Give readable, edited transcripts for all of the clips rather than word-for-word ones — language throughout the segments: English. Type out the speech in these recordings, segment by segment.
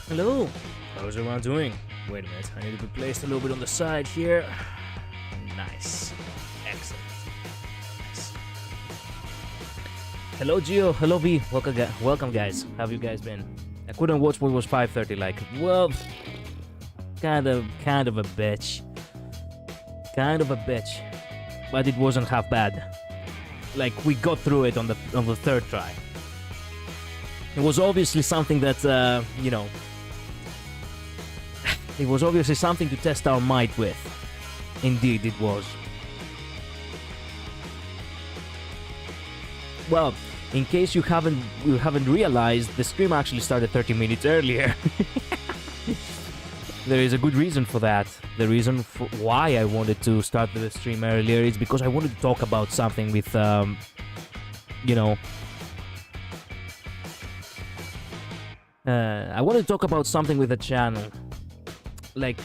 Hello, how's everyone doing? Wait a minute, I need to be placed a little bit on the side here. Nice. Excellent. Nice. Hello Gio, hello V, welcome guys. How have you guys been? I couldn't watch what was 5:30 like. Well, kind of a bitch. Kind of a bitch. But it wasn't half bad. Like, we got through it on the third try. It was obviously something that, you know, it was obviously something to test our might with. Indeed, it was. Well, in case you haven't realized, the stream actually started 30 minutes earlier. There is a good reason for that. The reason for why I wanted to start the stream earlier is because I wanted to talk about something with, you know, I wanted to talk about something with the channel. Like,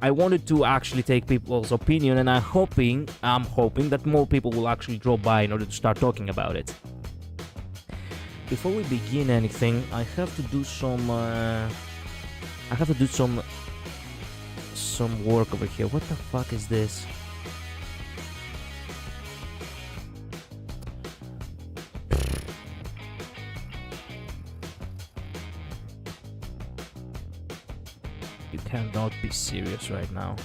I wanted to actually take people's opinion, and I'm hoping that more people will actually drop by in order to start talking about it. Before we begin anything, I have to do some work over here. What the fuck is this? You cannot be serious right now.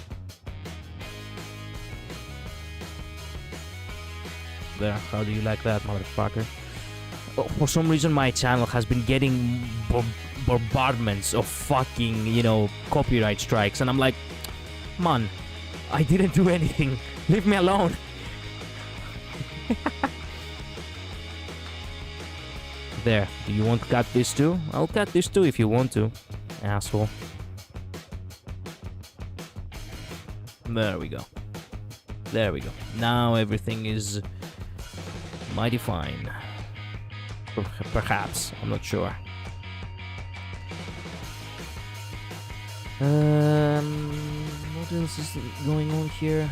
There, how do you like that, motherfucker? Oh, for some reason my channel has been getting bombardments of fucking, you know, copyright strikes, and I'm like, man, I didn't do anything. Leave me alone. There, do you want to cut this too? I'll cut this too if you want to, asshole. There we go. There we go. Now everything is mighty fine. Perhaps. I'm not sure. What else is going on here?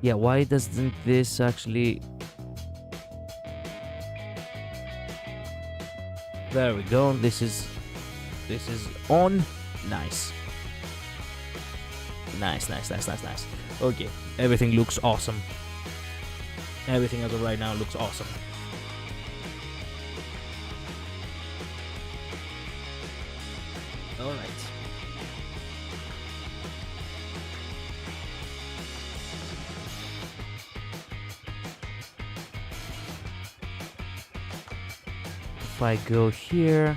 Yeah, why doesn't this actually... There we go. This is on. Nice. Nice. Okay, everything looks awesome. Everything as of right now looks awesome. Alright. If I go here...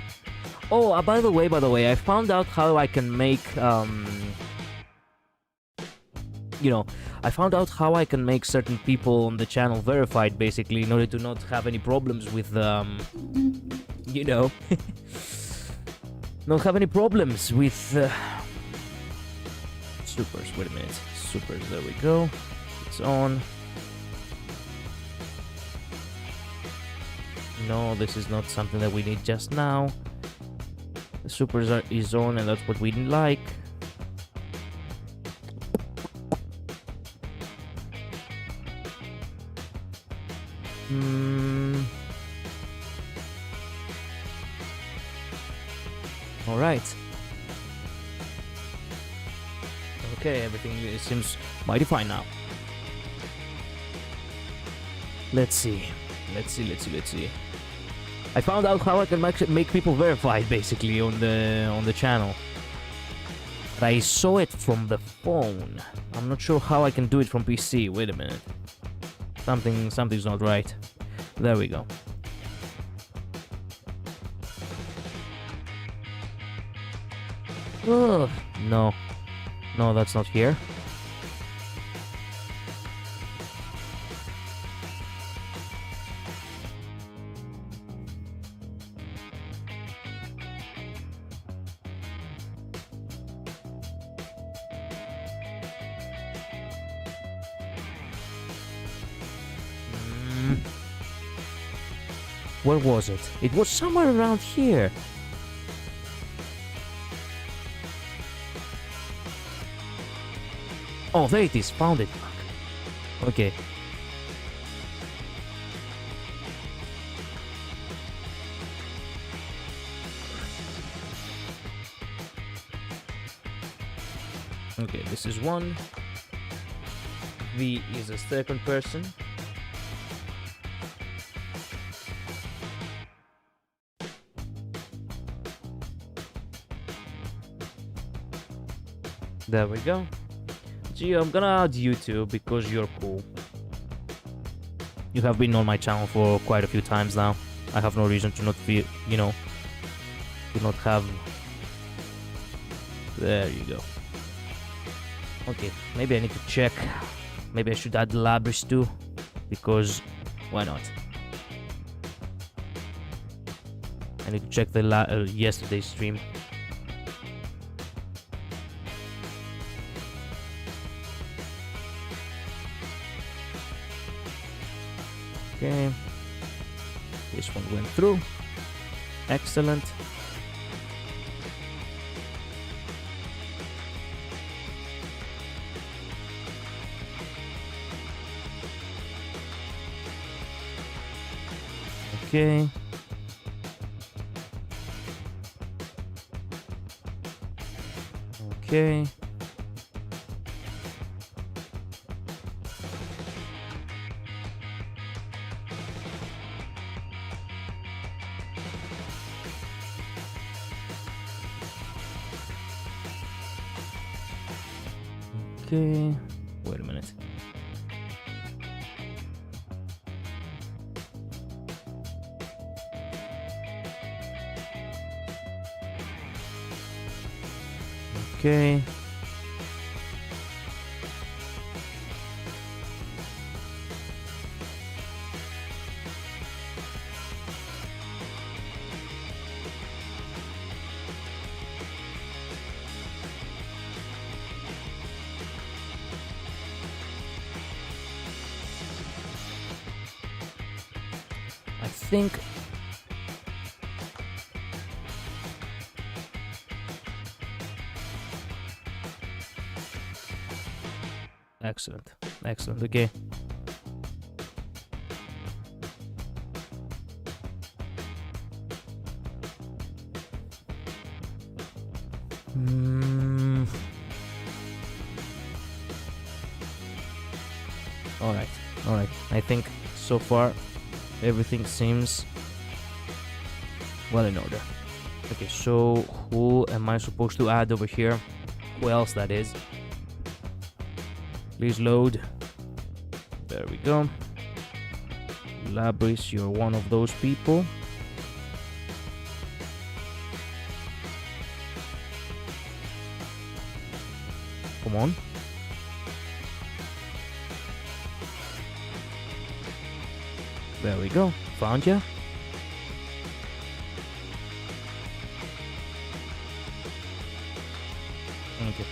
Oh, by the way, I found out how I can make, you know, I found out how I can make certain people on the channel verified, basically, in order to not have any problems with, you know, not have any problems with, supers. Wait a minute. Supers, there we go. It's on. No, this is not something that we need just now. The supers is on, and that's what we didn't like. Alright. Okay, everything seems mighty fine now. Let's see. I found out how I can make people verified, basically, on the channel. But I saw it from the phone. I'm not sure how I can do it from PC. Wait a minute. Something's not right. There we go. Oh, no. No, that's not here. Where was it? It was somewhere around here. Oh, there it is. Found it. Okay. This is one. V is a second person. There we go. Gee, I'm gonna add you too because you're cool. You have been on my channel for quite a few times now. I have no reason to not feel, you know, to not have... There you go. Okay, maybe I need to check. Maybe I should add Limbus too, because why not? I need to check the yesterday's stream. Okay, this one went through. Excellent. Okay. Okay. Okay, wait a minute. Okay. I think excellent. Excellent. Okay. All right. All right. I think so far everything seems well in order. Okay, so who am I supposed to add over here? Who else that is? Please load. There we go. Limbus, you're one of those people. Come on. There we go. Found ya. Okay.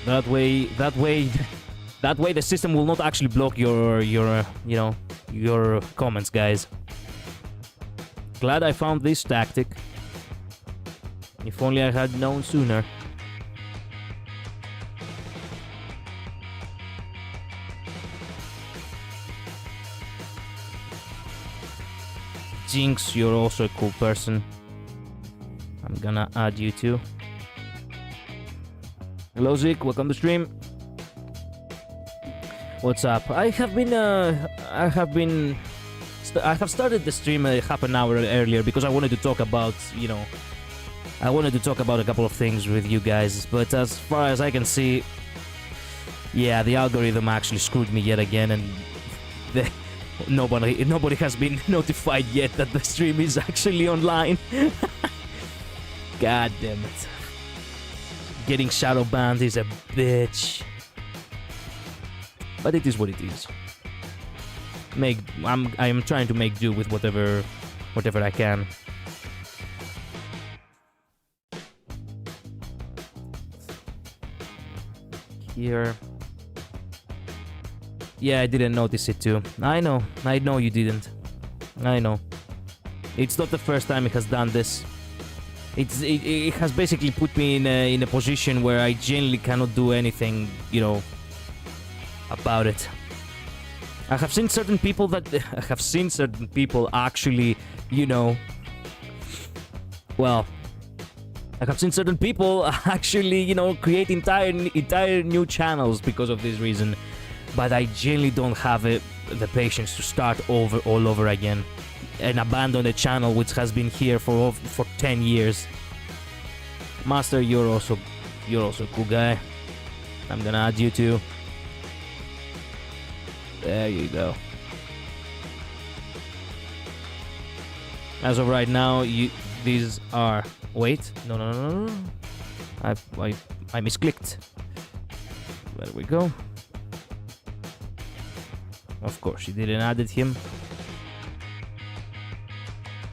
That way the system will not actually block your you know, your comments, guys. Glad I found this tactic. If only I had known sooner. Jinx, you're also a cool person. I'm gonna add you too. Hello Zik, welcome to stream. What's up? I have started the stream half an hour earlier because I wanted to talk about, you know, I wanted to talk about a couple of things with you guys, but as far as I can see, yeah, the algorithm actually screwed me yet again, and nobody has been notified yet that the stream is actually online. God damn it. Getting shadow banned is a bitch. But it is what it is. I am trying to make do with whatever I can. Here. Yeah, I didn't notice it too. I know you didn't. I know. It's not the first time it has done this. It has basically put me in a position where I genuinely cannot do anything, you know, about it. I have seen certain people actually, you know, well, Like I've seen certain people actually, you know, create entire new channels because of this reason, but I generally don't have the patience to start all over again and abandon a channel which has been here for 10 years. Master, you're also a cool guy. I'm gonna add you too. There you go. As of right now, these are... Wait, no. I misclicked. There we go. Of course, he didn't added him.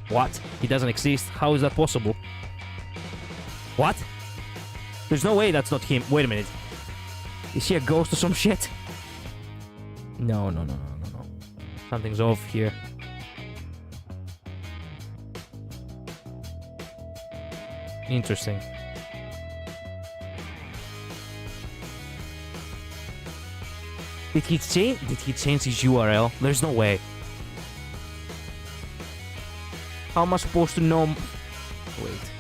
What? He doesn't exist? How is that possible? What? There's no way that's not him. Wait a minute. Is he a ghost or some shit? No. Something's off here. Interesting. Did he change his URL? There's no way. How am I supposed to know? Wait.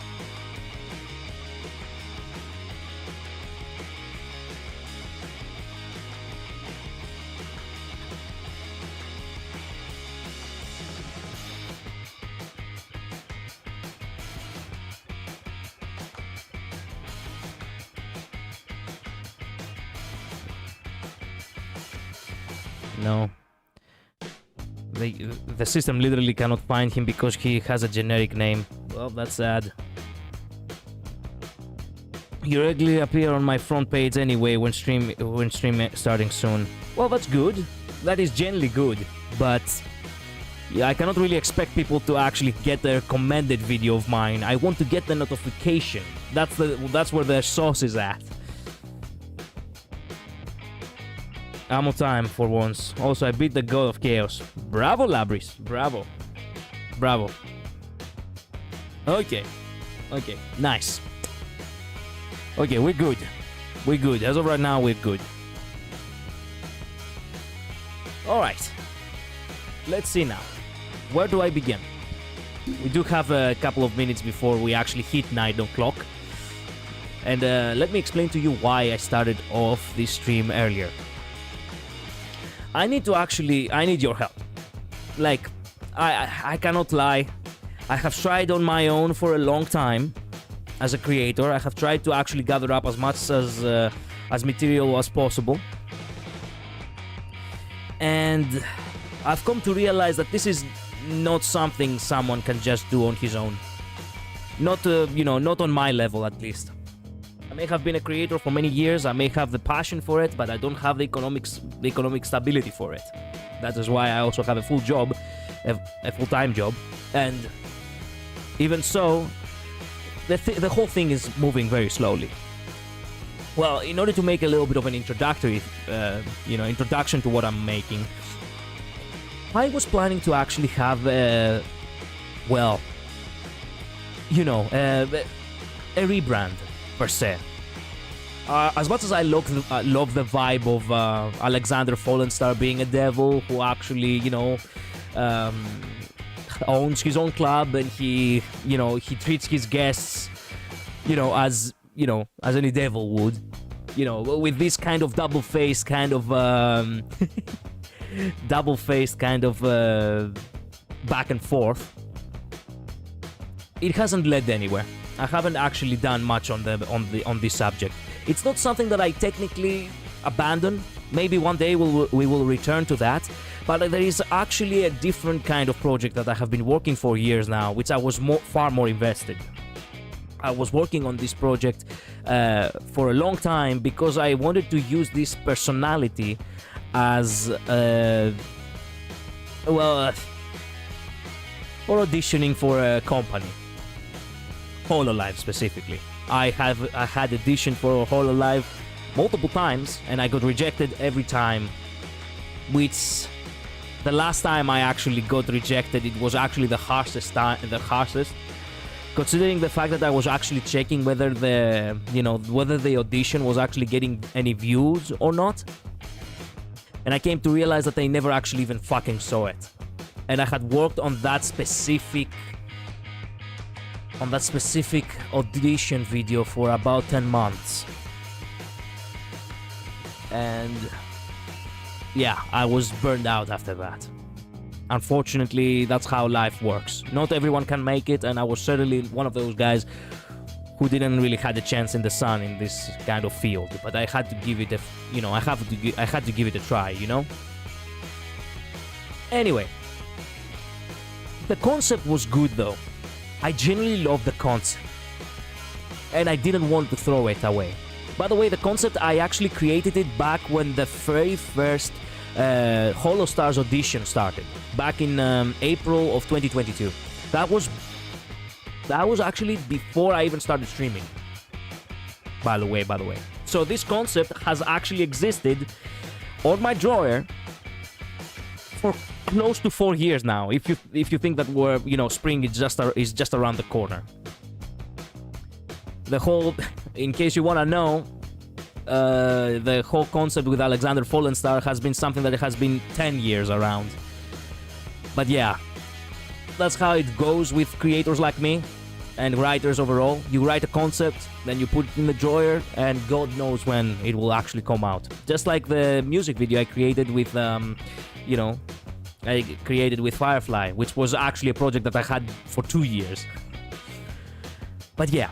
No. The system literally cannot find him because he has a generic name. Well, that's sad. You regularly appear on my front page anyway when stream starting soon. Well, that's good. That is generally good, but yeah, I cannot really expect people to actually get a recommended video of mine. I want to get the notification. That's where the sauce is at. Ammo time for once. Also, I beat the God of Chaos. Bravo, Labris. Bravo. Okay. Nice. Okay, we're good. As of right now, we're good. Alright. Let's see now. Where do I begin? We do have a couple of minutes before we actually hit 9 o'clock. And let me explain to you why I started off this stream earlier. I need your help. Like, I cannot lie. I have tried on my own for a long time as a creator. I have tried to actually gather up as much as material as possible. And I've come to realize that this is not something someone can just do on his own. Not on my level at least. I may have been a creator for many years, I may have the passion for it, but I don't have the economic stability for it. That is why I also have a full job, a full-time job, and even so, the whole thing is moving very slowly. Well, in order to make a little bit of an introduction to what I'm making, I was planning to actually have a rebrand. Per se. As much as I love the vibe of Alexander Follenstar being a devil who actually, owns his own club and he treats his guests, as any devil would, with this kind of double-faced kind of back and forth. It hasn't led anywhere. I haven't actually done much on this subject. It's not something that I technically abandon. Maybe one day we will return to that. But there is actually a different kind of project that I have been working for years now, which I was far more invested. I was working on this project for a long time because I wanted to use this personality as for auditioning for a company. HoloLive specifically. I had auditioned for HoloLive multiple times and I got rejected every time, which the last time I actually got rejected, it was actually the harshest, considering the fact that I was actually checking whether the audition was actually getting any views or not, and I came to realize that they never actually even fucking saw it. And I had worked on that specific on that specific audition video for about 10 months. And yeah, I was burned out after that. Unfortunately, that's how life works. Not everyone can make it, and I was certainly one of those guys who didn't really had a chance in the sun in this kind of field. But I had to give it a, you know, I had to give it a try, you know? Anyway, the concept was good though. I genuinely loved the concept, and I didn't want to throw it away. By the way, the concept, I actually created it back when the very first Hollow Stars audition started, back in April of 2022. That was actually before I even started streaming. By the way. So this concept has actually existed on my drawer for close to 4 years now. If you think that we're, you know, spring is just around the corner. The whole, in case you wanna know, the whole concept with Alexander Fallenstar has been something that has been 10 years around. But yeah, that's how it goes with creators like me and writers overall. You write a concept, then you put it in the drawer, and God knows when it will actually come out. Just like the music video I created with, you know, I created with Firefly, which was actually a project that I had for 2 years. But yeah,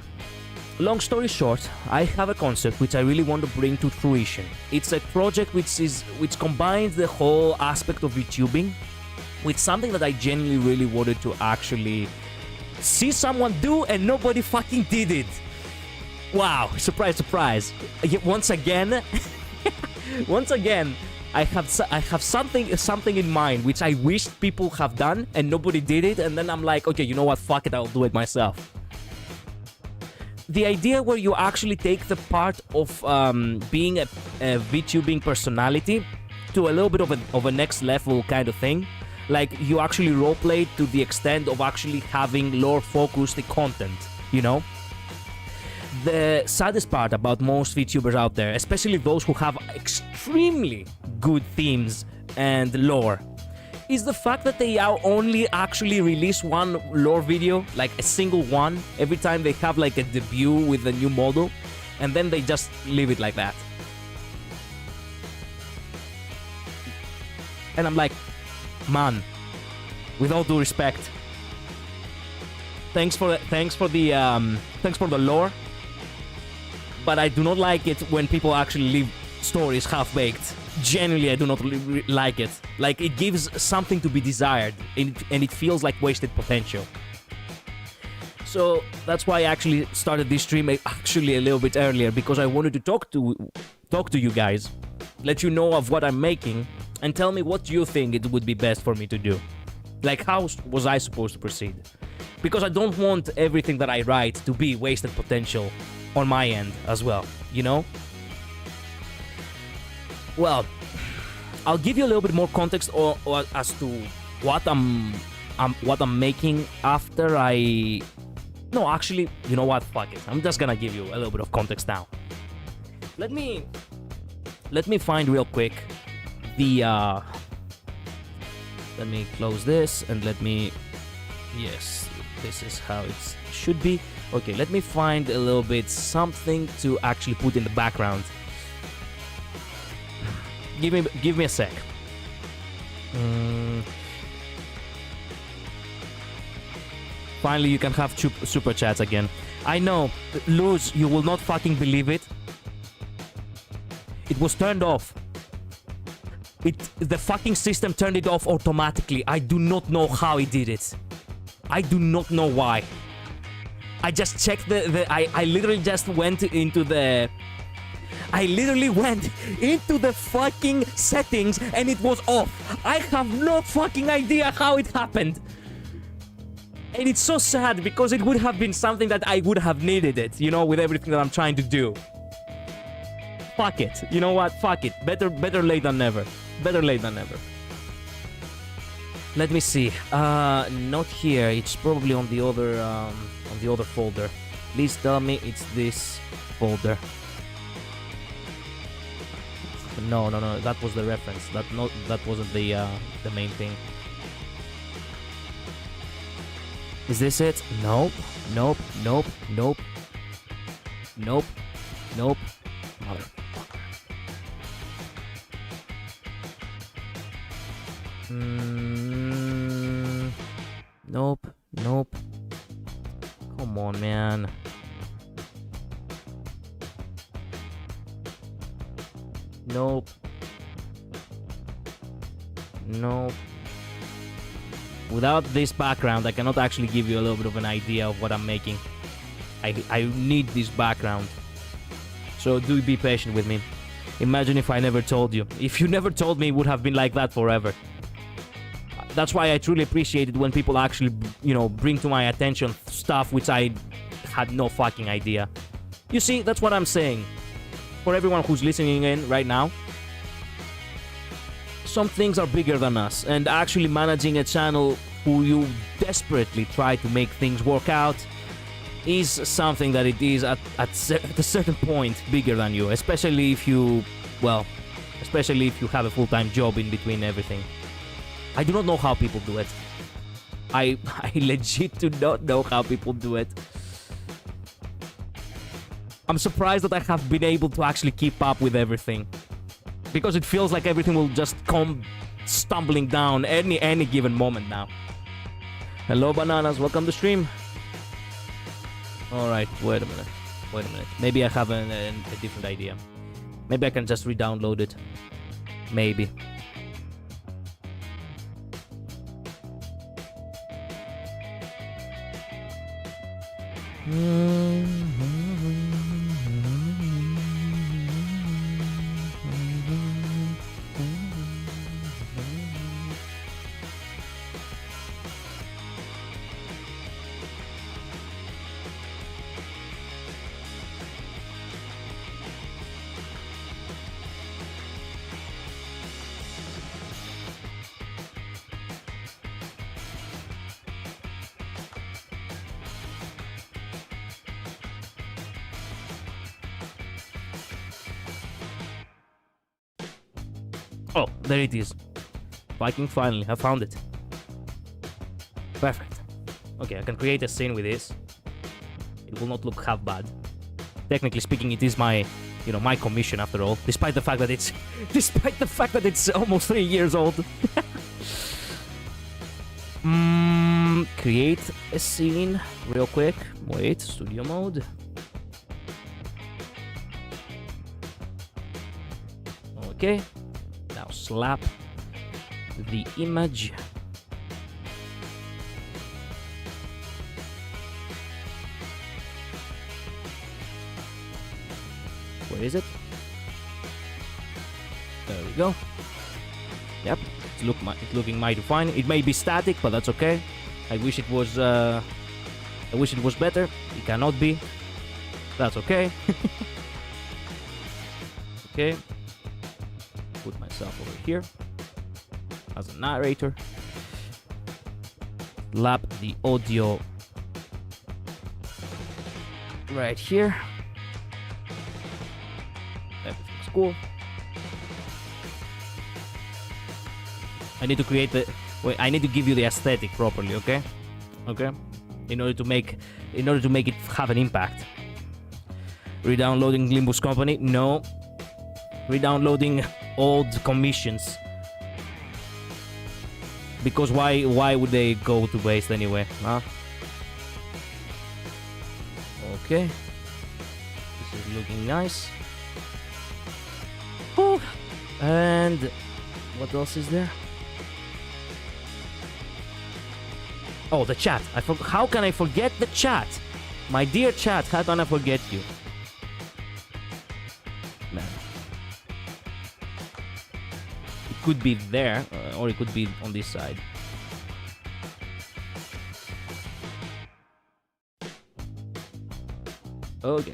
long story short, I have a concept which I really want to bring to fruition. It's a project which combines the whole aspect of VTubing with something that I genuinely really wanted to actually see someone do, and nobody fucking did it. Wow, surprise, surprise. Once again, I have something in mind which I wish people have done and nobody did it, and then I'm like, okay, you know what, fuck it, I'll do it myself. The idea where you actually take the part of being a VTubing personality to a little bit of a next level kind of thing. Like, you actually roleplay to the extent of actually having lore-focused content, you know? The saddest part about most VTubers out there, especially those who have extremely good themes and lore, is the fact that they only actually release one lore video, like a single one, every time they have like a debut with a new model, and then they just leave it like that. And I'm like, man, with all due respect, thanks for the lore, but I do not like it when people actually leave stories half-baked. Genuinely, I do not like it. Like, it gives something to be desired, and it feels like wasted potential. So that's why I actually started this stream actually a little bit earlier, because I wanted to talk to you guys, let you know of what I'm making, and tell me what you think it would be best for me to do. Like, how was I supposed to proceed? Because I don't want everything that I write to be wasted potential on my end as well, you know? Well, I'll give you a little bit more context or as to what I'm making after I... No, actually, you know what? Fuck it. I'm just gonna give you a little bit of context now. Let me find real quick the let me close this and yes, this is how it should be. Okay, let me find a little bit something to actually put in the background. Give me a sec. Finally, you can have super chats again. I know, Luz, you will not fucking believe it. It was turned off. The fucking system turned it off automatically. I do not know how it did it. I do not know why. I just checked I literally just went into the... I literally went into the fucking settings and it was off. I have no fucking idea how it happened. And it's so sad because it would have been something that I would have needed it, you know, with everything that I'm trying to do. Fuck it. You know what? Fuck it. Better late than never. Better late than never. Let me see. Not here. It's probably on the other folder. Please tell me it's this folder. No. That was the reference. That wasn't the main thing. Is this it? Nope. Nope. Nope. Nope. Nope. Nope. Motherfucker. Nope. Nope. Come on, man. Nope. Nope. Without this background, I cannot actually give you a little bit of an idea of what I'm making. I need this background. So do be patient with me. Imagine if I never told you. If you never told me, it would have been like that forever. That's why I truly appreciate it when people actually, you know, bring to my attention stuff which I had no fucking idea. You see, that's what I'm saying. For everyone who's listening in right now, some things are bigger than us, and actually managing a channel who you desperately try to make things work out is something that it is at a certain point bigger than you, especially if you, well, especially if you have a full-time job in between everything. I do not know how people do it. I legit do not know how people do it. I'm surprised that I have been able to actually keep up with everything. Because it feels like everything will just come stumbling down any given moment now. Hello, bananas. Welcome to stream. Alright, wait a minute. Wait a minute. Maybe I have a different idea. Maybe I can just re-download it. Maybe. Oh, there it is. Fucking finally, I found it. Perfect. Okay, I can create a scene with this. It will not look half bad. Technically speaking, it is my, you know, my commission after all. Despite the fact that it's almost 3 years old. Create a scene real quick. Wait, studio mode. Okay. Now slap the image. Where is it? There we go. Yep, it's looking mighty fine. It may be static, but that's okay. I wish it was better. It cannot be. That's okay. Okay. Put myself over here as a narrator. Lap the audio right here. Everything's cool. I need to create the... Wait, I need to give you the aesthetic properly, okay? Okay? In order to make it have an impact. Re-downloading Limbuscompany? No. Re-downloading old commissions. Because why would they go to waste anyway, huh? Okay. This is looking nice. Whew. And what else is there? Oh, the chat. How can I forget the chat? My dear chat, how can I forget you? Man. It could be there, or it could be on this side. Okay.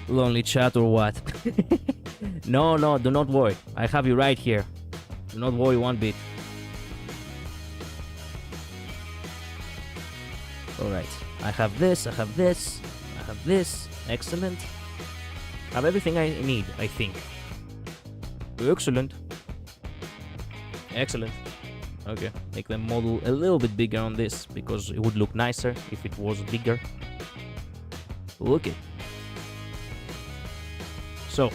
Lonely chat or what? No, do not worry. I have you right here. Do not worry one bit. Alright, I have this, I have this, I have this. Excellent. I have everything I need, I think. Excellent. Excellent. Okay, make the model a little bit bigger on this because it would look nicer if it was bigger. Okay. So.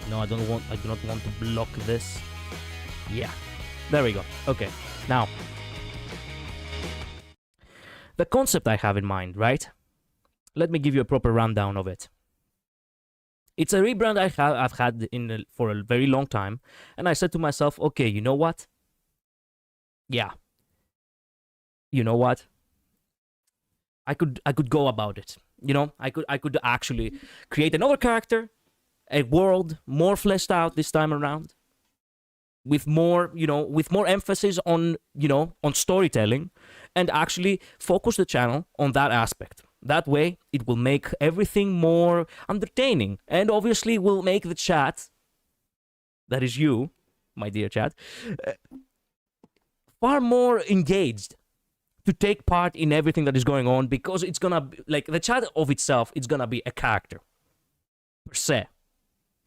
No, I do not want to block this. Yeah. There we go. Okay. Now, the concept I have in mind, right? Let me give you a proper rundown of it. It's a rebrand I've had for a very long time, and I said to myself, okay, you know what? Yeah. You know what? I could go about it. You know, I could actually create another character, a world more fleshed out this time around, with more, with more emphasis on, on storytelling, and actually focus the channel on that aspect. That way, it will make everything more entertaining, and obviously will make the chat, that is you, my dear chat, far more engaged to take part in everything that is going on, because it's gonna be, like, the chat of itself, it's gonna be a character, per se.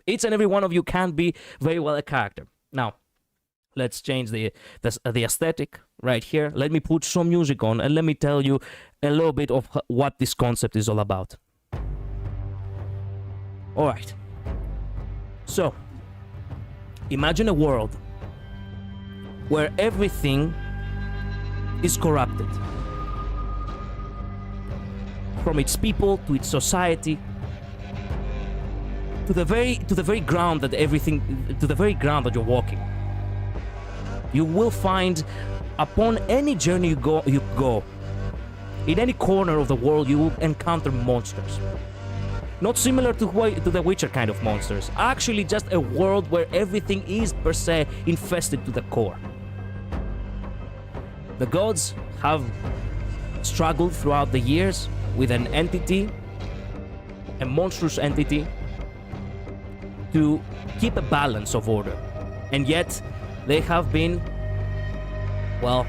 Each and every one of you can be very well a character. Now, let's change the aesthetic right here. Let me put some music on, and let me tell you a little bit of what this concept is all about. Alright. So, imagine a world where everything is corrupted. From its people to its society, to the very ground that you're walking. You will find, upon any journey you go, in any corner of the world, you will encounter monsters. Not similar to the Witcher kind of monsters. Actually, just a world where everything is, per se, infested to the core. The gods have struggled throughout the years with an entity, a monstrous entity, to keep a balance of order. And yet, they have been, well,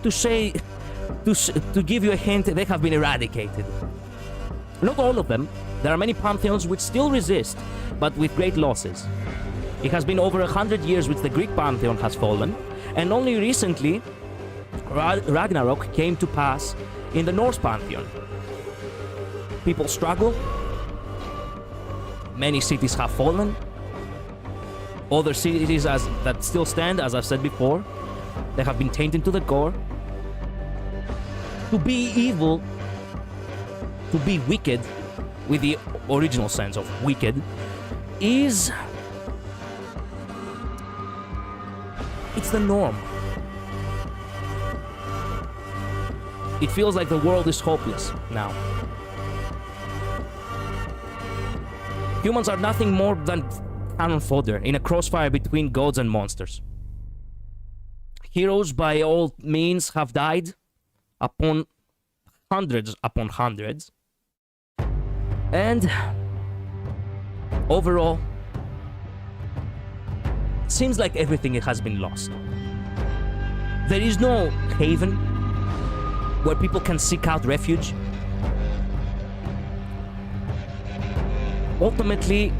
to give you a hint, they have been eradicated. Not all of them. There are many pantheons which still resist, but with great losses. It has been over 100 years which the Greek pantheon has fallen, and only recently Ragnarok came to pass in the Norse pantheon. People struggle. Many cities have fallen. Other cities that still stand, as I've said before, they have been tainted to the core. To be evil, to be wicked, with the original sense of wicked, it's the norm. It feels like the world is hopeless now. Humans are nothing more than cannon fodder in a crossfire between gods and monsters. Heroes by all means have died upon hundreds. And overall, it seems like everything has been lost. There is no haven where people can seek out refuge. Ultimately,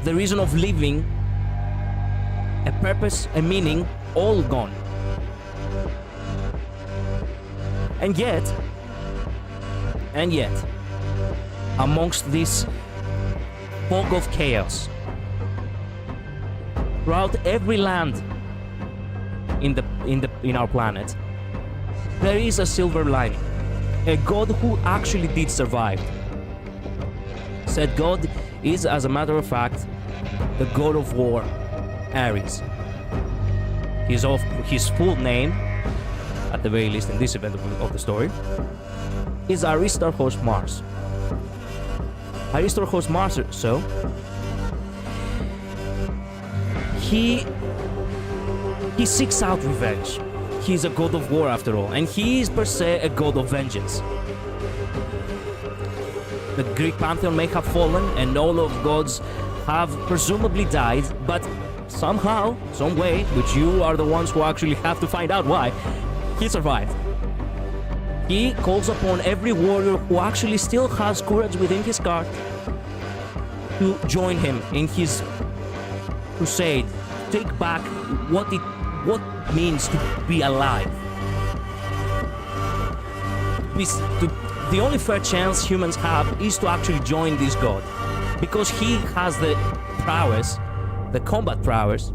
the reason of living, a purpose, a meaning, all gone. And yet, amongst this fog of chaos, throughout every land in our planet, there is a silver lining. A god who actually did survive. Said god is, as a matter of fact, the god of war, Ares. His full name, at the very least in this event of the story, is Aristarchus Mars. Aristarchus Mars, so he seeks out revenge. He's a god of war after all, and he is per se a god of vengeance. The Greek pantheon may have fallen, and all of gods have presumably died, but somehow, some way, which you are the ones who actually have to find out why, he survived. He calls upon every warrior who actually still has courage within his heart to join him in his crusade to take back what means to be alive. The only fair chance humans have is to actually join this god, because he has the prowess, the combat prowess,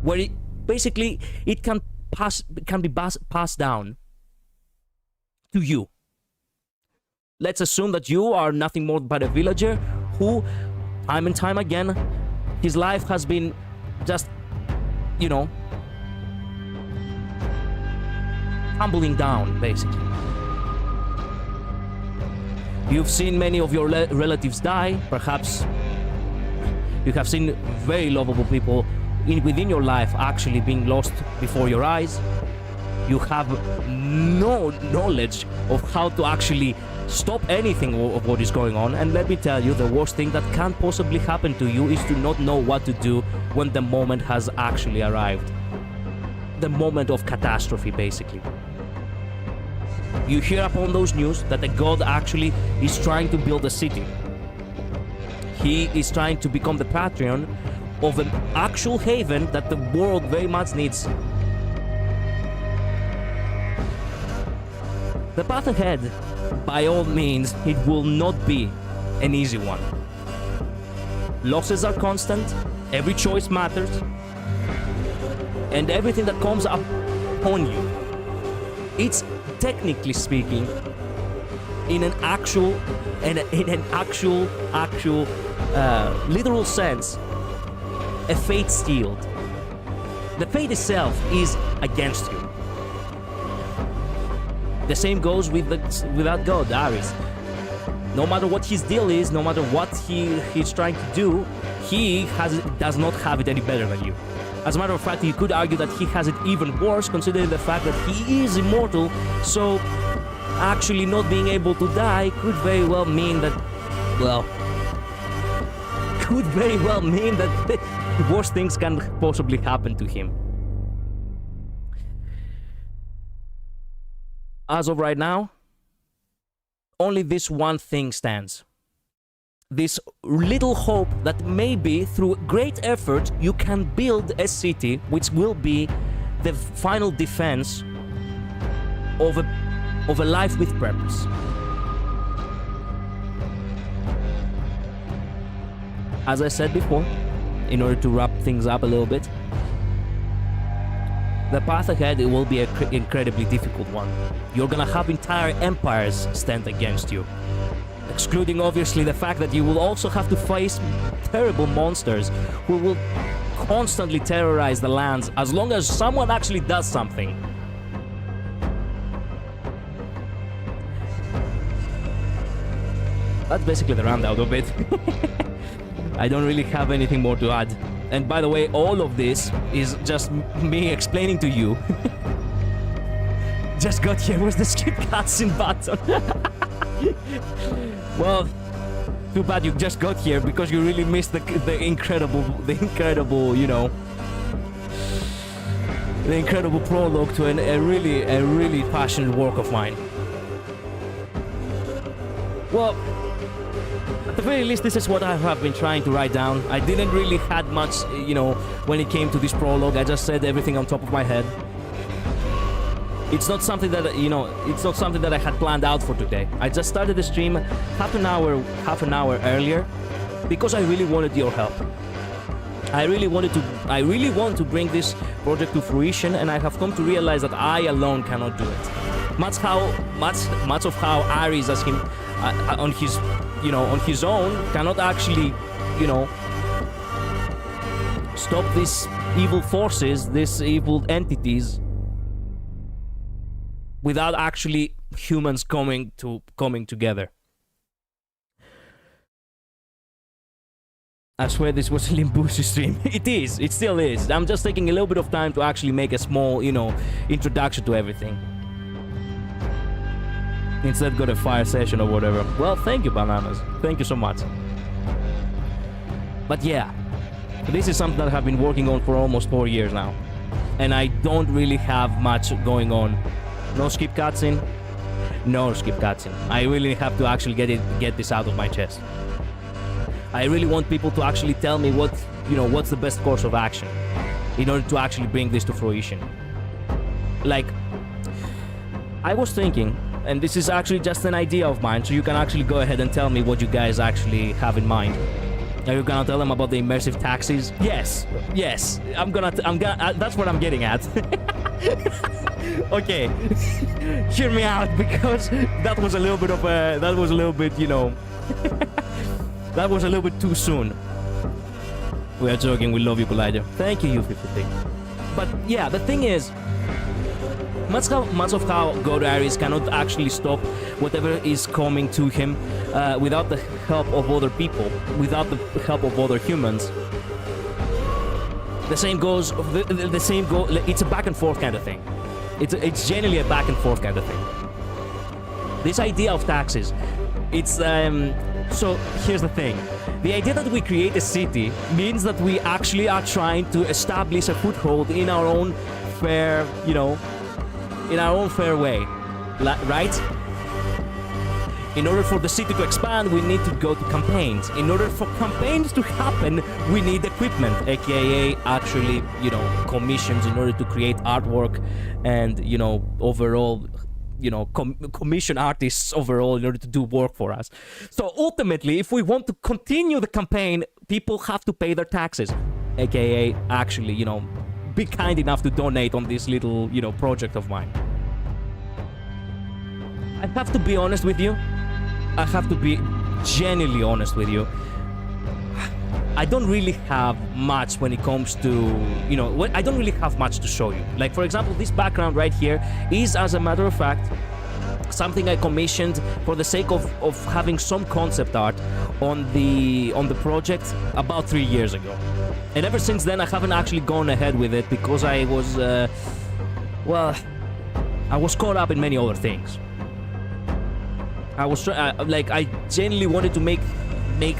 where it can be passed down to you. Let's assume that you are nothing more but a villager who, time and time again, his life has been just, tumbling down, basically. You've seen many of your relatives die. Perhaps you have seen very lovable people within your life actually being lost before your eyes. You have no knowledge of how to actually stop anything of what is going on. And let me tell you, the worst thing that can possibly happen to you is to not know what to do when the moment has actually arrived. The moment of catastrophe, basically. You hear upon those news that the god actually is trying to build a city. He is trying to become the patron of an actual haven that the world very much needs. The path ahead, by all means, it will not be an easy one. Losses are constant, every choice matters, and everything that comes up on you, it's technically speaking, in an actual literal sense, a fate sealed. The fate itself is against you. The same goes with that god, Ares. No matter what his deal is, no matter what he's trying to do, he does not have it any better than you. As a matter of fact, you could argue that he has it even worse, considering the fact that he is immortal, so actually not being able to die could very well mean that, worse things can possibly happen to him. As of right now, only this one thing stands. This little hope that maybe through great effort you can build a city which will be the final defense of a life with purpose. As I said before, in order to wrap things up a little bit, the path ahead, it will be an incredibly difficult one. You're gonna have entire empires stand against you. Excluding obviously the fact that you will also have to face terrible monsters who will constantly terrorize the lands as long as someone actually does something. That's basically the rundown of it. I don't really have anything more to add. And by the way, all of this is just me explaining to you. Just got here, where's the skip cutscene button? Well, too bad you just got here because you really missed the incredible, the incredible prologue to a really passionate work of mine. Well, at the very least, this is what I have been trying to write down. I didn't really had much, when it came to this prologue. I just said everything on top of my head. It's not something that, it's not something that I had planned out for today. I just started the stream half an hour earlier because I really wanted your help. I really want to bring this project to fruition, and I have come to realize that I alone cannot do it. Much of how Ares as him on his own cannot actually, stop these evil forces, these evil entities, without actually humans coming together. I swear this was a Limbus stream. It still is. I'm just taking a little bit of time to actually make a small, introduction to everything. Instead got a fire session or whatever. Well, thank you, Bananas. Thank you so much. But yeah, this is something that I have been working on for almost 4 years now. And I don't really have much going on. No skip cutscene. No skip cutscene. I really have to actually get this out of my chest. I really want people to actually tell me what you know, what's the best course of action in order to actually bring this to fruition. Like, I was thinking, and this is actually just an idea of mine, so you can actually go ahead and tell me what you guys actually have in mind. Are you gonna tell them about the immersive taxis? Yes, that's what I'm getting at. Okay, hear me out, because that was a little bit, you know, that was a little bit too soon. We are joking, we love you, Collider. Thank you, U53. But yeah, the thing is, much of how God Aries cannot actually stop whatever is coming to him without the help of other people, without the help of other humans. The same goes. It's a back and forth kind of thing. It's generally a back and forth kind of thing. This idea of taxes, it's so here's the thing. The idea that we create a city means that we actually are trying to establish a foothold in our own fair, you know, in our own fair way, right? In order for the city to expand, we need to go to campaigns. In order for campaigns to happen, we need equipment, aka actually, you know, commissions in order to create artwork and, you know, overall, you know, commission artists overall in order to do work for us. So ultimately, if we want to continue the campaign, people have to pay their taxes, aka actually, you know, be kind enough to donate on this little, you know, project of mine. I have to be honest with you. I have to be genuinely honest with you. I don't really have much when it comes to, you know, I don't really have much to show you. Like, for example, this background right here is, as a matter of fact, something I commissioned for the sake of having some concept art on the project about 3 years ago. And ever since then, I haven't actually gone ahead with it because I was, well, I was caught up in many other things. I genuinely wanted to make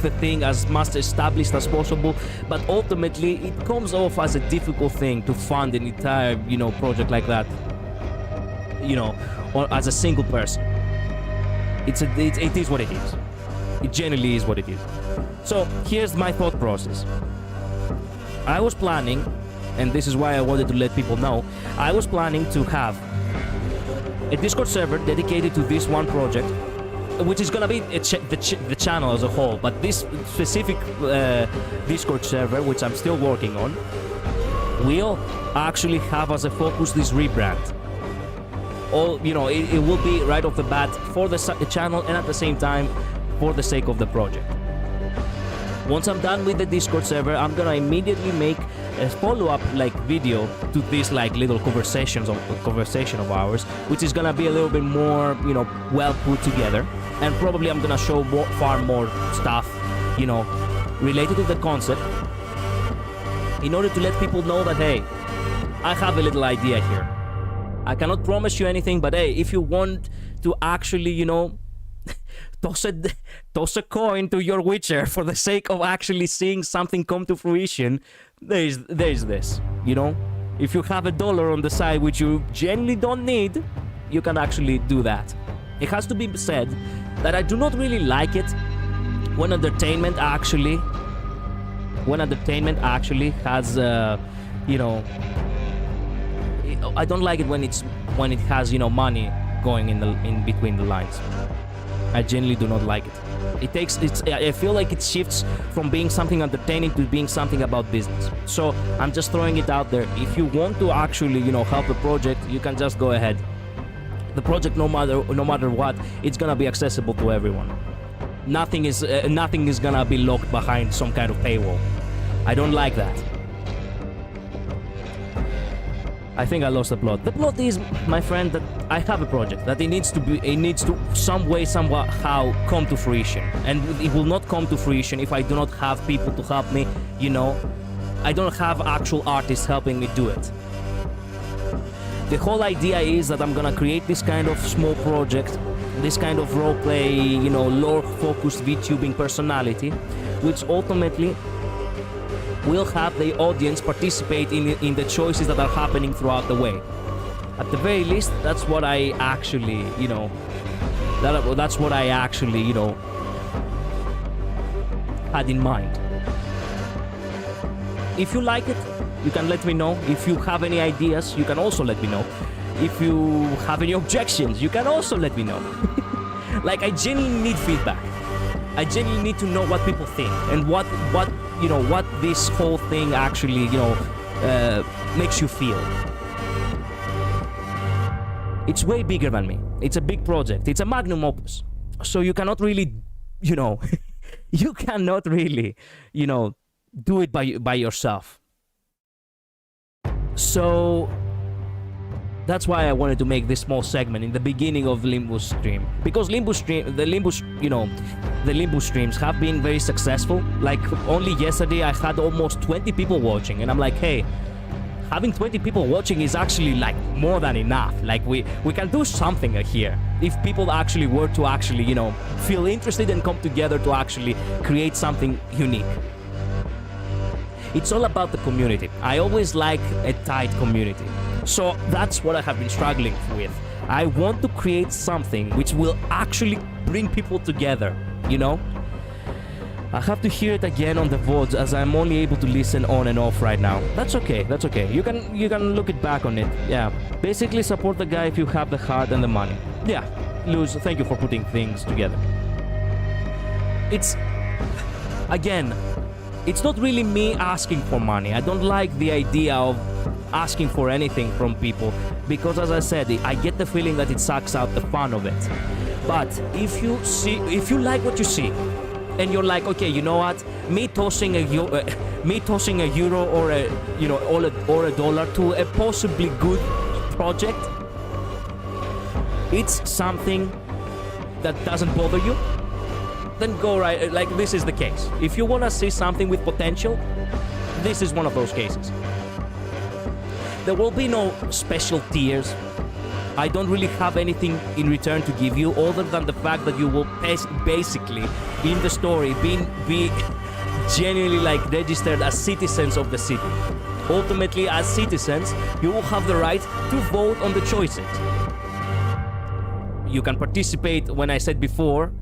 the thing as much established as possible, but ultimately it comes off as a difficult thing to fund an entire, you know, project like that, you know, or as a single person. It is what it is. It generally is what it is. So here's my thought process. I was planning, and this is why I wanted to let people know, I was planning to have a Discord server dedicated to this one project, which is gonna be the channel as a whole, but this specific Discord server, which I'm still working on, will actually have as a focus this rebrand. All, you know, it will be right off the bat for the channel and at the same time for the sake of the project. Once I'm done with the Discord server, I'm gonna immediately make a follow-up like video to this like little conversation of ours, which is gonna be a little bit more, you know, well put together, and probably I'm gonna show far more stuff, you know, related to the concept, in order to let people know that, hey, I have a little idea here. I cannot promise you anything, but hey, if you want to actually, you know, toss a coin to your Witcher for the sake of actually seeing something come to fruition, there's this, you know? If you have $1 on the side which you genuinely don't need, you can actually do that. It has to be said that I do not really like it when entertainment actually has, you know, I don't like it when it has, you know, money going in between the lines. I genuinely do not like it. I feel like it shifts from being something entertaining to being something about business. So I'm just throwing it out there. If you want to actually, you know, help the project, you can just go ahead. The project, no matter what, it's gonna be accessible to everyone. Nothing is gonna be locked behind some kind of paywall. I don't like that. I think I lost the plot. The plot is, my friend, that I have a project that it needs to somehow come to fruition, and it will not come to fruition if I do not have people to help me. You know, I don't have actual artists helping me do it. The whole idea is that I'm gonna create this kind of small project, this kind of roleplay, you know, lore-focused VTubing personality, which ultimately will have the audience participate in the choices that are happening throughout the way. At the very least, that's what I actually, you know, that's what I actually, you know, had in mind. if you like it, you can let me know. If you have any ideas, you can also let me know. If you have any objections, you can also let me know. Like, I genuinely need feedback. I genuinely need to know what people think and what what this whole thing actually, makes you feel. It's way bigger than me. It's a big project. It's a magnum opus. So you cannot really, you cannot really, do it by yourself. So that's why I wanted to make this small segment in the beginning of Limbus stream, because the Limbus streams have been very successful. Like, only yesterday I had almost 20 people watching, and I'm like, hey, having 20 people watching is actually like more than enough. Like, we can do something here if people actually were to actually, feel interested and come together to actually create something unique. It's all about the community. I always like a tight community. So that's what I have been struggling with. I want to create something which will actually bring people together, I have to hear it again on the VODs, as I'm only able to listen on and off right now. That's okay, that's okay. You can look it back on it. Yeah. Basically support the guy if you have the heart and the money. Yeah. Luz, thank you for putting things together. It's not really me asking for money. I don't like the idea of asking for anything from people, because, as I said, I get the feeling that it sucks out the fun of it. But if you like what you see, and you're like, okay, you know what? Me tossing a euro or or a dollar to a possibly good project, it's something that doesn't bother you, then go right. Like, this is the case. If you want to see something with potential, this is one of those cases. There will be no special tiers. I don't really have anything in return to give you, other than the fact that you will basically, in the story, be genuinely like registered as citizens of the city. Ultimately, as citizens, you will have the right to vote on the choices. You can participate, when I said before,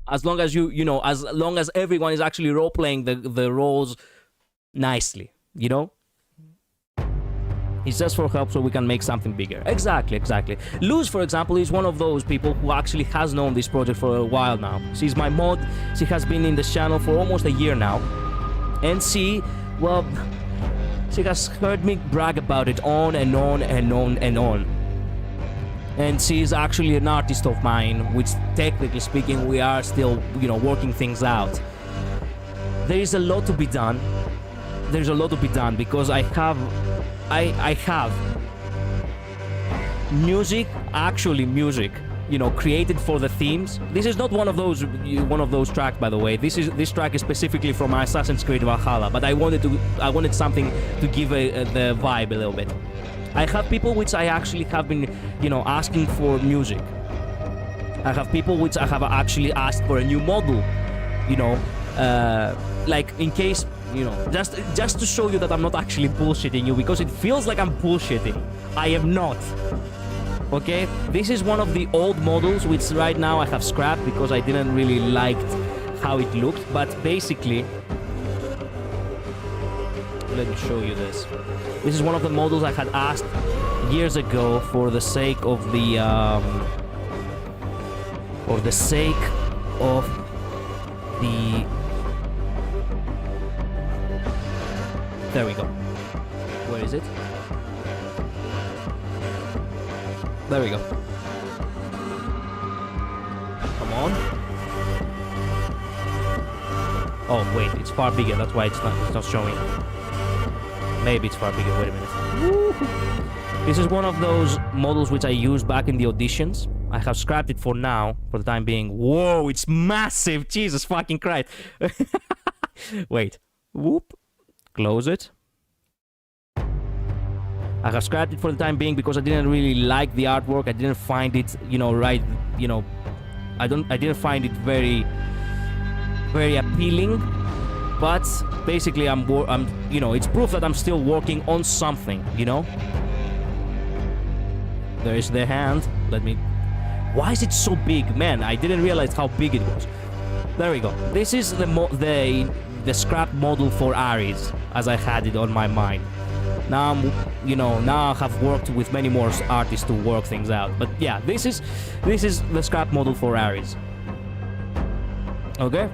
as long as as long as everyone is actually role-playing the roles nicely, It's just for help so we can make something bigger. Exactly. Luz, for example, is one of those people who actually has known this project for a while now. She's my mod. She has been in this channel for almost a year now. And she has heard me brag about it on and on and on and on. And she's actually an artist of mine, which, technically speaking, we are still, working things out. There is a lot to be done. There's a lot to be done, because I have music, created for the themes. This is not one of those tracks, by the way. This track is specifically from Assassin's Creed Valhalla, but I wanted something to give the vibe a little bit. I have people which I actually have been, asking for music. I have people which I have actually asked for a new model, like, in case, just to show you that I'm not actually bullshitting you, because it feels like I'm bullshitting. I am not. Okay? This is one of the old models, which right now I have scrapped because I didn't really like how it looked, but basically, let me show you this. This is one of the models I had asked years ago for the sake of the there we go. Where is it? There we go. Come on. Oh wait, it's far bigger. That's why it's not showing. Maybe it's far bigger. Wait a minute. Woo-hoo. This is one of those models which I used back in the auditions. I have scrapped it for now, for the time being. Whoa, it's massive! Jesus fucking Christ! Wait. Whoop. Close it. I have scrapped it for the time being because I didn't really like the artwork. I didn't find it, right, I didn't find it very appealing. But basically, it's proof that I'm still working on something, There is the hand. Let me. Why is it so big, man? I didn't realize how big it was. There we go. This is the the scrap model for Ares, as I had it on my mind. Now I'm, now I have worked with many more artists to work things out. But yeah, this is the scrap model for Ares. Okay.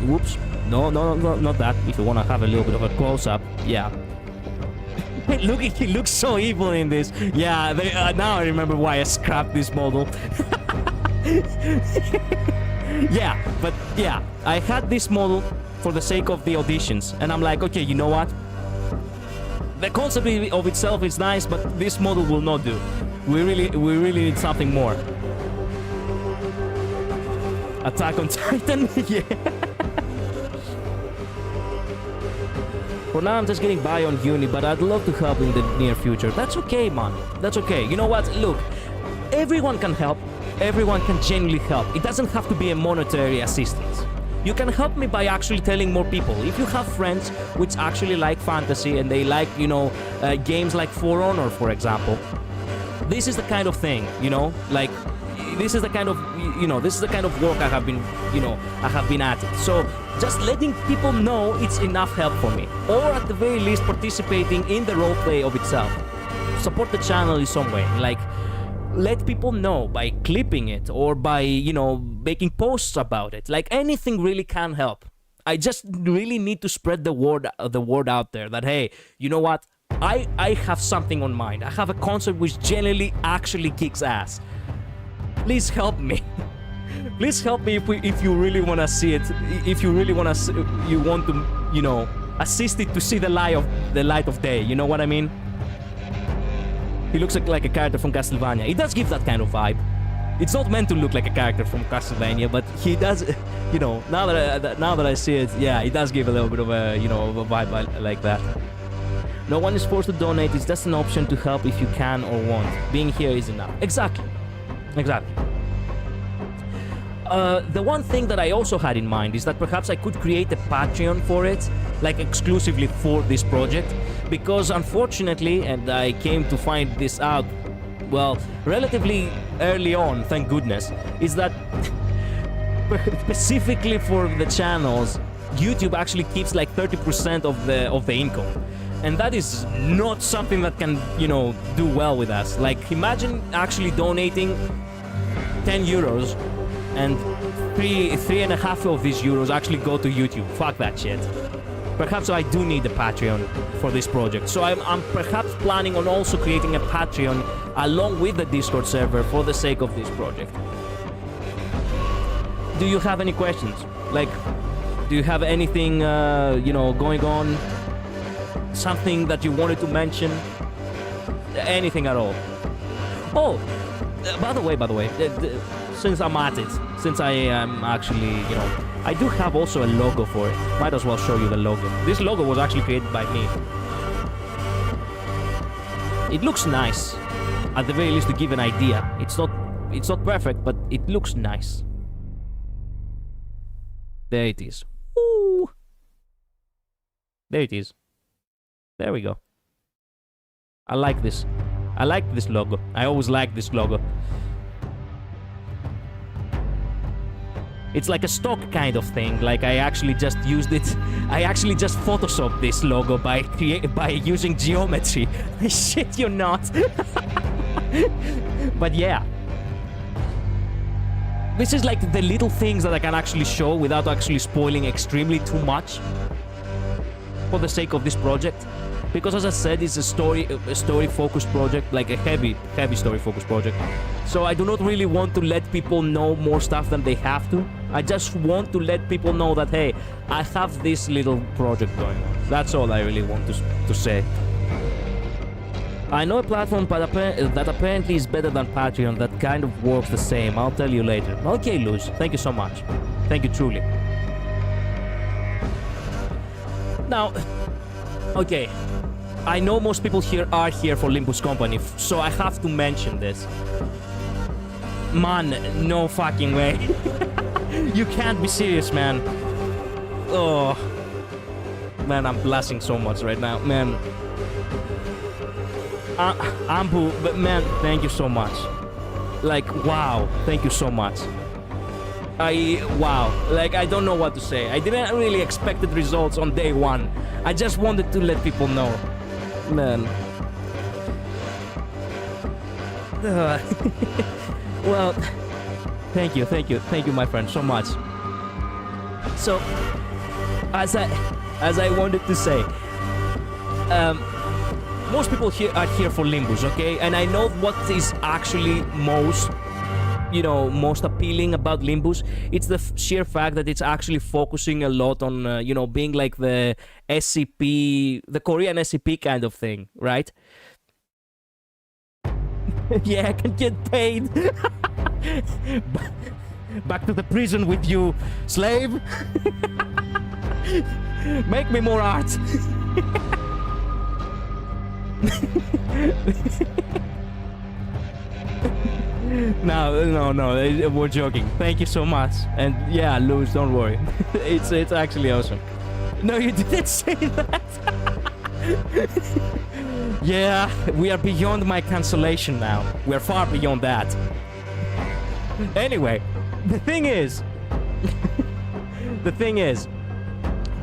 Whoops. No, not that. If you want to have a little bit of a close-up, yeah. Look, he looks so evil in this. Yeah, now I remember why I scrapped this model. Yeah, but yeah, I had this model for the sake of the auditions, and I'm like, okay, you know what? The concept of itself is nice, but this model will not do. We really need something more. Attack on Titan, yeah. For now, I'm just getting by on uni, but I'd love to help in the near future. That's okay, man. That's okay. You know what? Look, everyone can help. Everyone can genuinely help. It doesn't have to be a monetary assistance. You can help me by actually telling more people. If you have friends which actually like fantasy and they like, games like For Honor, for example, this is the kind of thing, like, this is the kind of, this is the kind of work I have been at it. So just letting people know it's enough help for me. Or at the very least participating in the roleplay of itself. Support the channel in some way. Like, let people know by clipping it or by, making posts about it. Like, anything really can help. I just really need to spread the word out there that, hey, you know what? I have something on mind. I have a concept which generally actually kicks ass. Please help me. Please help me if you really want to see it. If you really want to, assist it to see the light of day. You know what I mean? He looks like a character from Castlevania. It does give that kind of vibe. It's not meant to look like a character from Castlevania, but he does, now that I see it, yeah, it does give a little bit of a, a vibe like that. No one is forced to donate. It's just an option to help if you can or want. Being here is enough. Exactly. The one thing that I also had in mind is that perhaps I could create a Patreon for it, like exclusively for this project, because unfortunately, and I came to find this out, well, relatively early on, thank goodness, is that specifically for the channels, YouTube actually keeps like 30% of the income. And that is not something that can, do well with us. Like, imagine actually donating 10 euros and three and a half of these euros actually go to YouTube. Fuck that shit. Perhaps I do need a Patreon for this project. So I'm perhaps planning on also creating a Patreon along with the Discord server for the sake of this project. Do you have any questions? Like, do you have anything, going on? Something that you wanted to mention? Anything at all? Oh, by the way, since I'm at it, since I am actually, I do have also a logo for it. Might as well show you the logo. This logo was actually created by me. It looks nice, at the very least, to give an idea. It's not perfect, but it looks nice. There it is. Ooh. There it is. There we go. I like this. I like this logo. I always like this logo. It's like a stock kind of thing. Like, I actually just used it. I actually just photoshopped this logo by using geometry. Shit, you're not. But yeah. This is like the little things that I can actually show without actually spoiling extremely too much for the sake of this project. Because as I said, it's a story-focused project, like a heavy story-focused project. So I do not really want to let people know more stuff than they have to. I just want to let people know that, hey, I have this little project going on. That's all I really want to say. I know a platform that apparently is better than Patreon that kind of works the same. I'll tell you later. Okay, Luz, thank you so much. Thank you truly. Now, okay. I know most people here are here for Limbus Company, so I have to mention this. Man, no fucking way. You can't be serious, man. Oh. Man, I'm blushing so much right now, man. Ambu, but man, thank you so much. Like, wow, thank you so much. Wow, like, I don't know what to say. I didn't really expect the results on day one. I just wanted to let people know. Man. Well, thank you, my friend, so much. So, as I wanted to say, most people here are here for Limbus, okay? And I know what is actually most appealing about Limbus. It's the sheer fact that it's actually focusing a lot on, being like the SCP, the Korean SCP kind of thing, right? Yeah, I can get paid. Back to the prison with you, slave. Make me more art. No, we're joking. Thank you so much. And yeah, Luz, don't worry. It's actually awesome. No, you didn't say that. Yeah, we are beyond my cancellation now. We're far beyond that. Anyway, the thing is,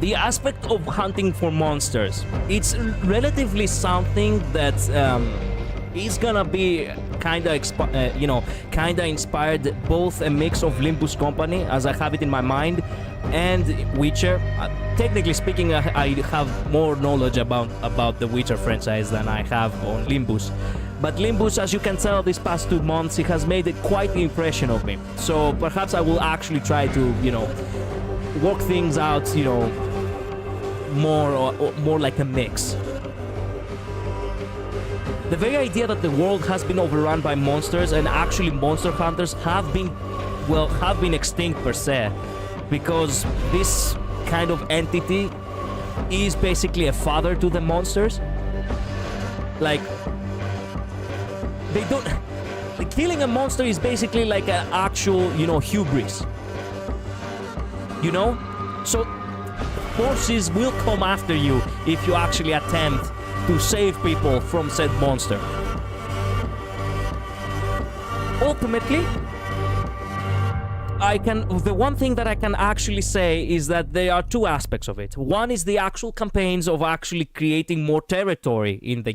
the aspect of hunting for monsters, it's relatively something that is gonna be kinda inspired, both a mix of Limbuscompany, as I have it in my mind, and Witcher. Technically speaking, I have more knowledge about the Witcher franchise than I have on Limbus. But Limbus, as you can tell, these past 2 months, it has made quite an impression of me. So perhaps I will actually try to, work things out, more like a mix. The very idea that the world has been overrun by monsters, and actually monster hunters have been extinct per se, because this kind of entity is basically a father to the monsters. Like, they don't... Killing a monster is basically like an actual, hubris. So, forces will come after you if you actually attempt to save people from said monster. Ultimately, the one thing that I can actually say is that there are 2 aspects of it. One is the actual campaigns of actually creating more territory in the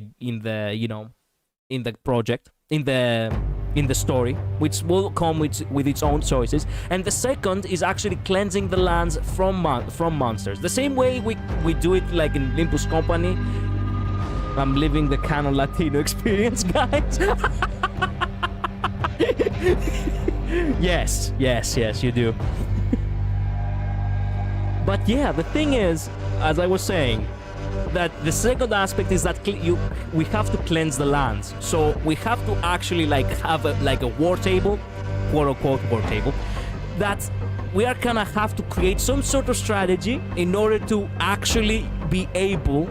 project, in the story, which will come with its own choices. And the second is actually cleansing the lands from monsters. The same way we do it like in Limbuscompany. I'm living the canon Latino experience, guys. Yes, you do. But yeah, the thing is, as I was saying, that the second aspect is that we have to cleanse the lands. So we have to actually have a war table, quote-unquote war table, that we are gonna have to create some sort of strategy in order to actually be able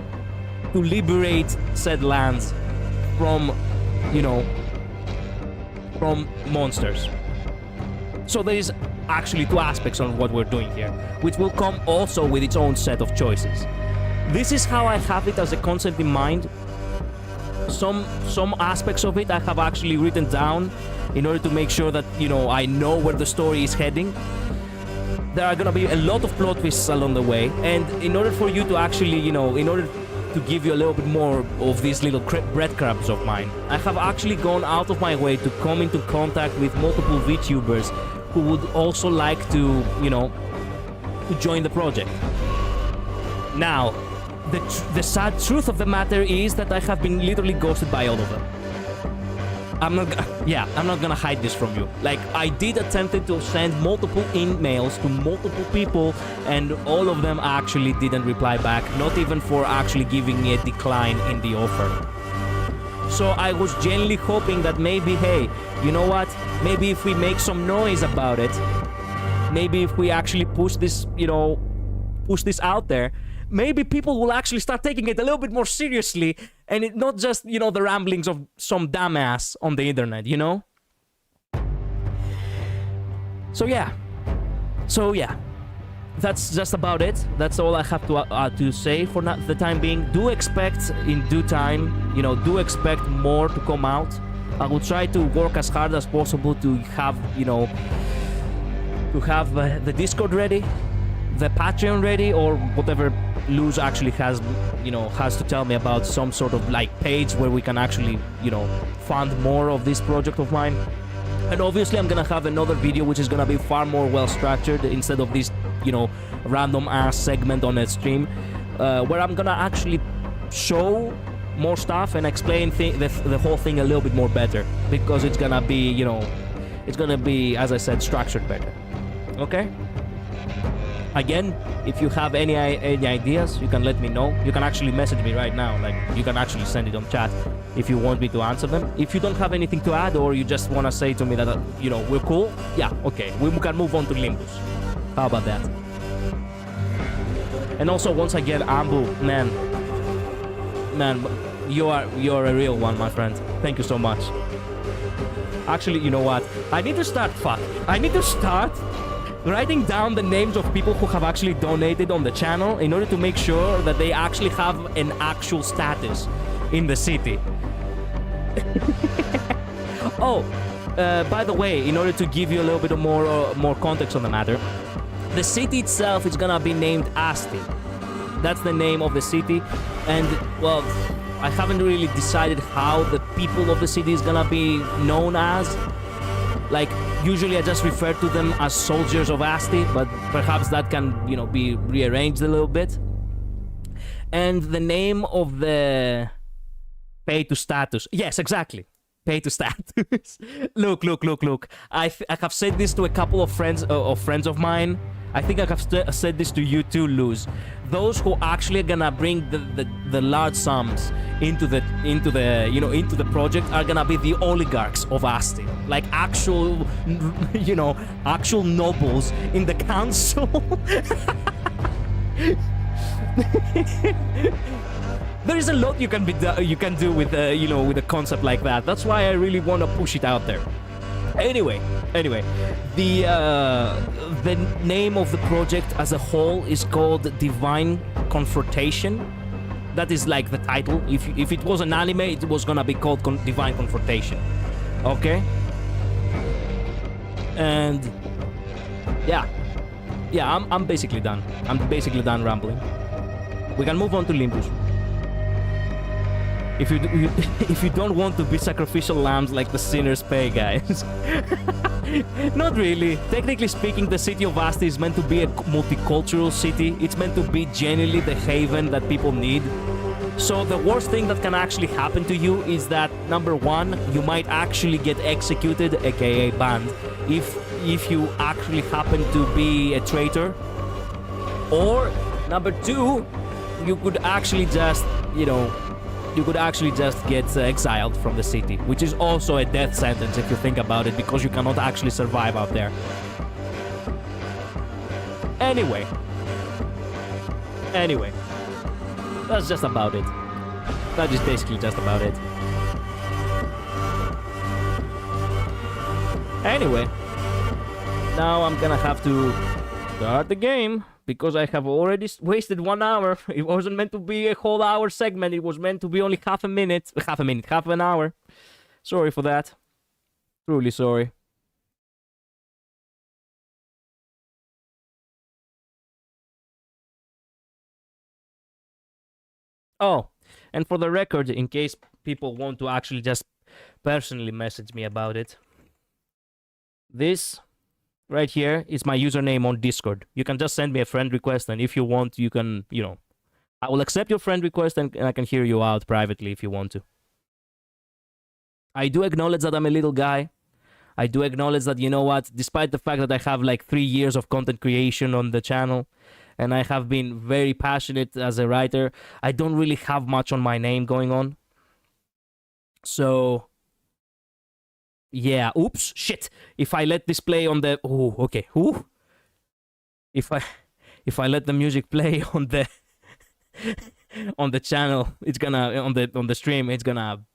to liberate said lands from, from monsters. So there is actually 2 aspects on what we're doing here, which will come also with its own set of choices. This is how I have it as a concept in mind. Some aspects of it I have actually written down in order to make sure that, I know where the story is heading. There are gonna be a lot of plot twists along the way, and in order for you to actually, in order to give you a little bit more of these little breadcrumbs of mine, I have actually gone out of my way to come into contact with multiple Vtubers who would also like to, to join the project. Now, the sad truth of the matter is that I have been literally ghosted by all of them. I'm not gonna hide this from you. Like, I did attempt to send multiple emails to multiple people, and all of them actually didn't reply back, not even for actually giving me a decline in the offer. So I was genuinely hoping that maybe, hey, you know what? Maybe if we make some noise about it, maybe if we actually push this, push this out there, maybe people will actually start taking it a little bit more seriously, and it not just, the ramblings of some dumbass on the internet, So yeah. That's just about it. That's all I have to say for the time being. Do expect in due time, do expect more to come out. I will try to work as hard as possible to have, to have the Discord ready, the Patreon ready, or whatever Luz actually has, has to tell me about some sort of like page where we can actually, fund more of this project of mine. And obviously I'm gonna have another video which is gonna be far more well structured instead of this, random ass segment on a stream, where I'm gonna actually show more stuff and explain the whole thing a little bit more better, because it's gonna be, it's gonna be, as I said, structured better. Okay? Again, if you have any ideas, you can let me know. You can actually message me right now. Like, you can actually send it on chat if you want me to answer them. If you don't have anything to add, or you just want to say to me that, we're cool, yeah, okay, we can move on to Limbus. How about that? And also, once again, Ambu, man, you're a real one, my friend. Thank you so much. Actually, you know what? I need to start writing down the names of people who have actually donated on the channel in order to make sure that they actually have an actual status in the city. Oh, by the way, in order to give you a little bit of more context on the matter, the city itself is gonna be named Asti. That's the name of the city, and well, I haven't really decided how the people of the city is gonna be known as. Like, usually I just refer to them as soldiers of Asti, but perhaps that can, be rearranged a little bit. And the name of the pay to status. Yes, exactly. Pay to status. Look. I have said this to a couple of friends of mine. I think I have said this to you too, Luz. Those who actually are gonna bring the large sums into the project are gonna be the oligarchs of Asti, like actual actual nobles in the council. There is a lot you can do with with a concept like that. That's why I really want to push it out there. Anyway, the name of the project as a whole is called Divine Confrontation. That is like the title. If it was an anime, it was gonna be called Divine Confrontation. Okay? And yeah, I'm basically done. I'm basically done rambling. We can move on to Limbus. If you don't want to be sacrificial lambs like the sinners pay, guys. Not really. Technically speaking, the city of Asti is meant to be a multicultural city. It's meant to be genuinely the haven that people need. So the worst thing that can actually happen to you is that, number one, you might actually get executed, aka banned, if you actually happen to be a traitor. Or, number two, you could actually just, get exiled from the city, which is also a death sentence if you think about it, because you cannot actually survive out there. Anyway, that's just about it. That is basically just about it. Anyway, now I'm gonna have to start the game, because I have already wasted 1 hour. It wasn't meant to be a whole hour segment. It was meant to be only half an hour. Sorry for that. Truly sorry. Oh, and for the record, in case people want to actually just personally message me about it, this right here is my username on Discord. You can just send me a friend request, and if you want, you can, I will accept your friend request, and I can hear you out privately if you want to. I do acknowledge that I'm a little guy. I do acknowledge that, despite the fact that I have like 3 years of content creation on the channel, and I have been very passionate as a writer, I don't really have much on my name going on. So yeah, oops, shit. If I let this play on the If I let the music play on the on the channel, it's gonna on the stream, it's gonna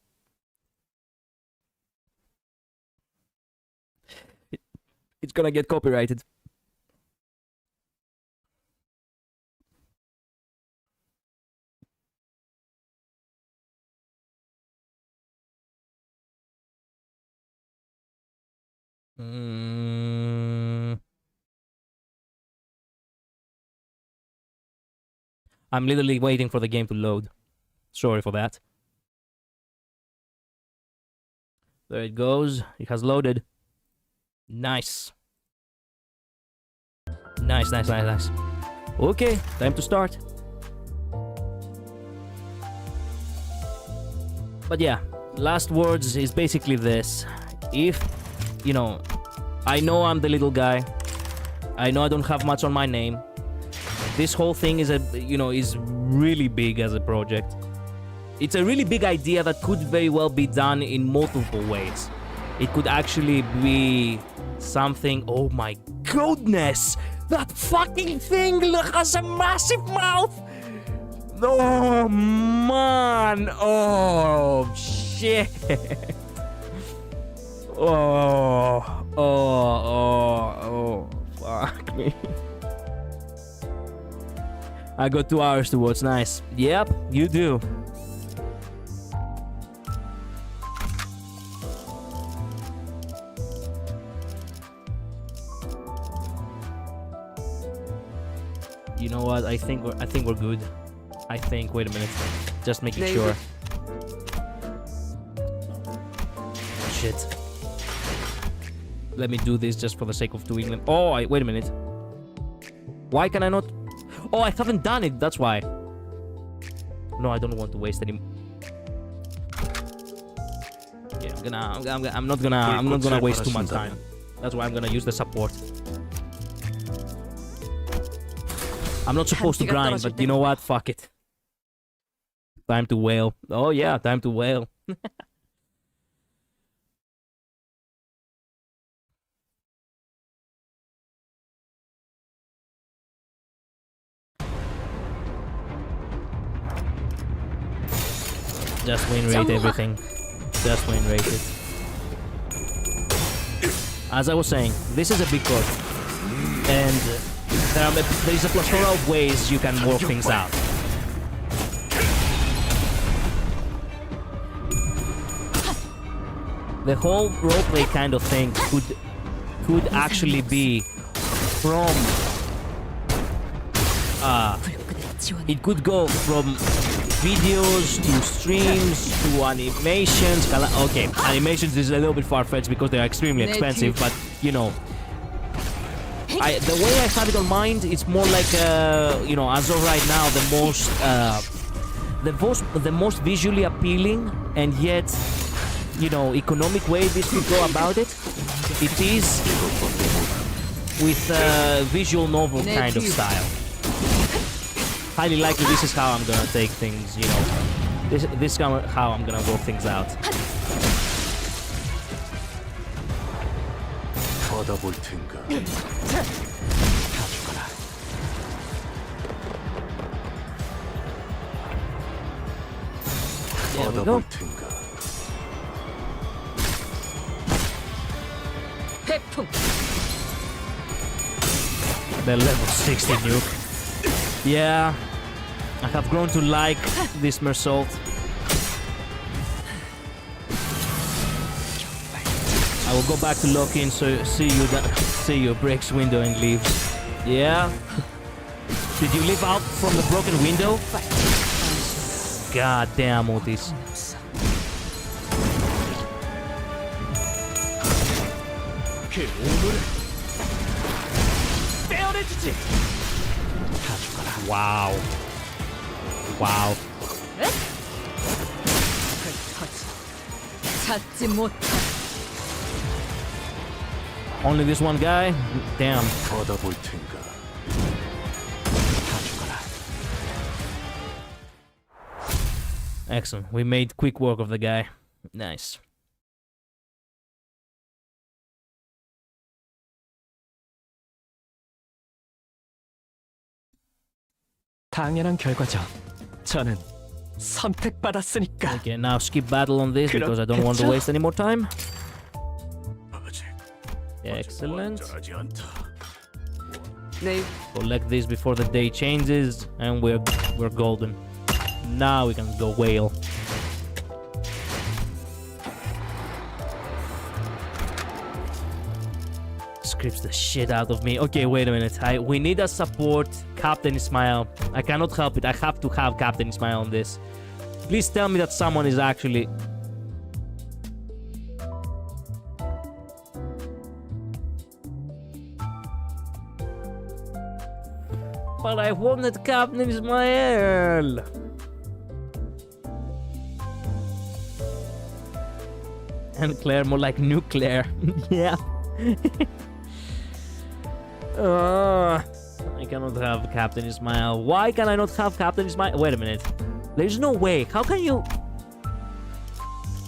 get copyrighted. I'm literally waiting for the game to load. Sorry for that. There it goes. It has loaded. Nice. Nice, nice, nice, nice. Okay, time to start. But yeah, last words is basically this. If, you know, I know I'm the little guy. I know I don't have much on my name. This whole thing is is really big as a project. It's a really big idea that could very well be done in multiple ways. It could actually be something... Oh my goodness! That fucking thing has a massive mouth! Oh man! Oh shit! Oh, fuck me. I got 2 hours to watch, nice. Yep, you do. You know what? I think we're good. I think. Wait a minute. Just making sure. Shit. Let me do this just for the sake of doing them. Oh, wait a minute. Why can I not? Oh, I haven't done it. That's why. No, I don't want to waste any. Yeah, I'm not gonna waste too much time. That's why I'm gonna use the support. I'm not supposed to grind, but you know what? Fuck it. Time to wail. Oh yeah, time to wail. Just win rate everything. Just win rate it. As I was saying, this is a big code. And there is a plethora of ways you can work things out. The whole roleplay kind of thing could actually be from... it could go from videos to streams to animations. Okay, animations is a little bit far-fetched because they are extremely expensive, but you know, the way I have it on mind, it's more like you know, as of right now, the most visually appealing and yet, you know, economic way this could go about it. It is with visual novel kind of style. Highly likely this is how I'm gonna take things, you know. This is how I'm gonna work things out. There we go. The level 60 nuke. Yeah, I have grown to like this Mersault. I will go back to lock-in, so see you breaks window and leaves. Yeah. Did you leave out from the broken window? God damn, Otis. Wow. Wow. Only this one guy? Damn. Excellent. We made quick work of the guy. Nice. 당연한 결과죠. 저는 선택받았으니까. Okay, now skip battle on this because I don't want to waste any more time. Excellent. Collect this before the day changes, and we're golden. Now we can go whale. creeps the shit out of me. Okay, wait a minute. We need a support Captain Ismail. I cannot help it. I have to have Captain Ismail on this. Please tell me that someone is actually... But I wanted Captain Ismail. And Claire, more like nuclear. Yeah. I cannot have Captain Ismail. Why can I not have Captain Ismail? Wait a minute. There's no way. How can you...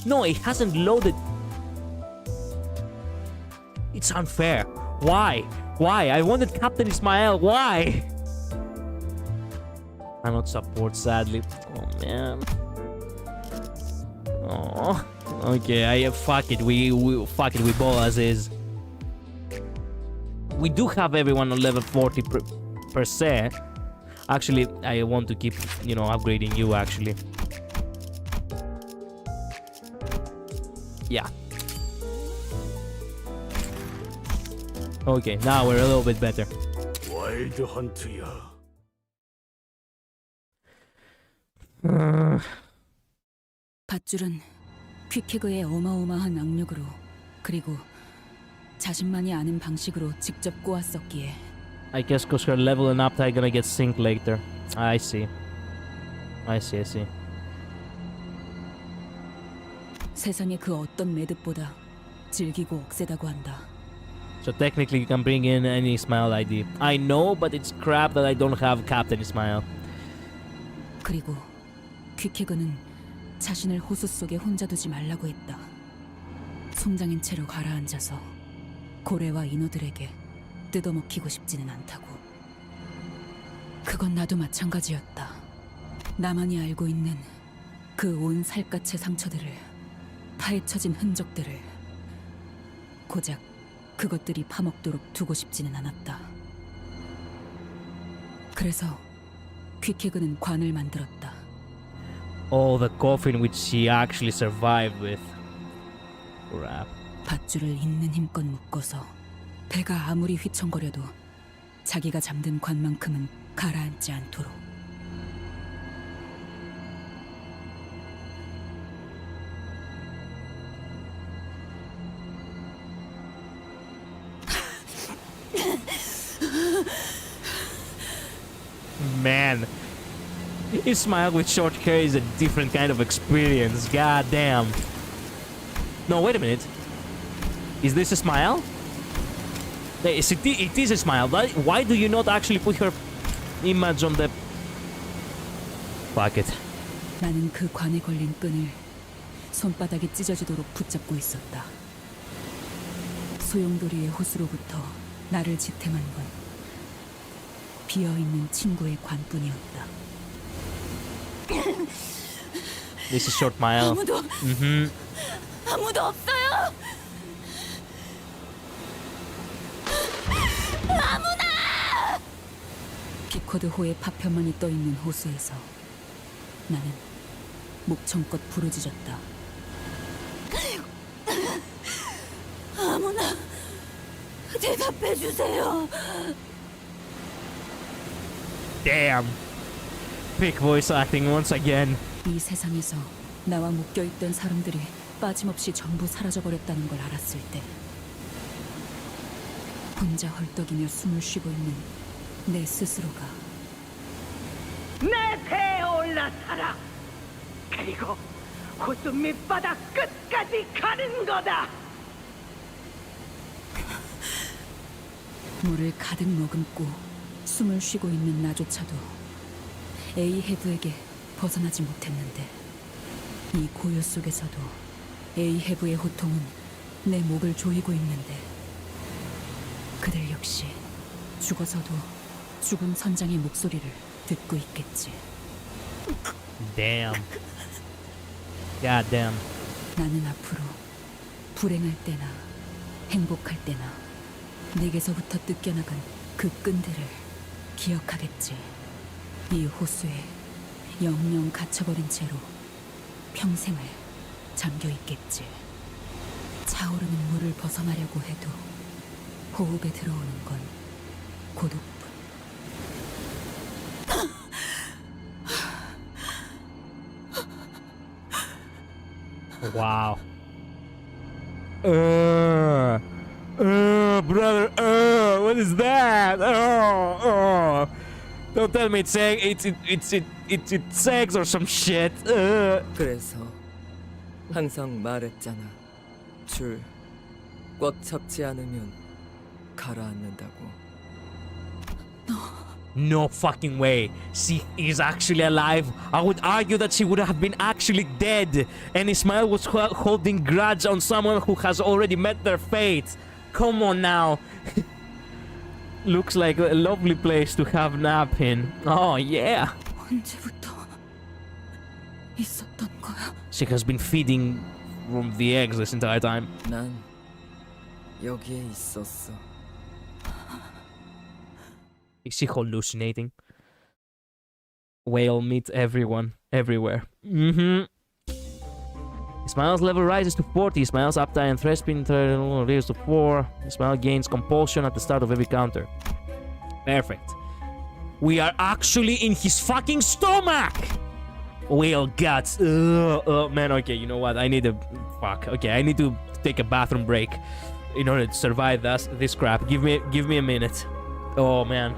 No, it hasn't loaded. It's unfair. Why? Why? I wanted Captain Ismail. Why? I not support, sadly. Oh, man. Oh. Okay, fuck it. We fuck it. We ball as is. We do have everyone on level 40 per se. Actually, I want to keep, you know, upgrading you. Actually, yeah. Okay, now we're a little bit better. 와일드 헌트야. 밧줄은 퀵해그의 어마어마한 악력으로 그리고 자신만이 아는 방식으로 직접 꼬았었기에 I guess because her level and appetite gonna get synced later. I see. 세상의 그 어떤 매듭보다 질기고 억세다고 한다. So technically you can bring in any Ismail ID. I know, but it's crap that I don't have Captain Ismail. 그리고 퀵해그는 자신을 호수 속에 혼자 두지 말라고 했다. 송장인 채로 가라앉아서 고래와 인어들에게 뜯어먹히고 싶지는 않다고. 그건 나도 마찬가지였다. 나만이 알고 있는 그 온 살갗의 상처들을, 파헤쳐진 흔적들을 고작 그것들이 파먹도록 두고 싶지는 않았다. 그래서 퀵해그는 관을 만들었다. Oh, the coffin which she actually survived with. Crap. 밧줄을 있는 힘껏 묶어서 배가 아무리 휘청거려도 자기가 잠든 관만큼은 가라앉지 않도록. Man, Ismail with short hair is a different kind of experience. God damn. No, wait a minute. Is this a smile? It is a smile. Why do you not actually put her image on the... Fuck it. 나는 그 관에 걸린 끈을 손바닥이 찢어지도록 붙잡고 있었다. 소용돌이의 호수로부터 나를 지탱한 건 비어있는 친구의 관뿐이었다. This is short mile. 아무도 없어요. 비코드호의 파편만이 떠있는 호수에서 나는 목청껏 부르짖었다. 아무나 대답해주세요. Damn. Pick voice acting once again. 이 세상에서 나와 묶여있던 사람들이 빠짐없이 전부 사라져버렸다는 걸 알았을 때 혼자 헐떡이며 숨을 쉬고 있는 내 스스로가 내 배에 올라타라. 그리고 호수 밑바닥 끝까지 가는 거다. 물을 가득 머금고 숨을 쉬고 있는 나조차도 에이헤브에게 벗어나지 못했는데 이 고요 속에서도 에이헤브의 호통은 내 목을 조이고 있는데 그들 역시 죽어서도 죽은 선장의 목소리를 듣고 있겠지. Damn. God damn. 나는 앞으로 불행할 때나 행복할 때나 내게서부터 뜯겨나간 그 끈들을 기억하겠지. 이 호수에 영영 갇혀버린 채로 평생을 잠겨 있겠지. 차오르는 물을 벗어나려고 해도 호흡에 들어오는 건 고독뿐. Wow. Brother, what is that? Don't tell me it's sex or some shit. 그래서 항상 말했잖아. 줄 꽉 잡지 않으면 가라앉는다고. No fucking way. She is actually alive. I would argue that she would have been actually dead. And Ismail was holding grudge on someone who has already met their fate. Come on now. Looks like a lovely place to have nap in. Oh yeah. 언제부터 있었던 거야? She has been feeding from the eggs this entire time. 난 여기에 있었어. Is she hallucinating? Whale meet everyone, everywhere. Ismail's level rises to 40. Ismail's uptime and threat spin raises to 4. Ismail gains compulsion at the start of every counter. Perfect. We are actually in his fucking stomach! Whale guts. Man, okay, you know what? I need to... Fuck. Okay, I need to take a bathroom break in order to survive this crap. Give me a minute. Oh, man.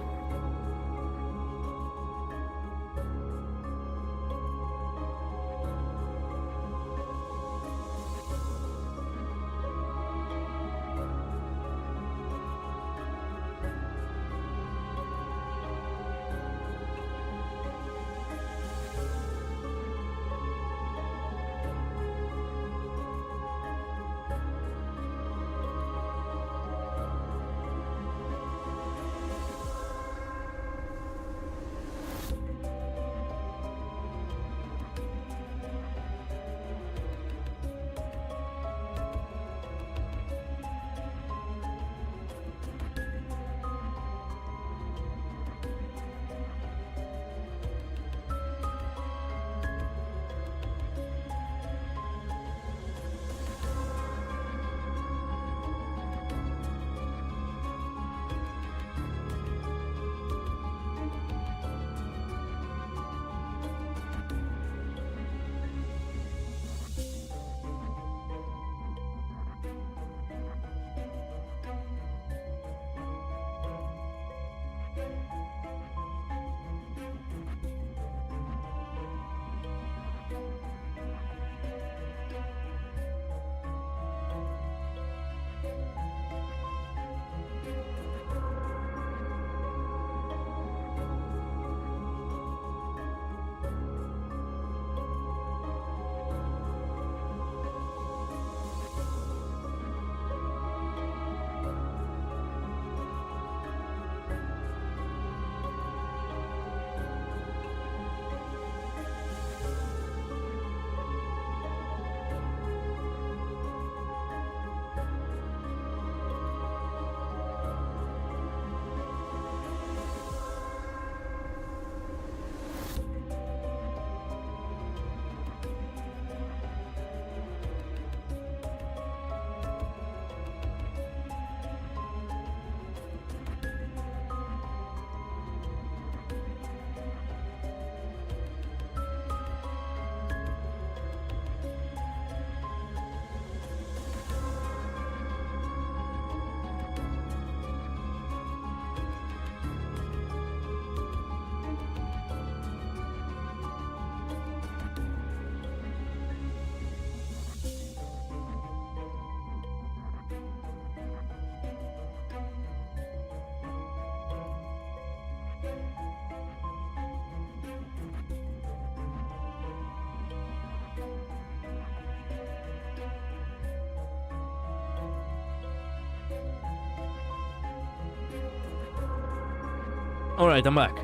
Alright, I'm back.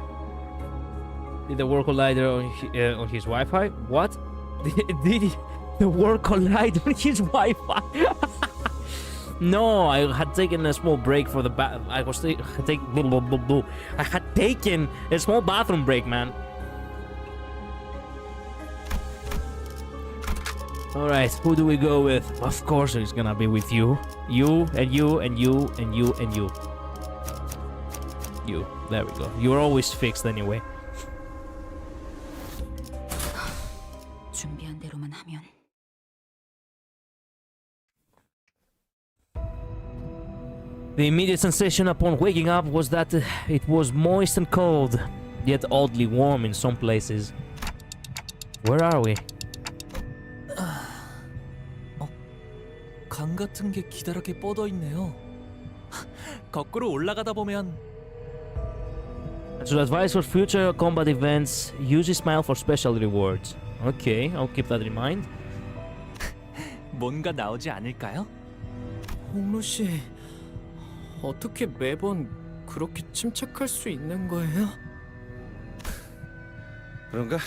Did the world collider on his Wi-Fi? What? Did the world collide on his Wi-Fi? No, I had taken a small break for the I had taken a small bathroom break, man. Alright, who do we go with? Of course it's gonna be with you. You, and you, and you, and you, and you. You. There we go. You're always fixed anyway. 준비한 대로만 하면. The immediate sensation upon waking up was that it was moist and cold, yet oddly warm in some places. Where are we? 강 같은 게 기다랗게 뻗어 있네요. 거꾸로 올라가다 보면 To advise for future combat events, use a smile for special rewards. Okay, I'll keep that in mind. 뭔가 나오지 않을까요? 홍루 씨, 어떻게 매번 그렇게 침착할 수 있는 거예요? 그런가?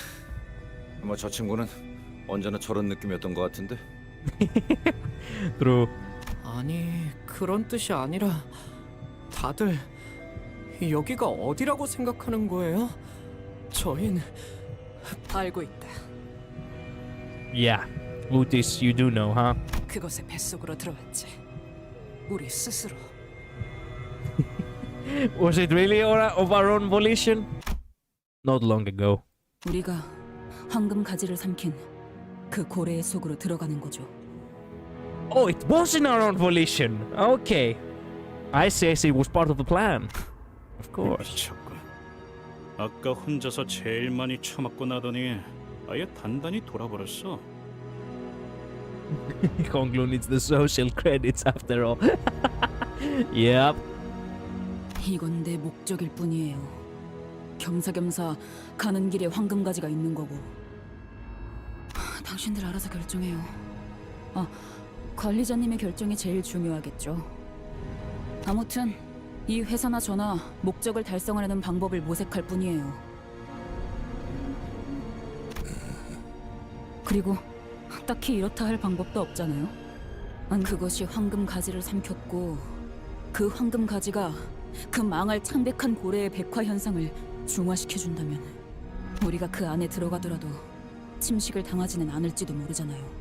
뭐 저 친구는 언제나 저런 느낌이었던 것 같은데. True. 아니, 그런 뜻이 아니라 다들 여기가 어디라고 생각하는 거예요? 저흰 알고 있다. Yeah. Lutis, you do know, huh? 그곳의 뱃속으로 들어왔지. 우리 스스로. Was it really of our own volition? Not long ago. 우리가 황금 가지를 삼킨 그 고래의 속으로 들어가는 거죠. Oh, it was in our own volition. Okay. I say it was part of the plan. Of course. 미쳤군. 아까 혼자서 제일 많이 처맞고 나더니 아예 단단히 돌아버렸어. Konglu needs the social credits after all. Yep. 이건 내 목적일 뿐이에요. 겸사겸사 가는 길에 황금 가지가 있는 거고. 당신들 알아서 결정해요. 관리자님의 결정이 제일 중요하겠죠. 아무튼 이 회사나 저나 목적을 달성하려는 방법을 모색할 뿐이에요. 그리고 딱히 이렇다 할 방법도 없잖아요. 그것이 황금 가지를 삼켰고 그 황금 가지가 그 망할 창백한 고래의 백화 현상을 중화시켜준다면 우리가 그 안에 들어가더라도 침식을 당하지는 않을지도 모르잖아요.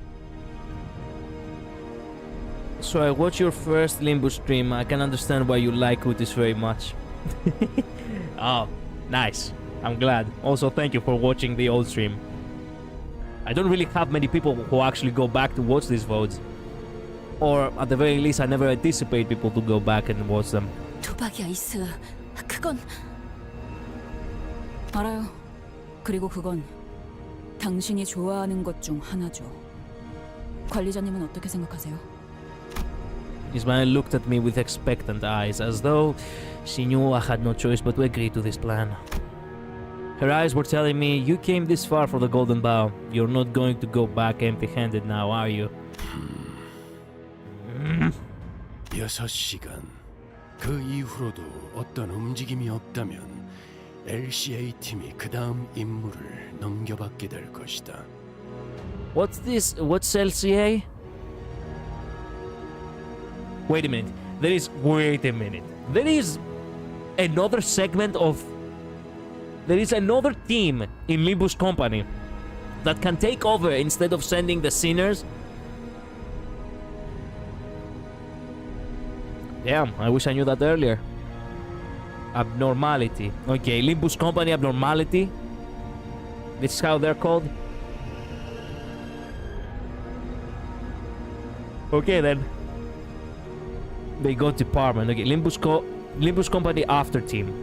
So I watched your first Limbus stream. I can understand why you like Lutis very much. Oh, nice. I'm glad. Also, thank you for watching the old stream. I don't really have many people who actually go back to watch these VODs. Or at the very least, I never anticipate people to go back and watch them. 도박이 아이스. 그건 알아요. 그리고 그건 당신이 좋아하는 것 중 하나죠. 관리자님은 어떻게 생각하세요? Ismael looked at me with expectant eyes, as though she knew I had no choice but to agree to this plan. Her eyes were telling me, you came this far for the Golden Bough. You're not going to go back empty-handed now, are you? 6시간. 그 이후로도 어떤 움직임이 없다면 LCA 팀이 그 다음 임무를 넘겨받게 될 것이다. What's this? What's LCA? Wait a minute. Wait a minute. There is another segment of... There is another team in Limbus Company that can take over instead of sending the sinners? Damn, I wish I knew that earlier. Abnormality. Okay, Limbus Company Abnormality. This is how they're called. Okay then. They go department. Okay, Limbus Company After Team.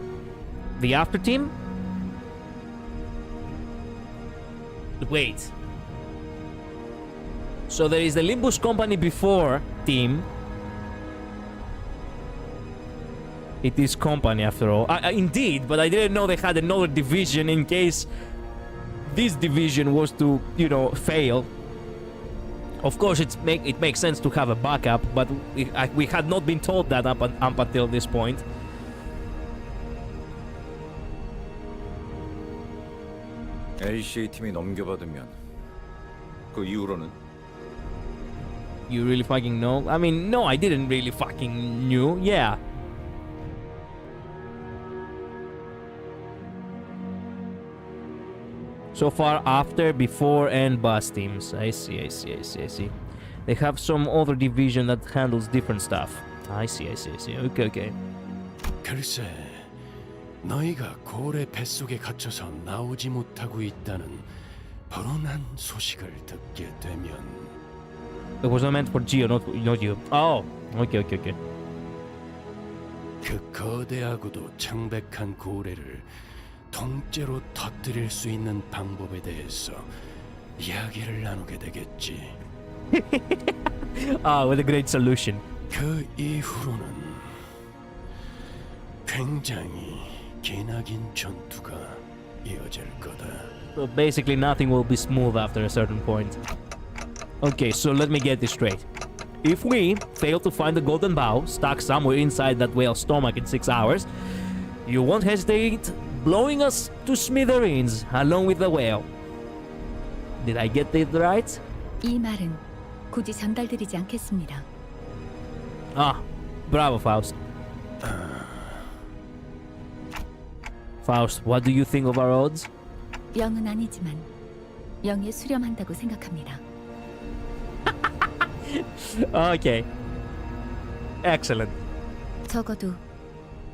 The After Team? Wait. So there is the Limbus Company Before Team. It is company after all. Indeed, but I didn't know they had another division in case this division was to, you know, fail. Of course, it makes sense to have a backup, but we had not been told that up until this point. LCA 팀이 넘겨받으면 그 이후로는 You really fucking know? I mean, no, I didn't really fucking knew. Yeah. So far, after, before, and boss teams. I see. They have some other division that handles different stuff. I see. Okay. 글쎄, 너희가 고래 뱃속에 갇혀서 나오지 못하고 있다는 불운한 소식을 듣게 되면 It was not meant for Gio, not you. Oh, okay. 그 거대하고도 창백한 고래를 통째로 터뜨릴 수 있는 방법에 대해서 이야기를 나누게 되겠지. What a great solution. 그 이후로는 굉장히 기나긴 전투가 이어질 거다. So basically nothing will be smooth after a certain point. Okay, so let me get this straight. If we fail to find the golden bow stuck somewhere inside that whale's stomach in 6 hours, you won't hesitate blowing us to smithereens along with the whale. Did I get it right? 이 말은 굳이 전달드리지 않겠습니다. Ah, bravo, Faust. Faust, what do you think of our odds? 0은 아니지만 0에 수렴한다고 생각합니다. Okay. Excellent. 적어도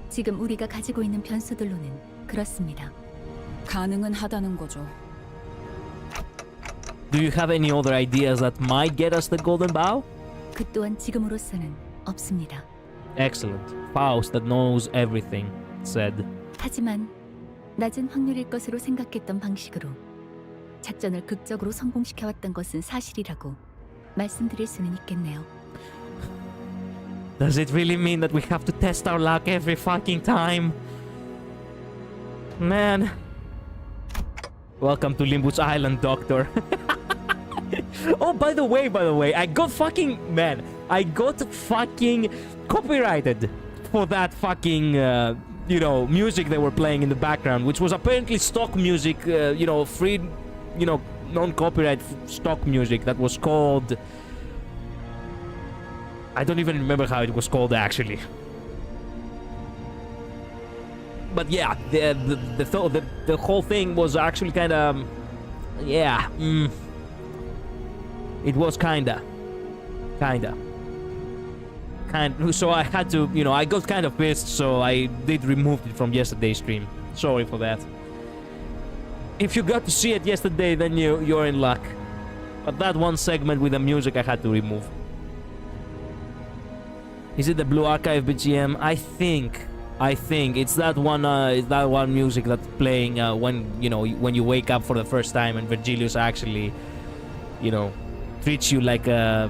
지금 우리가 가지고 있는 변수들로는 그렇습니다. 가능은 하다는 거죠. Do you have any other ideas that might get us the golden bow? 그 또한 지금으로서는 없습니다. Excellent. Faust that knows everything said. 하지만 낮은 확률일 것으로 생각했던 방식으로 작전을 극적으로 성공시켜왔던 것은 사실이라고 말씀드릴 수는 있겠네요. Does it really mean that we have to test our luck every fucking time? Man. Welcome to Limbus Island, Doctor. Oh, by the way, I got fucking copyrighted for that fucking, music they were playing in the background, which was apparently stock music, free, non-copyright stock music that was called... I don't even remember how it was called, actually. But yeah, the whole thing was actually kind of... It was kinda. So I had to, I got kind of pissed, so I did remove it from yesterday's stream. Sorry for that. If you got to see it yesterday, then you're in luck. But that one segment with the music I had to remove. Is it the Blue Archive BGM? I think it's that one music that's playing when you wake up for the first time and Virgilius actually, treats you like a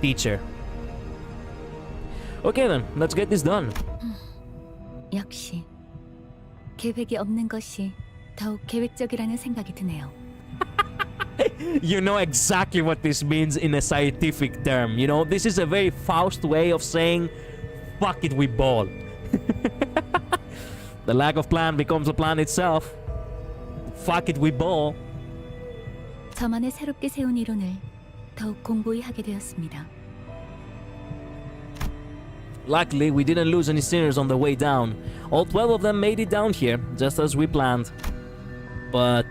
teacher. Okay then, let's get this done. 역시 계획이 없는 것이 더욱 계획적이라는 생각이 드네요. You know exactly what this means in a scientific term. This is a very Faust way of saying, fuck it, we ball. The lack of plan becomes a plan itself. Fuck it, we ball. 저만의 새롭게 세운 이론을 더욱 공고히 하게 되었습니다. Luckily, we didn't lose any sinners on the way down. All 12 of them made it down here, just as we planned. But...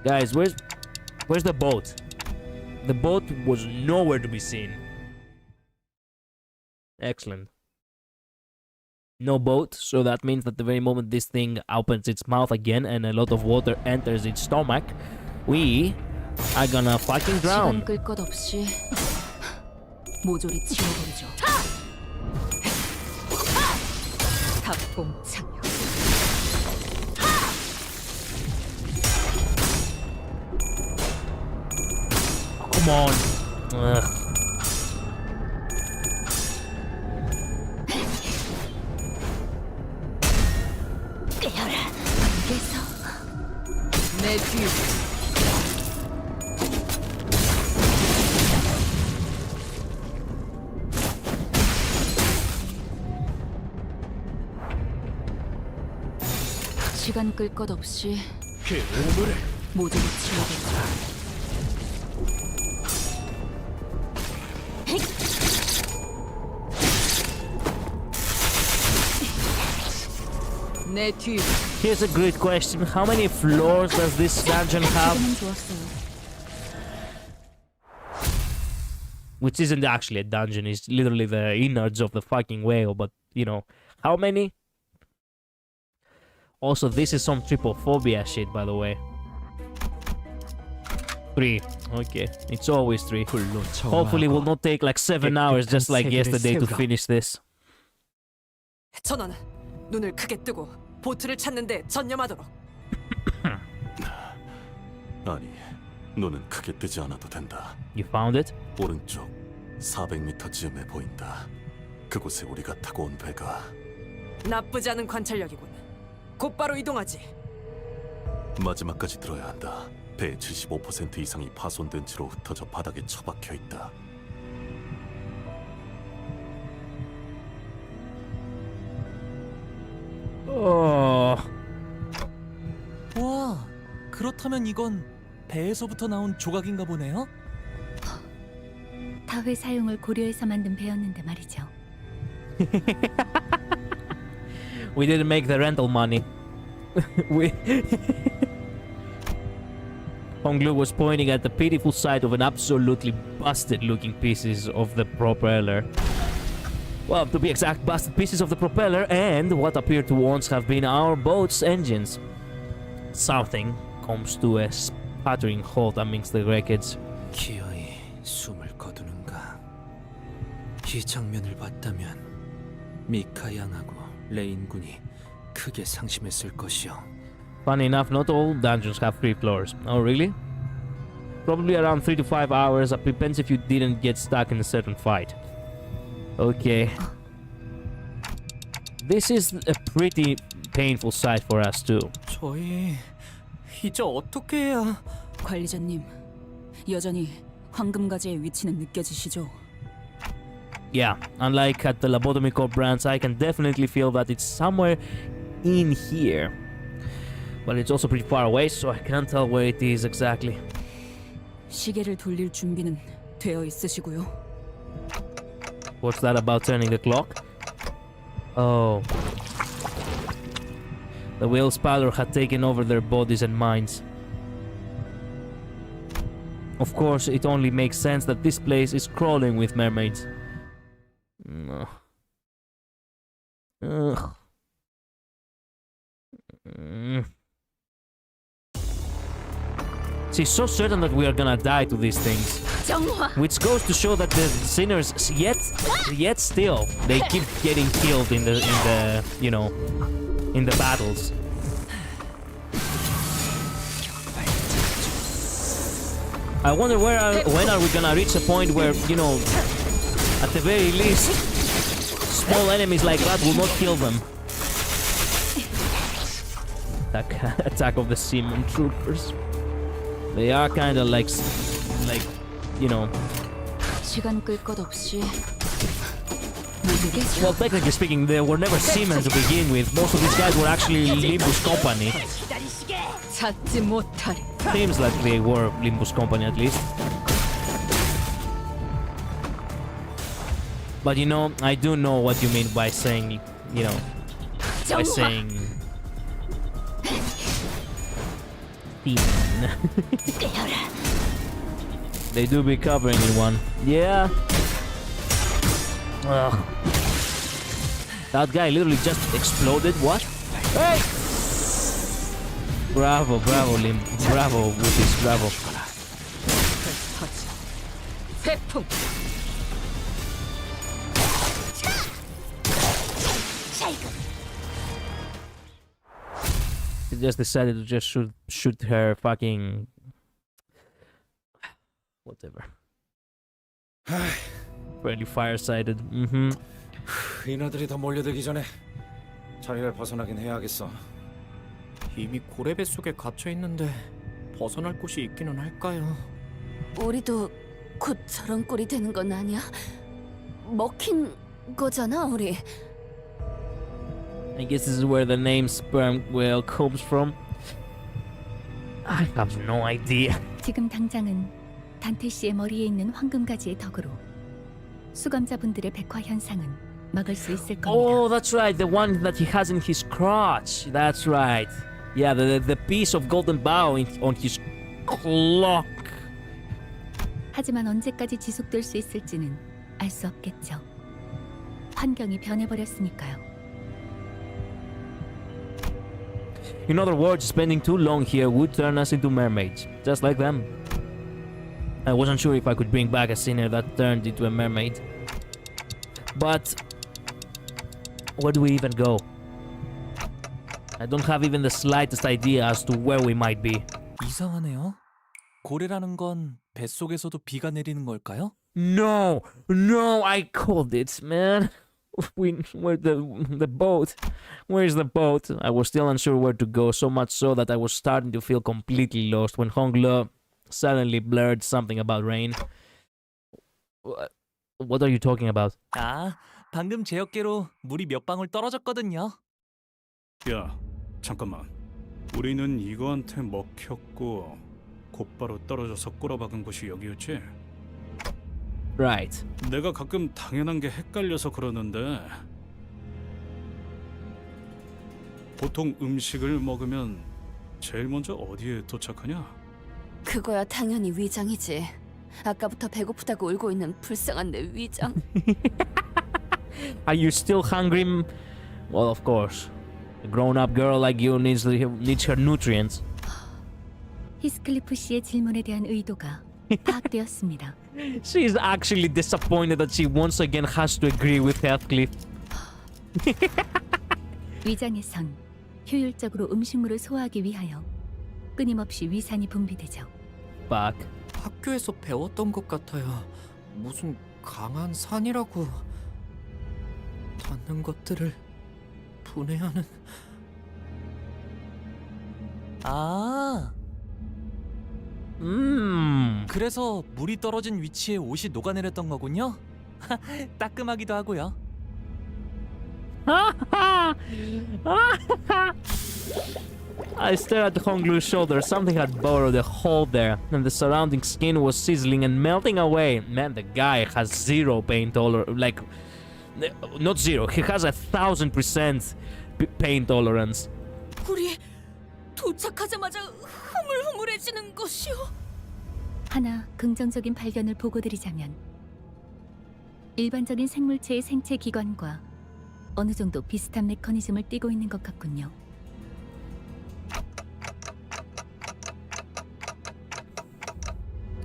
guys, where's the boat? The boat was nowhere to be seen. Excellent. No boat, so that means that the very moment this thing opens its mouth again and a lot of water enters its stomach, we are gonna fucking drown. 시간 끌 것 없이 모조리 치워버리죠. 탑봉창. Come on. Ugh. 내 뒤. 시간 끌 것 없이 그 우물을 모조리 치워버리죠. 내 뒤. Here's a great question. How many floors does this dungeon have? 지금은 좋았어요. Which isn't actually a dungeon, it's literally the innards of the fucking whale, but you know, how many? Also, this is some trypophobia shit, by the way. 3. Okay, it's always 3. Hopefully it will not take like 7 hours just like yesterday to finish this. 전원, 눈을 크게 뜨고 보트를 찾는데 전념하도록. 아니, 눈은 크게 뜨지 않아도 된다. You found it? 오른쪽 400m쯤에 보인다. 그곳에 우리가 타고 온 배가. 나쁘지 않은 관찰력이군. 곧바로 이동하지. 마지막까지 들어야 한다. 배의 75% 이상이 파손된 채로 흩어져 바닥에 처박혀 있다. 와, 그렇다면 이건 배에서부터 나온 조각인가 보네요? 다회 사용을 고려해서 만든 배였는데 말이죠. We didn't make the rental money. We Honglu was pointing at the pitiful sight of an absolutely busted looking pieces of the propeller. Well, to be exact, busted pieces of the propeller and what appear to once have been our boat's engines. Something comes to a sputtering halt amongst the wreckage. 기어이 숨을 거두는가? 이 장면을 봤다면 미카 양하고 레인 군이 크게 상심했을 것이요. Funny enough, not all dungeons have 3 floors. Oh, really? Probably around 3 to 5 hours. It depends if you didn't get stuck in a certain fight. Okay. This is a pretty painful sight for us too. 저희 이제 어떻게 해야? 관리자님, 여전히 황금가지의 위치는 느껴지시죠? Yeah, unlike at the lobotomy core branch, I can definitely feel that it's somewhere in here. But it's also pretty far away, so I can't tell where it is exactly. 시계를 돌릴 준비는 되어 있으시고요. What's that about turning the clock? Oh. The whale's power had taken over their bodies and minds. Of course, it only makes sense that this place is crawling with mermaids. No. Ugh. She's so certain that we are gonna die to these things. Which goes to show that the sinners yet still they keep getting killed in the you know, in the battles. I wonder when are we gonna reach a point where, you know, at the very least small enemies like that will not kill them. Attack of the seaman troopers. They are kind of like, you know. 시간 끌 것 없이. Well, technically speaking, they were never seamen to begin with. Most of these guys were actually limbuscompany. 찾지 못하리. Seems like they were limbuscompany at least. But you know, I do know what you mean by saying, you know, by saying seamen. They do be covering in one. Yeah. Ugh. That guy literally just exploded. What? Hey! Bravo, bravo, Lim. Bravo, Wookies, bravo. 태풍. He just decided to just shoot her fucking whatever. Fairly fire-sided. 인어들이 더 몰려들기 전에 자리를 벗어나긴 해야겠어. 이미 고래배 속에 갇혀 있는데 벗어날 곳이 있기는 할까요? 우리도 곧 저런 꼴이 되는 건 아니야? 먹힌 거잖아, 우리. I guess this is where the name sperm whale comes from. I have no idea. 지금 당장은 단테 씨의 머리에 있는 황금가지의 덕으로 수감자분들의 백화 현상은 막을 수 있을 겁니다. Oh, that's right. The one that he has in his crotch. That's right. Yeah, the piece of golden bow on his clock. 하지만 언제까지 지속될 수 있을지는 알 수 없겠죠. 환경이 변해버렸으니까요. In other words, spending too long here would turn us into mermaids, just like them. I wasn't sure if I could bring back a sinner that turned into a mermaid. But where do we even go? I don't have even the slightest idea as to where we might be. 이상하네요. 고래라는 건 뱃속에서도 비가 내리는 걸까요? No, I called it, man. Where's the boat? Where's the boat? I was still unsure where to go, so much so that I was starting to feel completely lost when Honglo suddenly blurred something about rain. What are you talking about? 아, 방금 제 어깨로 물이 몇 방울 떨어졌거든요. 야, 잠깐만. 우리는 이거한테 먹혔고 곧바로 떨어져서 꼬라박은 곳이 여기였지? Right. 내가 가끔 당연한 게 헷갈려서 그러는데 보통 음식을 먹으면 제일 먼저 어디에 도착하냐? 그거야 당연히 위장이지. 아까부터 배고프다고 울고 있는 불쌍한 내 위장. Are you still hungry? Well, of course. A grown-up girl like you needs her nutrients. 히스클리프 씨의 질문에 대한 의도가 파악되었습니다. She's actually disappointed that she once again has to agree with Heathcliff. 위장에선 효율적으로 음식물을 소화하기 위하여 끊임없이 위산이 분비되죠. Fuck. 학교에서 배웠던 것 같아요. 무슨 강한 산이라고. 닿는 것들을 분해하는. 아, 그래서 물이 떨어진 위치에 옷이 녹아내렸던 거군요. 따끔하기도 하고요. I stared at Honglu's shoulder. Something had burrowed a hole there, and the surrounding skin was sizzling and melting away. Man, the guy has zero pain tolerance. Like, not zero. He has 1,000% pain tolerance. 우리 도착하자마자 흐물흐물해지는 것이오. 하나 긍정적인 발견을 보고드리자면 일반적인 생물체의 생체 기관과 어느 정도 비슷한 메커니즘을 띠고 있는 것 같군요.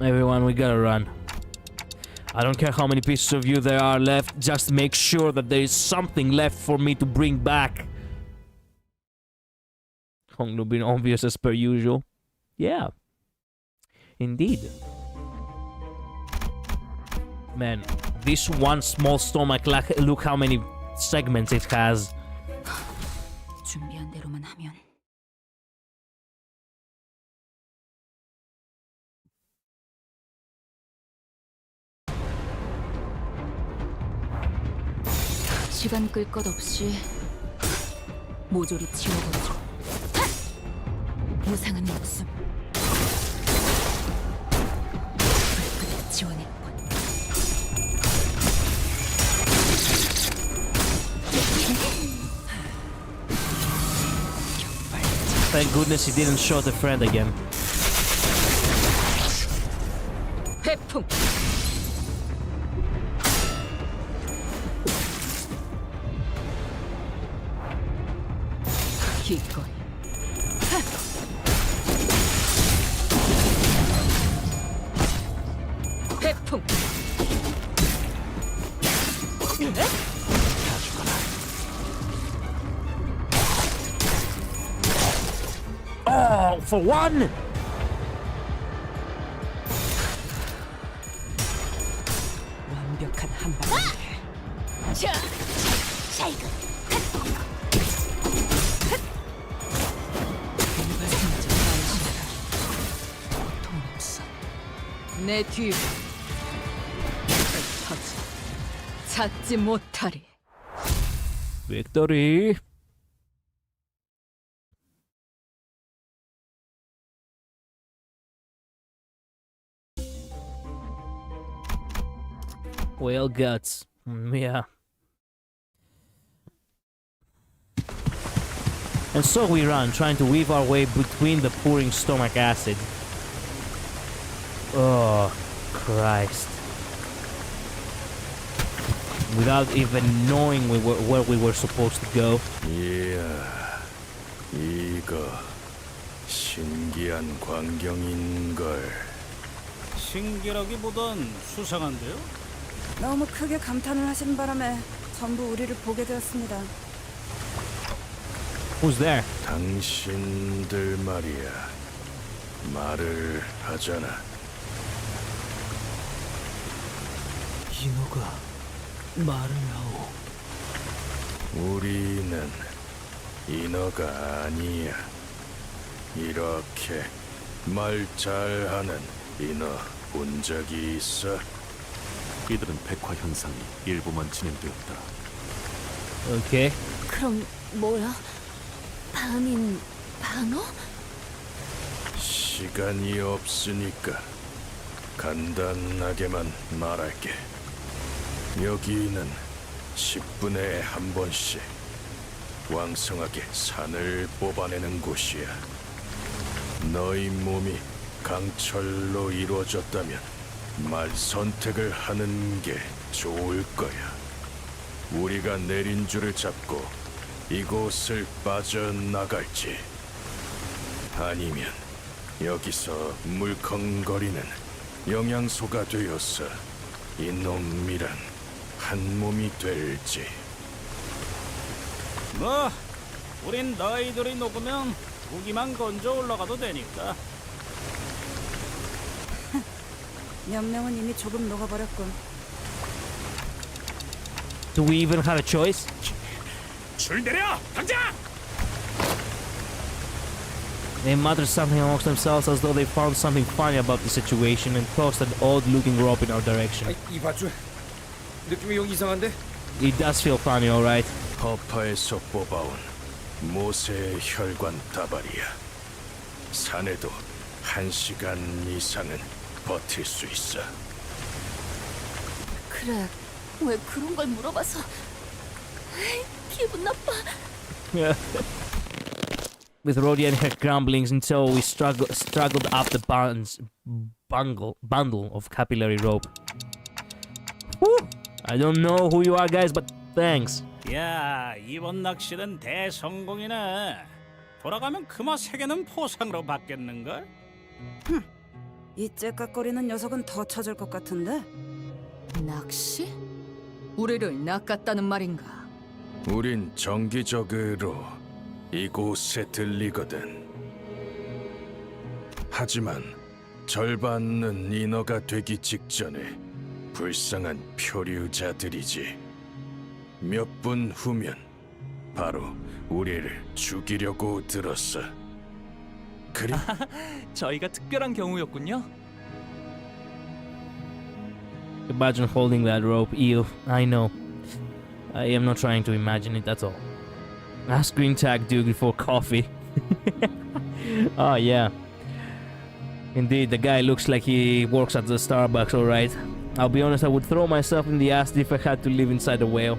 Everyone, we gotta run. I don't care how many pieces of you there are left, just make sure that there is something left for me to bring back. Honglu being obvious as per usual. Yeah. Indeed. Man, this one small stomach, look how many segments it has. 준비한 대로만 하면. 시간 끌 것 없이 모조리 치워버리죠. 무상한 목숨. 불끈 지원했군. Thank goodness he didn't shoot a friend again. 회풍. 기꺼이. 회풍. Oh, for one! 완벽한 한 방인데. 자, 자 이거. 내 뒤로 터지 찾지 못하리. Victory! Well, guts. Yeah. And so we run, trying to weave our way between the pouring stomach acid. Oh, Christ. Without even knowing where we were supposed to go. 이야, 이거 신기한 광경인걸. 신기라기보단 수상한데요? 너무 크게 감탄을 하신 바람에 전부 우리를 보게 되었습니다. Who's there? 당신들 말이야, 말을 하잖아. 인어가 말을 하오. 우리는 인어가 아니야. 이렇게 말 잘하는 인어 본 적이 있어? 이들은 백화 현상이 일부만 진행되었다. Okay. 그럼 뭐야? 방인 방어? 시간이 없으니까 간단하게만 말할게. 여기는 10분에 한 번씩 왕성하게 산을 뽑아내는 곳이야. 너희 몸이 강철로 이루어졌다면 말 선택을 하는 게 좋을 거야. 우리가 내린 줄을 잡고 이곳을 빠져나갈지, 아니면 여기서 물컹거리는 영양소가 되어서 이놈이란 한 몸이 될지. 뭐, 우린 너희들이 녹으면 무기만 건져 올라가도 되니까. 몇 명은 이미 조금 녹아버렸군. Do we even have a choice? 줄 내려! 당장! They muttered something amongst themselves as though they found something funny about the situation and tossed an odd-looking rope in our direction. 이 밧줄 느낌이 영 이상한데? It does feel funny, alright. 허파에서 뽑아온 모세의 혈관 다발이야. 산에도 1시간 이상은 버틸 수 있어. 그래, 왜 그런 걸 물어봐서 기분 나빠. With Rodian her grumblings until we struggled up the bundle of capillary rope. Whew. I don't know who you are, guys, but thanks. 야, 이번 낚시는 대성공이네. 돌아가면 그마 3개는 포상으로 받겠는걸? 이 째깍거리는 녀석은 더 찾을 것 같은데? 낚시? 우리를 낚았다는 말인가? 우린 정기적으로 이곳에 들리거든. 하지만 절반은 인어가 되기 직전에 불쌍한 표류자들이지. 몇 분 후면 바로 우리를 죽이려고 들었어. 그래? 저희가 특별한 경우였군요. Imagine holding that rope. Ew. I know. I am not trying to imagine it, that's all. Ask Green Tag Dude for coffee. Oh, yeah. Indeed, the guy looks like he works at the Starbucks, alright. I'll be honest, I would throw myself in the acid if I had to live inside a whale.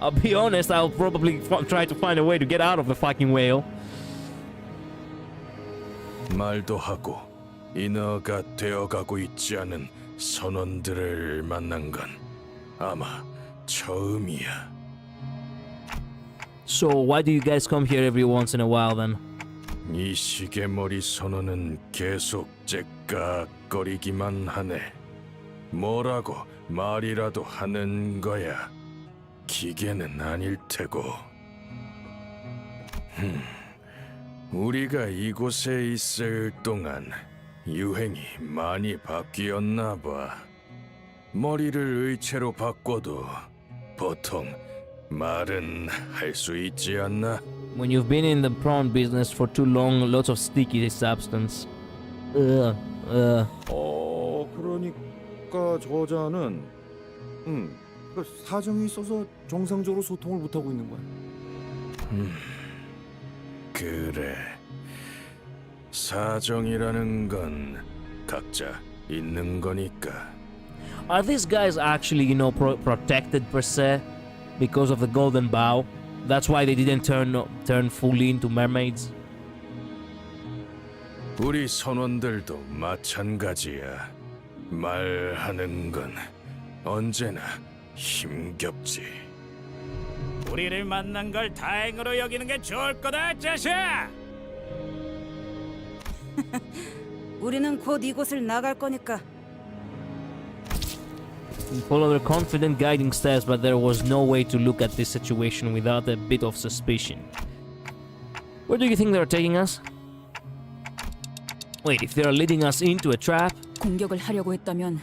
I'll be honest, I'll probably try to find a way to get out of the fucking whale. 말도 하고 인어가 되어가고 있지 않은 선원들을 만난 건 아마 처음이야. So, why do you guys come here every once in a while then? 이 시계머리 선원은 계속 째깍거리기만 하네. 뭐라고 말이라도 하는 거야. 기계는 아닐 테고. 우리가 이곳에 있을 동안 유행이 많이 바뀌었나 봐. 머리를 의체로 바꿔도 보통 말은 할 수 있지 않나? When you've been in the prawn business for too long, lots of sticky substance. 그러니까 저자는 사정이 있어서 정상적으로 소통을 못 하고 있는 거야. 그래. 사정이라는 건 각자 있는 거니까. Are these guys actually, protected per se? Because of the golden bow? That's why they didn't turn fully into mermaids. 우리 선원들도 마찬가지야. 말하는 건 언제나 힘겹지. 우리를 만난 걸 다행으로 여기는 게 좋을 거다, 자샤. 우리는 곧 이곳을 나갈 거니까. Follow their confident guiding steps, but there was no way to look at this situation without a bit of suspicion. Where do you think they're taking us? Wait, if they're leading us into a trap? 공격을 하려고 했다면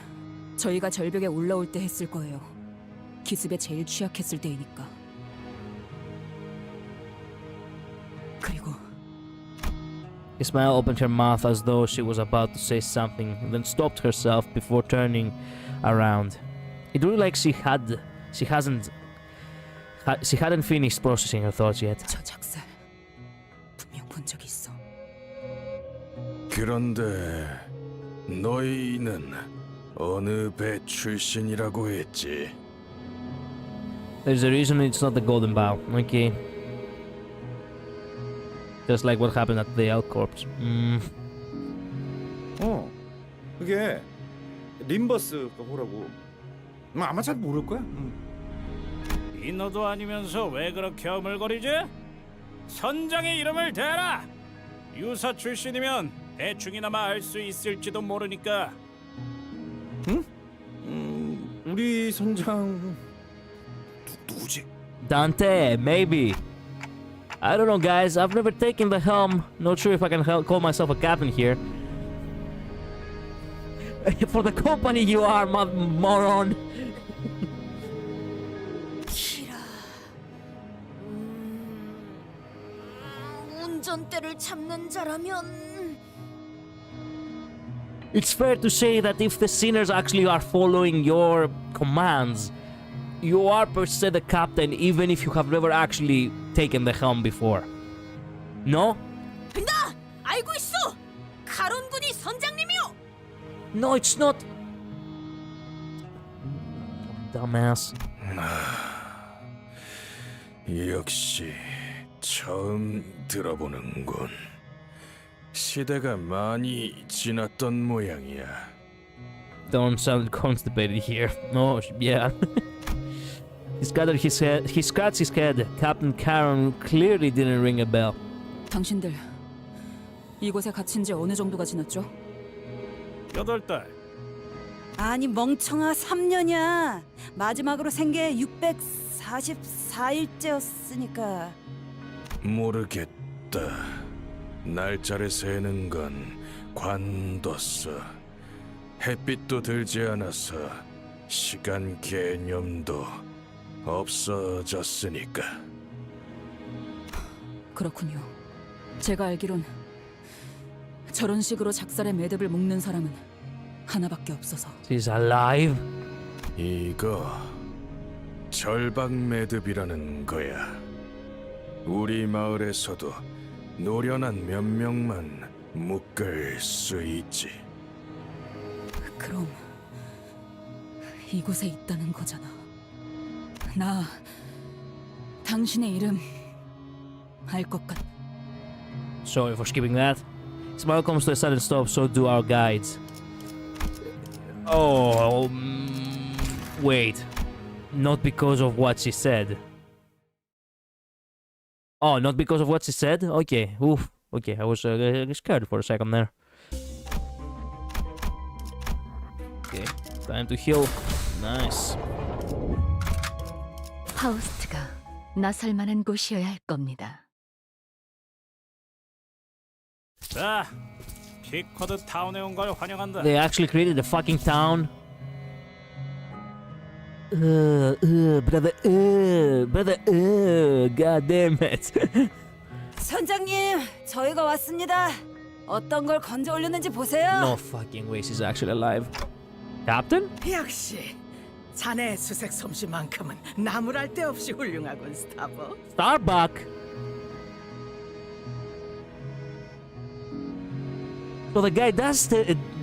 저희가 절벽에 올라올 때 했을 거예요. 기습에 제일 취약했을 때이니까. 그리고 Ismael opened her mouth as though she was about to say something, and then stopped herself before turning around. It looked like she hadn't finished processing her thoughts yet. 저 작살 분명 본 적이 있어. 그런데 너희는 어느 배 출신이라고 했지? There's a reason it's not the Golden Bow. Okay. Just like what happened at the Elk Corps. 그게 림버스 호라고. 아마 잘 모를 거야. 인어도 아니면서 왜 그렇게 어물거리지? 선장의 이름을 대라. 유사 출신이면 대충이나마 알 수 있을지도 모르니까. 우리 선장 누구지? Dante, maybe. I don't know, guys. I've never taken the helm. Not sure if I can call myself a captain here. For the company you are, moron. 키라. 운전대를 잡는 자라면 It's fair to say that if the sinners actually are following your commands, you are per se the captain, even if you have never actually taken the helm before. No? 나 알고 있어. 카론군이 선장님이요. No, it's not. Dumbass. 역시 처음 들어보는군. 시대가 많이 지났던 모양이야. Don't sound constipated here. Oh, yeah. He scratched his head. Captain Karen clearly didn't ring a bell. 당신들 이곳에 갇힌 지 어느 정도가 지났죠? 8달. 아니 멍청아 3년이야. 마지막으로 생게 644일째였으니까. 모르겠다. 날짜를 세는 건 관뒀어. 햇빛도 들지 않아서 시간 개념도 없어졌으니까. 그렇군요. 제가 알기론 저런 식으로 작살의 매듭을 묶는 사람은 하나밖에 없어서. She's alive? 이거 절박 매듭이라는 거야. 우리 마을에서도 노련한 몇 명만 묶을 수 있지. 그럼 이곳에 있다는 거잖아. 나 당신의 이름 알 것 같. Sorry for skipping that. Smile comes to a sudden stop, so do our guides. Oh, wait. Not because of what she said. Oh, not because of what she said? Okay, oof. Okay, I was scared for a second there. Okay, time to heal. Nice. 파우스트가 나설 만한 곳이어야 할 겁니다. 자, 피커드 타운에 온 걸 환영한다. They actually created a fucking town. Brother, god damn it. 선장님, 저희가 왔습니다. 어떤 걸 건져 올렸는지 보세요. No fucking way she's actually alive. Captain? 역시 자네 수색 솜씨만큼은 나무랄 데 없이 훌륭하군, 스타버. Starbuck. So the guy does.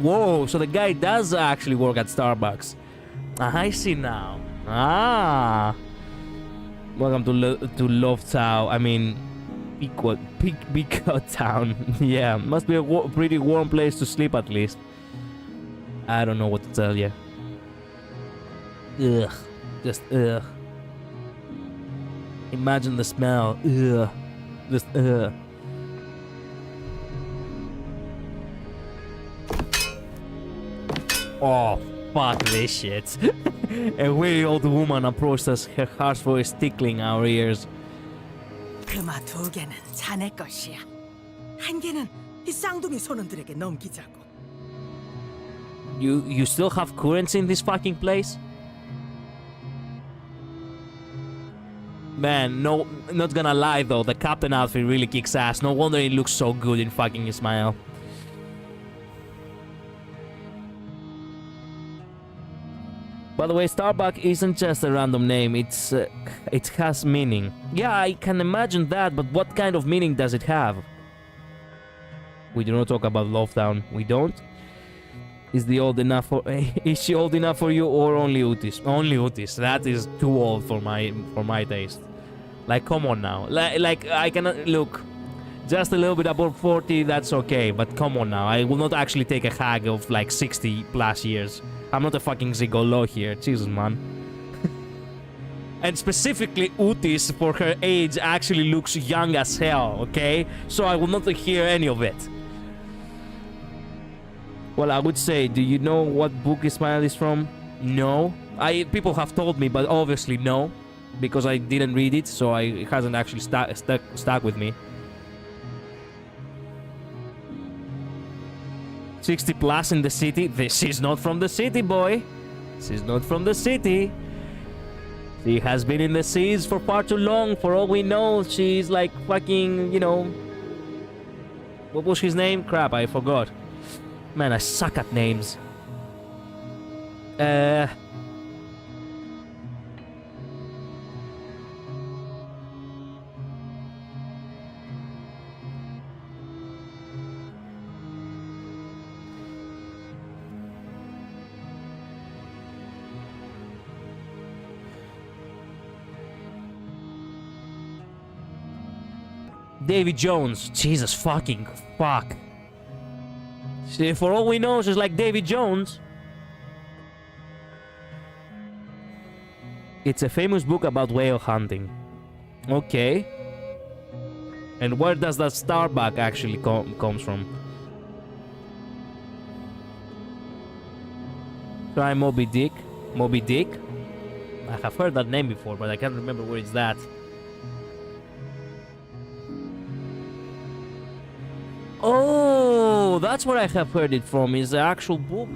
Whoa! So the guy does actually work at Starbucks. I see now. Ah. Welcome to Love Town. I mean, Pequot Town. Yeah, must be a pretty warm place to sleep at least. I don't know what to tell you. Ugh. Just ugh. Imagine the smell. Ugh. Just ugh. Oh, fuck this shit. A weary old woman approached us, her harsh voice tickling our ears. 금화 2개는 자네 것이야. 1개는 이 쌍둥이 손원들에게 넘기자고. You still have currency in this fucking place? Man, no, not gonna lie though, the captain outfit really kicks ass. No wonder it looks so good in fucking Ismail. By the way, Starbuck isn't just a random name, it has meaning. Yeah, I can imagine that, but what kind of meaning does it have? We do not talk about Lovetown. We don't? Is she old enough for you or only Utis? Only Utis. That is too old for my taste. Like, come on now. Like I cannot look. Just a little bit above 40, that's okay, but come on now. I will not actually take a hag of like 60 plus years. I'm not a fucking gigolo here. Jesus, man. And specifically, Utis, for her age, actually looks young as hell, okay? So I will not hear any of it. Well, I would say, do you know what book Ismail is from? No. People have told me, but obviously no. Because I didn't read it, so it hasn't actually stuck with me. 60 plus in the city. This is not from the city, boy. This is not from the city. She has been in the seas for far too long. For all we know, she's like fucking, you know... What was his name? Crap, I forgot. Man, I suck at names. Davy Jones. Jesus fucking fuck. See, for all we know, she's like Davy Jones. It's a famous book about whale hunting. Okay. And where does that Starbuck actually comes from? Try Moby Dick. Moby Dick? I have heard that name before, but I can't remember where it's that. Oh, that's where I have heard it from, is the actual book.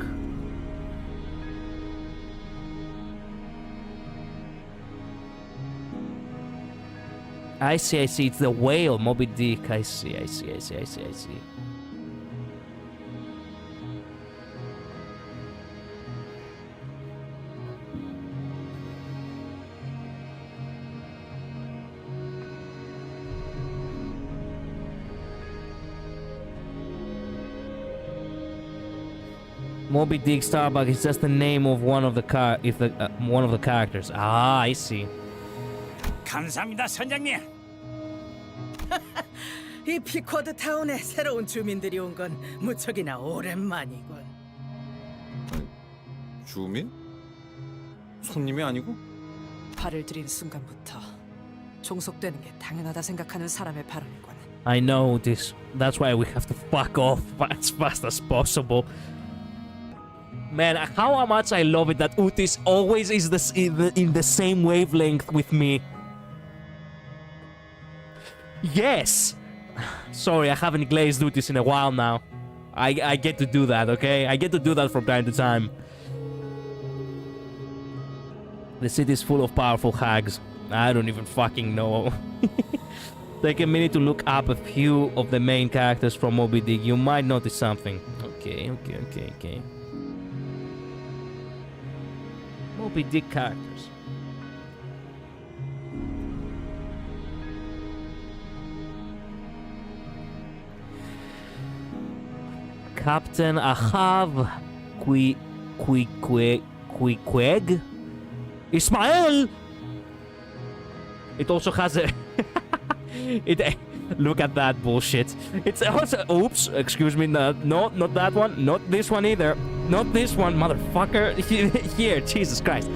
I see, it's the whale, Moby Dick, I see. Moby Dick Starbuck is just the name of one of the characters. Ah, I see. 감사합니다, 선장님. 이 피쿼드 타운에 새로운 주민들이 온 건 무척이나 오랜만이군. 주민? 손님이 아니고? 발을 들인 순간부터 종속되는 게 당연하다 생각하는 사람의 발언이군. I know this. That's why we have to fuck off as fast as possible. Man, how much I love it that Utis always is in the same wavelength with me. Yes! Sorry, I haven't glazed Utis in a while now. I get to do that, okay? I get to do that from time to time. The city is full of powerful hags. I don't even fucking know. Take a minute to look up a few of the main characters from Moby Dick. You might notice something. Okay. Moby Dick characters. Captain Ahav Queequeg? Ismael! It also has a... Look at that bullshit. It's also... Oops, excuse me. No, not that one. Not this one either. Not this one, motherfucker. Here, Jesus Christ.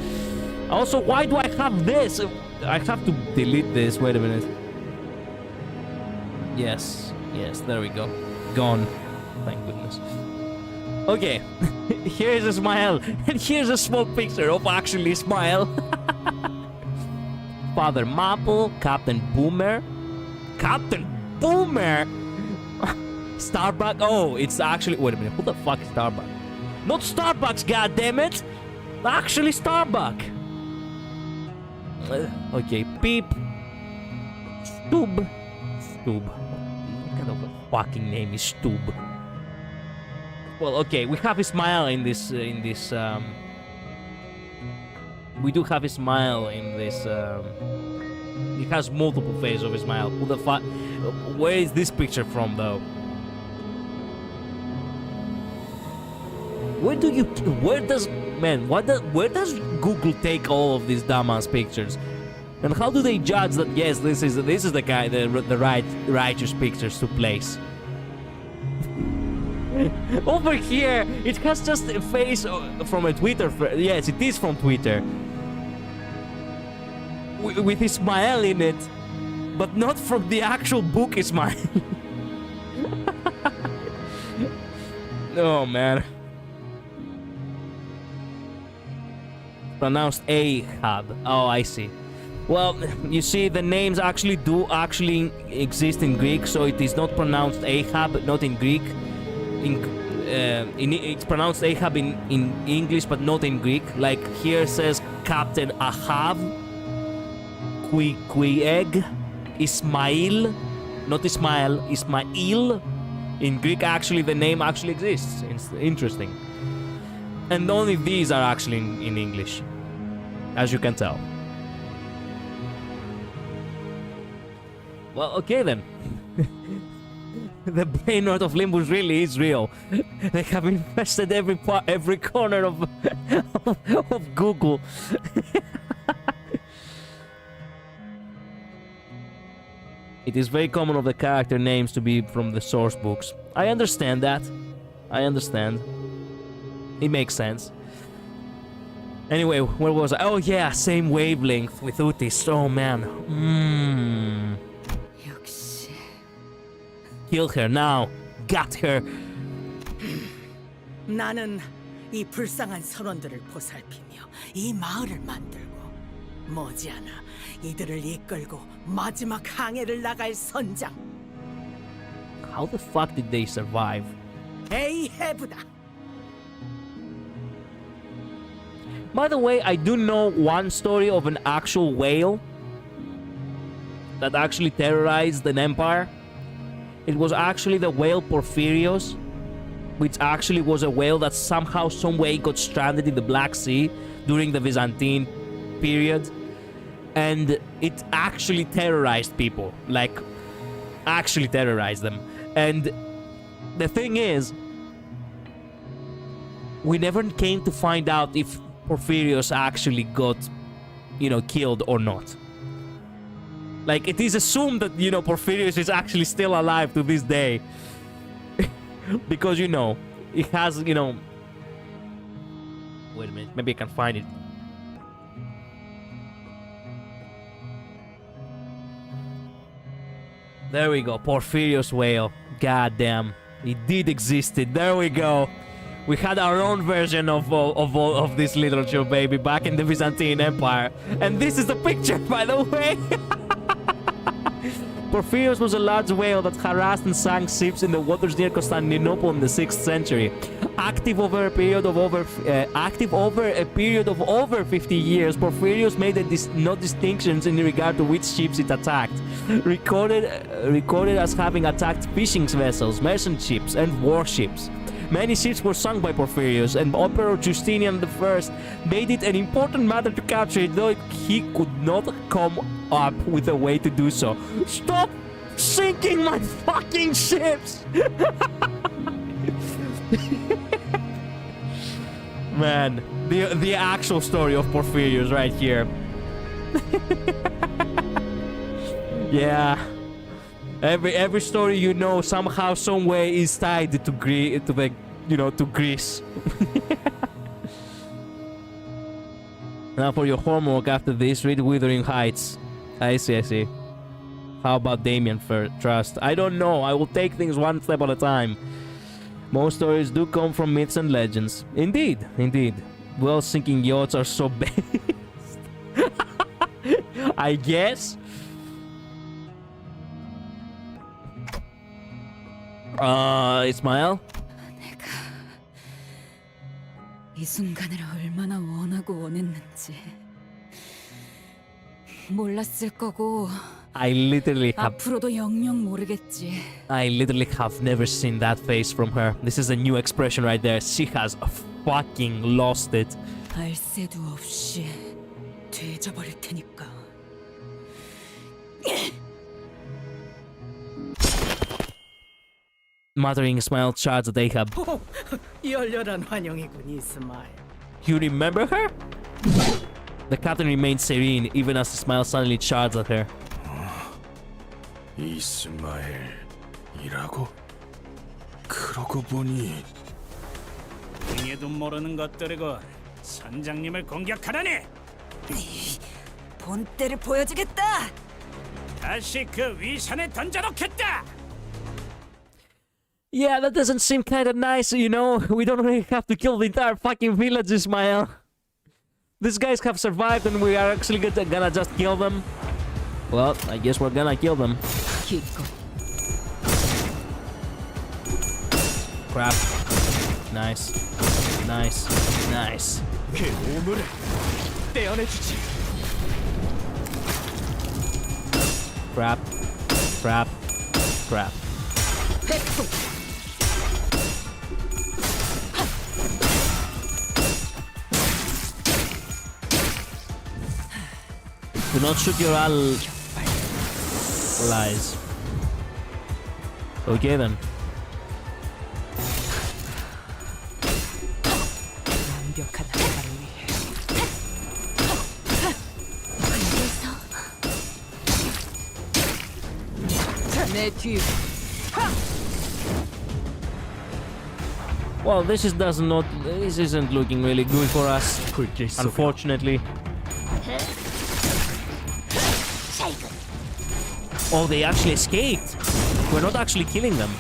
Also, why do I have this? I have to delete this. Wait a minute. Yes, there we go. Gone. Thank goodness. Okay, here's a smile, and here's a small picture of actually Smile. Father Maple, Captain Boomer. Captain Boomer? Starbucks? Oh, it's actually... Wait a minute, who the fuck is Starbucks? Not Starbucks, goddammit! Actually Starbucks! Okay, Peep. Stub. What kind of a fucking name is Stub? Well, okay, we have a smile in this, we do have a smile in this, it has multiple phases of a smile. Who the fuck? Where is this picture from, though? Where does Google take all of these dumbass pictures? And how do they judge that, yes, this is the guy, the righteous pictures to place? Over here, it has just a face from a Twitter. Yes, it is from Twitter. With his smile in it, but not from the actual book smile. Oh man. Pronounced Ahab. Oh, I see. Well, you see, the names actually exist in Greek, so it is not pronounced Ahab, not in Greek. It's pronounced Ahab in English, but not in Greek. Like here says Captain Ahab, Quieg, Ismail, not Ismail, Ismail. In Greek, actually, the name actually exists. It's interesting. And only these are actually in English, as you can tell. Well, okay then. The brain rot of Limbus really is real. They have infested every corner of Google. It is very common of the character names to be from the source books. I understand that. I understand. It makes sense. Anyway, where was I? Oh yeah, same wavelength with Utis. Oh man. Kill her now. Got her. 나는 이 불쌍한 선원들을 보살피며 이 마을을 만들고 머지않아 이들을 이끌고 마지막 항해를 나갈 선장. How the fuck did they survive? 에이헤브다. By the way, I do know one story of an actual whale that actually terrorized an empire. It was actually the whale Porphyrios, which actually was a whale that somehow, some way got stranded in the Black Sea during the Byzantine period. And it actually terrorized people, like, actually terrorized them. And the thing is, we never came to find out if Porphyrios actually got, killed or not. Like, it is assumed that, Porphyrios is actually still alive to this day. Because, it has, Wait a minute, maybe I can find it. There we go, Porphyrios whale. God damn, it did existed. There we go. We had our own version of this literature, baby, back in the Byzantine Empire. And this is the picture, by the way. Porphyrios was a large whale that harassed and sank ships in the waters near Constantinople in the 6th century. Active over a period of over 50 years, Porphyrios made no distinctions in regard to which ships it attacked. Recorded as having attacked fishing vessels, merchant ships, and warships. Many ships were sunk by Porphyrios, and Emperor Justinian I made it an important matter to capture it, though he could not come up with a way to do so. Stop sinking my fucking ships! Man, the actual story of Porphyrios right here. Yeah. Every story you know somehow, some way is tied to to Greece. Now for your homework after this, read Withering Heights. I see. How about Damien for Trust? I don't know. I will take things one step at a time. Most stories do come from myths and legends. Indeed. Well, sinking yachts are so based. I guess. Ismael? 이 순간을 얼마나 원하고 원했는지 몰랐을 거고 I literally 영영 모르겠지. have never seen that face from her. This is a new expression right there. She has fucking lost it. 알 새도 없이 뒤져버릴 테니까. Muttering smile charged at Ahab. 열렬한 환영이군, 이스마엘. You remember her? The captain remained serene even as the smile suddenly charged at her. 이스마엘이라고? 그러고 보니 등에도 모르는 것들이고 선장님을 공격하다니! 본때를 보여주겠다. 다시 그 위산에 던져놓겠다! Yeah, that doesn't seem kind of nice, you know? We don't really have to kill the entire fucking village, Ismael. These guys have survived and we are actually gonna just kill them. Well, I guess we're gonna kill them. Crap. Nice. Crap. Do not shoot your allies. Okay then. 완벽한 하나를 위해. 내 뒤. Well, this isn't looking really good for us, unfortunately. Oh, they actually escaped. We're not actually killing them.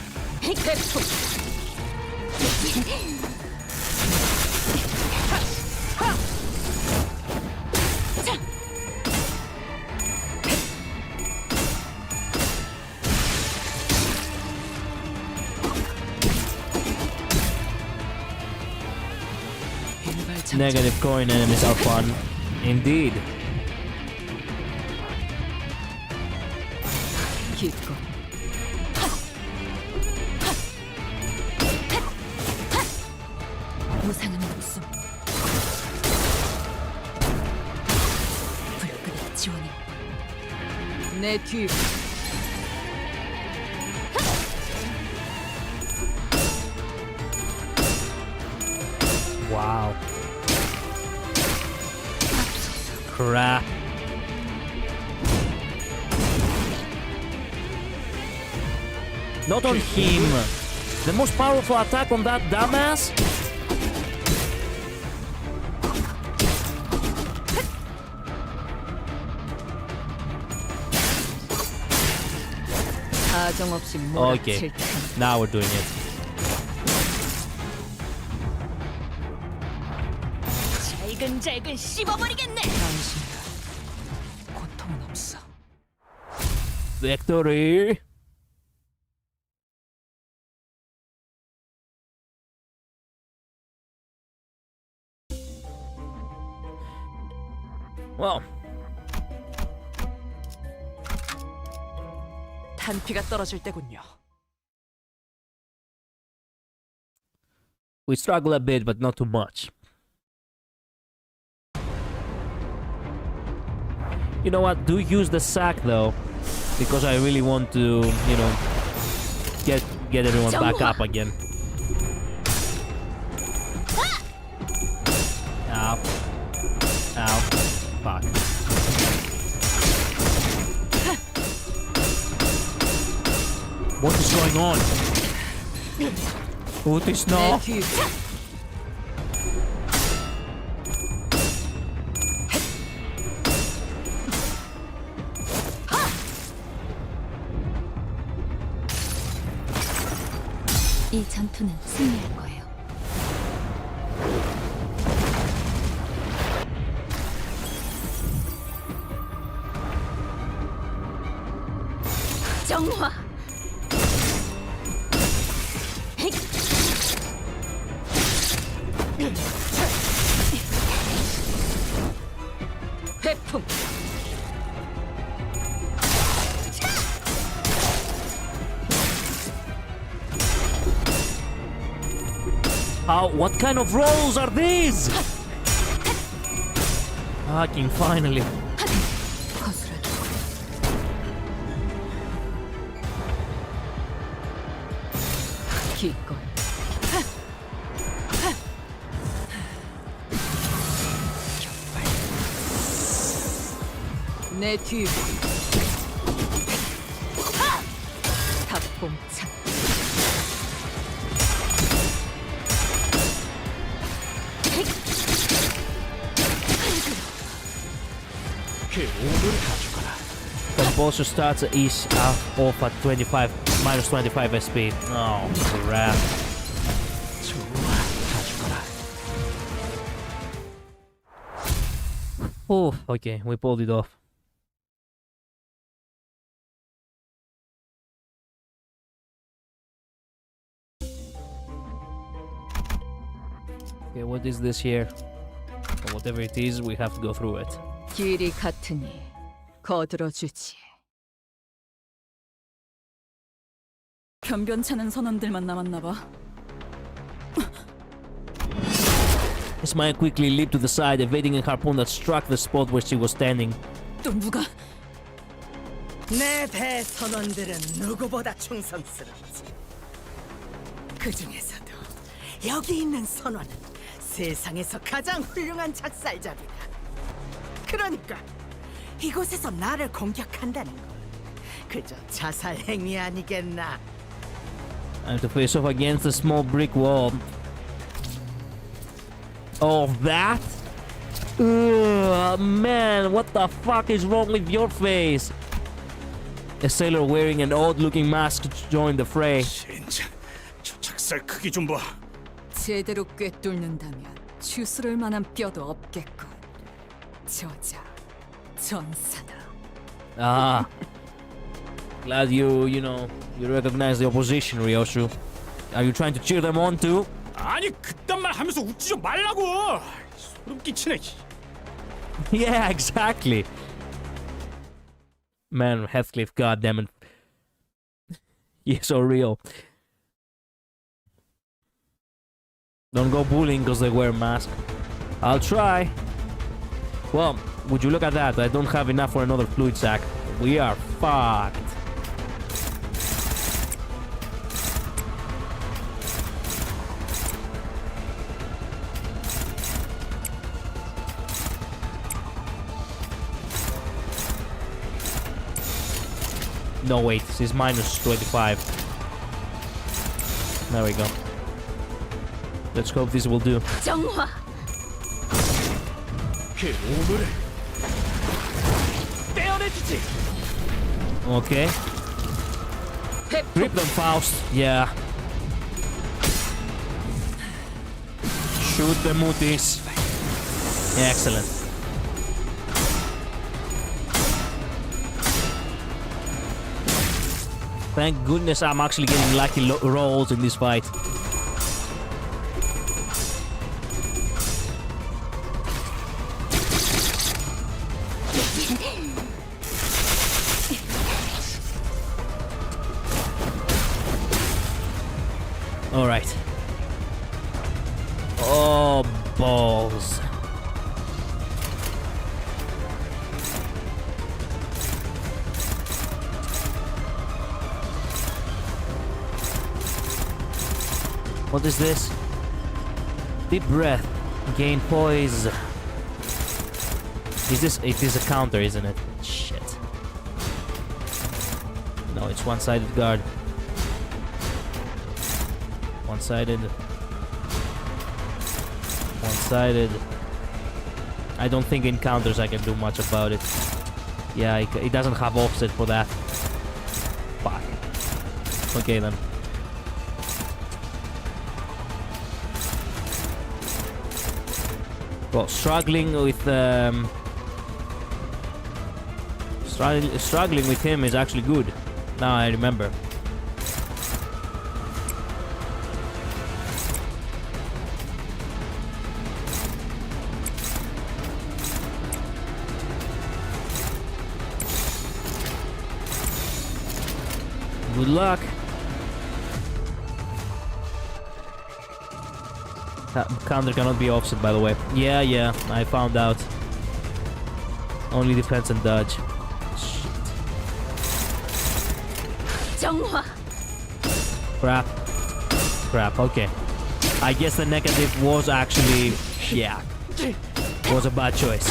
Negative coin enemies are fun. Indeed. 보상은 무슨 불끈한 지원이 내 뒤. Wow. Crap. Not on him. The most powerful attack on that dumbass? Okay, now we're doing it. 잘근잘근 씹어버리겠네. 고통은 없어. Victory. Well, 탄피가 떨어질 때군요. we struggle a bit, but not too much. You know what? Do use the sack though, because I really want to, get everyone back up again. Ow. Ow. Fuck. What is going on? What is now? 이 전투는 승리할 거예요. 정화. 회풍. How? What kind of rolls are these? Fucking finally. 거스르기. 기꺼이. 내 뒤. 탑봉창. Composer starts is off at 25, minus 25 SP. Oh, crap. Oh, okay, we pulled it off. Okay, what is this here? Or whatever it is, we have to go through it. 길이 같으니 거들어주지. 변변찮은 선원들만 남았나 봐. Ismail quickly leaped to the side, evading a harpoon that struck the spot where she was standing. 또 누가? 내 대선원들은 누구보다 충성스럽지. 그 중에서도 여기 있는 선원은 세상에서 가장 훌륭한 작살잡이다. 그러니까 이곳에서 나를 공격한다는 건 그저 자살 행위 아니겠나? And to face off against a small brick wall. Oh, that? Ugh, man, what the fuck is wrong with your face? A sailor wearing an odd-looking mask joined the fray. 젠장, 저 작살 크기 좀 봐. 제대로 꿰뚫는다면 추스를 만한 뼈도 없겠군. 저자, 전사다. Ah. Glad you recognize the opposition, Ryoshu. Are you trying to cheer them on too? 아니 그딴 말 하면서 웃지 좀 말라고. 소름 끼치네. Yeah, exactly. Man, Heathcliff, goddammit. You're so real. Don't go bullying because they wear a mask. I'll try. Well, would you look at that? I don't have enough for another fluid sack. We are fucked. No, wait, this is minus 25. There we go. Let's hope this will do. 정화. Okay. Grip them, Faust. Yeah. Shoot the mutis. Excellent. Thank goodness I'm actually getting lucky rolls in this fight. All right. Oh, balls. What is this? Deep breath. Gain poise. Is this? It is a counter, isn't it? Shit. No, it's one-sided guard. One-sided. One-sided. I don't think in counters I can do much about it. Yeah, it doesn't have offset for that. Fuck. Okay then. Well, struggling with struggling with him is actually good. Now I remember. Good luck. Counter cannot be offset, by the way. Yeah, I found out. Only defense and dodge. Shit. Crap, okay. I guess the negative was actually... yeah. Was a bad choice.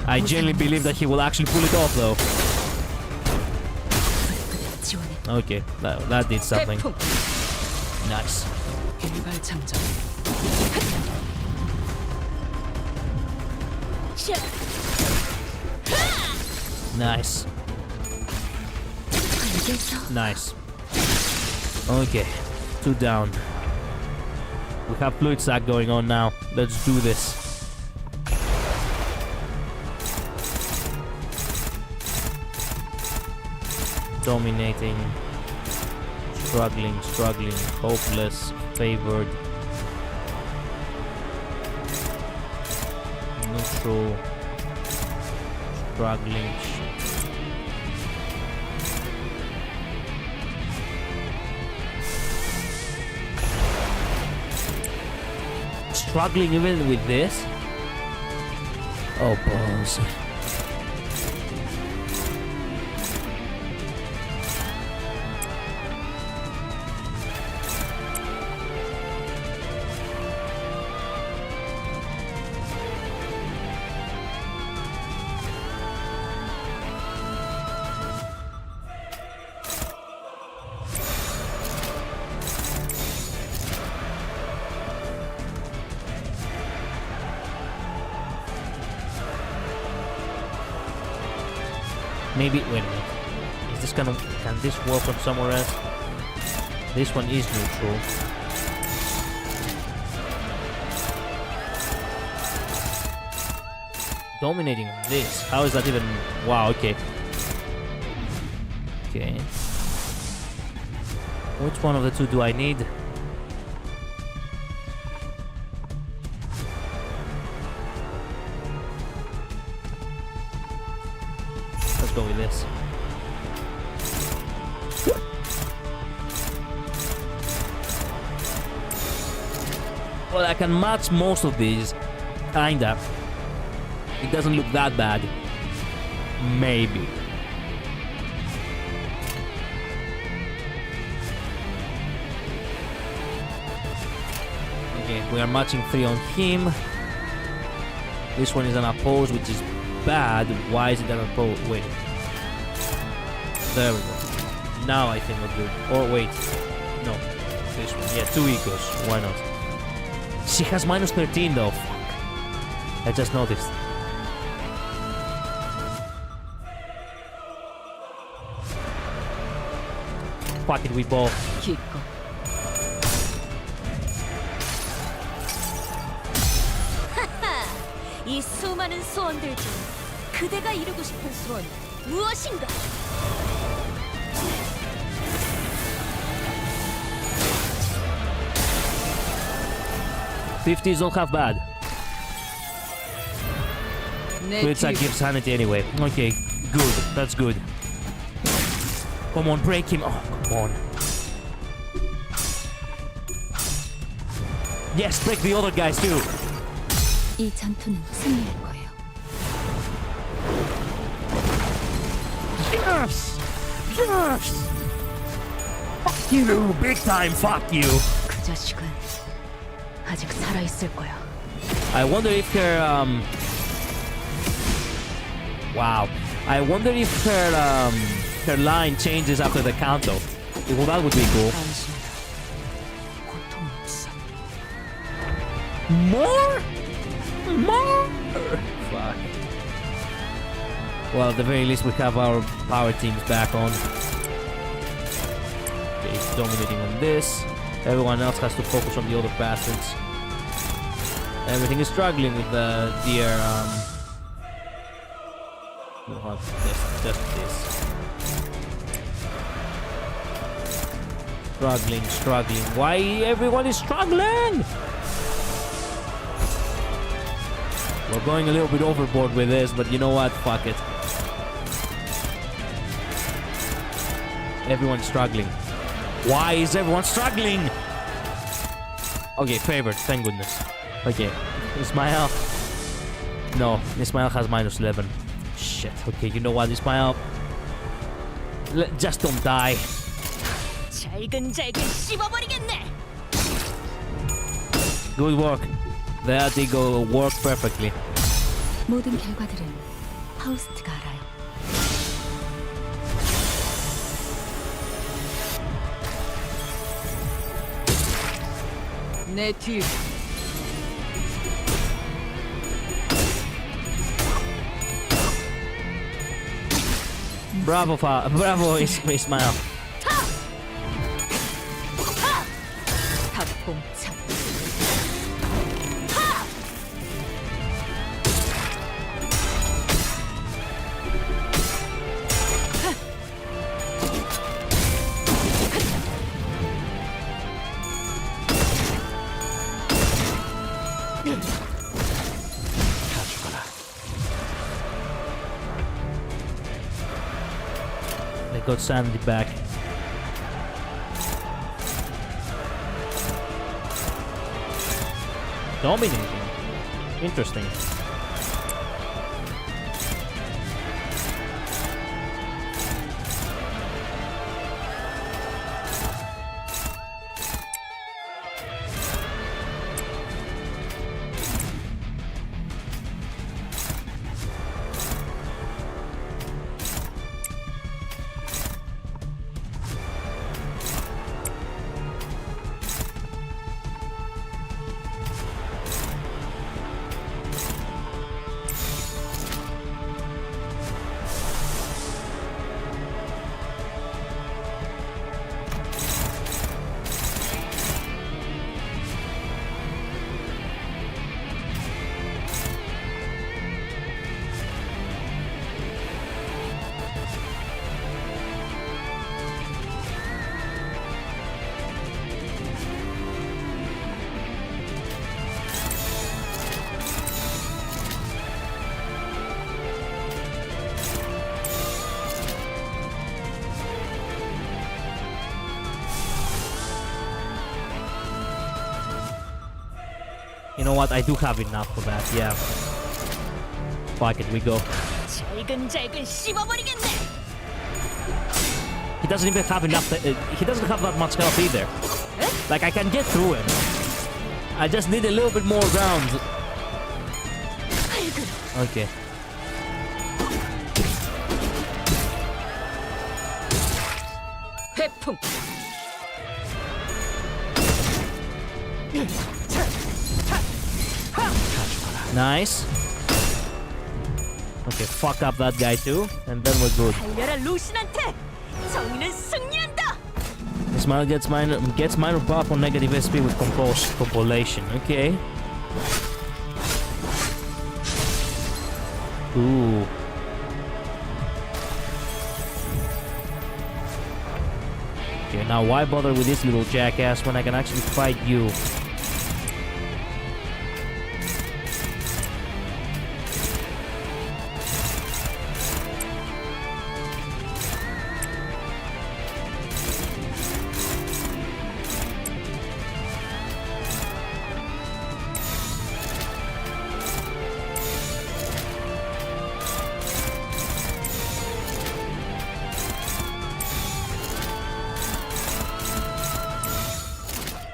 I genuinely believe that he will actually pull it off, though. Okay, that did something. Nice. Nice. Nice. Okay, 2 down. We have fluid sack going on now. Let's do this. Dominating. Struggling, hopeless, favored. Neutral. Struggling. Struggling even with this? Oh, balls. Maybe, wait a minute. Is this gonna, can this work from somewhere else? This one is neutral. Dominating this. How is that even, wow, okay. Okay. Which one of the two do I need? Let's go with this. Well, I can match most of these. Kinda. It doesn't look that bad. Maybe. Okay, we are matching 3 on him. This one is an oppose, which is bad. Why is it an oppose? Wait. There we go. Now I think we're good. Or wait. No. This one. Yeah, 2 equals. Why not? She has minus 13 though. Fuck. I just noticed. Fuck it, we both. 이 수많은 소원들 중 그대가 이루고 싶은 소원 무엇인가? '50s don't have bad. Blitzer gives sanity anyway. Okay, good. That's good. Come on, break him. Oh, come on. Yes, break the other guys too. 이 전투는 승리할 거예요. Yes! Yes! Fuck you! Big time, fuck you! 그 자식은 아직 살아 있을 거야. I wonder if her wow. I wonder if her line changes after the counter. Well, that would be cool. More? Fuck. Well, at the very least, we have our power teams back on. Okay, he's dominating on this. Everyone else has to focus on the other bastards. Everything is struggling with the dear, just this. Struggling. Why everyone is struggling? We're going a little bit overboard with this, but you know what? Fuck it. Everyone's struggling. Why is everyone struggling? Okay, favored, thank goodness. Okay, Ismail. No, Ismail has -11. Shit, okay, you know what, Ismail? Just don't die. Good work. That did go work perfectly. 모든 결과들은 파우스트가 알아요. 내 뒤. Bravo, Ismail. 탑봉창. They got Sandy back. Dominating. Interesting. You know what? I do have enough for that. Yeah. Fuck it, we go. He doesn't even have enough. He doesn't have that much health either. Like I can get through him. I just need a little bit more rounds. Okay. 회풍. Nice. Okay, fuck up that guy too, and then we're good. Ismail gets minor buff on negative SP with compulsion. Okay. Ooh. Okay, now why bother with this little jackass when I can actually fight you?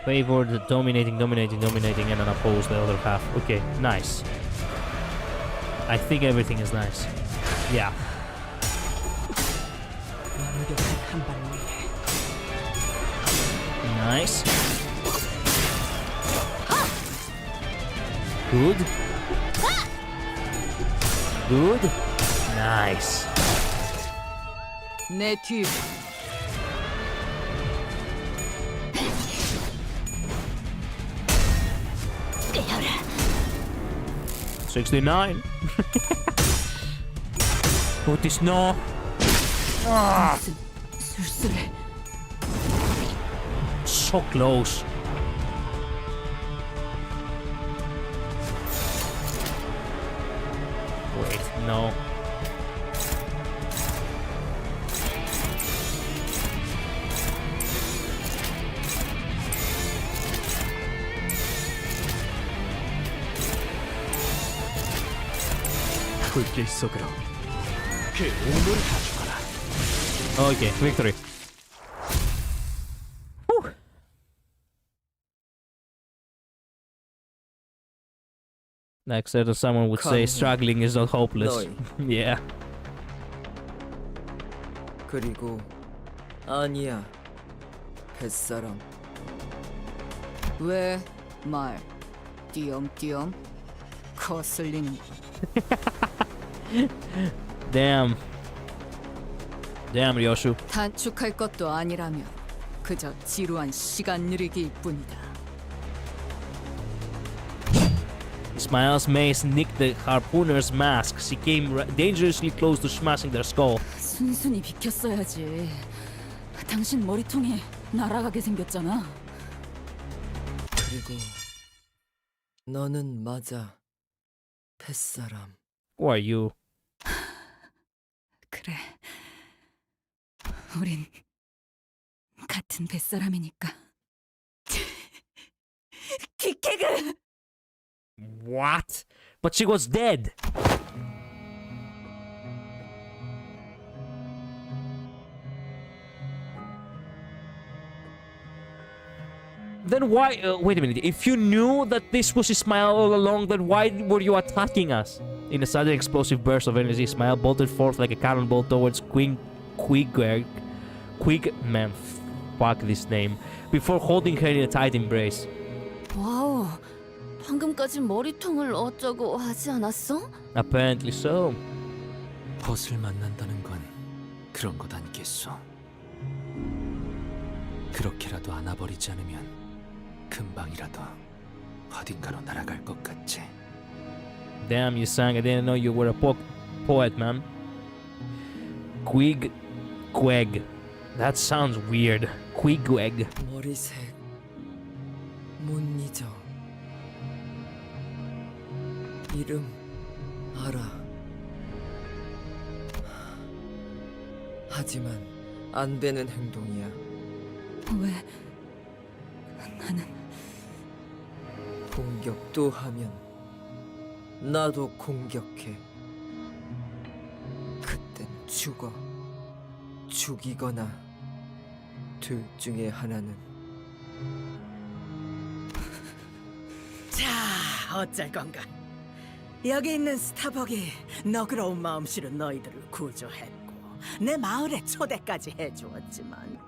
Favored, dominating, and then oppose the other half. Okay, nice. I think everything is nice. Yeah. Nice. Good. Good. Nice. 내 뒤. 69. What is no? Ah, 무슨 술수를. so close. Wait, no. 불길 속으로 그 운을 가져가라. Okay, victory. Whew. Like someone would say, struggling is not hopeless. Yeah. 그리고 아니야. 뱃사람. 왜 말 띄엄띄엄 거슬리는 Damn. Damn, Ryoshu. 단축할 것도 아니라면 그저 지루한 시간 느리기일 뿐이다. Ismail's mace nicked the harpooner's mask. She came dangerously close to smashing their skull. 순순히 비켰어야지. 당신 머리통이 날아가게 생겼잖아. 그리고 너는 맞아. 뱃사람. Who are you? 그래. 우린 같은 뱃사람이니까. 기케그! What? But she was dead. Then why? Wait a minute. If you knew that this was Ismail all along, then why were you attacking us? In a sudden explosive burst of energy, Ismail bolted forth like a cannonball towards man, fuck this name, before holding her in a tight embrace. 와우, 방금까지 머리통을 어쩌고 하지 않았어? Apparently so. 벗을 만난다는 건 그런 것 아니겠소. 그렇게라도 안아버리지 않으면 금방이라도 어딘가로 날아갈 것 같지. Damn, you sang. I didn't know you were a poet, man. Quig. That sounds weird. Quigweg. 머리색 못 잊어. 이름 알아. 하지만 안 되는 행동이야. 왜 나는 공격도 하면 나도 공격해. 그땐 죽어. 죽이거나 둘 중에 하나는. 자, 어쩔 건가? 여기 있는 스타벅이 너그러운 마음씨로 너희들을 구조했고 내 마을에 초대까지 해주었지만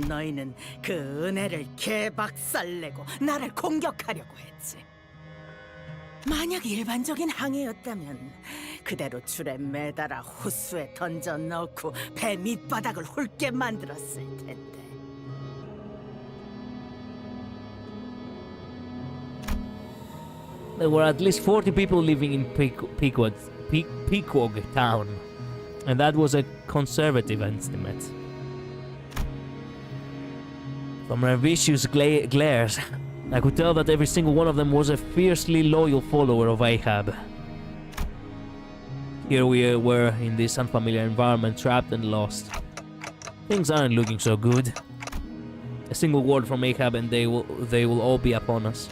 너희는 그 은혜를 개박살내고 나를 공격하려고 했지. 만약 일반적인 항해였다면 그대로 줄에 매달아 호수에 던져 넣고 배 밑바닥을 훑게 만들었을 텐데. There were at least 40 people living in Pequod town, and that was a conservative estimate. From her vicious glares, I could tell that every single one of them was a fiercely loyal follower of Ahab. Here we were in this unfamiliar environment, trapped and lost. Things aren't looking so good. A single word from Ahab and they will all be upon us.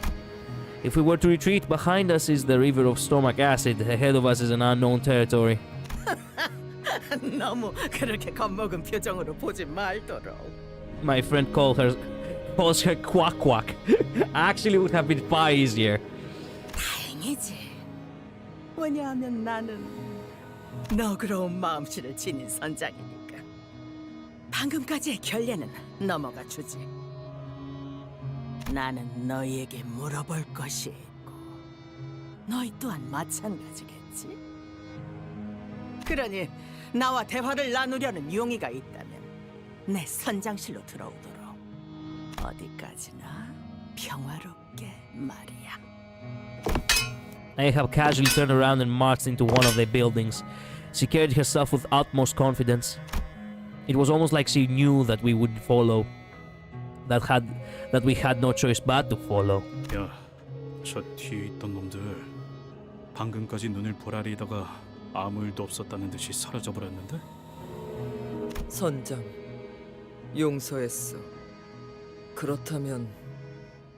If we were to retreat, behind us is the river of stomach acid. Ahead of us is an unknown territory. 너무 그렇게 겁먹은 표정으로 보지 말도록. My friend calls her quack quack. Actually, would have been far easier. 다행이지. 왜냐하면 나는 너그러운 마음씨를 지닌 선장이니까. 방금까지의 결례는 넘어가 주지. 나는 너희에게 물어볼 것이 있고 너희 또한 마찬가지겠지? 그러니 나와 대화를 나누려는 용의가 있다면 내 선장실로 들어오도록. 어디까지나 평화롭게 말이야. Ahab casually turned around and marched into one of their buildings. She carried herself with utmost confidence. It was almost like she knew that we would follow. That we had no choice but to follow. 야, 저 뒤에 있던 놈들 방금까지 눈을 보라리다가 아무 일도 없었다는 듯이 사라져버렸는데? 선장, 용서했어. 그렇다면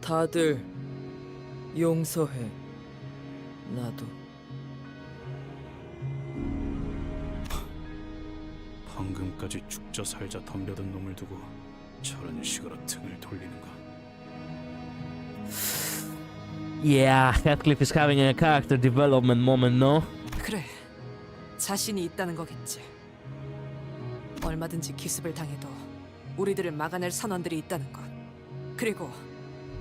다들 용서해. 나도. 방금까지 죽자 살자 덤벼든 놈을 두고 저런 식으로 등을 돌리는가? Yeah, Heathcliff is having a character development moment, no? 그래, 자신이 있다는 거겠지. 얼마든지 기습을 당해도 우리들을 막아낼 선원들이 있다는 것. 그리고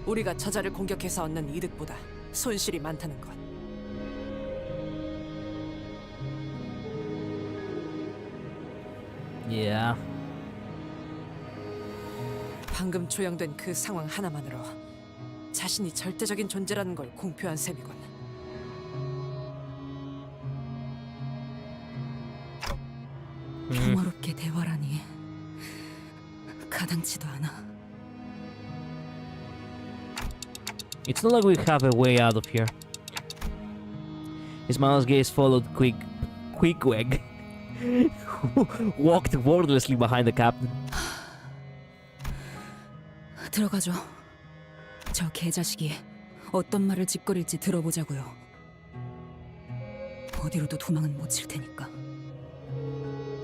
우리가 저자를 공격해서 얻는 이득보다 손실이 많다는 것. Yeah. 방금 조형된 그 상황 하나만으로 자신이 절대적인 존재라는 걸 공표한 셈이군. 평화롭게 대화라니 가당치도 않아. It's not like we have a way out of here. Ismail's gaze followed Queequeg, who walked wordlessly behind the captain. 들어가죠. 저 개자식이 어떤 말을 짓거릴지 들어보자고요. 어디로도 도망은 못 칠 테니까.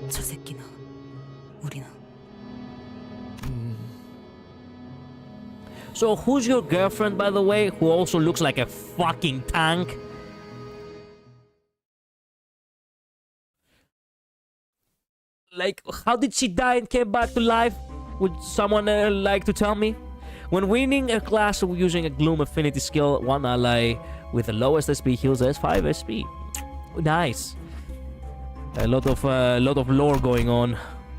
저 새끼나 우리나. So who's your girlfriend, by the way, who also looks like a fucking tank? Like, how did she die and came back to life? Would someone like to tell me? When winning a class using a Gloom Affinity skill, one ally with the lowest SP heals as 5 SP. Nice. A lot of lore going on.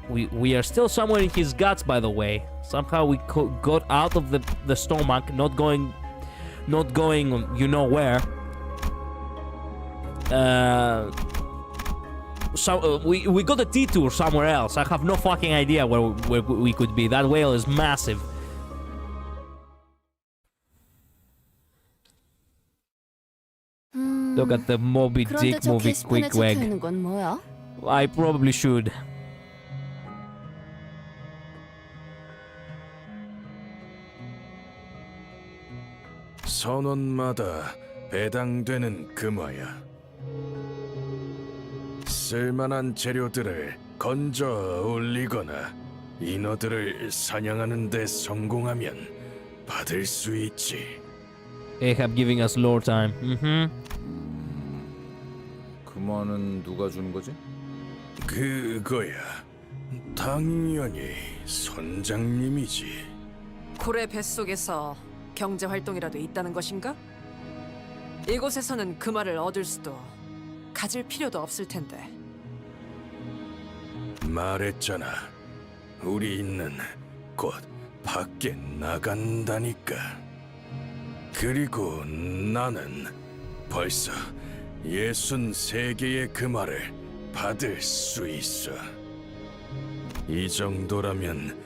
We are still somewhere in his guts, by the way. Somehow we got out of the stomach, not going, you know where. So we got a detour somewhere else. I have no fucking idea where we could be. That whale is massive. Look at the Moby Dick movie Queequeg. I probably should. 선원마다 배당되는 금화야. 쓸만한 재료들을 건져 올리거나 인어들을 사냥하는 데 성공하면 받을 수 있지. Ahab giving us lore time. 금화는 누가 주는 거지? 그거야. 당연히 선장님이지. 고래 뱃속에서 경제 활동이라도 있다는 것인가? 이곳에서는 금화를 얻을 수도 가질 필요도 없을 텐데. 말했잖아. 우리 있는 곧 밖에 나간다니까. 그리고 나는 벌써 63개의 금화를 받을 수 있어. 이 정도라면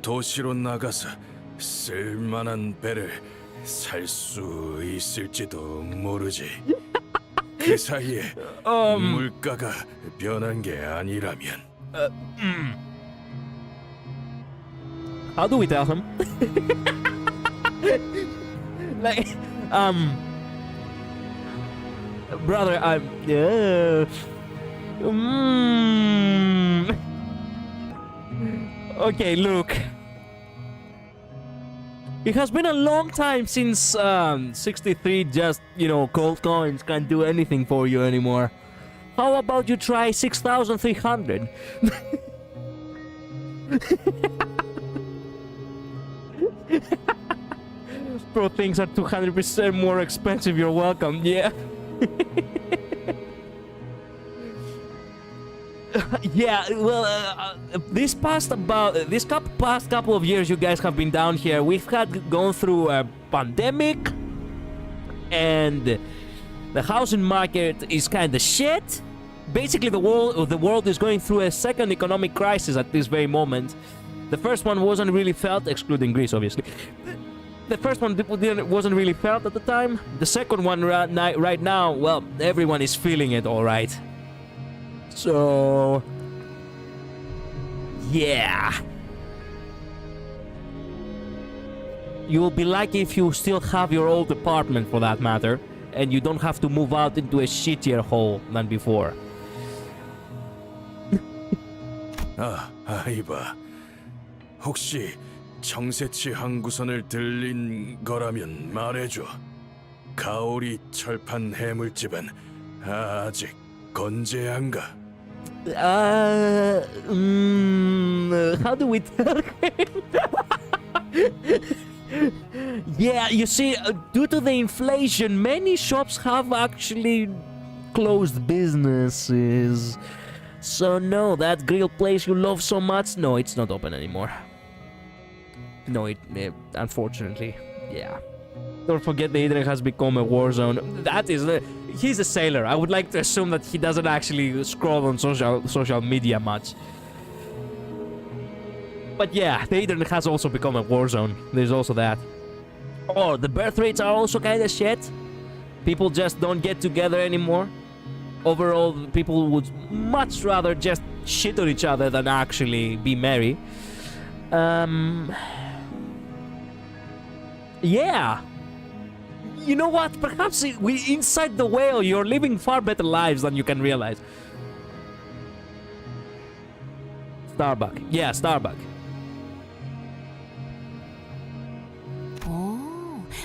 도시로 나가서 쓸만한 배를 살 수 있을지도 모르지. 그 사이에 물가가 변한 게 아니라면. How do we tell him? Like, brother, Okay, look. It has been a long time since 63 just, cold coins can't do anything for you anymore. How about you try 6,300? April things are 200% more expensive. You're welcome. Yeah. Yeah, well, past couple of years you guys have been down here, we've gone through a pandemic, and the housing market is kind of shit. Basically, the world is going through a second economic crisis at this very moment. The first one wasn't really felt, excluding Greece, obviously. The first one wasn't really felt at the time. The second one right now, well, everyone is feeling it, all right. So, yeah. You'll be lucky if you still have your old apartment, for that matter, and you don't have to move out into a shittier hole than before. 아이바. 혹시 정세치 항구선을 들린 거라면 말해줘. 가오리 철판 해물집은 아직 건재한가? How do we tell him? Yeah, you see, due to the inflation, many shops have actually closed businesses. So no, that grill place you love so much, no, it's not open anymore. No, unfortunately, yeah. Don't forget the internet has become a war zone. That is, he's a sailor. I would like to assume that he doesn't actually scroll on social media much. But yeah, the internet has also become a war zone. There's also that. Oh, the birth rates are also kind of shit. People just don't get together anymore. Overall, people would much rather just shit on each other than actually be merry. Yeah. You know what? Perhaps inside the whale, you're living far better lives than you can realize. Starbuck. Yeah, Starbuck. 오,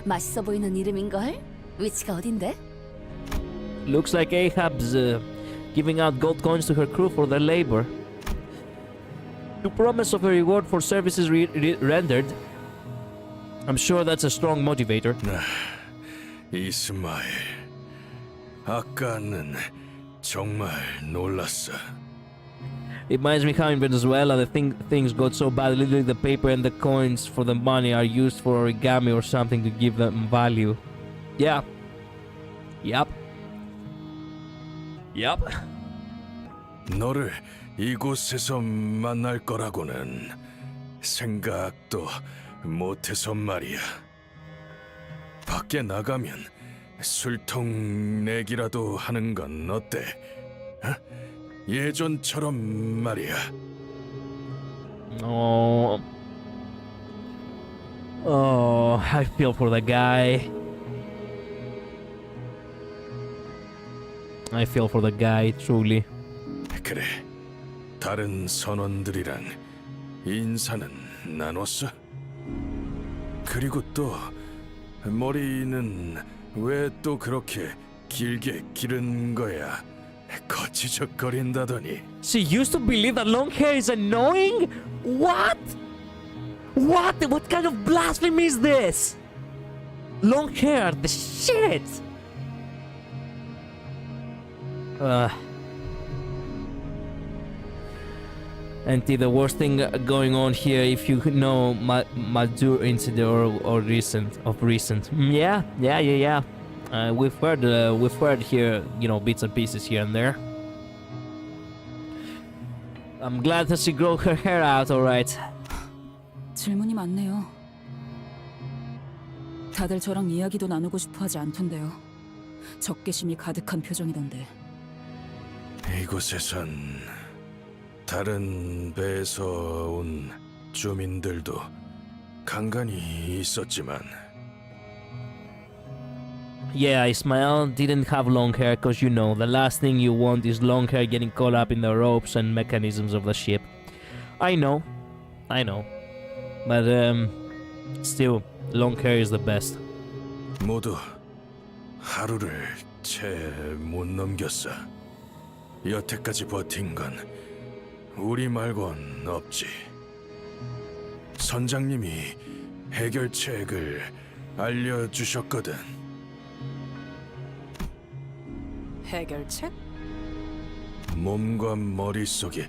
맛있어 보이는 이름인걸? 위치가 어딘데? Looks like Ahab's giving out gold coins to her crew for their labor. To promise of a reward for services rendered. I'm sure that's a strong motivator. 이스마엘, 아까는 정말 놀랐어. Reminds me how in Venezuela things got so bad, literally the paper and the coins for the money are used for origami or something to give them value. Yeah. Yup. Yup. 너를 이곳에서 만날 거라고는 생각도 못해서 말이야. 밖에 나가면 술통 내기라도 하는 건 어때? 어? 예전처럼 말이야. Oh, I feel for the guy. I feel for the guy, truly. 그래, 다른 선원들이랑 인사는 나눴어? 그리고 또 머리는 왜 또 그렇게 길게 기른 거야? 거치적거린다더니. She used to believe that long hair is annoying? What? What? What kind of blasphemy is this? Long hair, the shit! And the worst thing going on here, if you know Madur incident or recent. Yeah. We've heard here, you know, bits and pieces here and there. I'm glad that she grew her hair out, alright. 질문이 많네요. 다들 저랑 이야기도 나누고 싶어 하지 않던데요. 적개심이 가득한 표정이던데. 이곳에선 다른 배에서 온 주민들도 간간히 있었지만. Yeah, Ismael didn't have long hair because, you know, the last thing you want is long hair getting caught up in the ropes and mechanisms of the ship. I know. But, still, long hair is the best. 모두 하루를 채 못 넘겼어. 여태까지 버틴 건 우리 말곤 없지. 선장님이 해결책을 알려주셨거든. 해결책? 몸과 머릿속이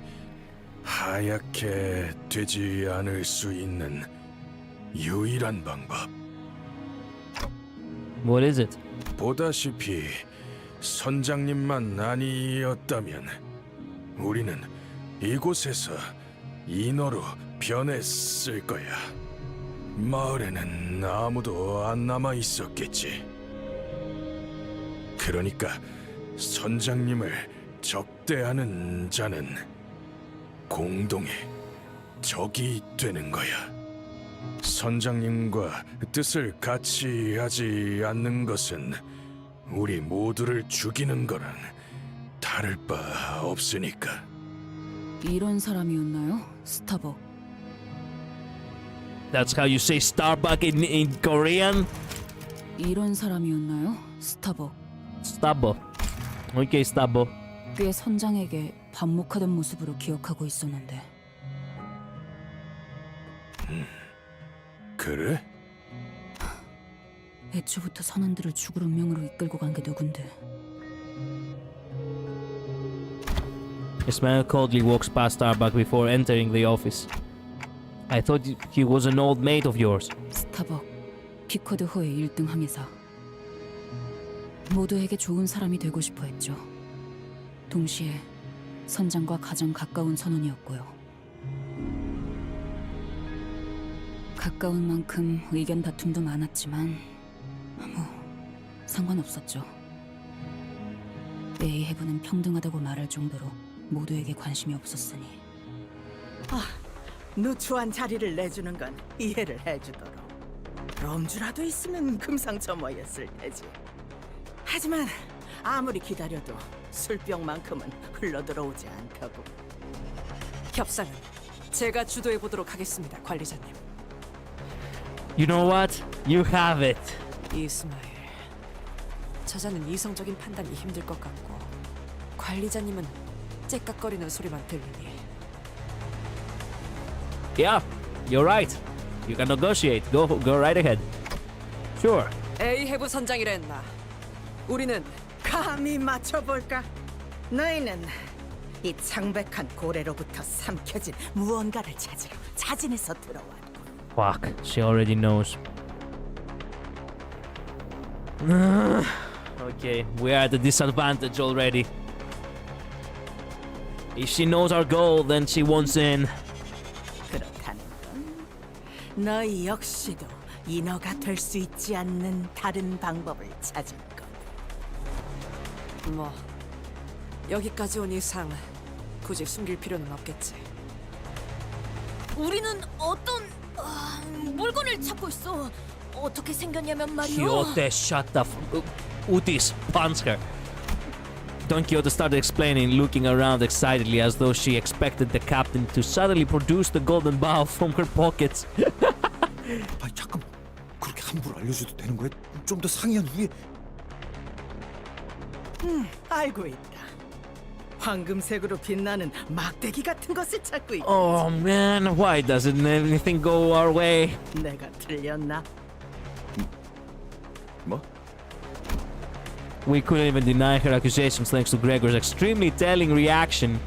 하얗게 되지 않을 수 있는 유일한 방법. What is it? 보다시피 선장님만 아니었다면 우리는 이곳에서 인어로 변했을 거야. 마을에는 아무도 안 남아 있었겠지. 그러니까 선장님을 적대하는 자는 공동의 적이 되는 거야. 선장님과 뜻을 같이 하지 않는 것은 우리 모두를 죽이는 거랑 다를 바 없으니까. 이런 사람이었나요? 스타벅. That's how you say Starbucks in Korean? 이런 사람이었나요? 스타벅. Starbucks. Okay, Starbucks. 꽤 선장에게 반목하던 모습으로 기억하고 있었는데. 그래? 애초부터 선원들을 죽을 운명으로 이끌고 간 게 누군데. This man coldly walks past Starbucks before entering the office. I thought he was an old mate of yours. 스타벅, 피커드 호의 1등 항해사. 모두에게 좋은 사람이 되고 싶어 했죠. 동시에 선장과 가장 가까운 선원이었고요. 가까운 만큼 의견 다툼도 많았지만 뭐 상관없었죠. 에이헤브는 평등하다고 말할 정도로 모두에게 관심이 없었으니. 누추한 자리를 내주는 건 이해를 해주도록. 럼주라도 있으면 금상첨화였을 테지. 하지만 아무리 기다려도 술병만큼은 흘러들어오지 않다고. 협상은 제가 주도해 보도록 하겠습니다, 관리자님. You know what? You have it. 이스마일, 저자는 이성적인 판단이 힘들 것 같고 관리자님은 째깍거리는 소리만 들리니. Yeah, you're right. You can negotiate. Go right ahead. Sure. 에이헤브 선장이랬나. 우리는 감히 맞춰볼까? 너희는 이 창백한 고래로부터 삼켜진 무언가를 찾으러 자진해서 들어왔고. Fuck. She already knows. Okay, we are at a disadvantage already. If she knows our goal, then she wants in. 그렇다는 건 너희 역시도 인어가 될 수 있지 않는 다른 방법을 찾은 것. 뭐 여기까지 온 이상 굳이 숨길 필요는 없겠지. 우리는 어떤 물건을 찾고 있어. 어떻게 생겼냐면 말이야. Quixote, shut the Utis, punch her. Don Quixote started explaining, looking around excitedly as though she expected the captain to suddenly produce the golden bough from her pockets. 아 잠깐 그렇게 함부로 알려줘도 되는 거야? 좀 더 상의한 후에. 알고 있다. 황금색으로 빛나는 막대기 같은 것을 찾고 있다. Oh man, why doesn't anything go our way? 내가 틀렸나? 뭐? We couldn't even deny her accusations thanks to Gregor's extremely telling reaction.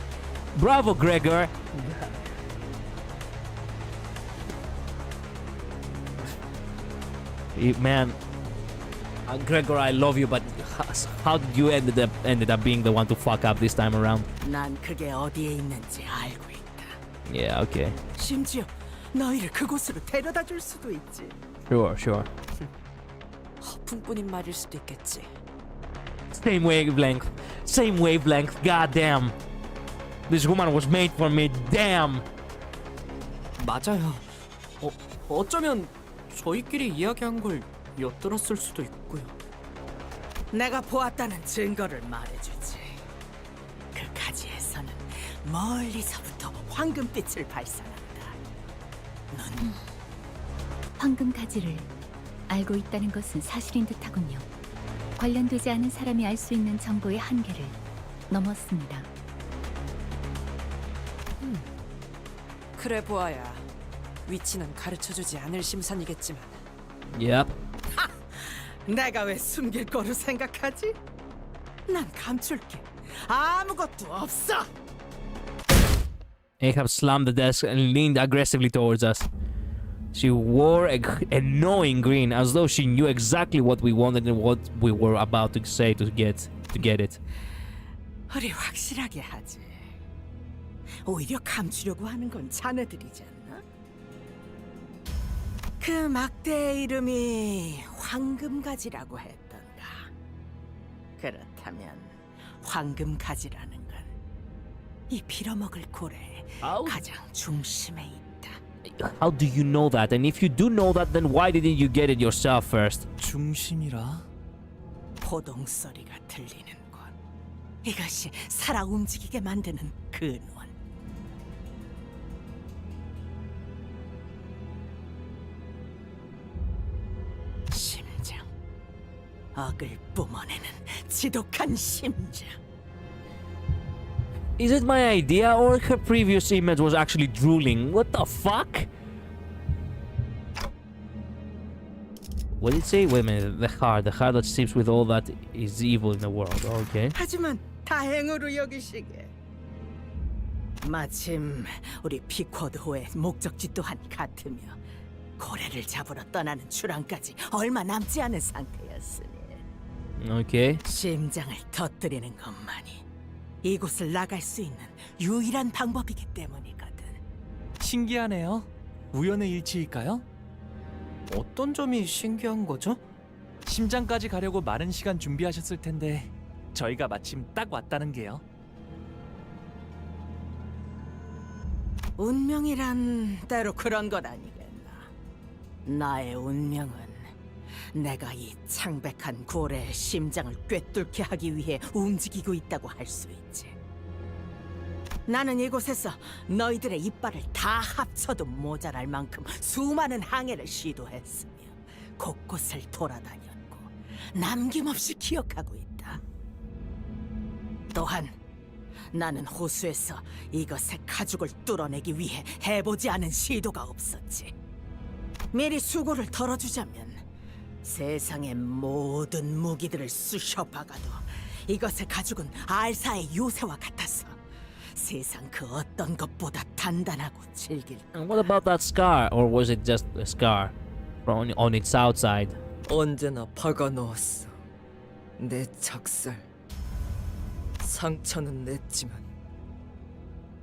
Bravo, Gregor! Man, Gregor, I love you, but how did you ended up being the one to fuck up this time around? 난 그게 어디에 있는지 알고 있다. Yeah, okay. 심지어 너희를 그곳으로 데려다 줄 수도 있지. Sure. 허풍뿐인 말일 수도 있겠지. Same wavelength, goddamn. This woman was made for me, damn. 맞아요. 어쩌면 저희끼리 이야기한 걸 엿들었을 수도 있고요. 내가 보았다는 증거를 말해주지. 그 가지에서는 멀리서부터 황금빛을 발산한다. 넌 황금 가지를 알고 있다는 것은 사실인 듯하군요. 관련되지 않은 사람이 알 수 있는 정보의 한계를 넘었습니다. 그래 보아야 위치는 가르쳐주지 않을 심산이겠지만. Yep. 내가 왜 숨길 거로 생각하지? 난 감출 게 아무것도 없어. Ahab slammed the desk and leaned aggressively towards us. She wore a annoying grin, as though she knew exactly what we wanted and what we were about to say to get it. 우리 확실하게 하지. 오히려 감추려고 하는 건 자네들이지 않나? 그 막대의 이름이 황금가지라고 했던가. 그렇다면 황금가지라는 건 이 빌어먹을 고래의 가장 중심에 있다. How do you know that? And if you do know that, then why didn't you get it yourself first? 중심이라? 포동 소리가 들리는 곳. 이것이 살아 움직이게 만드는 근원. 심장. 억을 뿜어내는 지독한 심장. Is it my idea or her previous image was actually drooling? What the fuck? What did it say? Wait a minute. The heart that sleeps with all that is evil in the world. Okay. 하지만 다행으로 여기시게. 마침 우리 피쿼드호의 목적지 또한 같으며 고래를 잡으러 떠나는 출항까지 얼마 남지 않은 상태였으니 Okay. 심장을 터뜨리는 것만이 이곳을 나갈 수 있는 유일한 방법이기 때문이거든. 신기하네요. 우연의 일치일까요? 어떤 점이 신기한 거죠? 심장까지 가려고 많은 시간 준비하셨을 텐데 저희가 마침 딱 왔다는 게요. 운명이란 때로 그런 것 아니겠나. 나의 운명은 내가 이 창백한 고래의 심장을 꿰뚫게 하기 위해 움직이고 있다고 할 수 있지. 나는 이곳에서 너희들의 이빨을 다 합쳐도 모자랄 만큼 수많은 항해를 시도했으며 곳곳을 돌아다녔고 남김없이 기억하고 있다. 또한 나는 호수에서 이것의 가죽을 뚫어내기 위해 해보지 않은 시도가 없었지. 미리 수고를 덜어주자면 세상의 모든 무기들을 쑤셔박아도 이것의 가죽은 알사의 요새와 같아서 세상 그 어떤 것보다 단단하고 질길. And what about that scar? Or was it just a scar on its outside? 언제나 박아 넣었어. 내 작살. 상처는 냈지만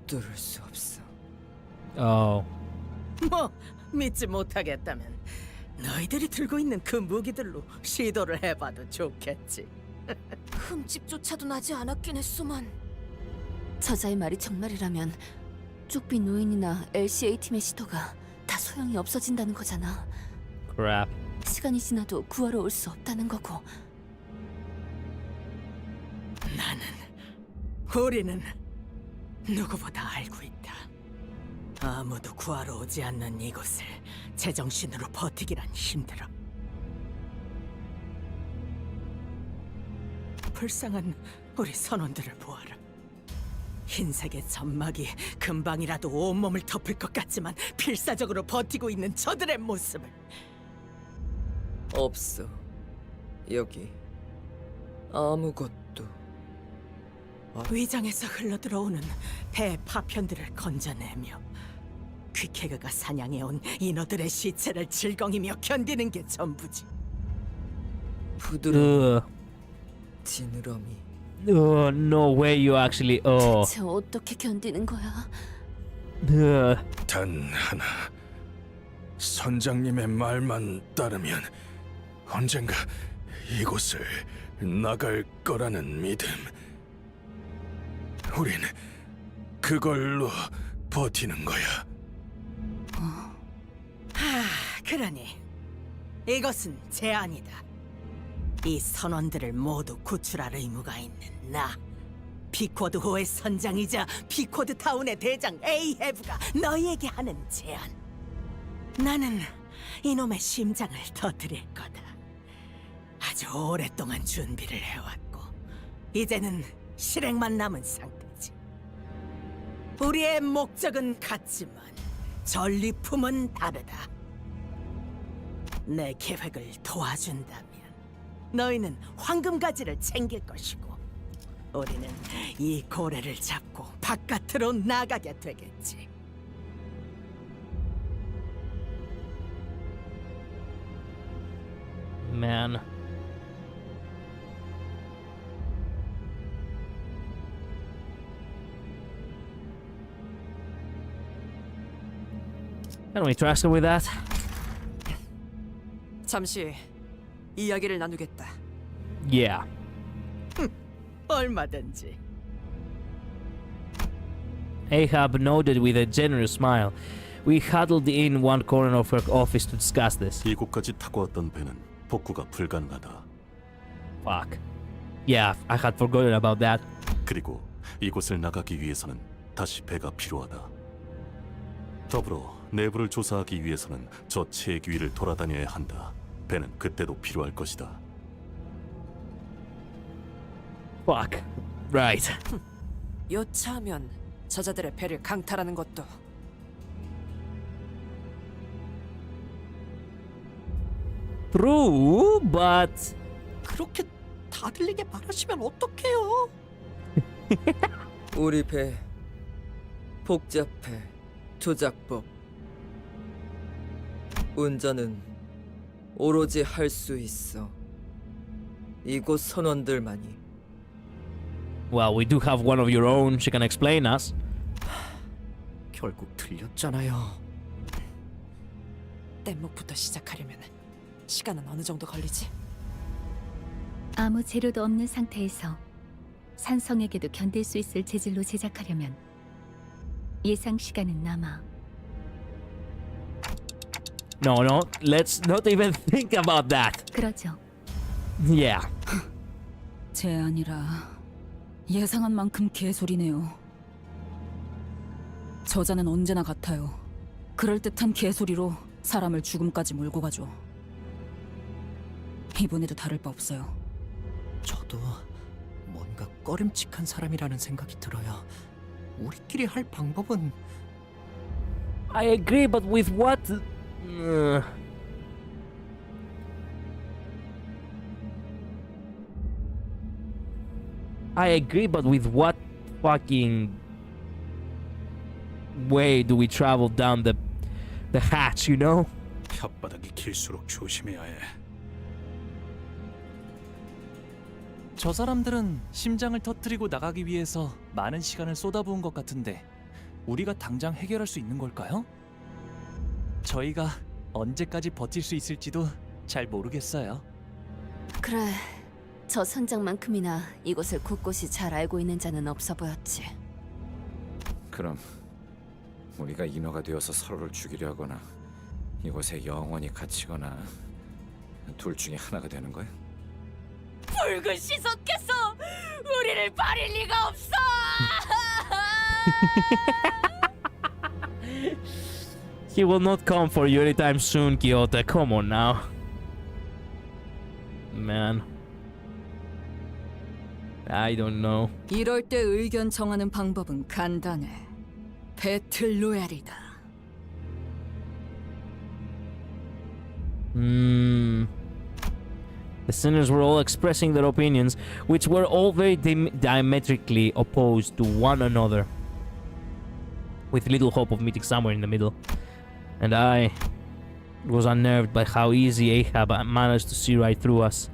뚫을 수 없어. Oh. 뭐 믿지 못하겠다면 너희들이 들고 있는 그 무기들로 시도를 해봐도 좋겠지. 흠집조차도 나지 않았긴 했소만. 저자의 말이 정말이라면 쪽비 노인이나 LCA 팀의 시도가 다 소용이 없어진다는 거잖아. Crap. 시간이 지나도 구하러 올 수 없다는 거고. 우리는 누구보다 알고 있다. 아무도 구하러 오지 않는 이곳을 제정신으로 버티기란 힘들어. 불쌍한 우리 선원들을 보아라. 흰색의 점막이 금방이라도 온몸을 덮을 것 같지만 필사적으로 버티고 있는 저들의 모습을. 없어. 여기 아무것도. 위장에서 흘러들어오는 배 파편들을 건져내며 퀴케그가 사냥해온 인어들의 시체를 질겅이며 견디는 게 전부지. 부드러운 지느러미. No way you actually. 대체 어떻게 견디는 거야? 단 하나. 선장님의 말만 따르면 언젠가 이곳을 나갈 거라는 믿음. 우린 그걸로 버티는 거야. 그러니 이것은 제안이다. 이 선원들을 모두 구출할 의무가 있는 나, 피코드호의 선장이자 피코드 타운의 대장 에이헤브가 너희에게 하는 제안. 나는 이놈의 심장을 터뜨릴 거다. 아주 오랫동안 준비를 해왔고 이제는 실행만 남은 상태지. 우리의 목적은 같지만 전리품은 다르다. 내 계획을 도와준다면 너희는 황금 가지를 챙길 것이고 우리는 이 고래를 잡고 바깥으로 나가게 되겠지. Man. Can we trust him with that? 잠시 이야기를 나누겠다. Yeah. 얼마든지. Ahab nodded with a generous smile. We huddled in one corner of her office to discuss this. 이곳까지 타고 왔던 배는 복구가 불가능하다. Fuck. Yeah, I had forgotten about that. 그리고 이곳을 나가기 위해서는 다시 배가 필요하다. 더불어 내부를 조사하기 위해서는 저 체액 위를 돌아다녀야 한다. 배는 그때도 필요할 것이다. Fuck. Right. 여차하면 저자들의 배를 강탈하는 것도. True, but 그렇게 다 들리게 말하시면 어떡해요? 우리 배 복잡해. 조작법. 운전은 오로지 할 수 있어. 이곳 선원들만이. well, we do have one of your own. She can explain us. 결국 들렸잖아요. 뗏목부터 시작하려면 시간은 어느 정도 걸리지? 아무 재료도 없는 상태에서 산성에게도 견딜 수 있을 재질로 제작하려면 예상 시간은 남아. No, no. Let's not even think about that. 그러죠. Yeah. 제 아니라 예상한 만큼 개소리네요. 저자는 언제나 같아요. 그럴듯한 개소리로 사람을 죽음까지 몰고 가죠. 이번에도 다를 바 없어요. 저도 뭔가 꺼림칙한 사람이라는 생각이 들어요. 우리끼리 할 방법은 I agree, but with what? I agree, but with what fucking way do we travel down the hatch, you know? 혓바닥이 길수록 조심해야 해. 저 사람들은 심장을 터뜨리고 나가기 위해서 많은 시간을 쏟아부은 것 같은데 우리가 당장 해결할 수 있는 걸까요? 저희가 언제까지 버틸 수 있을지도 잘 모르겠어요. 그래, 저 선장만큼이나 이곳을 곳곳이 잘 알고 있는 자는 없어 보였지. 그럼 우리가 인어가 되어서 서로를 죽이려 하거나 이곳에 영원히 갇히거나 둘 중에 하나가 되는 거야? 붉은 시선께서 우리를 버릴 리가 없어. He will not come for you anytime soon, Quixote. Come on now. Man. I don't know. 이럴 때 의견 정하는 방법은 간단해. 배틀 로얄이다. The sinners were all expressing their opinions, which were all very diametrically opposed to one another, with little hope of meeting somewhere in the middle. And I was unnerved by how easy Ahab managed to see right through us.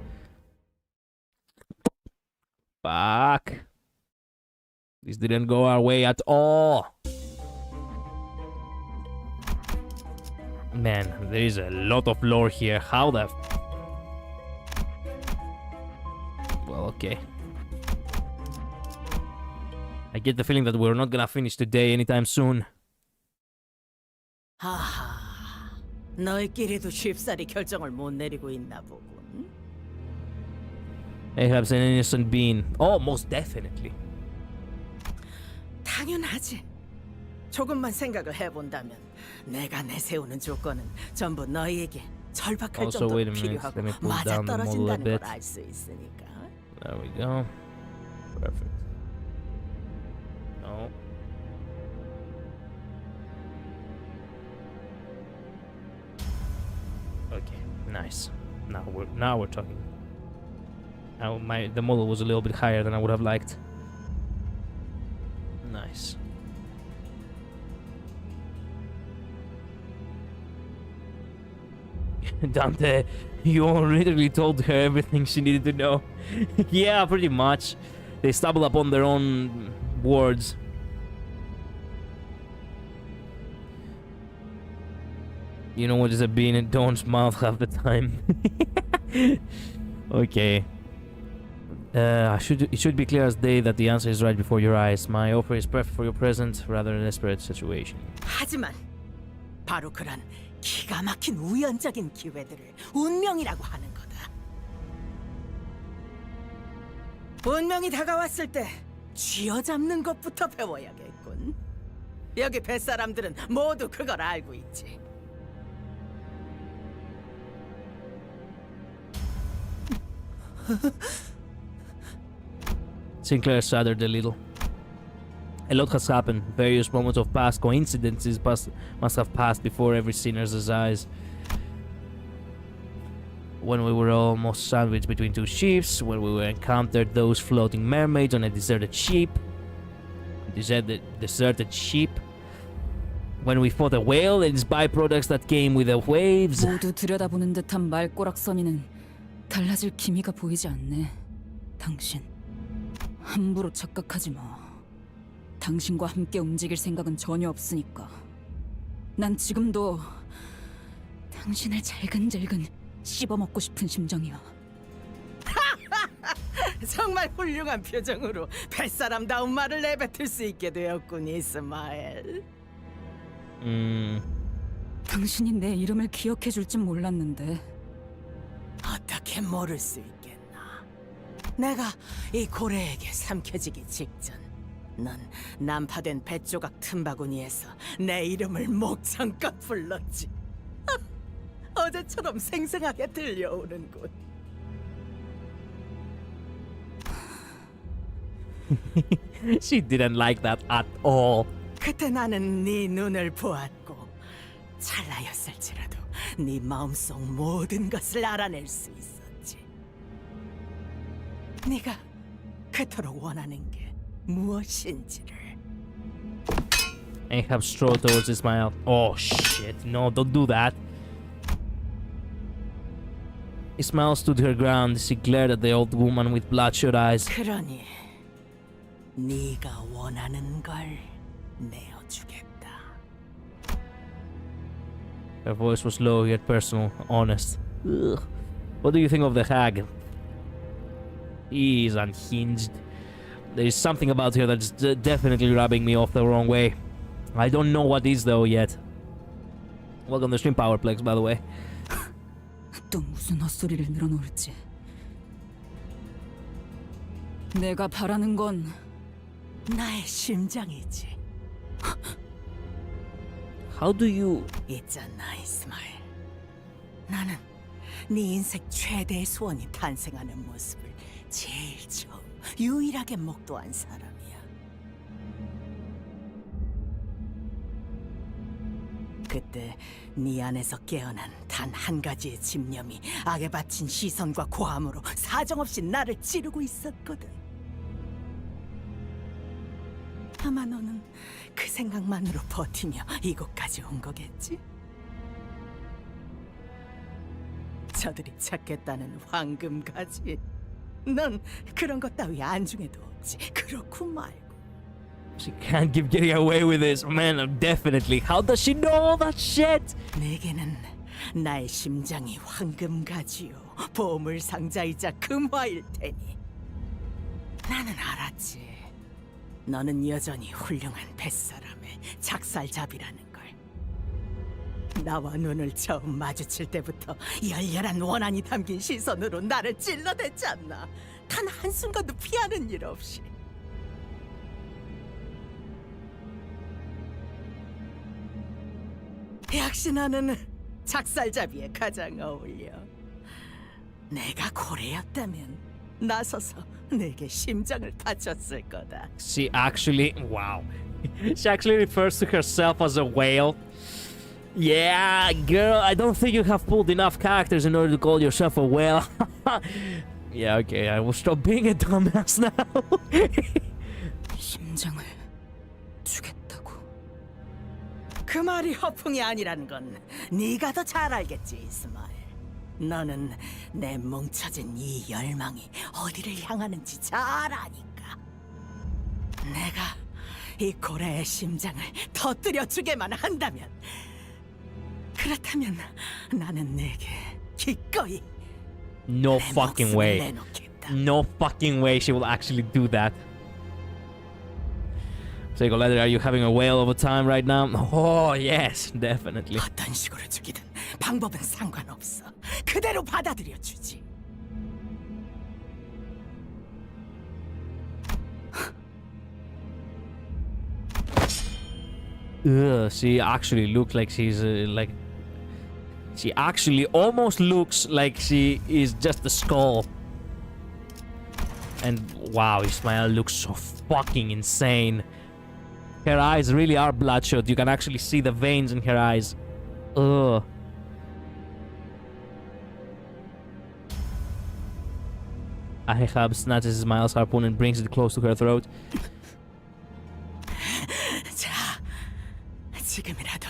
Fuck. This didn't go our way at all. Man, there is a lot of lore here. How the... Well, okay. I get the feeling that we're not gonna finish today anytime soon. 하하, 너희끼리도 쉽사리 결정을 못 내리고 있나 보군. Ahab's an innocent being. Oh, most definitely. 당연하지. 조금만 생각을 해본다면 내가 내세우는 조건은 전부 너희에게 절박할 Also, 정도로 wait a minute. 필요하고 Let me pull 맞아 down the model a 떨어진다는 bit. 걸 알 수 있으니까. There we go. Perfect. No. Okay, nice. Now we're talking. the model was a little bit higher than I would have liked. Nice. Dante, you literally told her everything she needed to know. Yeah, pretty much. They stumble upon their own words. You know what is a bean in Dawn's mouth half the time. Okay. It should be clear as day that the answer is right before your eyes. My offer is perfect for your present, rather a desperate situation. 하지만 바로 그런 기가 막힌 우연적인 기회들을 운명이라고 하는 거다. 운명이 다가왔을 때 쥐어잡는 것부터 배워야겠군. 여기 뱃사람들은 모두 그걸 알고 있지. Sinclair shuddered a little. A lot has happened. Various moments of past coincidences must have passed before every sinner's eyes. When we were almost sandwiched between two ships, when we encountered those floating mermaids on a deserted ship, when we fought a whale and its byproducts that came with the waves. 모두 들여다보는 듯한 말꼬락서니는 달라질 기미가 보이지 않네. 당신 함부로 착각하지 마. 당신과 함께 움직일 생각은 전혀 없으니까. 난 지금도 당신을 잘근잘근 씹어먹고 싶은 심정이야. 정말 훌륭한 표정으로 뱃사람다운 말을 내뱉을 수 있게 되었군, 이스마엘. 당신이 내 이름을 기억해 줄 줄 몰랐는데. 어떻게 모를 수 있겠나. 내가 이 고래에게 삼켜지기 직전 넌 난파된 뱃조각 틈바구니에서 내 이름을 목청껏 불렀지. 어제처럼 생생하게 들려오는군. She didn't like that at all. 그때 나는 네 눈을 보았고 찰나였을지라도 네 마음속 모든 것을 알아낼 수 있었지. 네가 그토록 원하는 게 무엇인지를. Ahab strode towards Ismail. Oh shit, no, don't do that. Ismail stood her ground. She glared at the old woman with bloodshot eyes. 그러니 네가 원하는 걸 내어주겠다. Her voice was low yet personal, honest. Ugh. What do you think of the hag? He is unhinged. There is something about her that's definitely rubbing me off the wrong way. I don't know what is though yet. Welcome to Stream Powerplex, by the way. 또 무슨 헛소리를 늘어놓을지. 내가 바라는 건 나의 심장이지. How do you... 있잖아, 이스마엘. 나는 네 인생 최대의 소원이 탄생하는 모습을 제일 처음 유일하게 목도한 사람이야. 그때 네 안에서 깨어난 단 한 가지의 집념이 악에 바친 시선과 고함으로 사정없이 나를 찌르고 있었거든. 아마 너는 그 생각만으로 버티며 이곳까지 온 거겠지? 저들이 찾겠다는 황금가지. 넌 그런 것 따위 안중에도 없지. 그렇고 말고. She can't keep getting away with this, man. Definitely. How does she know all that shit? 내게는 나의 심장이 황금가지요. 보물 상자이자 금화일 테니. 나는 알았지. 너는 여전히 훌륭한 뱃사람의 작살잡이라는 걸. 나와 눈을 처음 마주칠 때부터 열렬한 원한이 담긴 시선으로 나를 찔러댔지 않나. 단 한순간도 피하는 일 없이. 역시 너는 작살잡이에 가장 어울려. 내가 고래였다면 나서서 내게 심장을 바쳤을 거다. She actually... Wow. She actually refers to herself as a whale. Yeah, girl, I don't think you have pulled enough characters in order to call yourself a whale. Yeah, okay, I will stop being a dumbass now. 심장을 주겠다고. 그 말이 허풍이 아니라는 건 네가 더 잘 알겠지, 이스마엘. 너는 내 뭉쳐진 이 열망이 어디를 향하는지 잘 아니까. 내가 이 고래의 심장을 터뜨려 주게만 한다면, 그렇다면 나는 내게 기꺼이 No 내 fucking 목숨을 way. 내놓겠다. No fucking way she will actually do that. Psycho Leather, are you having a whale of a time right now? Oh, yes, definitely. 어떤 식으로 죽이든 방법은 상관없어. 그대로 받아들여 주지. Ugh, she actually looks like she's like... She actually almost looks like she is just a skull. And wow, Ismael looks so fucking insane. Her eyes really are bloodshot. You can actually see the veins in her eyes. Ugh. Ahab snatches Ismael's harpoon and brings it close to her throat. 자, 지금이라도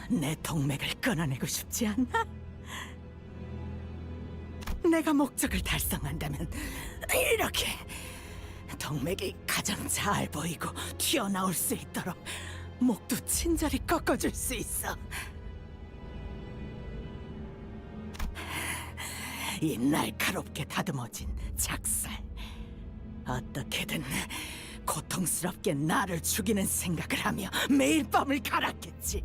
내 동맥을 끊어내고 싶지 않나? 내가 목적을 달성한다면 이렇게 동맥이 가장 잘 보이고 튀어나올 수 있도록 목도 친절히 꺾어줄 수 있어. 이 날카롭게 다듬어진 작살, 어떻게든 고통스럽게 나를 죽이는 생각을 하며 매일 밤을 갈았겠지.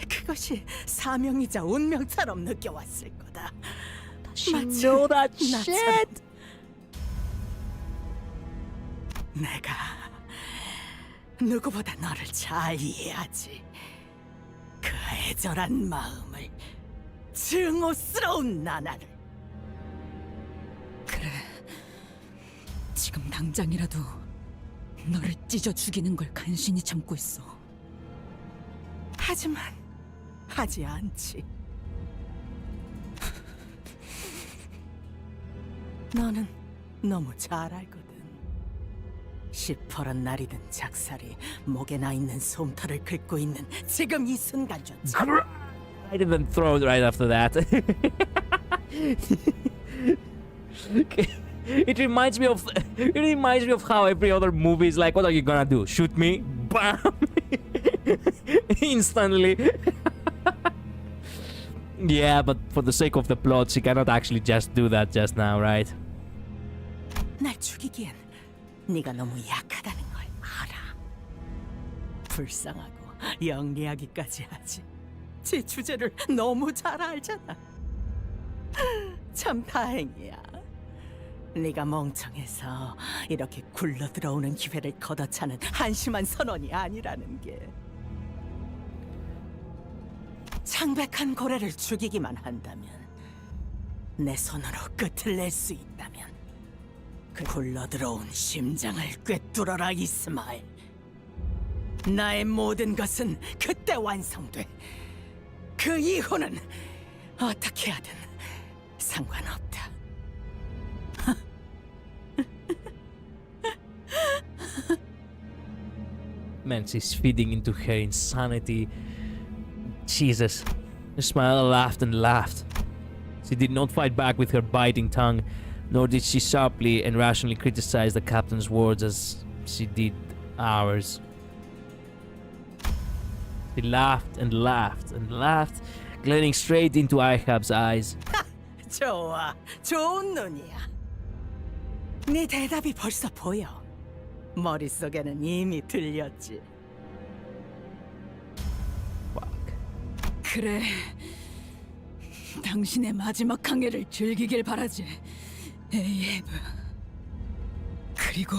그것이 사명이자 운명처럼 느껴왔을 거다. She know that shit. 내가 누구보다 너를 잘 이해하지. 그 애절한 마음을, 증오스러운 나날을. 그래. 지금 당장이라도 너를 찢어 죽이는 걸 간신히 참고 있어. 하지만 하지 않지. 너는 너무 잘 알거든. 시퍼런 날이 든 작살이 목에 나 있는 솜털을 긁고 있는 지금 이 순간조차. I didn't throw it right after that. It reminds me of how every other movie is like, what are you gonna do? Shoot me? Bam! Instantly. Yeah, but for the sake of the plot, she cannot actually just do that just now, right? 날 죽이기엔 네가 너무 약하다는 걸 알아. 불쌍하고 영리하기까지 하지. 제 주제를 너무 잘 알잖아. 참 다행이야. 네가 멍청해서 이렇게 굴러 들어오는 기회를 걷어차는 한심한 선원이 아니라는 게. 창백한 고래를 죽이기만 한다면, 내 손으로 끝을 낼 수 있다면, 그 굴러 들어온 심장을 꿰뚫어라, 이스마엘. 나의 모든 것은 그때 완성돼. 그 이후는 어떻게 하든 상관없다. Man, she's feeding into her insanity. Jesus. Ismael laughed and laughed. She did not fight back with her biting tongue, nor did she sharply and rationally criticize the captain's words as she did ours. She laughed and laughed and laughed, glaring straight into Ahab's eyes. 좋아, 좋은 눈이야. 네 대답이 벌써 보여. 머릿속에는 이미 들렸지. 그래. 당신의 마지막 항해를 즐기길 바라지, 에이브. 그리고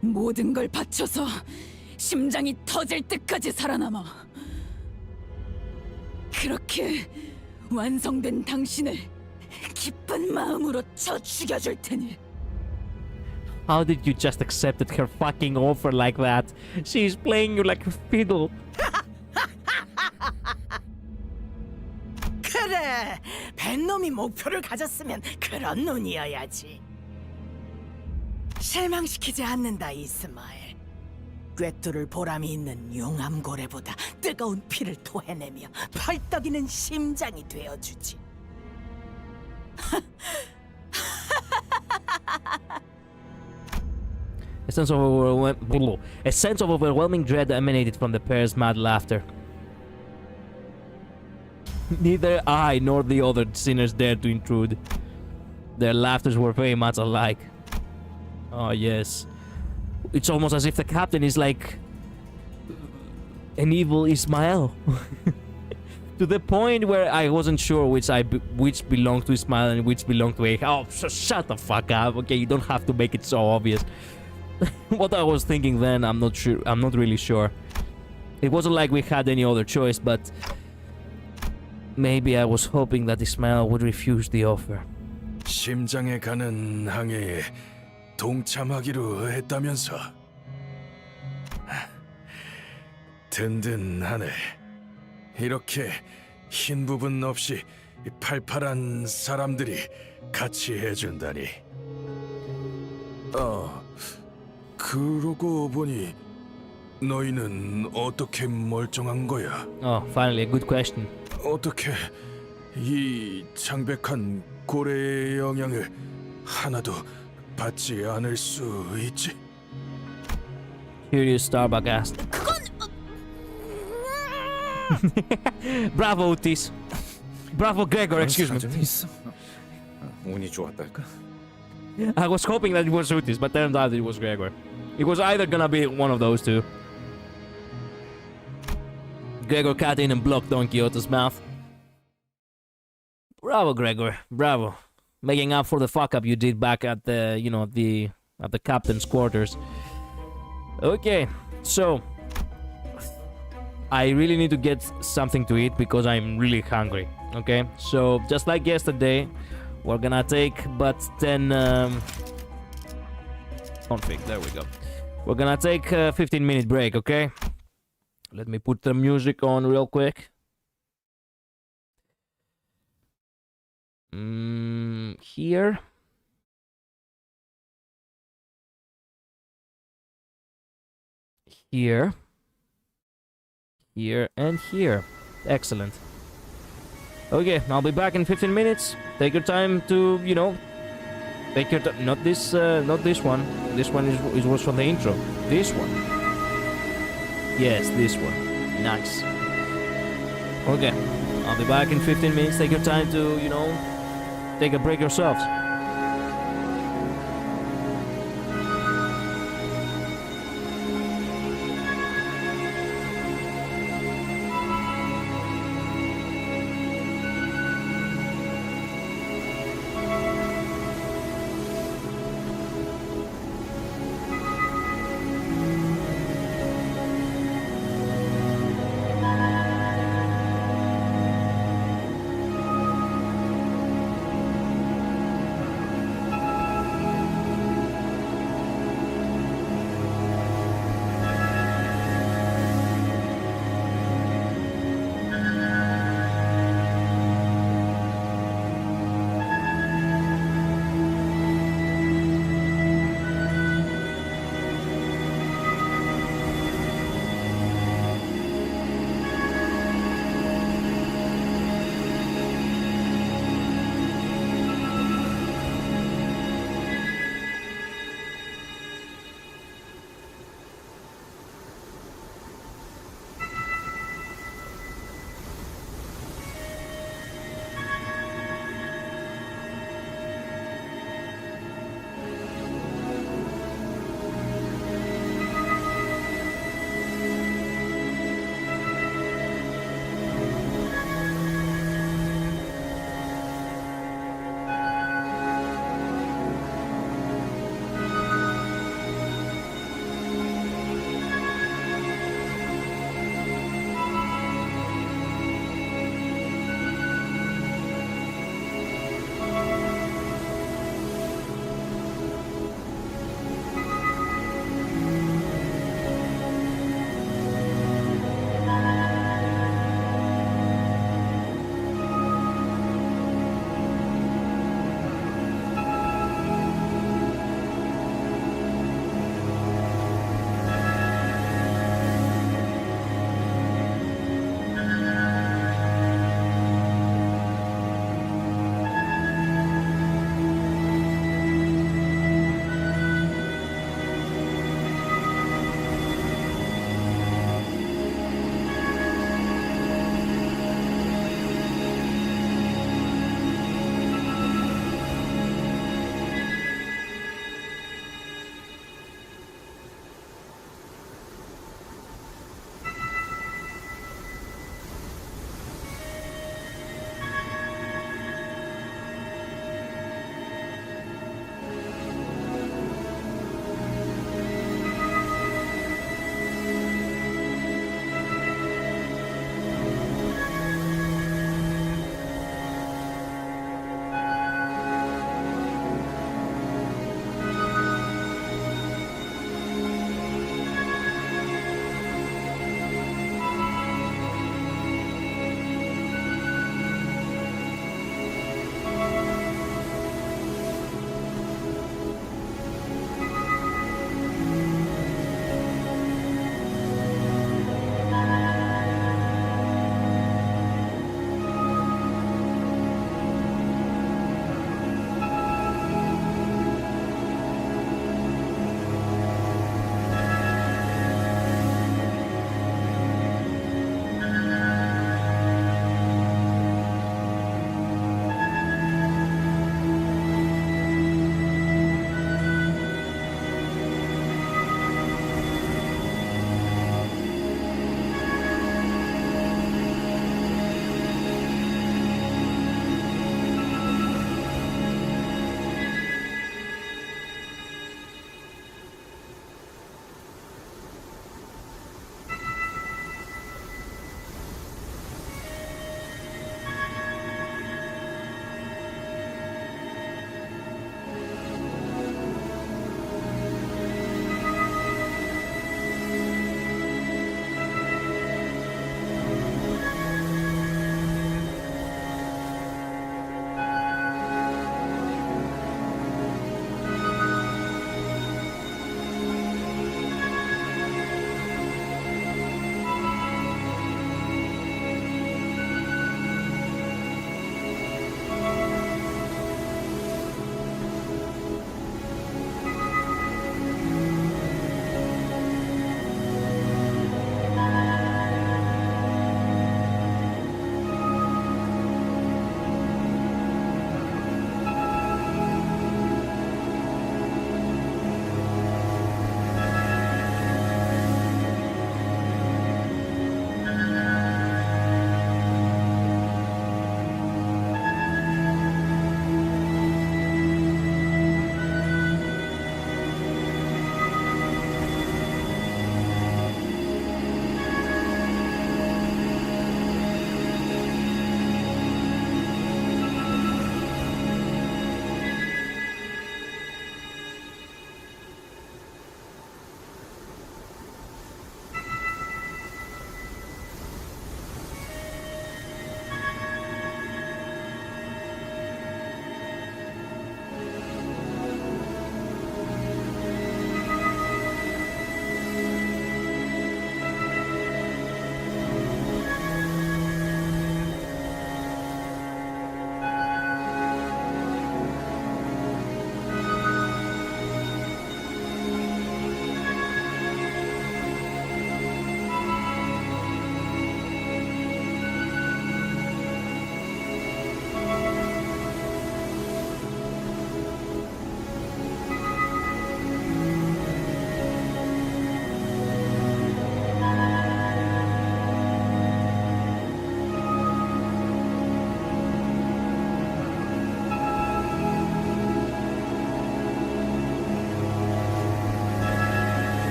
모든 걸 바쳐서 심장이 터질 때까지 살아남아. 그렇게 완성된 당신을 기쁜 마음으로 쳐 죽여줄 테니. How did you just accept her fucking offer like that? She's playing you like a fiddle. 그래, 뱃놈이 목표를 가졌으면 그런 눈이어야지. 실망시키지 않는다, 이스마엘. 꿰뚫을 보람이 있는 용암고래보다 뜨거운 피를 토해내며 펄떡이는 심장이 되어주지. A sense of overwhelming dread emanated from the pair's mad laughter. Neither I nor the other sinners dared to intrude. Their laughters were very much alike. Oh yes. It's almost as if the captain is like an evil Ismael. To the point where I wasn't sure which belonged to Ismael and which belonged to Ahab. Oh, shut the fuck up. Okay, you don't have to make it so obvious. What I was thinking then, I'm not sure. I'm not really sure. It wasn't like we had any other choice, but maybe I was hoping that Ismael would refuse the offer. 심장에 가는 항해에 동참하기로 했다면서. 든든하네. 이렇게 흰 부분 없이 팔팔한 사람들이 같이 해준다니. 그러고 보니 너희는 어떻게 멀쩡한 거야? Oh, finally a good question. 어떻게 이 창백한 고래의 영향을 하나도 받지 않을 수 있지? Curious Starbuck asked. Bravo, Otis. Bravo, Gregor. Excuse me. 운이 좋았달까? I was hoping that it was Otis, but turned out it was Gregor. It was either gonna be one of those two. Gregor cut in and blocked Don Quixote's mouth. Bravo, Gregor. Bravo. Making up for the fuck up you did back at the, you know, at the captain's quarters. Okay, so I really need to get something to eat because I'm really hungry. Okay, so just like yesterday, we're gonna take but 10 config. There we go. We're gonna take a 15-minute break. Okay, let me put the music on real quick. Here. Here. Here and here. Excellent. Okay, I'll be back in 15 minutes. Take your time to, you know, take your time. Not this one. This one was from the intro. This one. Yes, this one. Nice. Okay, I'll be back in 15 minutes. Take your time to, you know, take a break yourselves.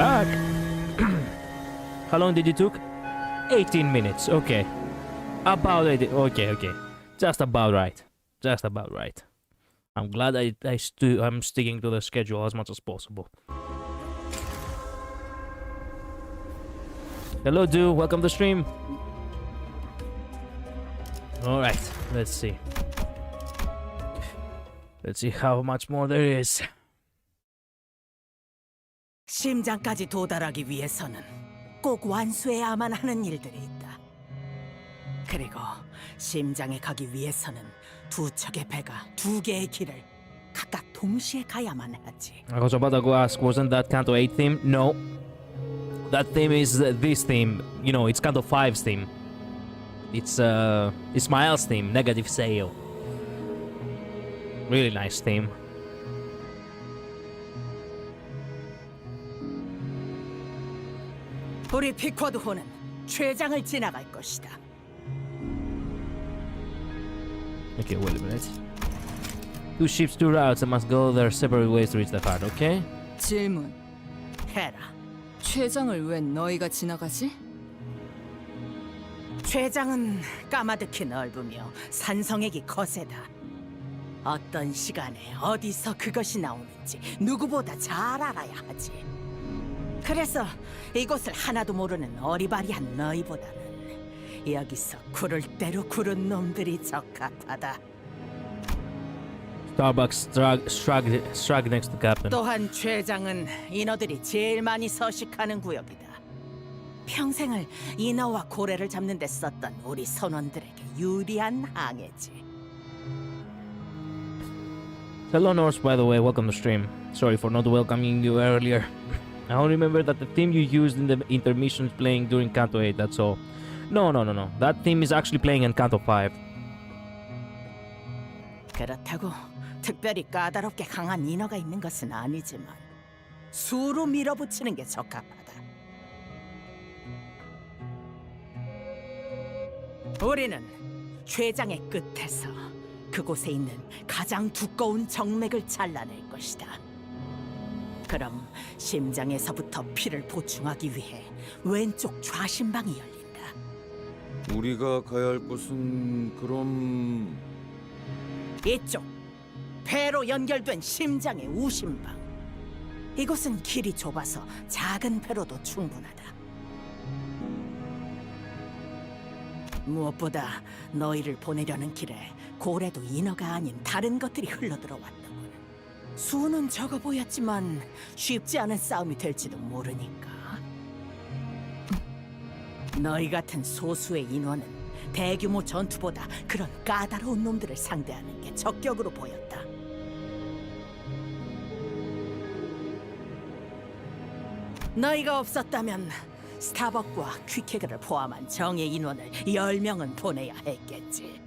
back. How long did it took? 18 minutes. Okay. About 18. Okay. Just about right. Just about right. I'm glad I'm sticking to the schedule as much as possible. Hello, dude. Welcome to the stream. All right. Let's see. Let's see how much more there is. 심장까지 도달하기 위해서는 꼭 완수해야만 하는 일들이 있다. 그리고 심장에 가기 위해서는 두 척의 배가 두 개의 길을 각각 동시에 가야만 하지. I was about to go ask, wasn't that Canto 8 theme? No. That theme is this theme. You know, it's Canto 5's theme. It's Ismael's theme, Negative Sale. Really nice theme. 우리 피쿼드호는 최장을 지나갈 것이다. Okay, wait a minute. Two ships, two routes, and must go their separate ways to reach the heart, okay? 질문. 해라. 최장을 왜 너희가 지나가지? 최장은 까마득히 넓으며 산성액이 거세다. 어떤 시간에 어디서 그것이 나오는지 누구보다 잘 알아야 하지. 그래서 이곳을 하나도 모르는 어리바리한 너희보다는 여기서 구를 대로 구른 놈들이 적합하다. Starbucks struck next to Captain. 또한 최장은 인어들이 제일 많이 서식하는 구역이다. 평생을 인어와 고래를 잡는 데 썼던 우리 선원들에게 유리한 항해지. Hello, Norse, by the way. Welcome to stream. Sorry for not welcoming you earlier. I only remember that the theme you used in the intermissions playing during Canto 8, that's all. No. That theme is actually playing in Canto 5. 그렇다고 특별히 까다롭게 강한 인어가 있는 것은 아니지만 수로 밀어붙이는 게 적합하다. 우리는 최장의 끝에서 그곳에 있는 가장 두꺼운 정맥을 잘라낼 것이다. 그럼 심장에서부터 피를 보충하기 위해 왼쪽 좌심방이 열린다. 우리가 가야 할 곳은 그럼 이쪽 배로 연결된 심장의 우심방. 이곳은 길이 좁아서 작은 배로도 충분하다. 무엇보다 너희를 보내려는 길에 고래도 인어가 아닌 다른 것들이 흘러들어왔더군. 수는 적어 보였지만 쉽지 않은 싸움이 될지도 모르니까. 너희 같은 소수의 인원은 대규모 전투보다 그런 까다로운 놈들을 상대하는 게 적격으로 보였다. 너희가 없었다면 스타벅과 퀵해그를 포함한 정의 인원을 10명은 보내야 했겠지.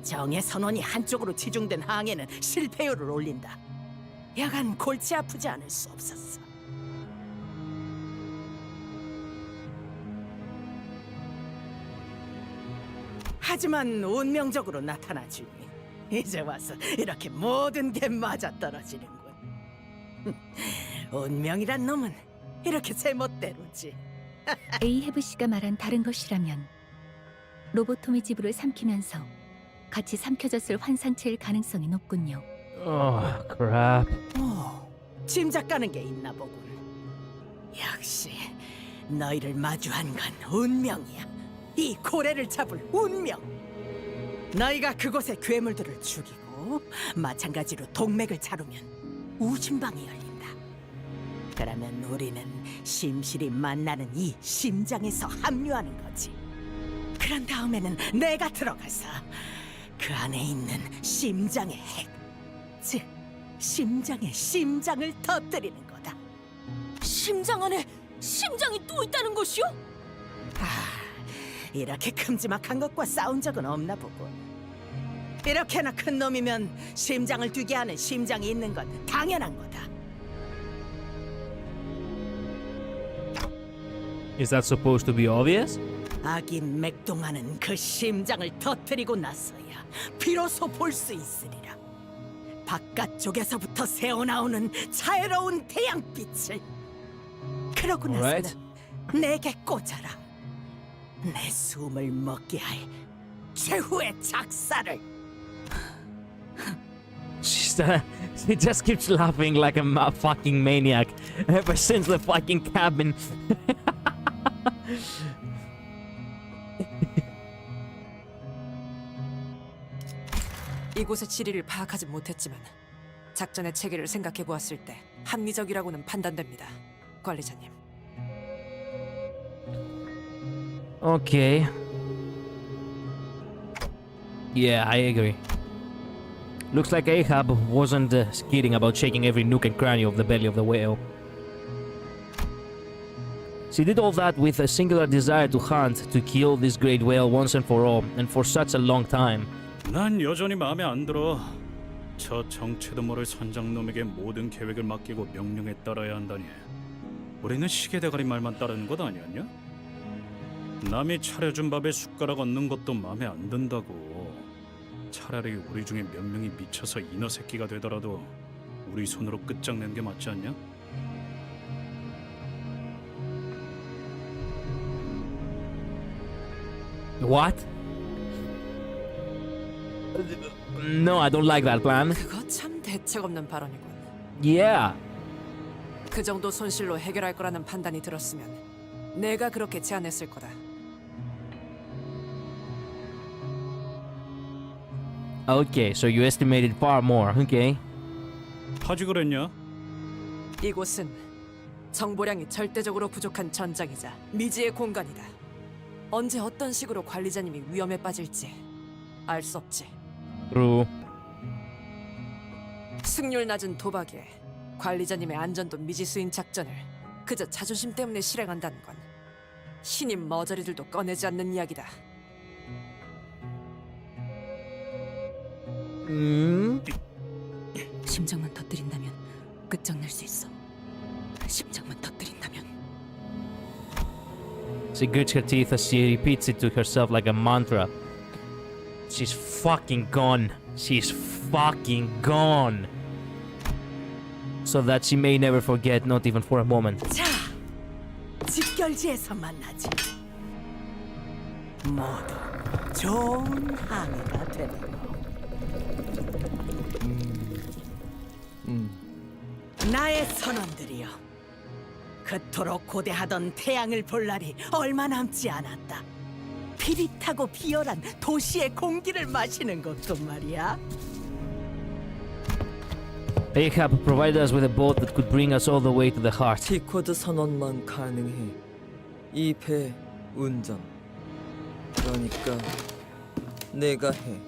정의 선원이 한쪽으로 치중된 항해는 실패율을 올린다. 여간 골치 아프지 않을 수 없었어. 하지만 운명적으로 나타나주니 이제 와서 이렇게 모든 게 맞아떨어지는군. 운명이란 놈은 이렇게 제멋대로지. 에이헤브 씨가 말한 다른 것이라면 로보토미 지부를 삼키면서 같이 삼켜졌을 환상체일 가능성이 높군요. Oh, crap. 짐작 가는 게 있나 보군. 역시 너희를 마주한 건 운명이야. 이 고래를 잡을 운명. 너희가 그곳의 괴물들을 죽이고 마찬가지로 동맥을 자르면 우심방이 열린다. 그러면 우리는 심실히 만나는 이 심장에서 합류하는 거지. 그런 다음에는 내가 들어가서 그 안에 있는 심장의 핵, 즉 심장의 심장을 터뜨리는 거다. 심장 안에 심장이 또 있다는 것이요? 이렇게 큼지막한 것과 싸운 적은 없나 보군. 이렇게나 큰 놈이면 심장을 뛰게 하는 심장이 있는 건 당연한 거다. Is that supposed to be obvious? 아긴 맥동하는 그 심장을 터뜨리고 나서야 비로소 볼 수 있으리라. 바깥쪽에서부터 새어나오는 자유로운 태양빛을. 그러고 Alright. 나서는 내게 꽂아라. 내 숨을 먹게 할 최후의 작사를. She just keeps laughing like a fucking maniac ever since the fucking cabin. 이곳의 지리를 파악하지 못했지만 작전의 체계를 생각해 보았을 때 합리적이라고는 판단됩니다, 관리자님. Okay. Yeah, I agree. Looks like Ahab wasn't kidding about shaking every nook and cranny of the belly of the whale. She did all that with a singular desire to hunt, to kill this great whale once and for all, and for such a long time. 난 여전히 마음에 안 들어. 저 정체도 모를 선장놈에게 모든 계획을 맡기고 명령에 따라야 한다니. 우리는 시계대가리 말만 따르는 것 아니었냐? 남이 차려준 밥에 숟가락 얹는 것도 마음에 안 든다고. 차라리 우리 중에 몇 명이 미쳐서 인어 새끼가 되더라도 우리 손으로 끝장내는 게 맞지 않냐? What? No, I don't like that plan. 그거 참 대책 없는 발언이군. Yeah. 그 정도 손실로 해결할 거라는 판단이 들었으면 내가 그렇게 제안했을 거다. Okay, so you estimated far more. Okay. 하지 그랬냐? 이곳은 정보량이 절대적으로 부족한 전장이자 미지의 공간이다. 언제 어떤 식으로 관리자님이 위험에 빠질지 알 수 없지. True. 승률 낮은 도박에 관리자님의 안전도 미지수인 작전을 그저 자존심 때문에 실행한다는 건 신임 머저리들도 꺼내지 않는 이야기다. 심장만 터뜨린다면 끝장낼 수 있어. 심장만 터뜨린다면. She grits her teeth as she repeats it to herself like a mantra. She's fucking gone. She's fucking gone. So that she may never forget, not even for a moment. 자, 집결지에서 만나지. 모두 좋은 항해가 되도록. 나의 선원들이여, 그토록 고대하던 태양을 볼 날이 얼마 남지 않았다. 비릿하고 비열한 도시의 공기를 마시는 것도 말이야. Ahab provided us with a boat that could bring us all the way to the heart. 티코드 선원만 가능해. 이 배 운전. 그러니까 내가 해.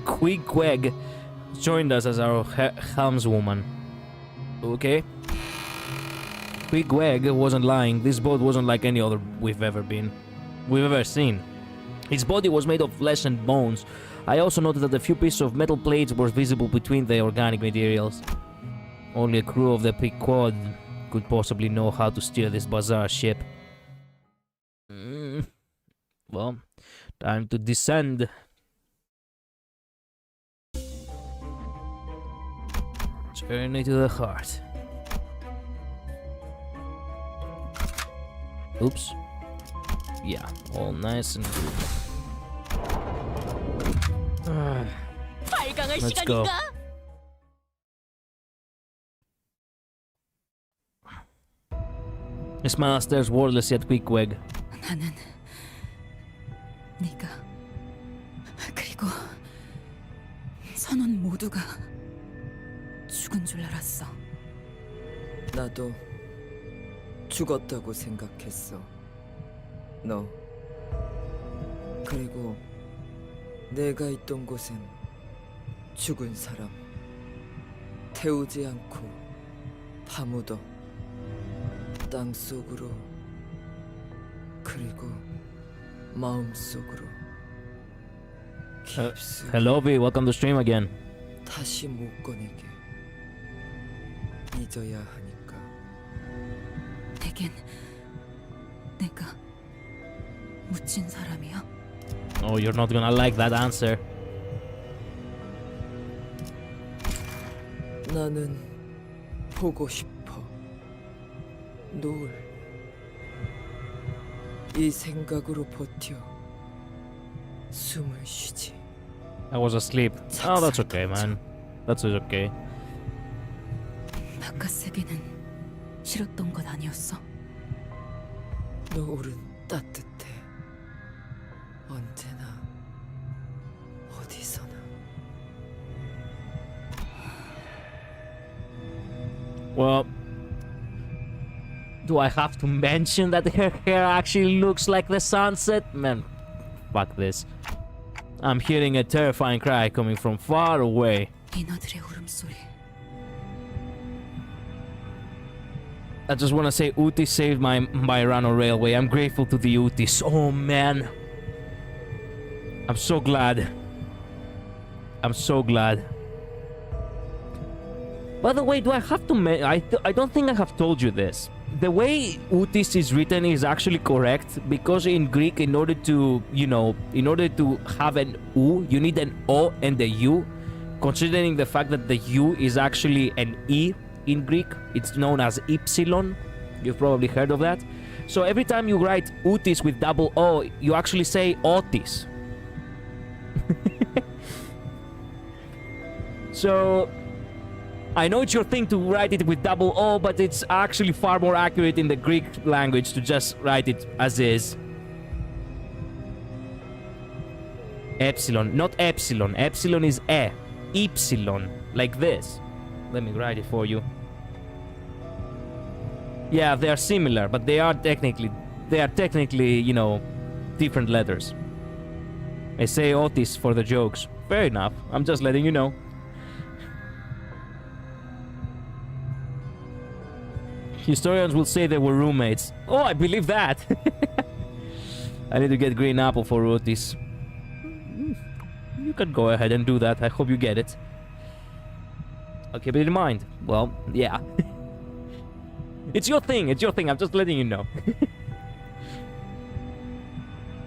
Queequeg joined us as our helmswoman. Okay. Queequeg wasn't lying. This boat wasn't like any other we've ever seen. Its body was made of flesh and bones. I also noted that a few pieces of metal plates were visible between the organic materials. Only a crew of the Pequod could possibly know how to steer this bizarre ship. Well, time to descend. Journey to the heart. Oops. Yeah, all nice and good. Let's go. He smiles, stares wordlessly at Queequeg. 나는 네가 그리고 선원 모두가 죽은 줄 알았어. 나도 죽었다고 생각했어. 너. 그리고 내가 있던 곳엔 죽은 사람 태우지 않고 파묻어 땅 속으로 그리고 마음 속으로 깊숙이 Hello, V. Welcome to stream again. 다시 못 꺼내게 잊어야 하니까. 내겐 내가 묻힌 사람이야? Oh, you're not gonna like that answer. 나는 보고 싶어. 노을. 이 생각으로 버텨. 숨을 쉬지. I was asleep. Oh, that's okay, man. That's okay. 바깥 세계는 싫었던 것 아니었어? 노을은 따뜻해. 언제나 어디서나. Well, do I have to mention that her hair actually looks like the sunset? Man, fuck this. I'm hearing a terrifying cry coming from far away. 인어들의 울음소리. I just want to say Uti saved my run on railway. I'm grateful to the Utis. Oh man. I'm so glad. I'm so glad. By the way, do I have to I don't think I have told you this. The way Utis is written is actually correct because in Greek, in order to, you know, in order to have an U, you need an O and a U. Considering the fact that the U is actually an E in Greek, it's known as Ypsilon. You've probably heard of that. So every time you write Utis with double O, you actually say Otis. So I know it's your thing to write it with double O, but it's actually far more accurate in the Greek language to just write it as is. Epsilon, not epsilon. Epsilon is E. Ypsilon, like this. Let me write it for you. Yeah, they are similar, but they are technically, you know, different letters. I say Otis for the jokes. Fair enough. I'm just letting you know. Historians will say they were roommates. Oh, I believe that. I need to get green apple for Otis. You can go ahead and do that. I hope you get it. I'll keep it in mind. Well, yeah. It's your thing. It's your thing. I'm just letting you know.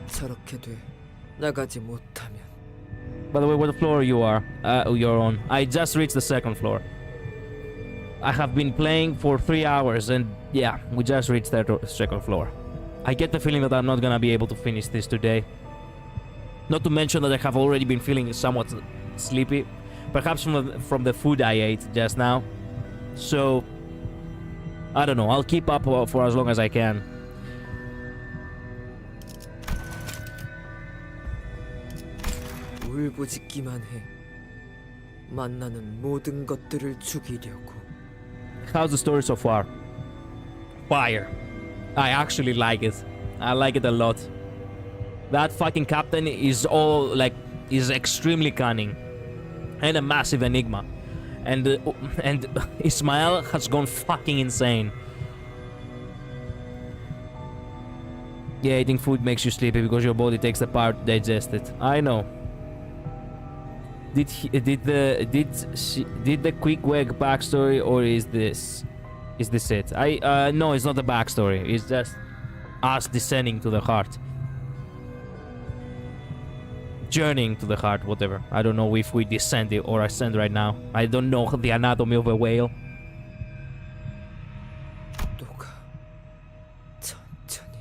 저렇게 돼. 나가지 못하면. By the way, what floor you're on? I just reached the second floor. I have been playing for 3 hours and yeah, we just reached the second floor. I get the feeling that I'm not gonna be able to finish this today. Not to mention that I have already been feeling somewhat sleepy. Perhaps from the food I ate just now. So, I don't know. I'll keep up for as long as I can. 울부짖기만 해. 만나는 모든 것들을 죽이려고. How's the story so far? Fire. I actually like it. I like it a lot. That fucking captain is is extremely cunning. And a massive enigma. And Ismael has gone fucking insane. Yeah, eating food makes you sleepy because your body takes the power to digest it. I know. Did the Quickweg backstory, or is this it? No, it's not the backstory. It's just us descending to the heart, journeying to the heart, whatever. I don't know if we descend it or ascend right now. I don't know the anatomy of a whale. 녹아 천천히.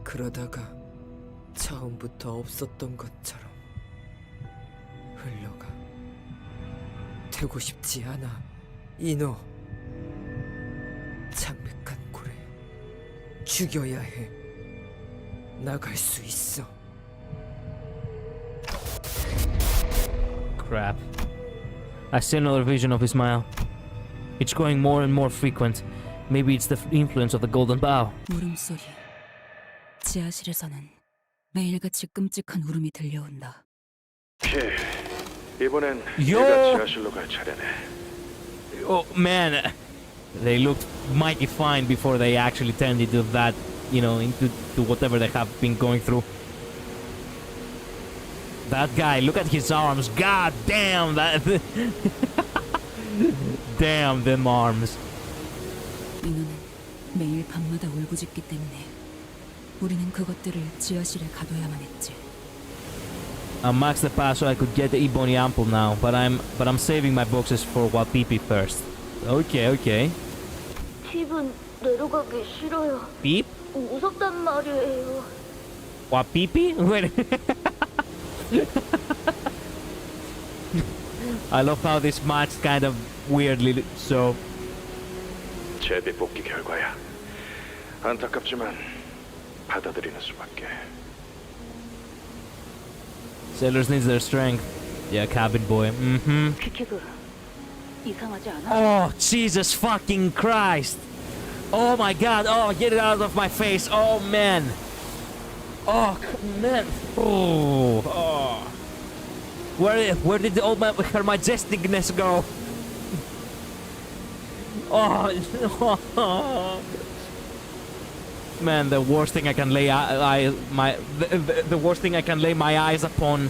그러다가 처음부터 없었던 것처럼. 흘러가. 되고 싶지 않아. 이노. 창백한 고래. 죽여야 해. 나갈 수 있어. Crap. I see another vision of Ismail. It's growing more and more frequent. Maybe it's the influence of the golden bough. 울음소리. 지하실에서는 매일같이 끔찍한 울음이 들려온다. 이번엔 Yo! 내가 지하실로 갈 차례네. Oh man, they looked mighty fine before they actually turned into that, you know, into whatever they have been going through. That guy, look at his arms. God damn that. Damn them arms. 인호는 매일 밤마다 울부짖기 때문에 우리는 그것들을 지하실에 가둬야만 했지. I maxed the pass so I could get the ebony ample now, but I'm saving my boxes for Wapipi first. Okay. 팁은 내려가기 싫어요. Beep? 무섭단 말이에요. What, pee-pee? Wait. I love how this match kind of weirdly so. 재비 복귀 결과야. 안타깝지만 받아들이는 수밖에. Sailors needs their strength. Yeah, cabin boy. 퀴키그 이상하지 않아? Oh, Jesus fucking Christ! Oh my God! Oh, get it out of my face! Oh man! Oh man! Oh! Where did all her majesticness go? Oh! Man, the worst thing I can lay the worst thing I can lay my eyes upon.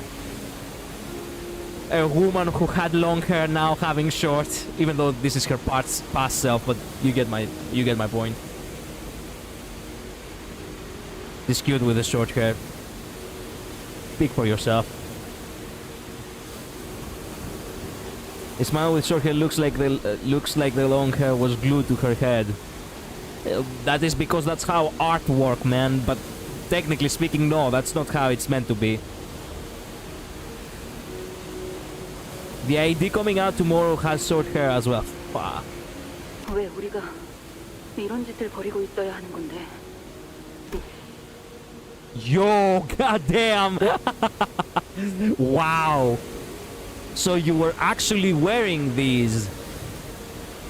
A woman who had long hair now having short, even though this is her past self, but you get my point. This cute with the short hair. Speak for yourself. A smile with short hair looks like the long hair was glued to her head. That is because that's how art works, man. But technically speaking, no, that's not how it's meant to be. The ID coming out tomorrow has short hair as well. Fuck. 왜 우리가 이런 짓을 벌이고 있어야 하는 건데? Yo, goddamn! Wow. So you were actually wearing these.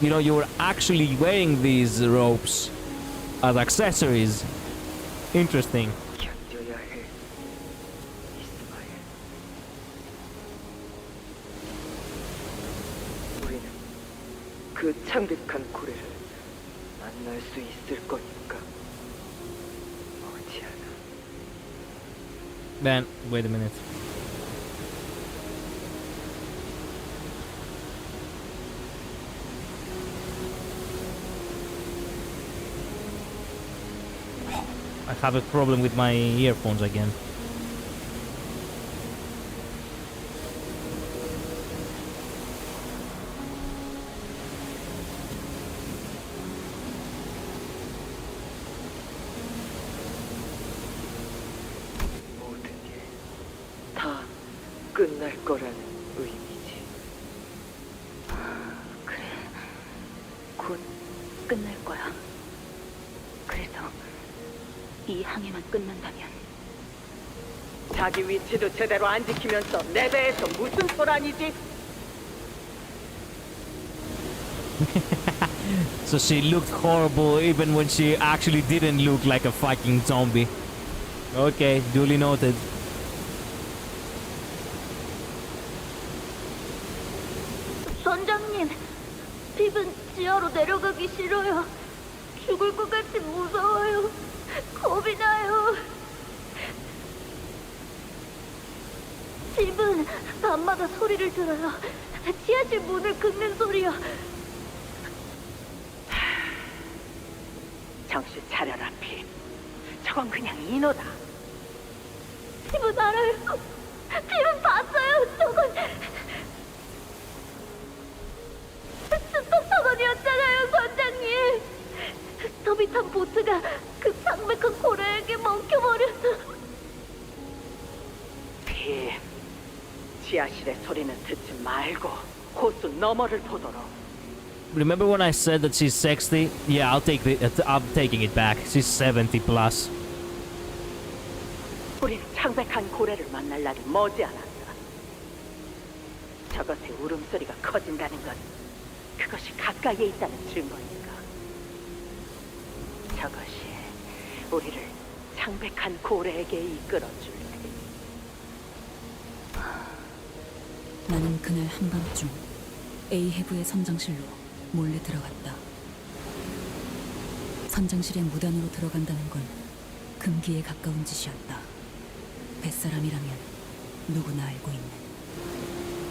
You know, you were actually wearing these ropes as accessories. Interesting. 견뎌야 해. 이스마엘. 우리는 그 창백한 고래를 만날 수 있을 거니까. 머지않아. Man, wait a minute. I have a problem with my earphones again. 모든 게 다 끝날 거라는 의미지. 그래, 곧 끝날 거야. 그래서 이 항해만 끝난다면 자기 위치도 제대로 안 지키면서 내 배에서 무슨 소란이지? So she looked horrible even when she actually didn't look like a fucking zombie. Okay, duly noted. 선장님, 핍은 지하로 내려가기 싫어요. 죽을 것 같이 무서워요. 겁이 나요. 핍은 밤마다 소리를 들어요. 지하실 문을 긁는 소리요. 정신 차려라, 핍. 저건 그냥 인어다. 핍은 알아요. 핍은 봤어요. 저건 스톱선원이었잖아요, 선장님. 더비탄 보트가 그 창백한 고래에게 먹혀버렸어. 핍, 지하실의 소리는 듣지 말고 호수 너머를 보도록. Remember when I said that she's 60? Yeah, I'm taking it back. She's 70 plus. 우린 창백한 고래를 만날 날이 머지않았다. 저것의 울음소리가 커진다는 건 그것이 가까이에 있다는 증거니까. 저것이 우리를 창백한 고래에게 이끌어줄 테니. 나는 그날 한밤중 에이헤브의 선장실로 몰래 들어갔다. 선장실에 무단으로 들어간다는 건 금기에 가까운 짓이었다. 뱃사람이라면 누구나 알고 있는.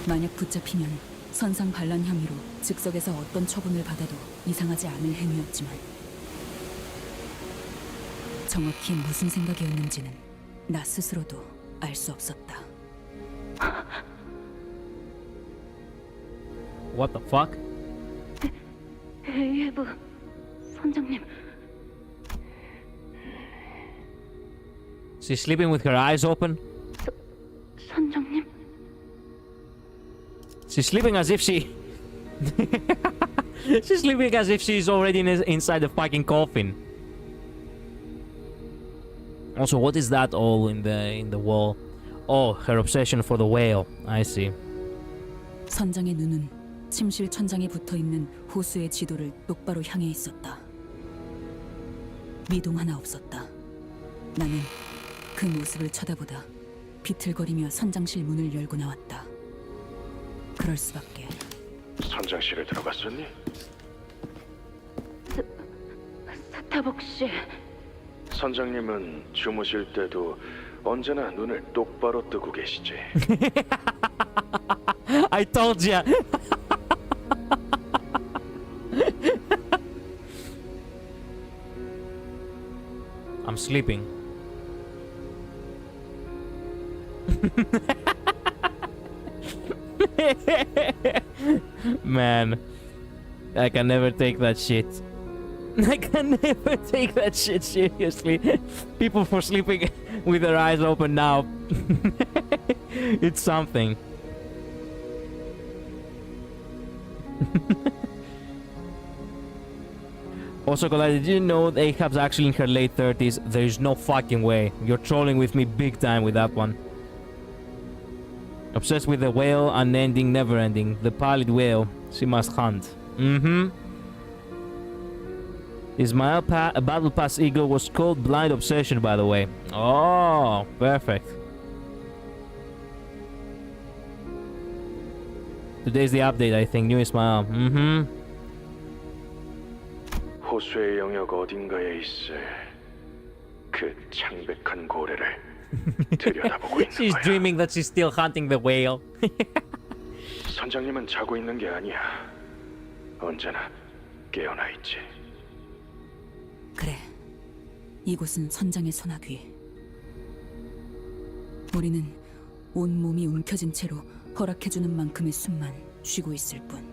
만약 붙잡히면 선상 반란 혐의로 즉석에서 어떤 처분을 받아도 이상하지 않을 행위였지만 정확히 무슨 생각이었는지는 나 스스로도 알 수 없었다. What the fuck? 데이브 선장님. She's sleeping with her eyes open. 선장님. She's sleeping as if she... She's sleeping as if she's already inside the fucking coffin. Also, what is that all in the wall? Oh, her obsession for the whale. I see. 선장의 눈은 침실 천장에 붙어있는 호수의 지도를 똑바로 향해 있었다. 미동 하나 없었다. 나는 그 모습을 쳐다보다 비틀거리며 선장실 문을 열고 나왔다. 그럴 수밖에. 선장실에 들어갔었니? 스타벅 씨. 선장님은 주무실 때도 언제나 눈을 똑바로 뜨고 계시지. I told ya. I'm sleeping. Man, I can never take that shit. I can never take that shit seriously. People for sleeping with their eyes open now. It's something. Also, Colette, did you know Ahab's actually in her late 30s? There is no fucking way. You're trolling with me big time with that one. Obsessed with the whale, unending, never-ending. The pallid whale. She must hunt. Mm-hmm. Ismail Battle Pass Eagle was called Blind Obsession, by the way. Oh, perfect. Today's the update, I think. New Ismail. Mm-hmm. 호수의 영역 어딘가에 있을 그 창백한 고래를 들여다보고 있는 She's 거야. dreaming that she's still hunting the whale. 선장님은 자고 있는 게 아니야. 언제나 깨어나 있지. 그래. 이곳은 선장의 소나귀. 우리는 온 몸이 움켜진 채로 허락해주는 만큼의 숨만 쉬고 있을 뿐.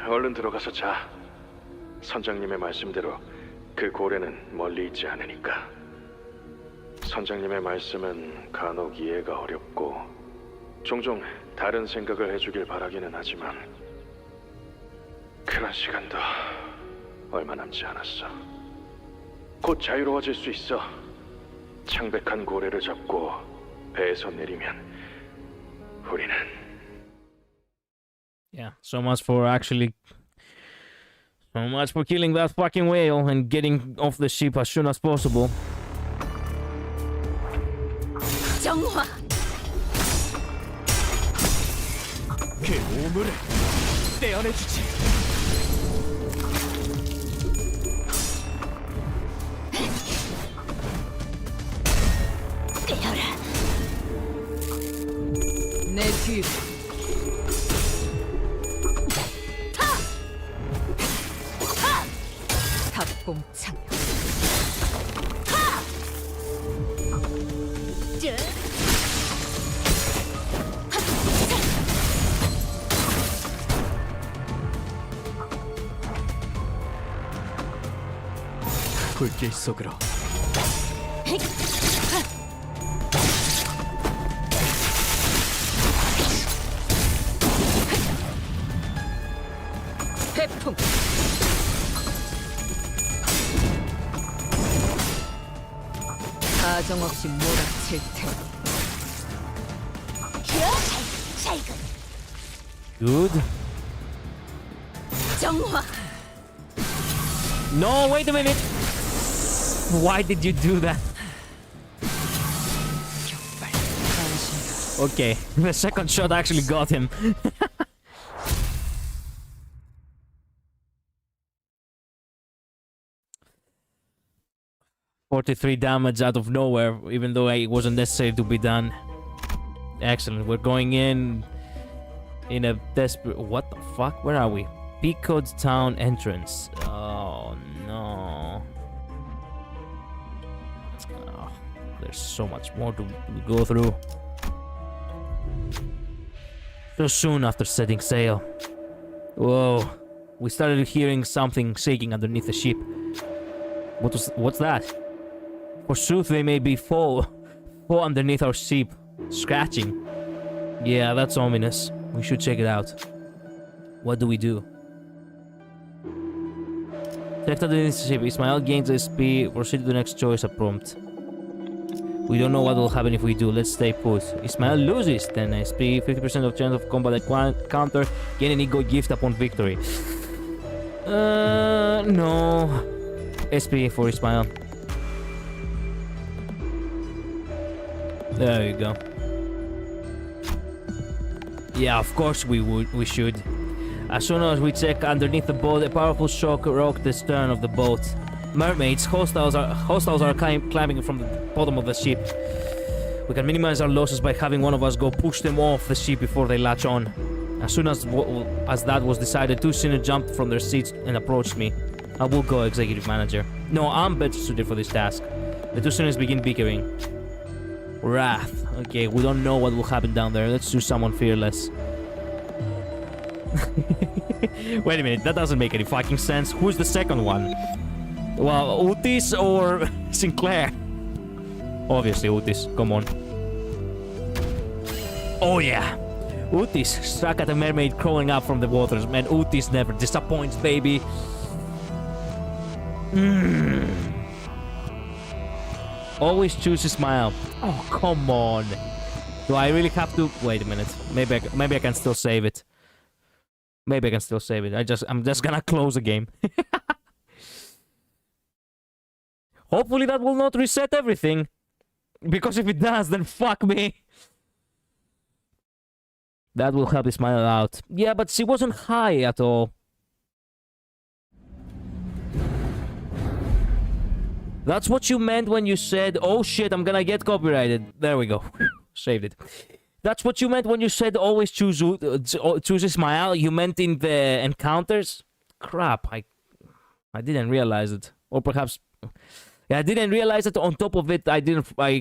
얼른 들어가서 자. 선장님의 말씀대로 그 고래는 멀리 있지 않으니까. 선장님의 말씀은 간혹 이해가 어렵고 종종 다른 생각을 해주길 바라기는 하지만 그런 시간도 얼마 남지 않았어. 곧 자유로워질 수 있어. 창백한 고래를 잡고 배에서 내리면 우리는 Yeah, so much for killing that fucking whale and getting off the ship as soon as possible. 정화. 그 오물을 떼어내주지. 떼어라. 내 뒤로. 탑공창. 불길 속으로. 태풍. 사정없이 몰아칠 테니. Good. 정화. No, wait a minute. Why did you do that? Okay, the second shot actually got him. 43 damage out of nowhere, even though it wasn't necessary to be done. Excellent. We're going in a desperate... What the fuck? Where are we? Peacock Town entrance. Oh, no. Oh, there's so much more to go through. So soon after setting sail. Whoa. We started hearing something shaking underneath the ship. What's that? Forsooth, they may be fall underneath our ship, scratching. Yeah, that's ominous. We should check it out. What do we do? Checked underneath the ship. Ismail gains SP. Proceed to the next choice, a prompt. We don't know what will happen if we do. Let's stay put. Ismail loses 10 SP, 50% of chance of combat counter, gain an ego gift upon victory. No. SP for Ismail. There you go. Yeah, of course we should. As soon as we check underneath the boat, a powerful shock rocked the stern of the boat. Mermaids, hostiles are climbing from the bottom of the ship. We can minimize our losses by having one of us go push them off the ship before they latch on. As soon as that was decided, two seniors jumped from their seats and approached me. I will go, executive manager. No, I'm better suited for this task. The two seniors begin bickering. Wrath. Okay, we don't know what will happen down there. Let's choose someone fearless. Wait a minute, that doesn't make any fucking sense. Who's the second one? Well, Otis or Sinclair? Obviously Otis, come on. Oh yeah! Otis struck at a mermaid crawling up from the waters. Man, Otis never disappoints, baby. Always choose a smile. Oh, come on. Do I really have to... Wait a minute. Maybe I can still save it. Maybe I can still save it. I'm just gonna close the game. Hopefully that will not reset everything. Because if it does, then fuck me. That will help Ismail out. Yeah, but she wasn't high at all. That's what you meant when you said, oh shit, I'm gonna get copyrighted. There we go. Saved it. That's what you meant when you said always choose Ismail. You meant in the encounters? Crap, I didn't realize it. Or perhaps... Yeah, I didn't realize it. On top of it, I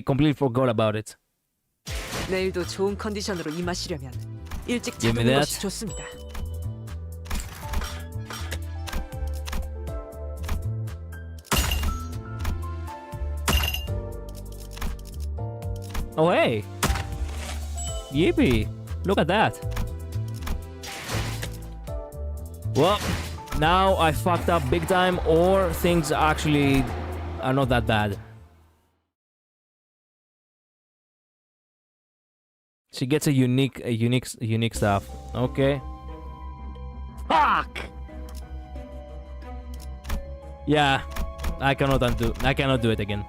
completely forgot about it. 내일도 좋은 컨디션으로 임하시려면 일찍 Give me 잡는 that. 것이 좋습니다. Oh, hey. Yippee. Look at that. Well, now I fucked up big time, or things actually are not that bad. She gets a unique stuff. Okay. Fuck! Yeah. I cannot do it again.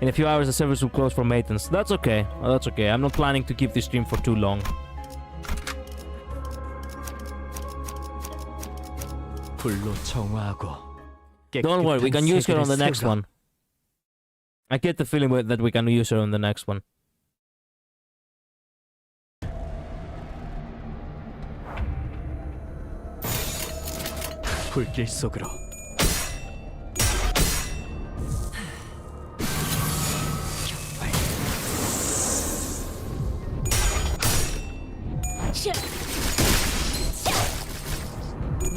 In a few hours, the service will close for maintenance. That's okay. Oh, that's okay. I'm not planning to keep this stream for too long. Don't worry, we can use her on the next one. I get the feeling that we can use her on the next one. 불길 속으로.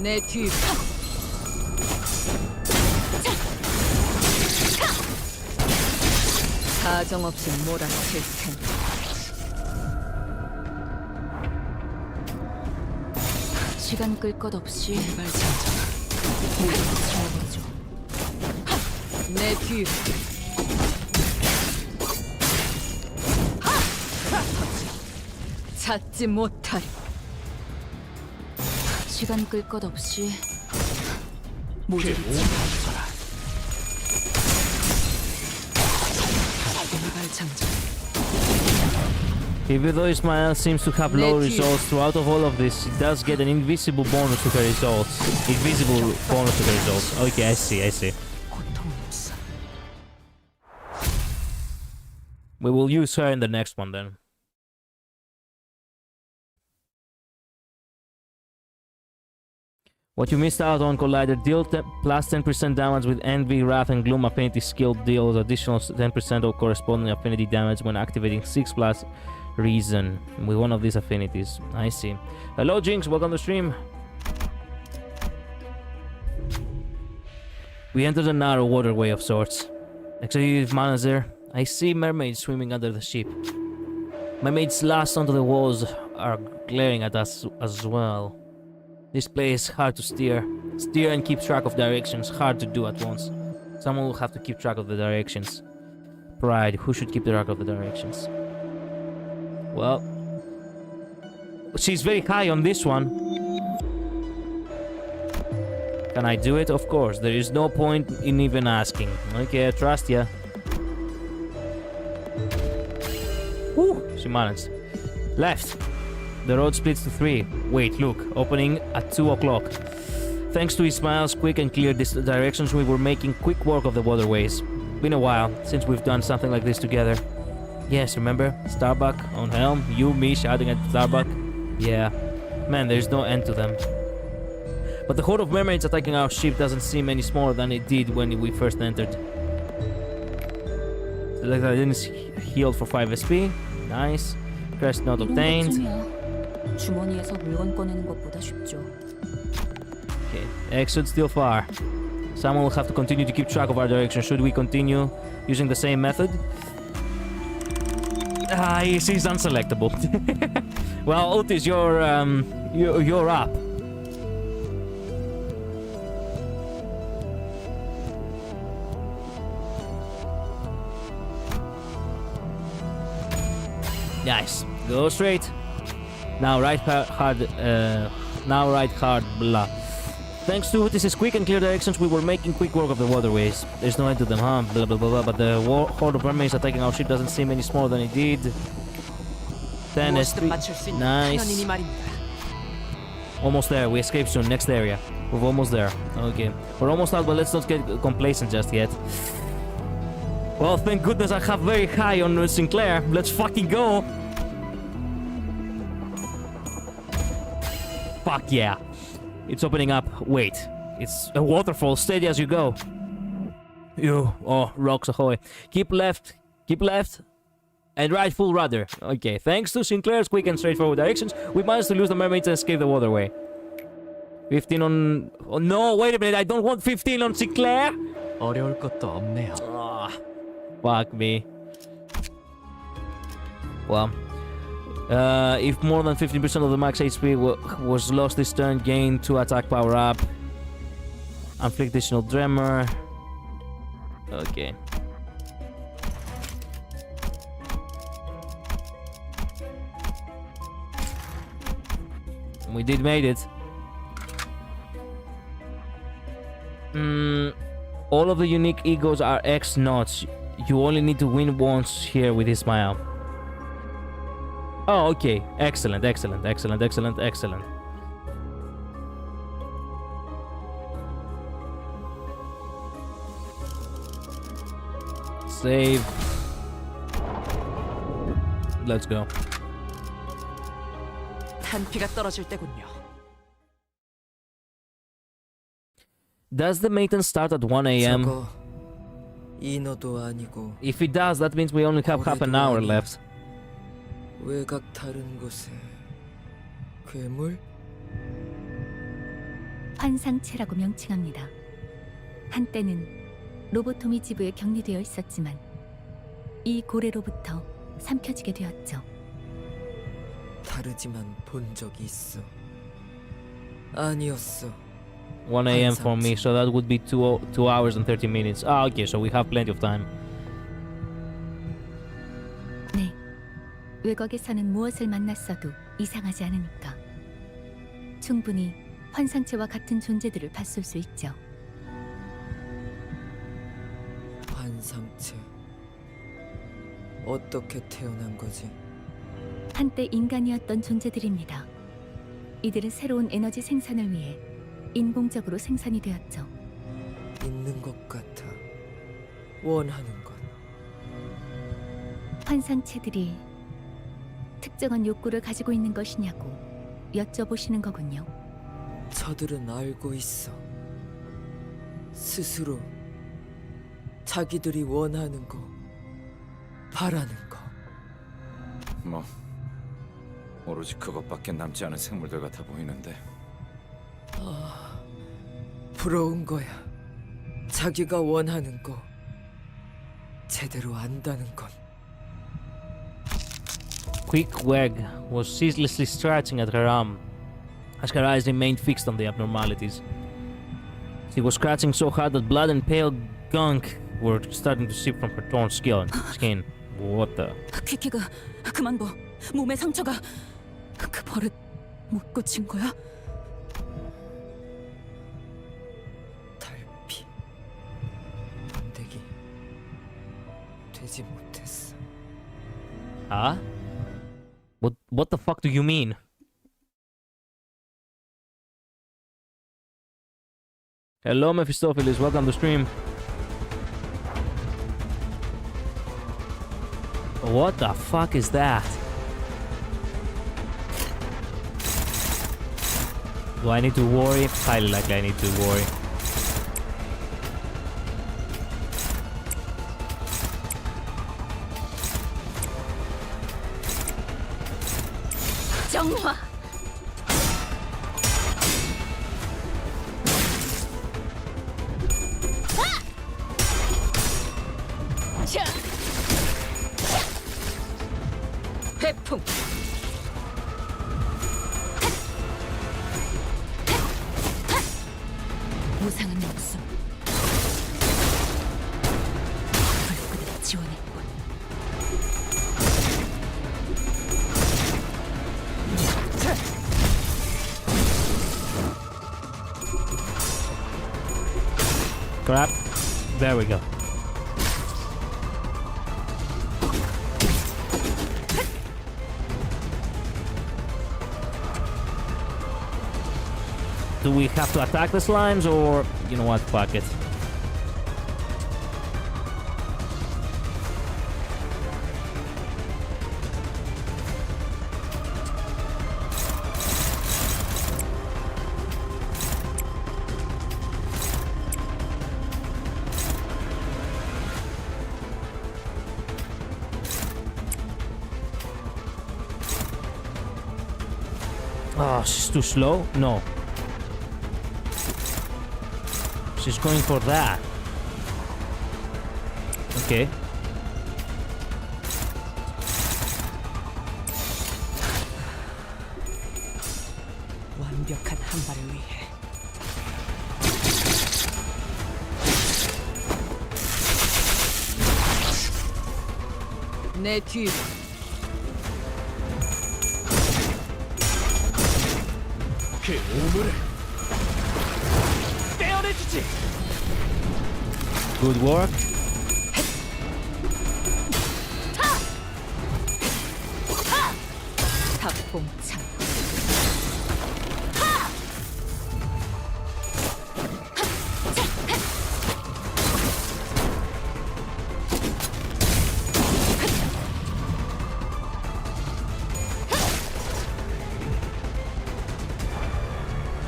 내 뒤. 사정없이 몰아칠 텐데. 시간 끌 것 없이 발전자. 모두 채워버리죠. 내 뒤. 찾지 못하리. 시간 끌 것 없이 모조리 채워버리라. Even though Ismail seems to have low results throughout of all of this, he does get an invisible bonus to her results. Invisible bonus to her results. Okay, I see. We will use her in the next one then. What you missed out on, Collider, deal plus 10% damage with Envy, Wrath, and Gloom affinity skill deals additional 10% of corresponding affinity damage when activating 6 plus reason with one of these affinities. I see. Hello Jinx, welcome to stream. We entered a narrow waterway of sorts. Executive manager, I see mermaids swimming under the ship. Mermaids lashed onto the walls are glaring at us as well. This place hard to steer. Steer and keep track of directions, hard to do at once. Someone will have to keep track of the directions. Pride, who should keep track of the directions? Well, she's very high on this one. Can I do it? Of course. There is no point in even asking. Okay, I trust ya. Woo! She managed. Left. The road splits to 3. Wait, look. Opening at 2 o'clock. Thanks to Ismail's quick and clear directions, we were making quick work of the waterways. Been a while since we've done something like this together. Yes, remember? Starbuck on helm, you, me shouting at Starbuck. Yeah. Man, there's no end to them. But the horde of mermaids attacking our ship doesn't seem any smaller than it did when we first entered. Select items healed for 5 SP. Nice. Crest not obtained. 주머니에서 물건 꺼내는 것보다 쉽죠. Okay, exit still far. Someone will have to continue to keep track of our direction. Should we continue using the same method? Ah, he's unselectable. Well, Otis, you're up. Nice. Go straight. Now right hard. Now right hard. Blah. Thanks to Otis's quick and clear directions, we were making quick work of the waterways. There's no end to them, huh? Blah blah blah blah. But the horde of mermaids attacking our ship doesn't seem any smaller than it did. 10 SP. Nice. Almost there. We escape soon. Next area. We're almost there. Okay. We're almost out, but let's not get complacent just yet. Well, thank goodness I have very high on Sinclair. Let's fucking go. Fuck yeah. It's opening up. Wait. It's a waterfall. Steady as you go. Oh, rocks ahoy. Keep left. Keep left. And right full rudder. Okay. Thanks to Sinclair's quick and straightforward directions, we managed to lose the mermaids and escape the waterway. 15 on... Oh, no, wait a minute. I don't want 15 on Sinclair. 어려울 것도 없네요. Fuck me. Well, if more than 15% of the max HP was lost this turn, gain 2 attack power up. Inflict additional tremor. Okay. We did made it. All of the unique egos are X knots. You only need to win once here with Ismail. Oh, okay. Excellent, excellent, excellent, excellent, excellent. Save. Let's go. 탄피가 떨어질 때군요. Does the maintenance start at 1 a.m.? 저거 인어도 아니고 If it does, that means we only have half an hour left. 외곽 다른 곳에 괴물? 환상체라고 명칭합니다. 한때는 로보토미 지부에 격리되어 있었지만 이 고래로부터 삼켜지게 되었죠. 다르지만 본 적이 있어. 아니었어. 1 a.m. for me, so that would be 2 hours and 30 minutes. Ah, okay, so we have plenty of time. 네, 외곽에서는 무엇을 만났어도 이상하지 않으니까 충분히 환상체와 같은 존재들을 봤을 수 있죠. 환상체. 어떻게 태어난 거지? 한때 인간이었던 존재들입니다. 이들은 새로운 에너지 생산을 위해 인공적으로 생산이 되었죠. 있는 것 같아. 원하는 것. 환상체들이 특정한 욕구를 가지고 있는 것이냐고 여쭤보시는 거군요. 저들은 알고 있어. 스스로 자기들이 원하는 거, 바라는 거. 뭐 오로지 그것밖에 남지 않은 생물들 같아 보이는데. 부러운 거야. 자기가 원하는 거 제대로 안다는 건. Quickwag was ceaselessly scratching at her arm, as her eyes remained fixed on the abnormalities. She was scratching so hard that blood and pale gunk were starting to seep from her torn skin. What the? 퀴키가 그만 둬. 몸에 상처가 그 버릇 못 고친 거야? 달피 번데기 되지 못했어. Huh? What the fuck do you mean? Hello, Mephistopheles. Welcome to stream. What the fuck is that? Do I need to worry? Highly likely I need to worry. 정화. 회풍. 무상은 없음. 불그대로 지원했군. Crap. There we go. Do we have to attack the slimes, or you know what, fuck it. Oh, she's too slow? No. She's going for that. Okay. 완벽한 한 발을 위해. 내 뒤로. 그 우물을 떼어내주지. Good work. 탑봉창.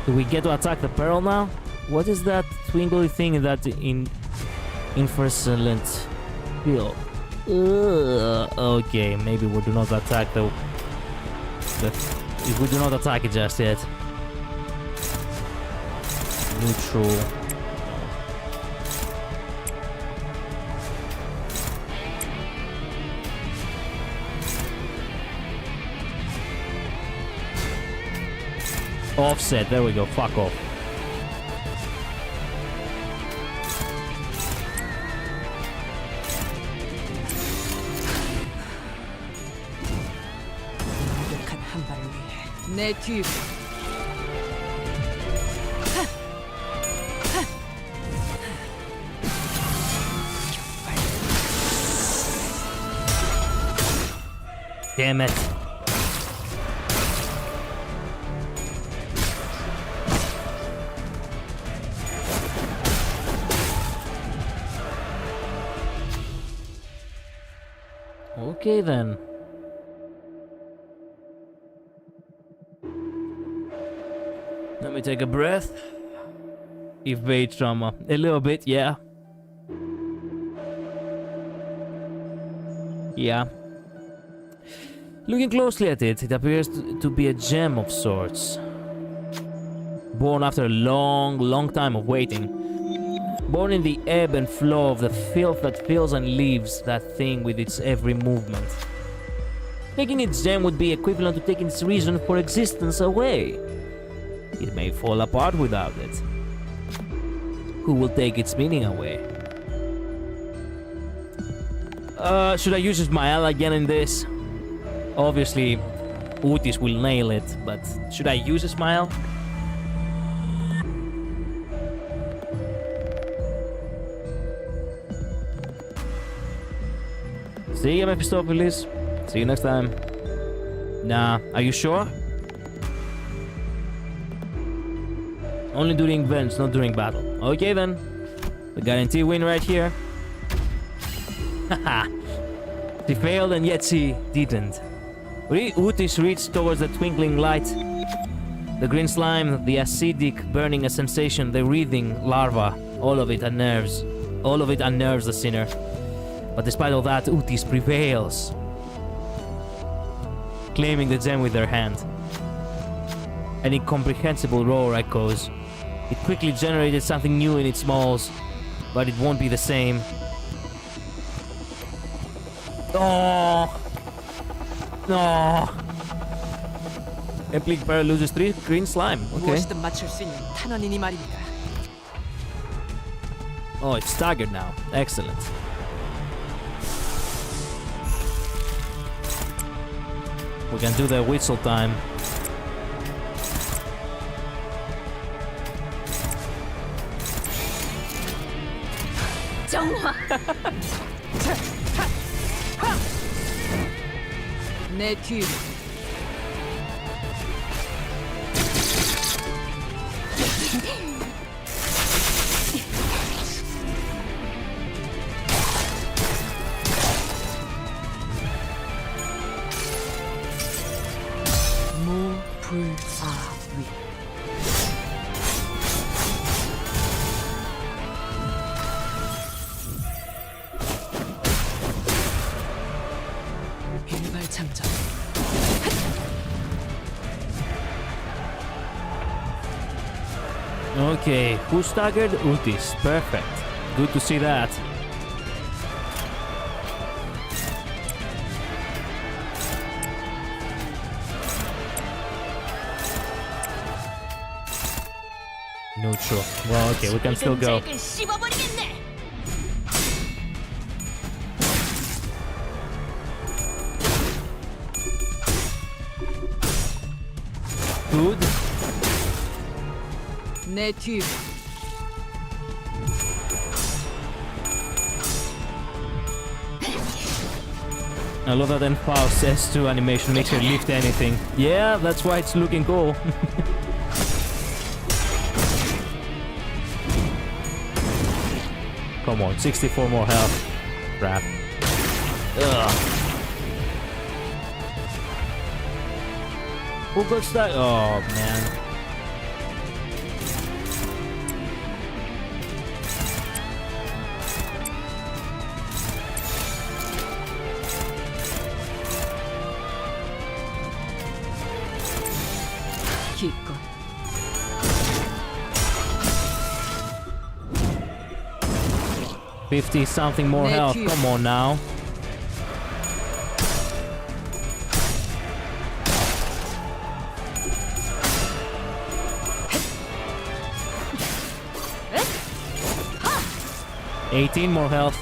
Do we get to attack the pearl now? What is that twinkly thing in that infrasolent field? Okay, maybe we do not attack the if we do not attack it just yet. Neutral. Offset, there we go, fuck off. 완벽한 한 발을 위해. 내 뒤로. Damn it. Okay then. Let me take a breath. Evade trauma. A little bit, yeah. Yeah. Looking closely at it, it appears to be a gem of sorts. Born after a long time of waiting. Born in the ebb and flow of the filth that fills and leaves that thing with its every movement. Taking its gem would be equivalent to taking its reason for existence away. It may fall apart without it. Who will take its meaning away? Should I use Ismael again in this? Obviously, Utis will nail it, but should I use Ismael? See you, Mephistopheles. See you next time. Nah, are you sure? Only during events, not during battle. Okay then. The guarantee win right here. Haha. She failed and yet she didn't. Utis reached towards the twinkling light. The green slime, the acidic burning sensation, the wreathing larva, all of it unnerves. All of it unnerves the sinner. But despite all that, Utis prevails. Claiming the gem with her hand. An incomprehensible roar echoes. It quickly generated something new in its malls, but it won't be the same. Oh! No! Epic Bear loses 3 green slime. Okay. 무엇이든 맞출 수 있는 탄원이니 말입니다. Oh, it's staggered now. Excellent. We can do the whistle time. 정화. 내 뒤로. 무불아위. 일발장전. Okay, who staggered? Utis. Perfect. Good to see that. Neutral. Well, okay, we can still go. Good. 내 뒤로. I love that Enfaust's S2 animation makes her lift anything. Yeah, that's why it's looking cool. Come on, 64 more health. Crap. Ugh. Who got stuck? Oh, man. 기껏. 50 something more health. Come on now. $18 more health.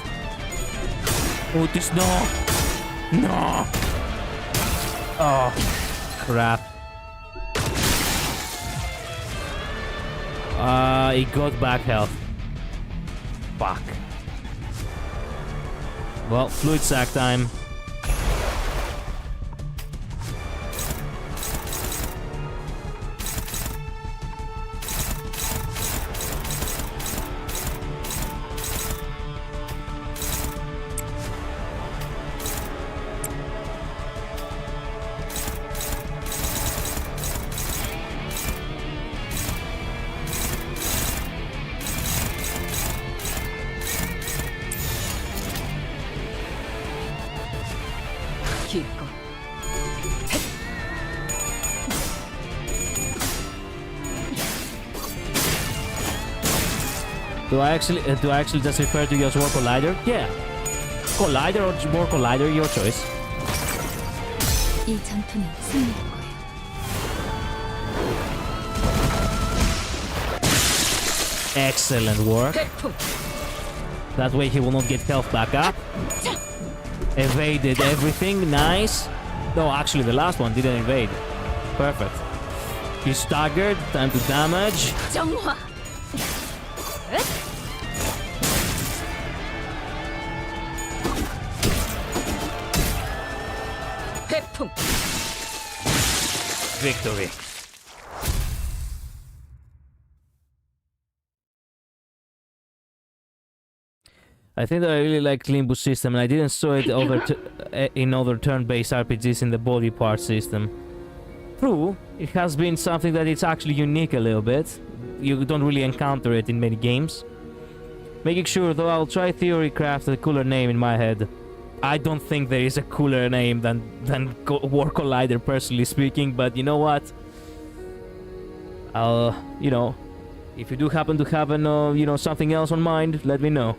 Utis, no! No! Oh, crap. He got back health. Fuck. Well, fluid sack time. Do I actually just refer to you as War Collider? Yeah. Collider or War Collider, your choice. 이 전투는 승리할 거예요. Excellent work. That way he will not get health back up. Evaded everything, nice. No, actually the last one didn't evade. Perfect. He's staggered, time to damage. 정화. 회풍. Victory. I think that I really like Limbus system, and I didn't saw it in other turn-based RPGs in the body part system. True, it has been something that it's actually unique a little bit. You don't really encounter it in many games. Making sure, though, I'll try theory craft a cooler name in my head. I don't think there is a cooler name than War Collider, personally speaking, but you know what? I'll, you know, if you do happen to have an, something else on mind, let me know.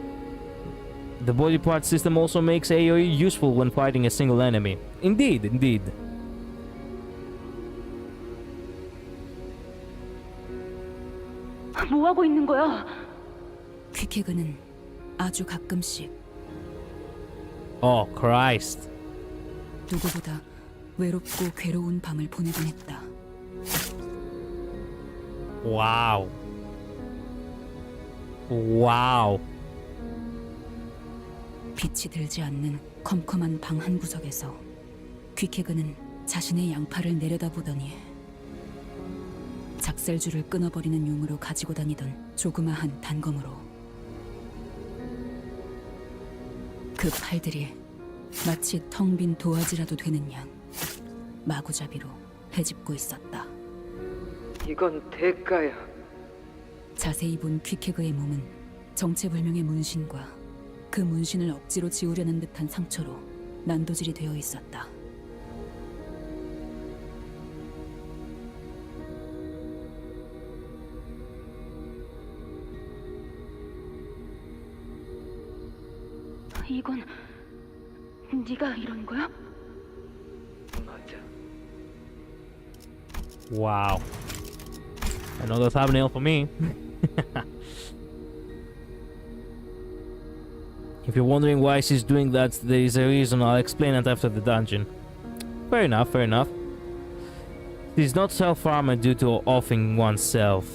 The body part system also makes AoE useful when fighting a single enemy. Indeed, indeed. 뭐 하고 있는 거야? 퀴케그는 아주 가끔씩 Oh, Christ. 누구보다 외롭고 괴로운 밤을 보내곤 했다. Wow. Wow. 빛이 들지 않는 컴컴한 방 한 구석에서 퀴케그는 자신의 양팔을 내려다보더니 작살줄을 끊어버리는 용으로 가지고 다니던 조그마한 단검으로 그 팔들이 마치 텅 빈 도화지라도 되는 양 마구잡이로 헤집고 있었다. 이건 대가야. 자세히 본 퀴케그의 몸은 정체불명의 문신과 그 문신을 억지로 지우려는 듯한 상처로 난도질이 되어 있었다. 이건 네가 이런 거야? 맞아. Wow. Another thumbnail for me. If you're wondering why she's doing that, there is a reason. I'll explain it after the dungeon. Fair enough, fair enough. She's not self-armored due to offing oneself.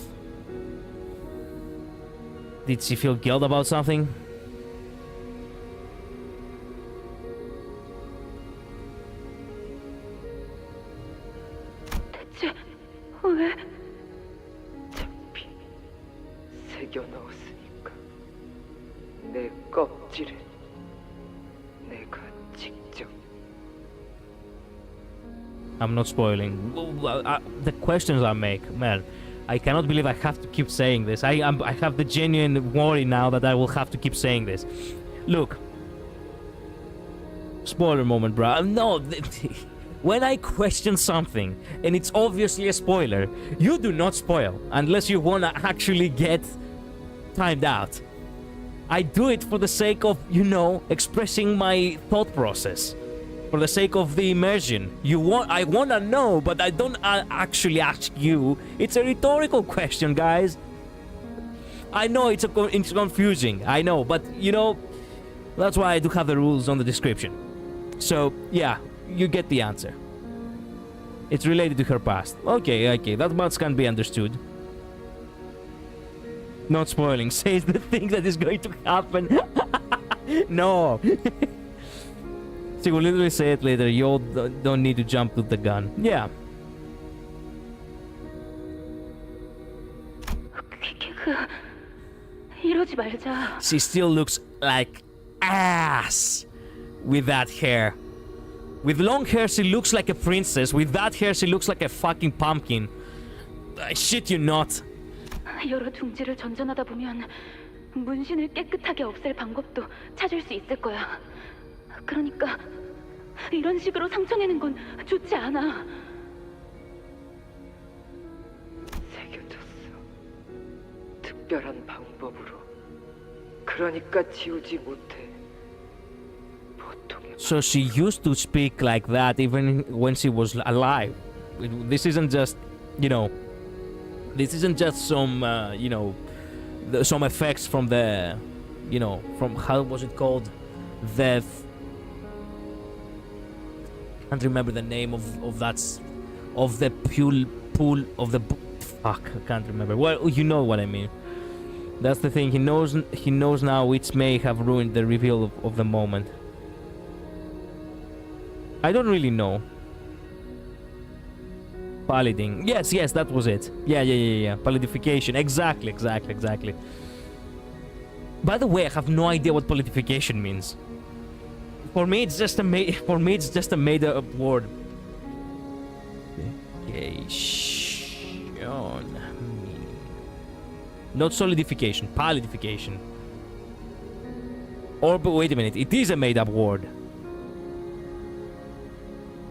Did she feel guilt about something? 대체 왜? 어차피 새겨 넣었으니까 내 껍질에 내가 직접. I'm not spoiling. The questions I make, man. I cannot believe I have to keep saying this. I have the genuine worry now that I will have to keep saying this. Look. Spoiler moment, bro. No, when I question something and it's obviously a spoiler, you do not spoil unless you want to actually get timed out. I do it for the sake of, expressing my thought process. For the sake of the immersion. I wanna know, but I don't actually ask you. It's a rhetorical question, guys. I know it's confusing. I know, but that's why I do have the rules on the description. So yeah, you get the answer. It's related to her past. Okay, that much can be understood. Not spoiling. Says the thing that is going to happen. No. She will literally say it later. You all don't need to jump to the gun. Yeah. 이러지 말자. She still looks like ass with that hair. With long hair, she looks like a princess. With that hair, she looks like a fucking pumpkin. I shit you not. 여러 둥지를 전전하다 보면 문신을 깨끗하게 없앨 방법도 찾을 수 있을 거야. 그러니까 이런 식으로 상처내는 건 좋지 않아. 새겨졌어. 특별한 방법으로. 그러니까 지우지 못해. So she used to speak like that even when she was alive. This isn't just, you know, this isn't just some, you know, some effects from the, you know, from, how was it called? The, can't remember the name of that, of the pool of the, fuck, I can't remember. Well, you know what I mean. That's the thing, he knows now, which may have ruined the reveal of the moment. I don't really know. Palliding. Yes, that was it. Yeah. Pallidification. Exactly. By the way, I have no idea what pallidification means. For me, it's just a made-up word. Not solidification. Pallidification. Or, but wait a minute. It is a made-up word.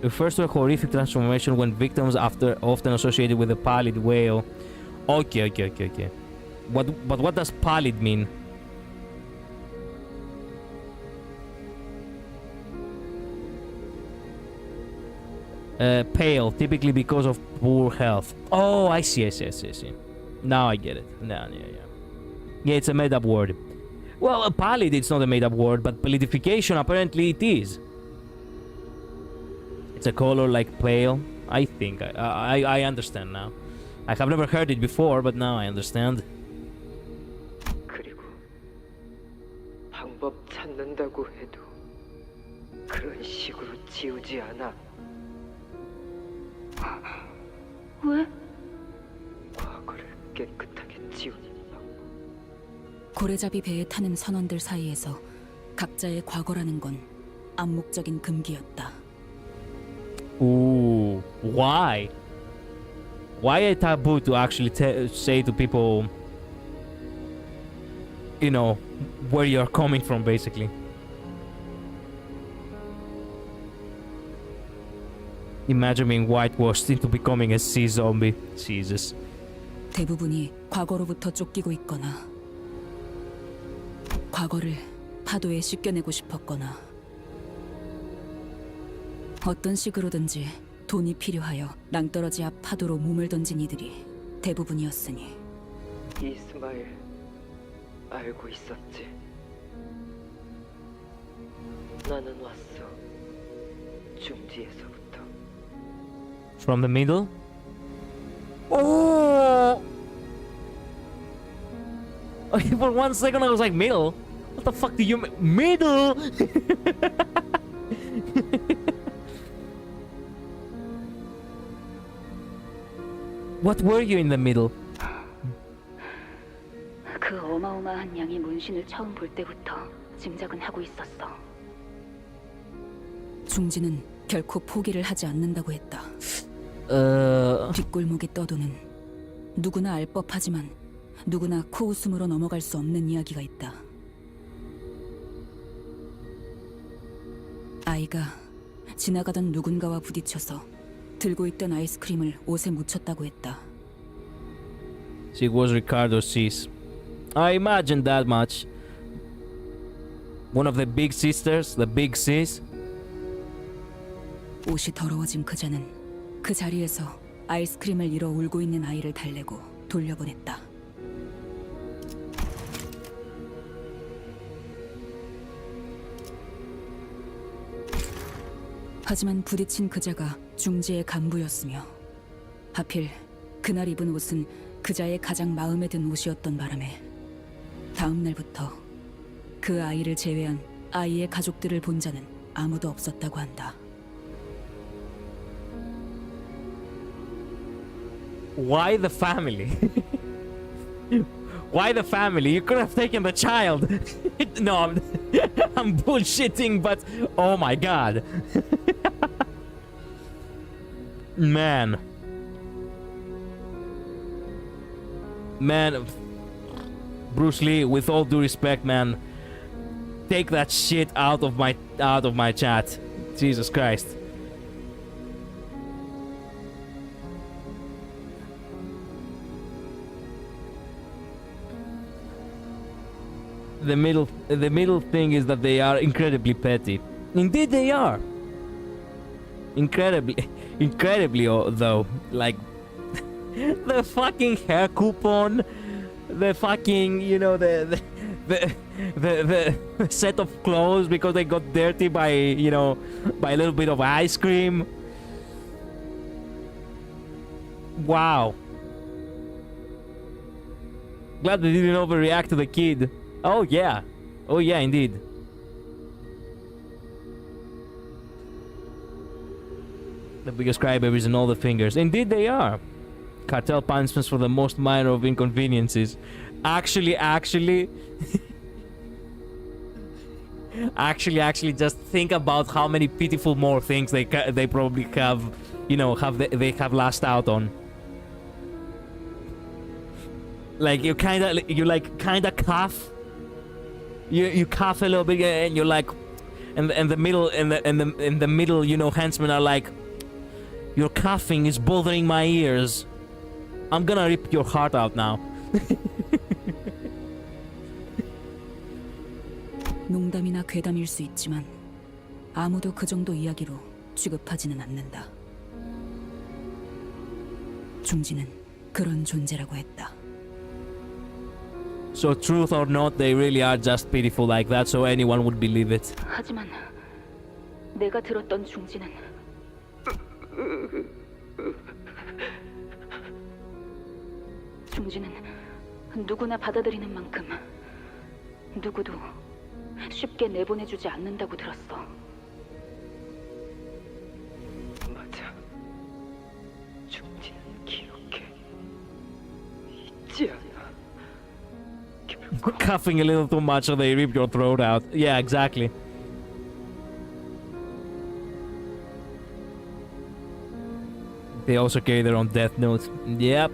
Refers to a horrific transformation when victims often associated with a pallid whale. Okay. But what does pallid mean? Pale, typically because of poor health. Oh, I see. Now I get it. Yeah, it's a made-up word. Well, pallid, it's not a made-up word, but pallidification, apparently it is. It's a color like pale. I think I understand now. I have never heard it before, but now I understand. 그리고 방법 찾는다고 해도 그런 식으로 지우지 않아. 왜? 과거를 깨끗하게 지우는 방법. 고래잡이 배에 타는 선원들 사이에서 각자의 과거라는 건 암묵적인 금기였다. Ooh, why? Why a taboo to actually say to people, you know, where you're coming from, basically? Imagine being whitewashed into becoming a sea zombie. Jesus. 대부분이 과거로부터 쫓기고 있거나 과거를 파도에 씻겨내고 싶었거나 어떤 식으로든지 돈이 필요하여 낭떠러지 앞 파도로 몸을 던진 이들이 대부분이었으니. 이스마일 알고 있었지. 나는 왔어. 중지에서부터. From the middle? Oh! For 1 second I was like, middle? What the fuck do you mean? Middle? What were you in the middle? 그 어마어마한 양의 문신을 처음 볼 때부터 짐작은 하고 있었어. 중지는 결코 포기를 하지 않는다고 했다. 뒷골목에 떠도는 누구나 알 법하지만 누구나 코웃음으로 넘어갈 수 없는 이야기가 있다. 아이가 지나가던 누군가와 부딪혀서 들고 있던 아이스크림을 옷에 묻혔다고 했다. She was Ricardo Cis. I imagined that much. One of the big sisters, the big sis. 옷이 더러워진 그자는 그 자리에서 아이스크림을 잃어 울고 있는 아이를 달래고 돌려보냈다. 하지만 부딪힌 그자가 중지의 간부였으며 하필 그날 입은 옷은 그자의 가장 마음에 든 옷이었던 바람에 다음 날부터 그 아이를 제외한 아이의 가족들을 본 자는 아무도 없었다고 한다. Why the family? Why the family? You could have taken the child. No, I'm bullshitting, but oh my god. Man, Bruce Lee, with all due respect, man, take that shit out of my chat. Jesus Christ. the middle thing is that they are incredibly petty. Indeed, they are. Incredibly though. Like the fucking hair coupon, the fucking, you know, the set of clothes because they got dirty by, you know, by a little bit of ice cream. Wow. Glad they didn't overreact to the kid. Oh yeah. Oh yeah, indeed. The biggest crybabies in all the fingers. Indeed they are. Cartel punishments for the most minor of inconveniences. Actually, actually, just think about how many pitiful more things they probably have, you know, they have lashed out on. Like you kind of cough. You cough a little bit and you're like, and the middle, you know, henchmen are like, your coughing is bothering my ears. I'm gonna rip your heart out now. 농담이나 괴담일 수 있지만 아무도 그 정도 이야기로 취급하지는 않는다. 중지는 그런 존재라고 했다. So truth or not, they really are just pitiful like that, so anyone would believe it. 하지만 내가 들었던 중지는 중지는 누구나 받아들이는 만큼 누구도 쉽게 내보내주지 않는다고 들었어. 맞아. 중지는 기억해. 잊지 않아. Coughing a little too much so they rip your throat out. Yeah, exactly. They also carry their own death note. Yep.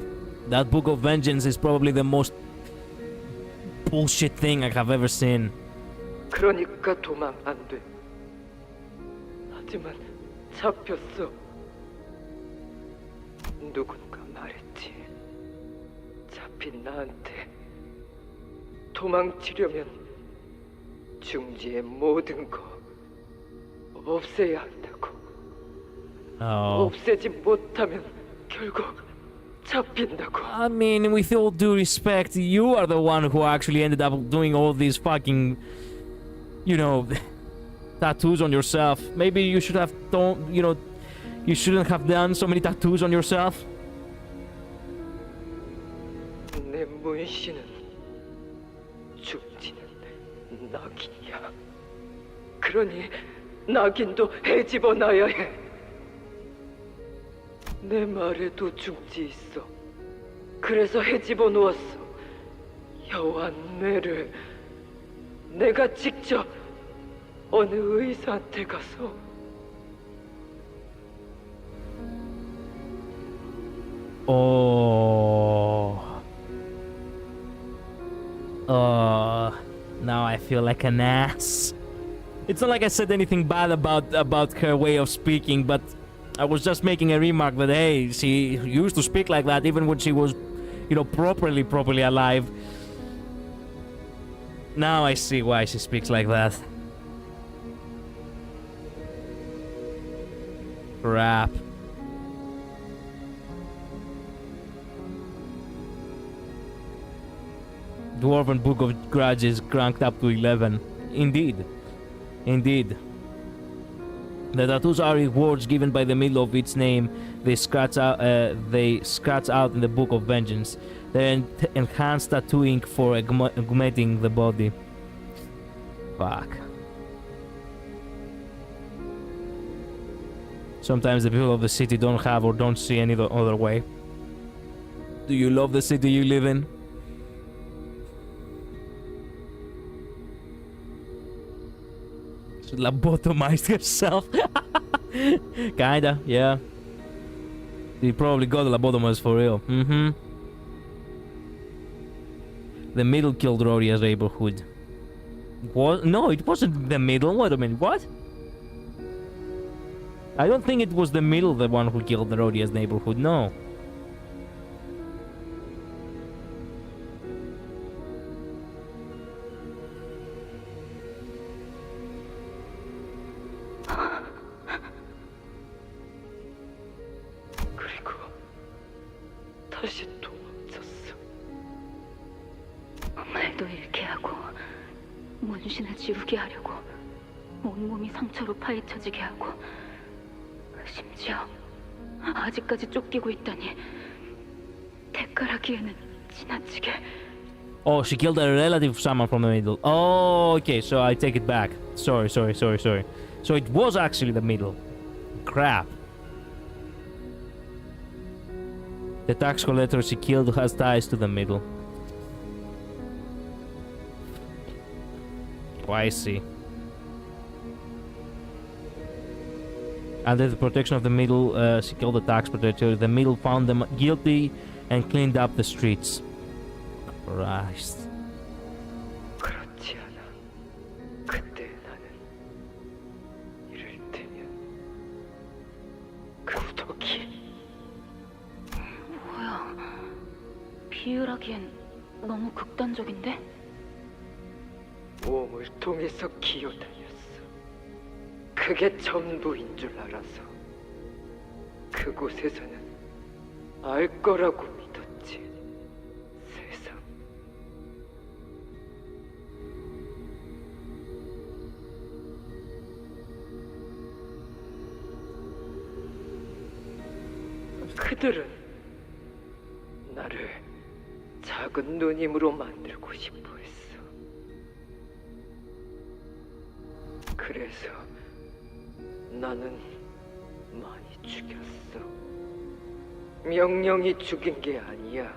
That Book of Vengeance is probably the most bullshit thing I have ever seen. 그러니까 도망 안 돼. 하지만 잡혔어. 누군가 말했지. 잡힌 나한테 도망치려면 중지의 모든 거 없애야 한다고. 없애지 못하면 결국 잡힌다고. I mean, with all due respect, you are the one who actually ended up doing all these fucking, you know, tattoos on yourself. Maybe you should have done, you know, you shouldn't have done so many tattoos on yourself. 내 문신은 중지는 낙인이야. 그러니 낙인도 헤집어 놔야 해. 내 말에도 중지 있어. 그래서 헤집어 놓았어. 여호와 뇌를 내가 직접 어느 의사한테 가서 Now I feel like an ass. It's not like I said anything bad about her way of speaking, but I was just making a remark that, hey, she used to speak like that even when she was, you know, properly alive. Now I see why she speaks like that. Crap. Dwarven Book of Grudges cranked up to 11. Indeed. Indeed. The tattoos are rewards given by the middle of its name. They scratch out in the Book of Vengeance. They're enhanced tattooing for augmenting the body. Fuck. Sometimes the people of the city don't have or don't see any other way. Do you love the city you live in? She lobotomized herself. Kinda, yeah. She probably got lobotomized for real. Mm-hmm. The middle killed Roria's neighborhood. What? No, it wasn't the middle. Wait a minute, what? I don't think it was the middle, the one who killed Roria's neighborhood, no. 말도 잃게 하고 문신을 지우게 하려고 온몸이 상처로 파헤쳐지게 하고 심지어 아직까지 쫓기고 있다니 대가라기에는 지나치게. Oh, she killed a relative of someone from the middle. Oh, okay, so I take it back. Sorry. So it was actually the middle. Crap. The tax collector she killed has ties to the middle. Oh, I see. Under the protection of the middle, she killed the tax protector. The middle found them guilty and cleaned up the streets. Christ. 그렇지 않아. 그때 나는 이를테면 구더기. 뭐야? 비유라기엔 너무 극단적인데? 몸을 통해서 기어다녔어. 그게 전부인 줄 알아서 그곳에서는 알 거라고 믿었지. 세상. 그들은 나를 작은 누님으로 만들고 싶어 했어. 그래서 나는 많이 죽였어. 명령이 죽인 게 아니야.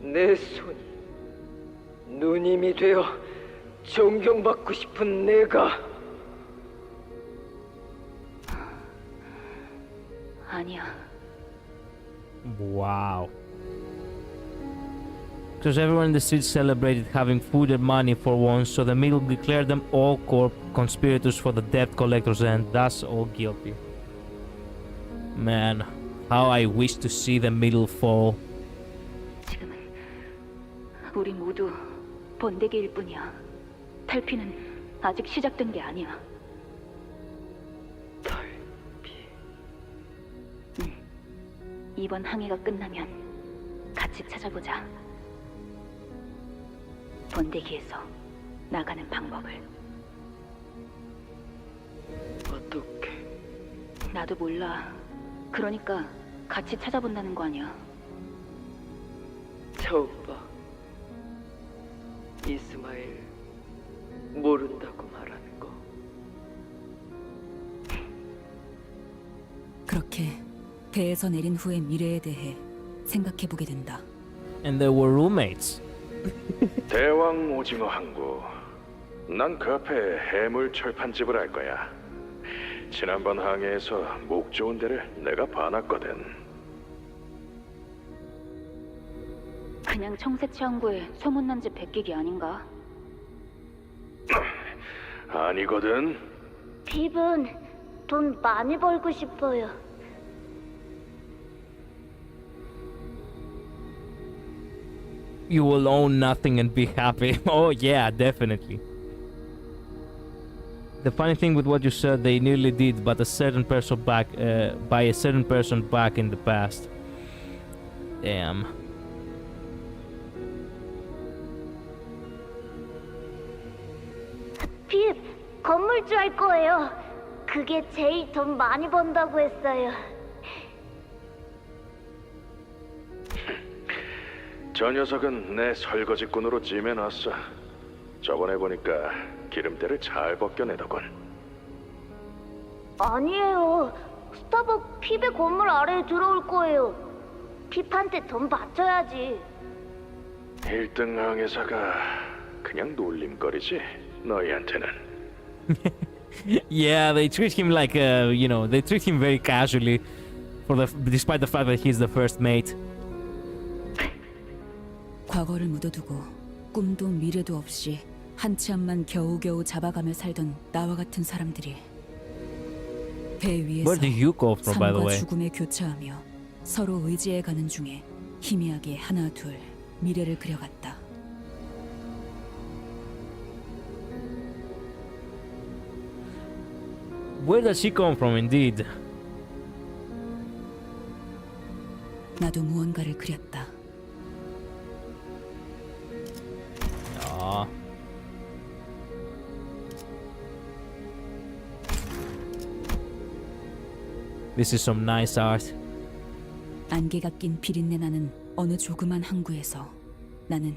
내 손이 누님이 되어 존경받고 싶은 내가. 아니야. Wow. Because everyone in the streets celebrated having food and money for once, so the middle declared them all conspirators for the debt collectors and thus all guilty. Man, how I wish to see the middle fall. 지금은 우리 모두 번데기일 뿐이야. 탈피는 아직 시작된 게 아니야. 탈피? 응. 이번 항해가 끝나면 같이 찾아보자. 번데기에서 나가는 방법을. 어떻게? 나도 몰라. 그러니까 같이 찾아본다는 거 아니야. 처음 봐. 이스마일 모른다고 말하는 거. 그렇게 배에서 내린 후의 미래에 대해 생각해보게 된다. And they were roommates. 대왕 오징어 항구. 난 그 앞에 해물 철판집을 알 거야. 지난번 항해에서 목 좋은 데를 내가 봐놨거든. 그냥 청새치 항구에 소문난 집 베끼기 아닌가? 아니거든. 핍은 돈 많이 벌고 싶어요. You will own nothing and be happy. Oh yeah, definitely. The funny thing with what you said, they nearly did, but a certain person back, by a certain person back in the past. Damn. 핍, 건물주 할 거예요. 그게 제일 돈 많이 번다고 했어요. 저 녀석은 내 설거지꾼으로 찜해놨어. 저번에 보니까 기름때를 잘 벗겨내더군. 아니에요. 스타벅 핍의 건물 아래에 들어올 거예요. 핍한테 돈 바쳐야지. 1등 항해사가 그냥 놀림거리지, 너희한테는. Yeah, they treat him like, they treat him very casually, despite the fact that he's the first mate. 과거를 묻어두고 꿈도 미래도 없이 한 치 앞만 겨우겨우 잡아가며 살던 나와 같은 사람들이 배 위에서 Where do you go from, by the 삶과 way? 죽음에 교차하며 서로 의지해가는 중에 희미하게 하나 둘 미래를 그려갔다. Where does she come from, indeed? 나도 무언가를 그렸다. This is some nice art. 안개가 낀 비린내 나는 어느 조그만 항구에서 나는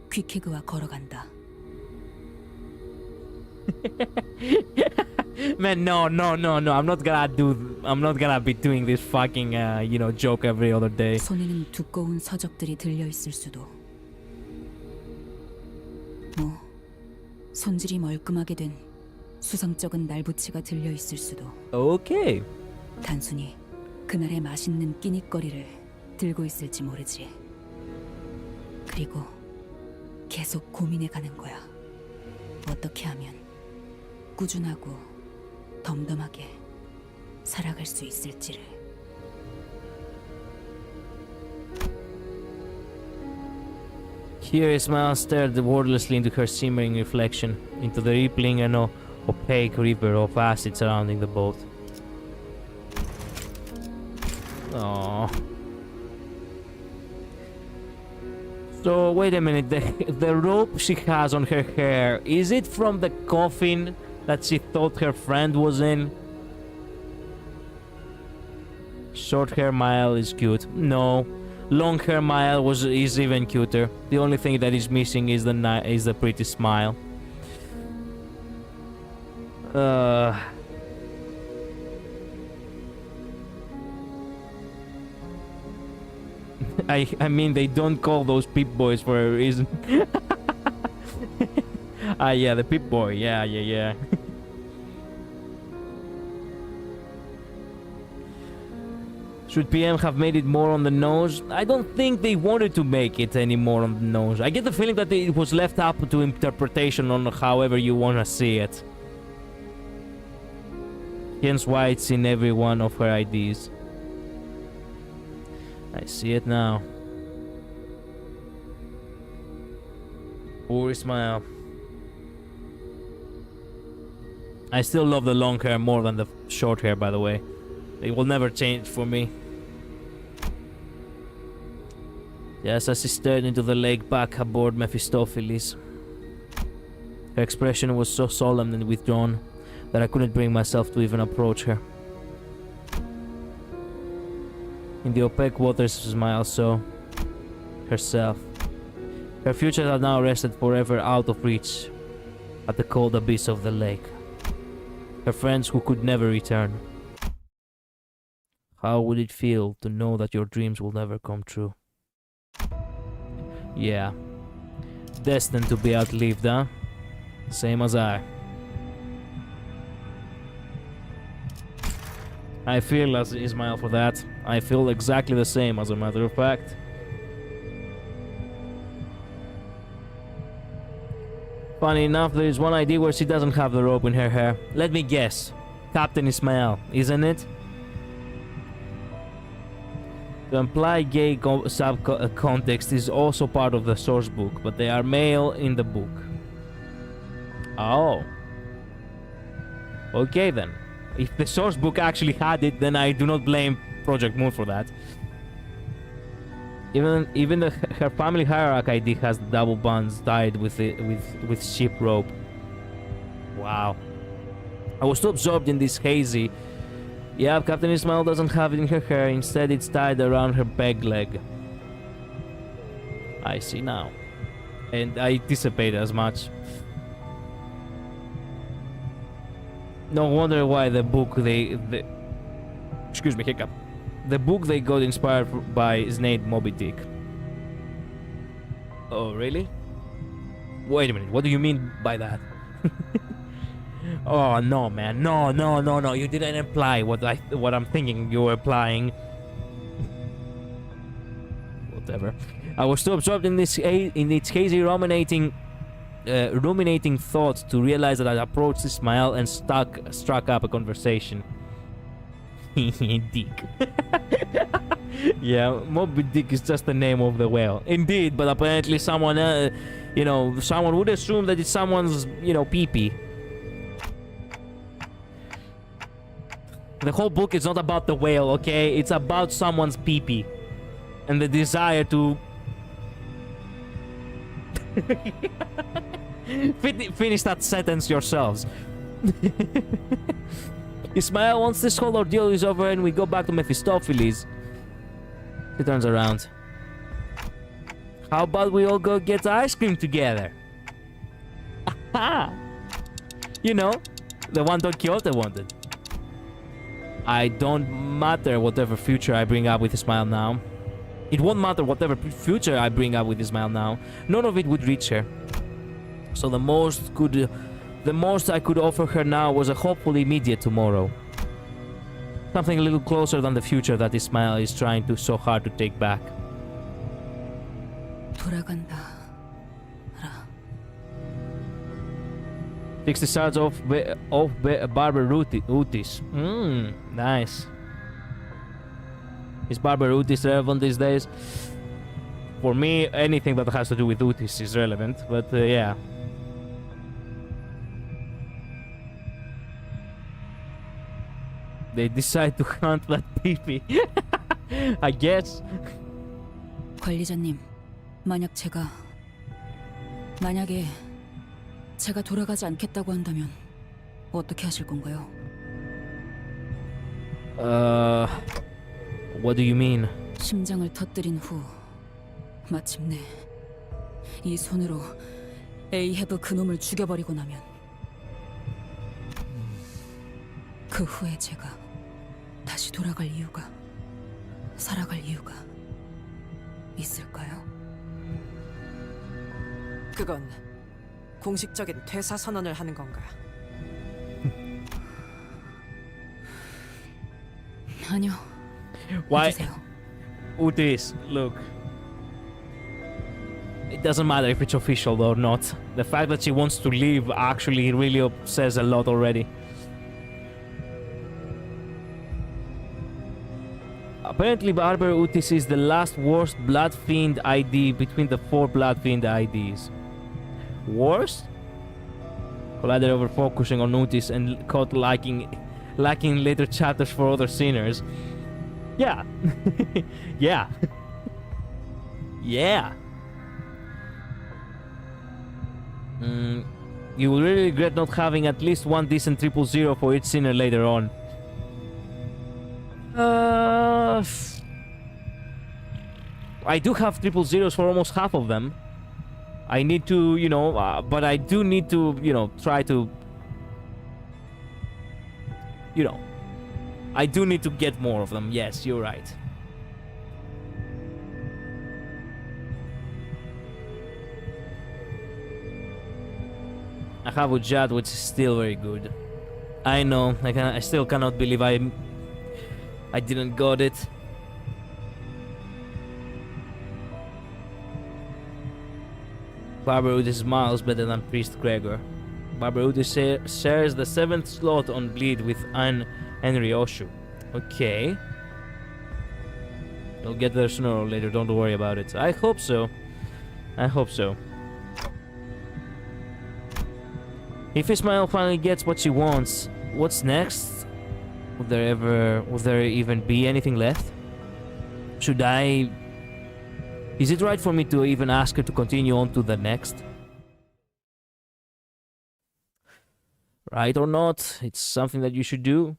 귀케그와 걸어간다. Man, no. I'm not gonna be doing this fucking, joke every other day. 손에는 두꺼운 서적들이 들려 있을 수도. 뭐 손질이 멀끔하게 된 수상쩍은 날부치가 들려 있을 수도. Okay. 단순히 그날의 맛있는 끼니거리를 들고 있을지 모르지. 그리고 계속 고민해 가는 거야. 어떻게 하면 꾸준하고 덤덤하게 살아갈 수 있을지를. Here Ismail stared wordlessly into her simmering reflection, into the rippling and opaque river of acid surrounding the boat. Aww. So wait a minute, the rope she has on her hair, is it from the coffin that she thought her friend was in? Short hair Mile is cute. No. Long hair Mile is even cuter. The only thing that is missing is the pretty smile. I mean, they don't call those Pip Boys for a reason. Yeah, the Pip Boy. Yeah. Should PM have made it more on the nose? I don't think they wanted to make it any more on the nose. I get the feeling that it was left up to interpretation on however you want to see it. Hence why it's in every one of her IDs. I see it now. Poor smile. I still love the long hair more than the short hair, by the way. It will never change for me. Yes, as she stared into the lake back aboard Mephistopheles. Her expression was so solemn and withdrawn that I couldn't bring myself to even approach her. In the opaque waters, Smile saw herself. Her future had now rested forever out of reach at the cold abyss of the lake. Her friends who could never return. How would it feel to know that your dreams will never come true? Yeah. Destined to be outlived, huh? Same as I. I feel as Ismail for that. I feel exactly the same, as a matter of fact. Funny enough, there is one ID where she doesn't have the rope in her hair. Let me guess. Captain Ismail, isn't it? The implied gay context is also part of the source book, but they are male in the book. Oh. Okay then. If the source book actually had it, then I do not blame Project Moon for that. Even her family hierarchy ID has the double bands tied with ship rope. Wow. I was too absorbed in this hazy. Yeah, Captain Ismail doesn't have it in her hair. Instead, it's tied around her peg leg. I see now. And I anticipated as much. No wonder why the book excuse me, hiccup. The book they got inspired by is named Moby Dick. Oh, really? Wait a minute, what do you mean by that? Oh no, man, no! You didn't imply what I'm thinking you were implying. Whatever. I was too absorbed in its hazy ruminating thoughts to realize that I approached Ismail and struck up a conversation. Dick. Yeah, Moby Dick is just the name of the whale. Indeed, but apparently someone, someone would assume that it's someone's, pee-pee. The whole book is not about the whale, okay? It's about someone's pee-pee. And the desire to... Finish that sentence yourselves. Ismail, once this whole ordeal is over and we go back to Mephistopheles. He turns around. How about we all go get ice cream together? You know, the one Don Quixote wanted. I don't matter whatever future I bring up with Ismail now. It won't matter whatever future I bring up with Ismail now. None of it would reach her. So the most I could offer her now was a hopefully immediate tomorrow. Something a little closer than the future that Ismail is trying to so hard to take back. 돌아간다. 60 stars off Barber Utis. Nice. Is Barber Utis relevant these days? For me, anything that has to do with Utis is relevant, but yeah. They decide to hunt that peepee. I guess. 관리자님, 만약에 제가 돌아가지 않겠다고 한다면 어떻게 하실 건가요? What do you mean? 심장을 터뜨린 후 마침내 이 손으로 에이헤브 그놈을 죽여버리고 나면 그 후에 제가 다시 돌아갈 이유가, 살아갈 이유가 있을까요? 그건 공식적인 퇴사 선언을 하는 건가? 아니요. Why? Utis, look. It doesn't matter if it's official or not. The fact that she wants to leave actually really says a lot already. Apparently Barber Utis is the last worst Blood Fiend ID between the 4 Blood Fiend IDs. Worst? Collider over focusing on Utis and caught lacking later chapters for other sinners. Yeah. Yeah. Yeah. You will really regret not having at least one decent 000 for each sinner later on. I do have 000s for almost half of them. I need to, you know, but I do need to, you know, try to, you know, I do need to get more of them. Yes, you're right. I have a Ujad, which is still very good. I know. I still cannot believe I didn't got it. Barber Udis is miles better than Priest Gregor. Barber Udis shares the 7th slot on Bleed with Henry Oshu. Okay. You'll get there sooner or later, don't worry about it. I hope so. I hope so. If Ismail finally gets what she wants, what's next? Would there even be anything left? Should I... Is it right for me to even ask her to continue on to the next? Right or not? It's something that you should do.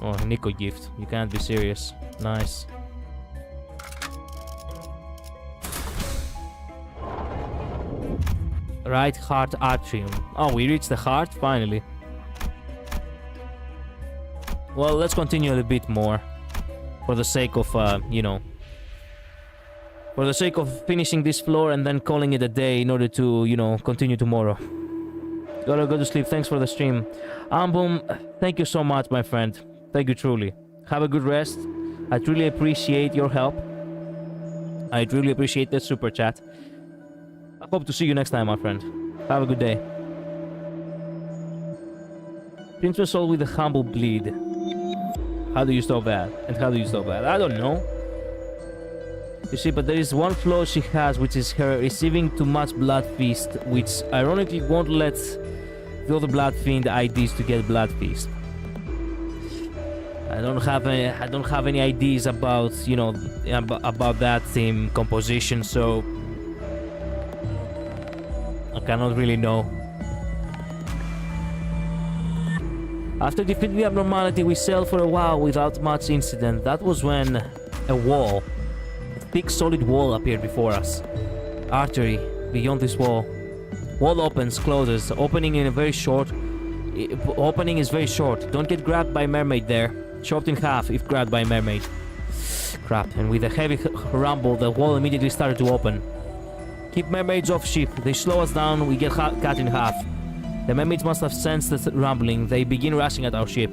Oh, Nico gift. You can't be serious. Nice. Right heart atrium. Oh, we reached the heart finally. Well, let's continue a bit more. For the sake of, you know... For the sake of finishing this floor and then calling it a day in order to, you know, continue tomorrow. Gotta go to sleep. Thanks for the stream. Ambum, thank you so much, my friend. Thank you truly. Have a good rest. I truly appreciate your help. I truly appreciate the super chat. I hope to see you next time, my friend. Have a good day. Princess Soul with a humble bleed. How do you stop that? And how do you stop that? I don't know. You see, but there is one flaw she has, which is her receiving too much Blood Feast, which ironically won't let the other Blood Fiend IDs to get Blood Feast. I don't have any ideas about, you know, about that theme composition, so I cannot really know. After defeating the abnormality, we sailed for a while without much incident. That was when a wall, a thick solid wall appeared before us. Artery, beyond this wall. Wall opens, closes, opening is very short. Don't get grabbed by mermaid there. Chopped in half if grabbed by mermaid. Crap, and with a heavy rumble, the wall immediately started to open. Keep mermaids off ship. They slow us down, we get cut in half. The mermaids must have sensed the rumbling. They begin rushing at our ship.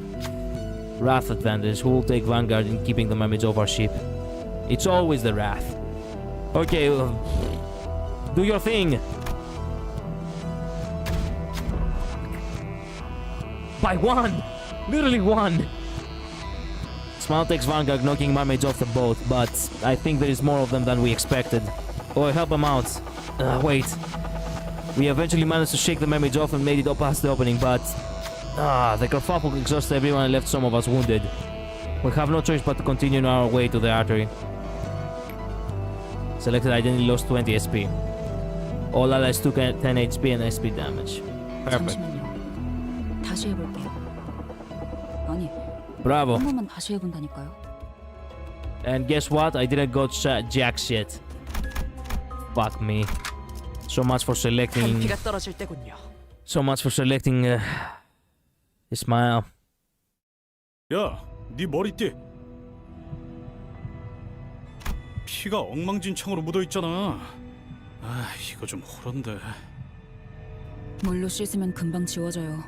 Wrath advantage. Who will take vanguard in keeping the mermaids off our ship? It's always the Wrath. Okay, do your thing. By one! Literally one! Smile takes vanguard, knocking mermaids off the boat, but I think there is more of them than we expected. Oh, help them out. Wait. We eventually managed to shake the mermaids off and made it up past the opening, but... the kerfuffle exhausted everyone and left some of us wounded. We have no choice but to continue on our way to the artery. Selected identity lost 20 SP. All allies took 10 HP and SP damage. Perfect. 잠시만요. 다시 해볼게요. 아니, Bravo. 한 번만 다시 해본다니까요. And guess what? I didn't got jack shit. Fuck me. So much for selecting. 한피가 떨어질 때군요. So much for selecting Ismail. 야, 네 머리띠. 피가 엉망진창으로 묻어 있잖아. 아, 이거 좀 호런데. 물로 씻으면 금방 지워져요.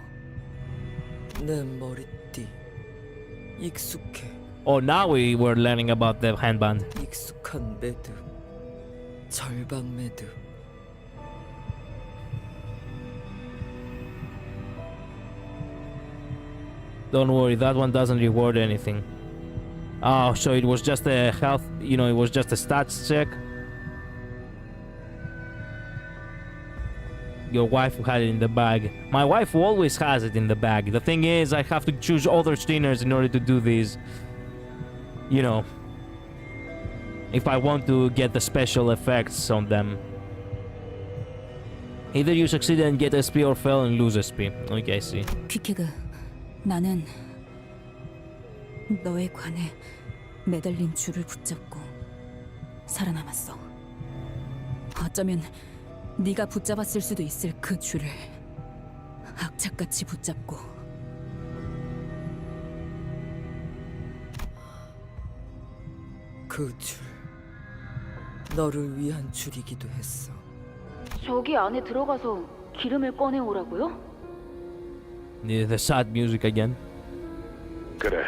내 머리띠 익숙해. Oh, now we were learning about the handband. 익숙한 매듭, 절방 매듭. Don't worry, that one doesn't reward anything. Oh, so it was just a health, it was just a stats check. Your wife had it in the bag. My wife always has it in the bag. The thing is, I have to choose other streamers in order to do these. If I want to get the special effects on them. Either you succeed and get SP or fail and lose SP. Okay, I see. 퀴키그, 나는 너의 관에 매달린 줄을 붙잡고 살아남았어. 어쩌면 네가 붙잡았을 수도 있을 그 줄을 악착같이 붙잡고. 그 줄, 너를 위한 줄이기도 했어. 저기 안에 들어가서 기름을 꺼내오라고요? The sad music again. 그래,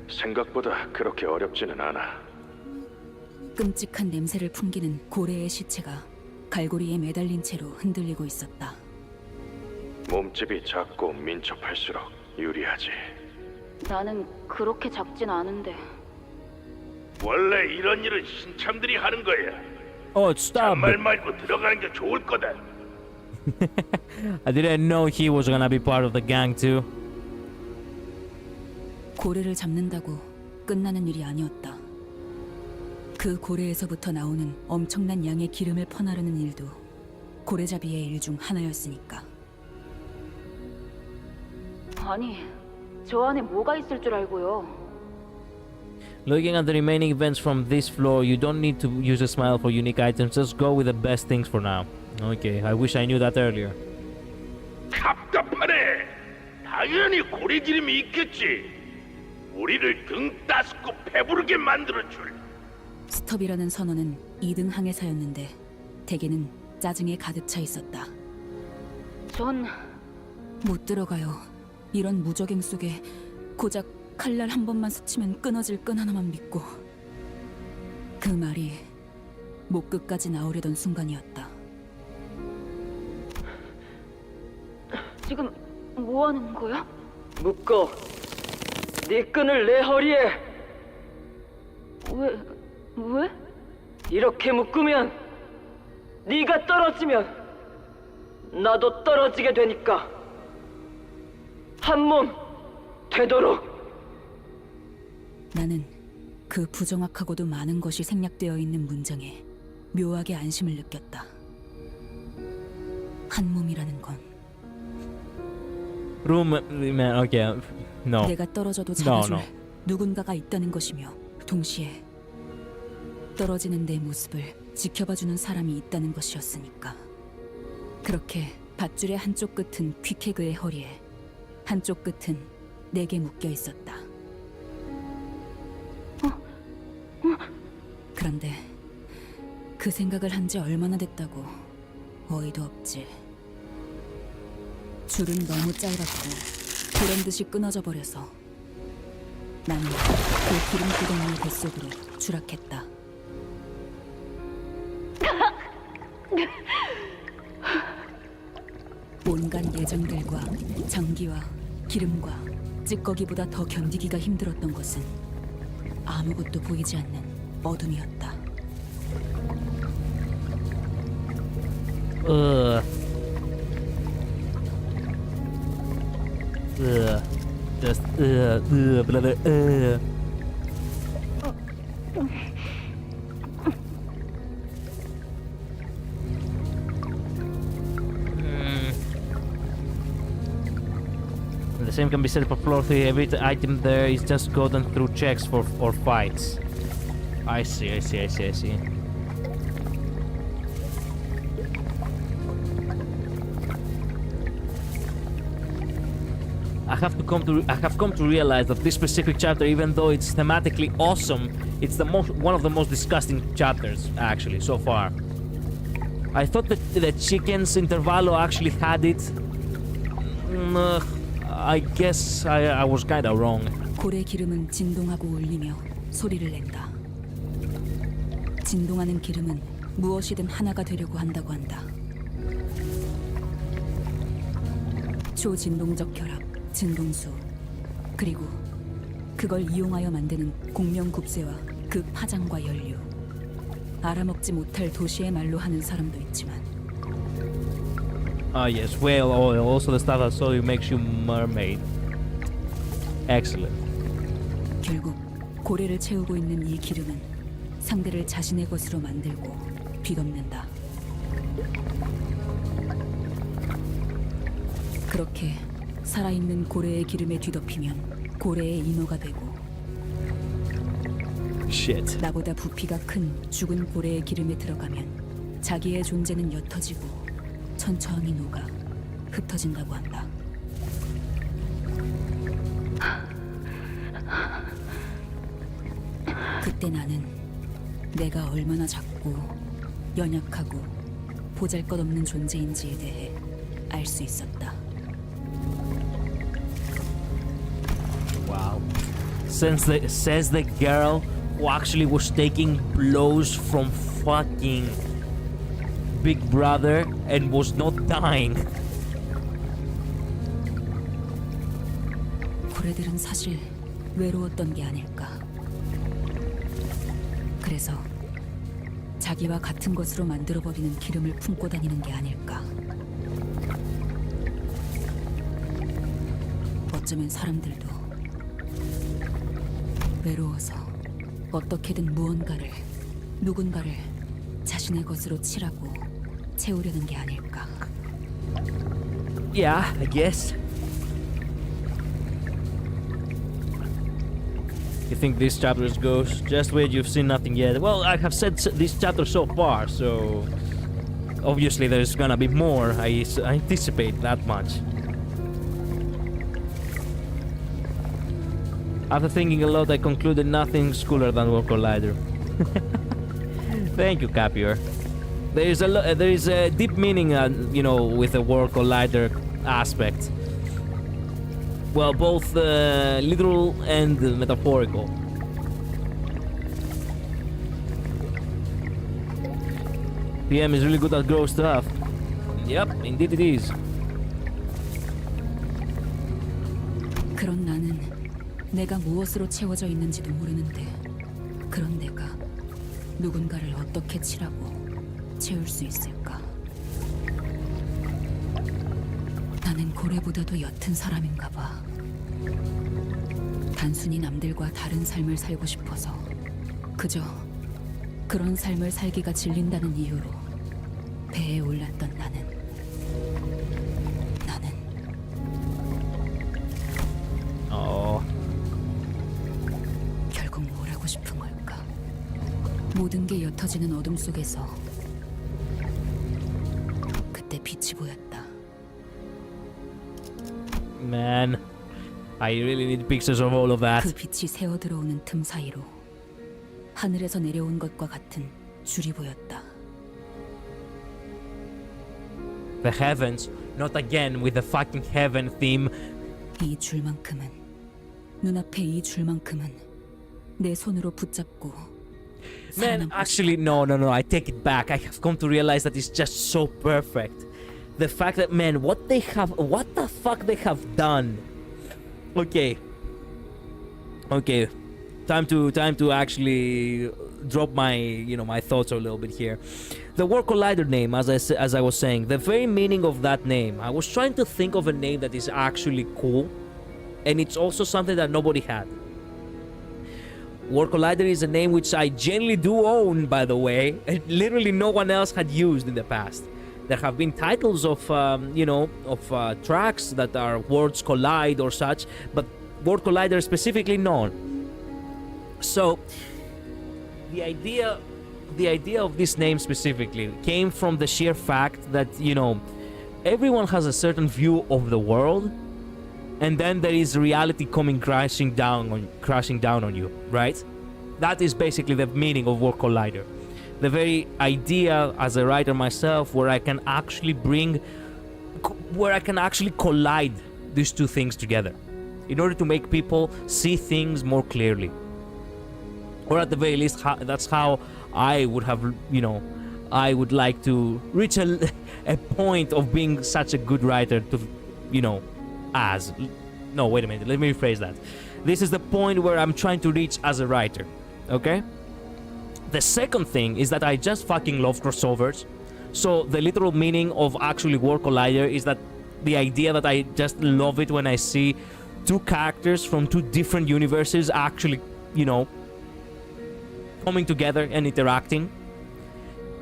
생각보다 그렇게 어렵지는 않아. 끔찍한 냄새를 풍기는 고래의 시체가 갈고리에 매달린 채로 흔들리고 있었다. 몸집이 작고 민첩할수록 유리하지. 나는 그렇게 작진 않은데. 원래 이런 일은 신참들이 하는 거야. Oh, stop! 말 말고 들어가는 게 좋을 거다. I didn't know he was gonna be part of the gang too. 고래를 잡는다고 끝나는 일이 아니었다. 그 고래에서부터 나오는 엄청난 양의 기름을 퍼나르는 일도 고래잡이의 일 중 하나였으니까. 아니, 저 안에 뭐가 있을 줄 알고요. Looking at the remaining events from this floor, you don't need to use a smile for unique items. Just go with the best things for now. Okay, I wish I knew that earlier. 답답하네. 당연히 고래기름이 있겠지. 우리를 등 따스고 배부르게 만들어줄. 스톱이라는 선언은 2등 항해사였는데 대개는 짜증에 가득 차 있었다. 전 못 들어가요. 이런 무적행 속에 고작 칼날 한 번만 스치면 끊어질 끈 하나만 믿고. 그 말이 목 끝까지 나오려던 순간이었다. 지금 뭐 하는 거야? 묶어. 네 끈을 내 허리에. 왜? 이렇게 묶으면 네가 떨어지면 나도 떨어지게 되니까. 한 몸 되도록. 나는 그 부정확하고도 많은 것이 생략되어 있는 문장에 묘하게 안심을 느꼈다. 한 몸이라는 건 Man, okay. No. 내가 떨어져도 No, 잡아줄 no. 누군가가 있다는 것이며 동시에 떨어지는 내 모습을 지켜봐주는 사람이 있다는 것이었으니까. 그렇게 밧줄의 한쪽 끝은 퀵해그의 허리에, 한쪽 끝은 내게 묶여 있었다. 그런데 그 생각을 한 지 얼마나 됐다고. 어이도 없지. 줄은 너무 짧았고 보란 듯이 끊어져 버려서 나는 그 기름 구덩이의 뱃속으로 추락했다. 온갖 예정들과 장기와 기름과 찌꺼기보다 더 견디기가 힘들었던 것은 아무것도 보이지 않는 어둠이었다. Just brother. The same can be said for floor 3. Every item there is just gotten through checks for or fights. I see. I have come to realize that this specific chapter, even though it's thematically awesome, it's one of the most disgusting chapters actually so far. I thought that the chickens intervallo actually had it. I guess I was kinda wrong. 골의 기름은 진동하고 울리며 소리를 낸다. 진동하는 기름은 무엇이든 하나가 되려고 한다고 한다. 초진동적 결합, 진동수, 그리고 그걸 이용하여 만드는 공명굽새와 그 파장과 연료. 알아먹지 못할 도시의 말로 하는 사람도 있지만. Ah yes, whale oil, also the stuff that slowly makes you mermaid. Excellent. 결국 고래를 채우고 있는 이 기름은 상대를 자신의 것으로 만들고 뒤덮는다. 그렇게 살아있는 고래의 기름에 뒤덮이면 고래의 인어가 되고 Shit. 나보다 부피가 큰 죽은 고래의 기름에 들어가면 자기의 존재는 옅어지고 천천히 녹아 흩어진다고 한다. 그때 나는 내가 얼마나 작고 연약하고 보잘것없는 존재인지에 대해 알 수 있었다. Wow. Says the girl who actually was taking blows from fucking Big Brother and was not dying. 고래들은 사실 외로웠던 게 아닐까. 그래서 자기와 같은 것으로 만들어버리는 기름을 품고 다니는 게 아닐까. 어쩌면 사람들도 외로워서 어떻게든 무언가를, 누군가를 자신의 것으로 칠하고 채우려는 게 아닐까. Yeah, I guess. You think this chapter goes? Just wait, you've seen nothing yet. Well, I have said this chapter so far, so obviously there's gonna be more. I anticipate that much. After thinking a lot, I concluded nothing's cooler than World Collider. Thank you, Capior. There is a deep meaning, with the World Collider aspect. Well, both literal and metaphorical. PM is really good at gross stuff. Yep, indeed it is. 그런 나는 내가 무엇으로 채워져 있는지도 모르는데, 그런 내가 누군가를 어떻게 칠하고 채울 수 있을까? 나는 고래보다도 옅은 사람인가 봐. 단순히 남들과 다른 삶을 살고 싶어서 그저 그런 삶을 살기가 질린다는 이유로 배에 올랐던 나는 모든 게 옅어지는 어둠 속에서 그때 빛이 보였다. Man, I really need pictures of all of that. 그 빛이 새어 들어오는 틈 사이로 하늘에서 내려온 것과 같은 줄이 보였다. The heavens, not again with the fucking heaven theme. 이 줄만큼은 눈앞에 이 줄만큼은 내 손으로 붙잡고 Man, actually, no, I take it back. I have come to realize that it's just so perfect. The fact that, man, what the fuck they have done. Okay, time to actually drop my, my thoughts a little bit here. The World Collider name, as I was saying, the very meaning of that name. I was trying to think of a name that is actually cool, and it's also something that nobody had. World Collider is a name which I genuinely do own, by the way, and literally no one else had used in the past. There have been titles of, tracks that are words collide or such, but World Collider specifically none. So, the idea of this name specifically came from the sheer fact that, everyone has a certain view of the world, and then there is reality coming crashing down on you, right? That is basically the meaning of World Collider. The very idea as a writer myself where I can actually collide these two things together in order to make people see things more clearly. Or at the very least, that's how I would have, I would like to reach a point of being such a good writer to, no, wait a minute, let me rephrase that. This is the point where I'm trying to reach as a writer, okay? The second thing is that I just fucking love crossovers. So the literal meaning of actually World Collider is that the idea that I just love it when I see two characters from two different universes actually, coming together and interacting.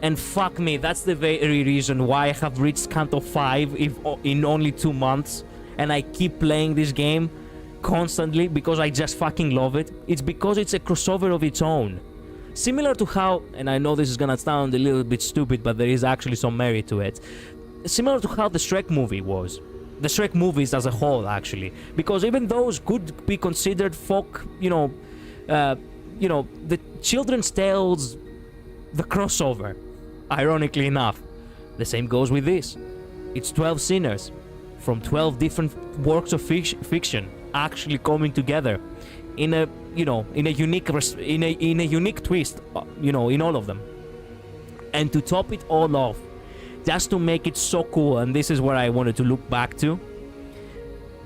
And fuck me, that's the very reason why I have reached Canto 5 in only 2 months. And I keep playing this game constantly because I just fucking love it. It's because it's a crossover of its own. Similar to how, and I know this is gonna sound a little bit stupid, but there is actually some merit to it. Similar to how the Shrek movie was. The Shrek movies as a whole, actually. Because even those could be considered folk, the children's tales, the crossover. Ironically enough. The same goes with this. It's 12 sinners from 12 different works of fiction actually coming together in a unique twist, in all of them. And to top it all off, just to make it so cool, and this is where I wanted to look back to,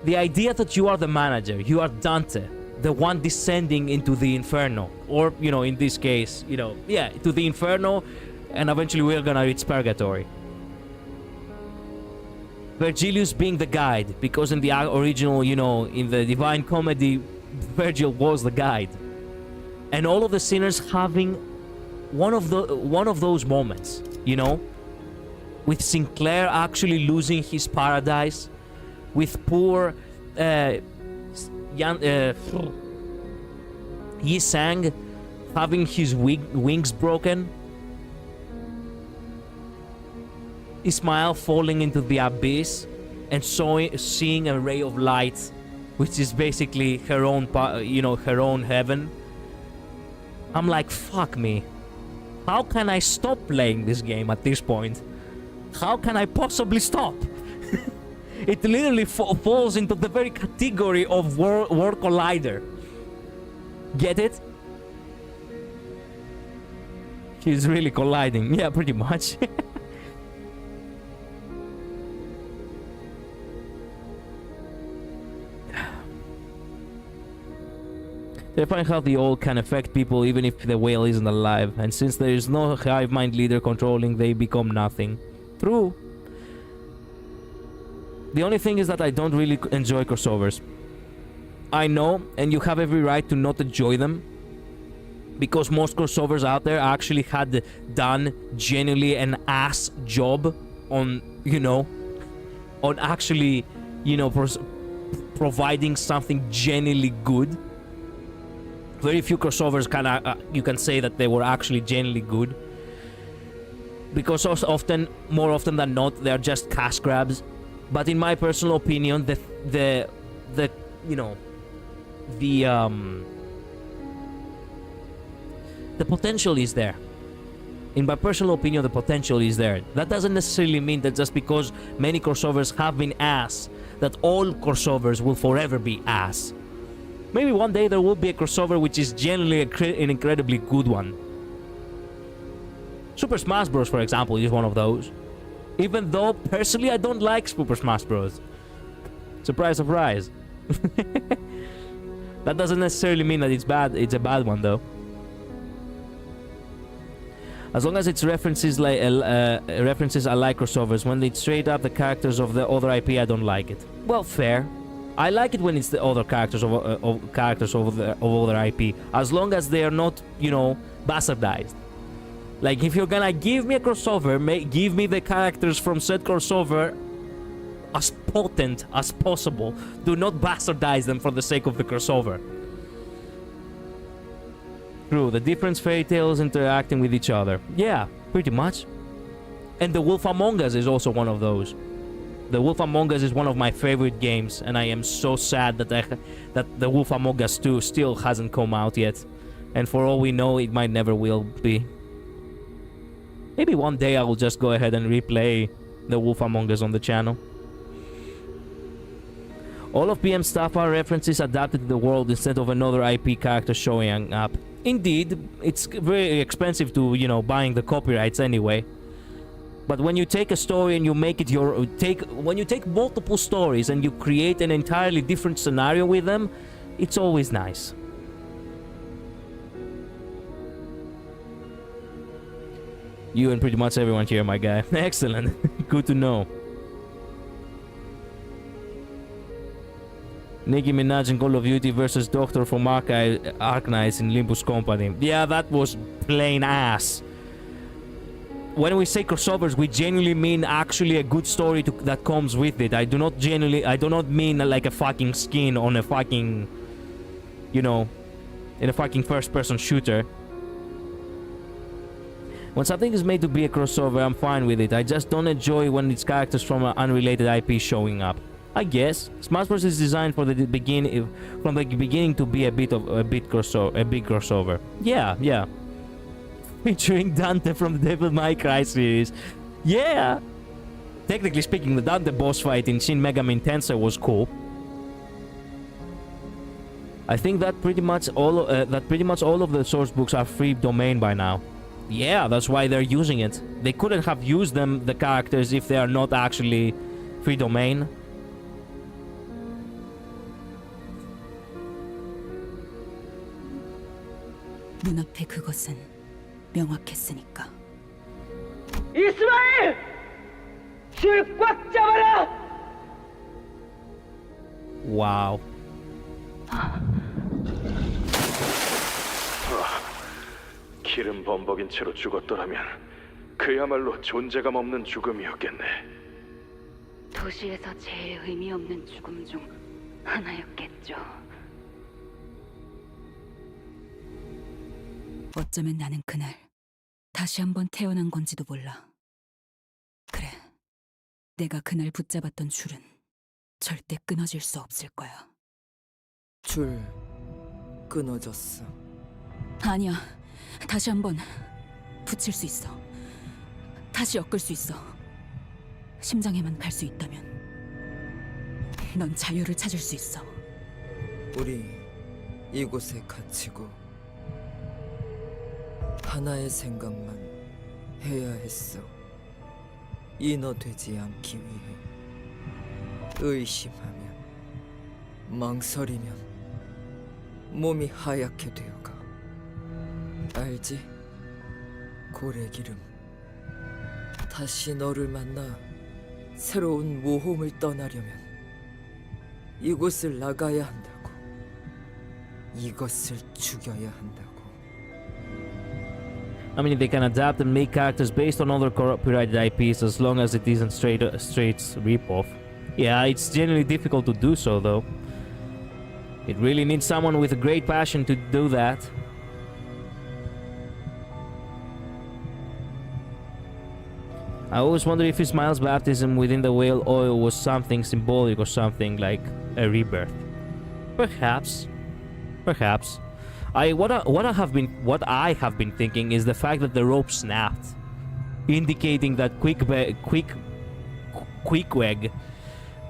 the idea that you are the manager, you are Dante, the one descending into the Inferno, or, in this case, to the Inferno, and eventually we're gonna reach Purgatory. Virgilius being the guide, because in the original, in the Divine Comedy, Virgil was the guide, and all of the sinners having one of those moments, with Sinclair actually losing his paradise, with poor Yi Sang having his wings broken, Ismael falling into the abyss and seeing a ray of light, which is basically her own, her own heaven. I'm like, fuck me. How can I stop playing this game at this point? How can I possibly stop? It literally falls into the very category of World Collider. Get it? She's really colliding. Yeah, pretty much. They find how the old can affect people even if the whale isn't alive, and since there is no hive mind leader controlling, they become nothing. True. The only thing is that I don't really enjoy crossovers. I know, and you have every right to not enjoy them, because most crossovers out there actually had done genuinely an ass job on, on actually, providing something genuinely good. Very few crossovers you can say that they were actually genuinely good. Because more often than not, they're just cash grabs. But in my personal opinion, the potential is there. In my personal opinion, the potential is there. That doesn't necessarily mean that just because many crossovers have been ass, that all crossovers will forever be ass. Maybe one day there will be a crossover which is generally an incredibly good one. Super Smash Bros, for example, is one of those. Even though, personally, I don't like Super Smash Bros. Surprise, surprise. That doesn't necessarily mean that it's bad. It's a bad one, though. As long as it's references like references, I like crossovers. When it's straight up the characters of the other IP, I don't like it. Well, fair. I like it when it's the other characters of other IP, as long as they are not, you know, bastardized. Like, if you're gonna give me a crossover, give me the characters from said crossover as potent as possible. Do not bastardize them for the sake of the crossover. True, the different fairy tales interacting with each other. Yeah, pretty much. And The Wolf Among Us is also one of those. The Wolf Among Us is one of my favorite games, and I am so sad that The Wolf Among Us 2 still hasn't come out yet. And for all we know, it might never will be. Maybe one day I will just go ahead and replay The Wolf Among Us on the channel. All of PM stuff are references adapted to the world instead of another IP character showing up. Indeed, it's very expensive to, you know, buying the copyrights anyway. But when you take a story and you make it when you take multiple stories and you create an entirely different scenario with them, it's always nice. You and pretty much everyone here, my guy. Excellent. Good to know. Nicki Minaj in Call of Duty versus Doctor from Arknights in Limbus Company. Yeah, that was plain ass. When we say crossovers, we genuinely mean actually a good story that comes with it. I do not mean like a fucking skin on a fucking, you know, in a fucking first-person shooter. When something is made to be a crossover, I'm fine with it. I just don't enjoy when it's characters from an unrelated IP showing up. I guess Smash Bros is designed from the beginning to be a big crossover. Yeah. Featuring Dante from the Devil May Cry series. Yeah. Technically speaking, the Dante boss fight in Shin Megami Tensei was cool. I think that pretty much all of the source books are free domain by now. Yeah, that's why they're using it. They couldn't have used the characters, if they are not actually free domain. 눈앞에 그것은 명확했으니까. 이스마엘! 줄 꽉 잡아라! Wow. 기름 범벅인 채로 죽었더라면 그야말로 존재감 없는 죽음이었겠네. 도시에서 제일 의미 없는 죽음 중 하나였겠죠. 어쩌면 나는 그날 다시 한번 태어난 건지도 몰라. 그래, 내가 그날 붙잡았던 줄은 절대 끊어질 수 없을 거야. 줄 끊어졌어. 아니야, 다시 한번 붙일 수 있어. 다시 엮을 수 있어. 심장에만 갈 수 있다면 넌 자유를 찾을 수 있어. 우리 이곳에 갇히고 하나의 생각만 해야 했어. 인어되지 않기 위해. 의심하면, 망설이면 몸이 하얗게 되어가. 알지? 고래기름. 다시 너를 만나 새로운 모험을 떠나려면 이곳을 나가야 한다고. 이것을 죽여야 한다고. I mean, they can adapt and make characters based on other copyrighted IPs as long as it isn't straight rip-off. Yeah, it's generally difficult to do so, though. It really needs someone with a great passion to do that. I always wonder if Ismail's baptism within the whale oil was something symbolic or something like a rebirth. Perhaps. Perhaps. What I have been thinking is the fact that the rope snapped, indicating that Queequeg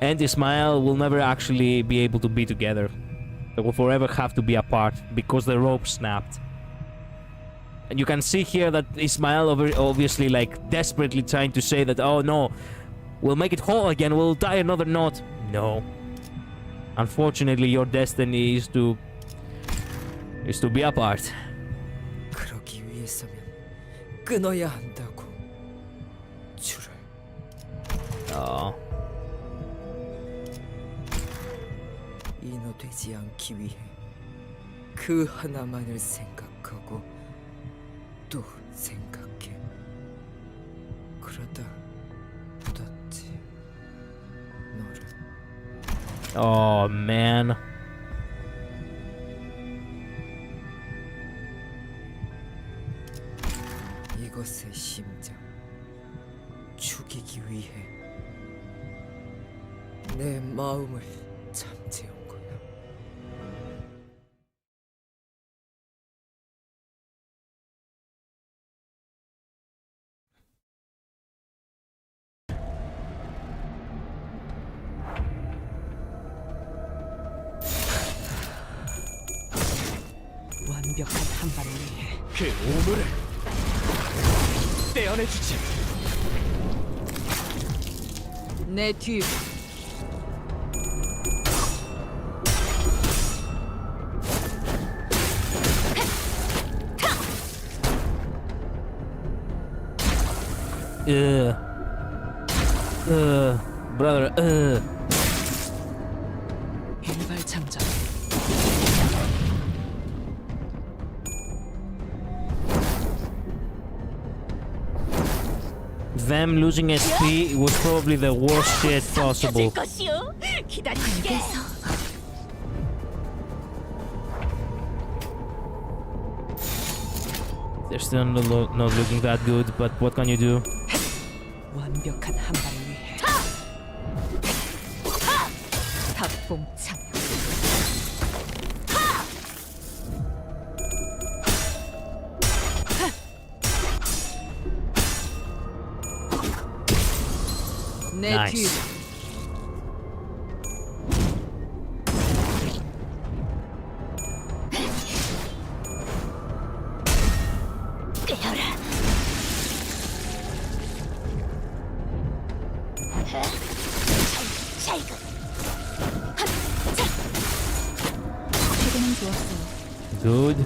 and Ismail will never actually be able to be together. They will forever have to be apart because the rope snapped. And you can see here that Ismail obviously like desperately trying to say that, oh no, we'll make it whole again, we'll tie another knot. No. Unfortunately, your destiny is to be apart. 그러기 위해서면 끊어야 한다고. 줄을. Oh. 인어되지 않기 위해 그 하나만을 생각하고 또 생각해. 그러다 묻었지. 너를. Oh man. 이것의 심장 죽이기 위해 내 마음을 잠재운 거야. 완벽한 한 발을 위해 그 오물을 떼어내주지. 내 뒤. Brother, 일발 장전. them losing SP was probably the worst shit possible. They're still not looking that good, but what can you do? 완벽한 한 발을 위해. 탑봉창. 내 뒤. Nice. Good.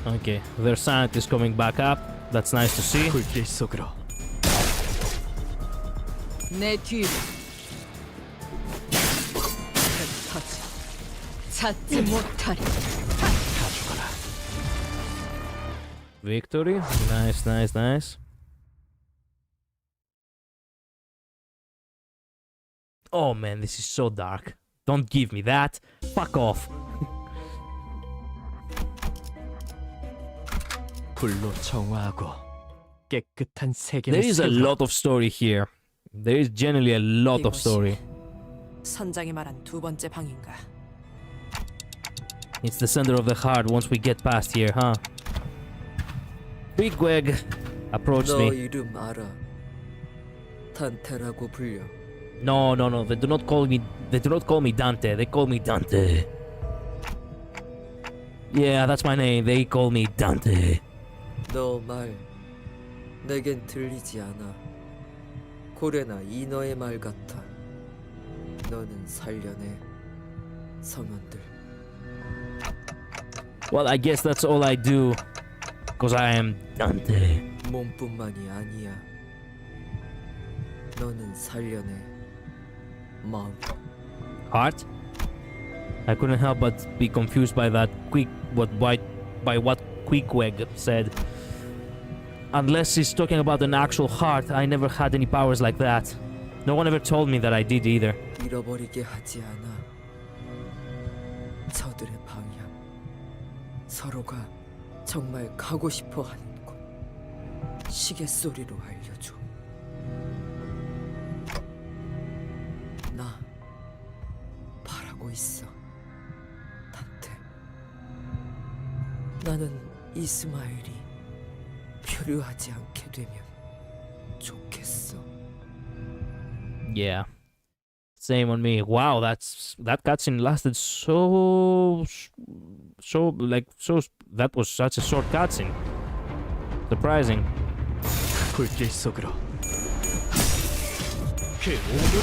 Okay, their sanity is coming back up. That's nice to see. 불길 속으로. 내 뒤. 터지. 찾지 못하리. 가져가라. Victory. Nice, nice, nice. Oh man, this is so dark. Don't give me that. Fuck off. 불로 정화하고 깨끗한 세계를 There is a lot of story here. There is generally a lot of story. 선장이 말한 두 번째 방인가? It's the center of the heart once we get past here, huh? Queequeg approached 너 me. 이름 알아? 단테라고 불려. No, no, no. They do not call me Dante. They call me Dante. Yeah, that's my name. They call me Dante. 너 말 내겐 들리지 않아. 고래나 인어의 말 같아. 너는 살려내 선원들. Well, I guess that's all I do. Because I am Dante. 몸뿐만이 아니야. 너는 살려내 마음. Heart? I couldn't help but be confused by that by what Queequeg said. Unless he's talking about an actual heart, I never had any powers like that. No one ever told me that I did either. 잃어버리게 하지 않아. 그들의 방향, 서로가 정말 가고 싶어 하는 곳, 시계 소리로 알려줘. 나 바라고 있어, 단테. 나는 이스마엘이 표류하지 않게 되면 좋겠어. Yeah. Same on me. Wow, that cutscene lasted so that was such a short cutscene. Surprising. 불길 속으로 그 오늘을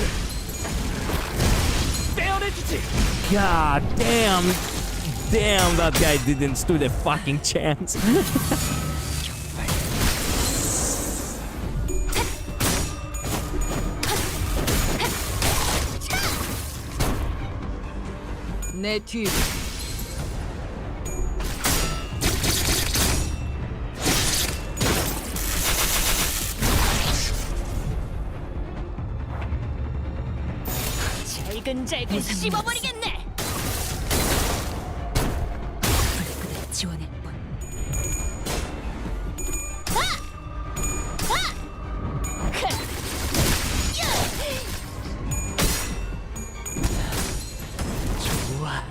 떼어내주지. God damn, that guy didn't stood a fucking chance. 내 뒤. 잘근잘근 씹어버리겠네. 그대 지원할 뻔. 좋아.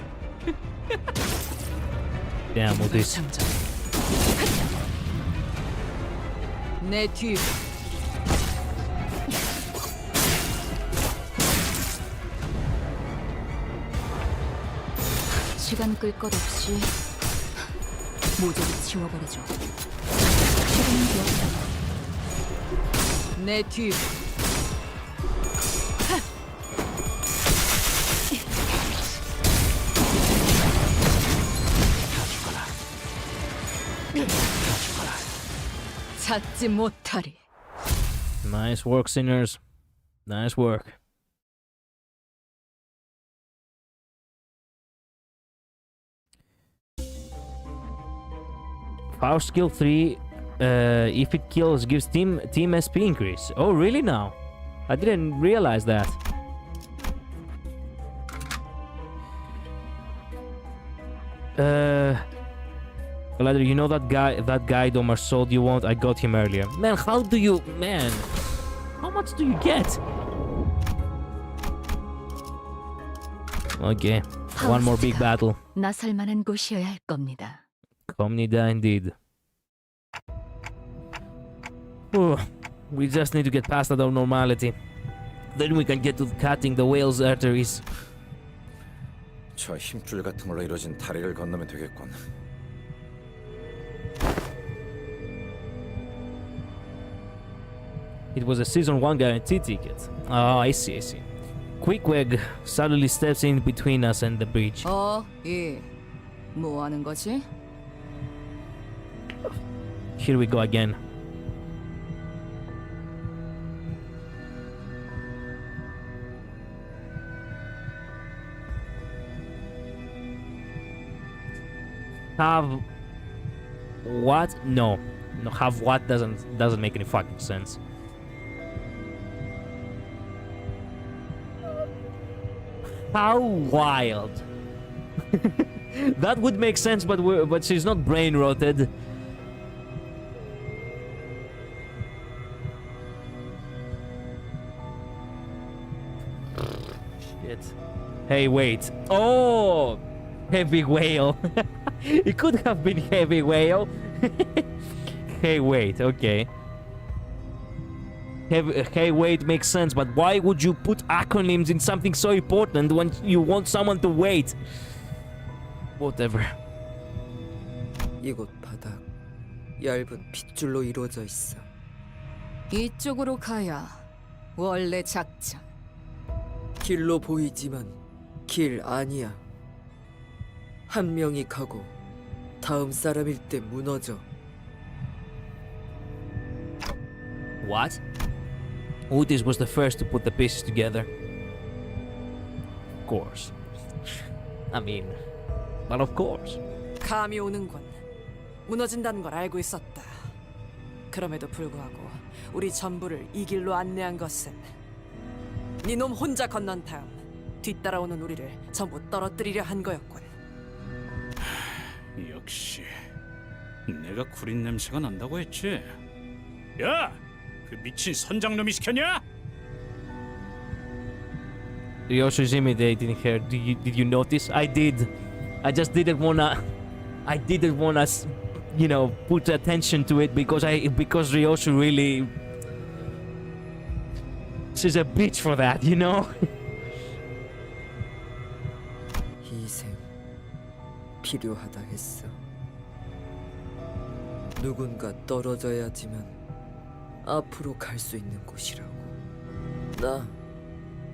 Damn, with this. 내 뒤. 시간 끌 것 없이 모조리 지워버리죠. 시간이 되었다. 내 뒤. 찾지 못하리. Nice work, sinners. Nice work. Power skill 3, if it kills, gives team SP increase. Oh, really now? I didn't realize that. Ladder, you know that guy Domar sold you want? I got him earlier. Man, how much do you get? Okay, one more big battle. 나설 만한 곳이어야 할 겁니다. 겁니다, indeed. We just need to get past that abnormality. Then we can get to cutting the whale's arteries. 저 힘줄 같은 걸로 이루어진 다리를 건너면 되겠군. It was a season 1 guarantee ticket. Oh, I see. Quickweg suddenly steps in between us and the bridge. 뭐 하는 거지? Here we go again. Have what? No, have what doesn't make any fucking sense. How wild. That would make sense, but she's not brain rotted. Shit. Hey, wait. Oh, heavy whale. It could have been heavy whale. Hey, wait. Okay. Hey, wait makes sense, but why would you put acronyms in something so important when you want someone to wait? Whatever. 이곳 바닥 얇은 핏줄로 이루어져 있어. 이쪽으로 가야 원래 작전. 길로 보이지만 길 아니야. 한 명이 가고 다음 사람일 때 무너져. What? Otis was the first to put the pieces together. Of course. I mean, but of course. 감이 오는군. 무너진다는 걸 알고 있었다. 그럼에도 불구하고 우리 전부를 이 길로 안내한 것은 네 놈 혼자 건넌 다음 뒤따라오는 우리를 전부 떨어뜨리려 한 거였군. 역시 내가 구린 냄새가 난다고 했지. 야, 그 미친 선장놈이 시켰냐? Ryoshi's imitating her. Did you notice? I did. I just didn't wanna. I didn't wanna, you know, put attention to it because Ryoshi really. She's a bitch for that, you know. 희생 필요하다 했어. 누군가 떨어져야지만 앞으로 갈 수 있는 곳이라고. 나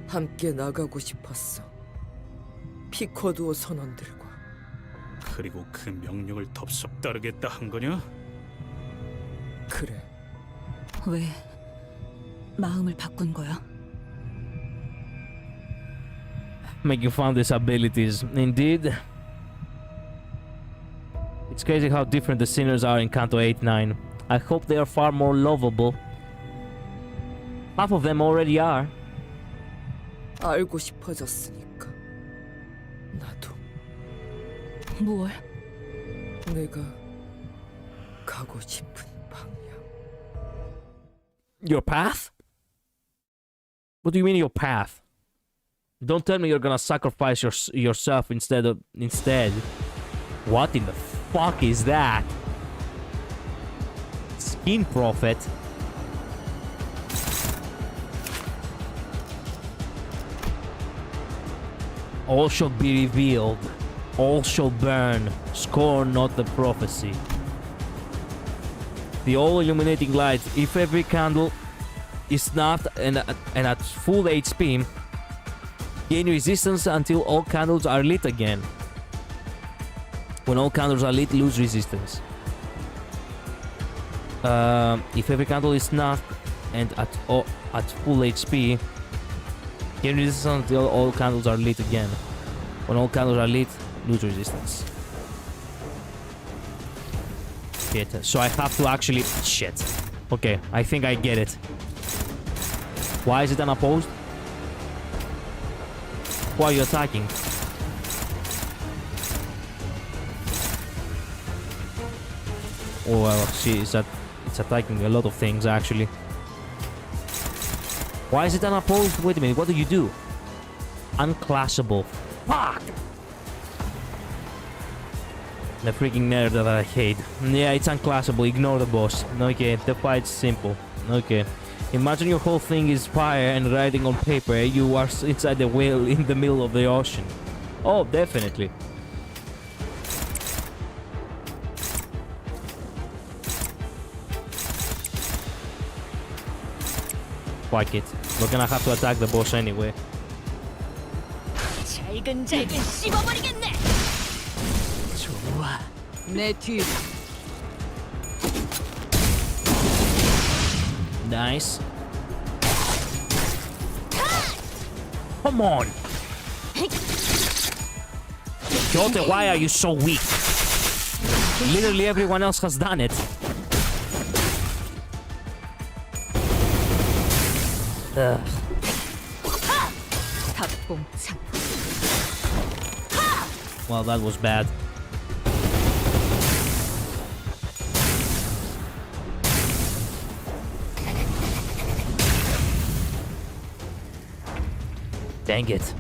함께 나가고 싶었어. 피커두어 선원들과. 그리고 그 명령을 덥석 따르겠다 한 거냐? 그래. 왜 마음을 바꾼 거야? Making fun of these abilities. Indeed. It's crazy how different the sinners are in Kanto 8-9. I hope they are far more lovable. Half of them already are. 알고 싶어졌으니까. 나도. 뭘? 내가 가고 싶은 방향. Your path? What do you mean your path? Don't tell me you're gonna sacrifice yourself instead. What in the fuck is that? Skin prophet. All shall be revealed. All shall burn. Scorn not the prophecy. The all-illuminating light. If every candle is snuffed and at full HP, gain resistance until all candles are lit again. When all candles are lit, lose resistance. If every candle is snuffed and at full HP, gain resistance until all candles are lit again. When all candles are lit, lose resistance. Shit. So I have to actually... Shit. Okay, I think I get it. Why is it unopposed? Why are you attacking? Oh well, it's attacking a lot of things actually. Why is it unopposed? Wait a minute, what do you do? Unclassable. Fuck! The freaking nerd that I hate. Yeah, it's unclassable, ignore the boss. Okay, the fight's simple. Okay. Imagine your whole thing is fire and writing on paper. You are inside the whale in the middle of the ocean. Oh, definitely. Fuck it. We're gonna have to attack the boss anyway. 잘근잘근 씹어버리겠네. 좋아, 내 뒤로. Nice. Come on. Kyoto, why are you so weak? Literally everyone else has done it. Ugh. Well, that was bad. Dang it.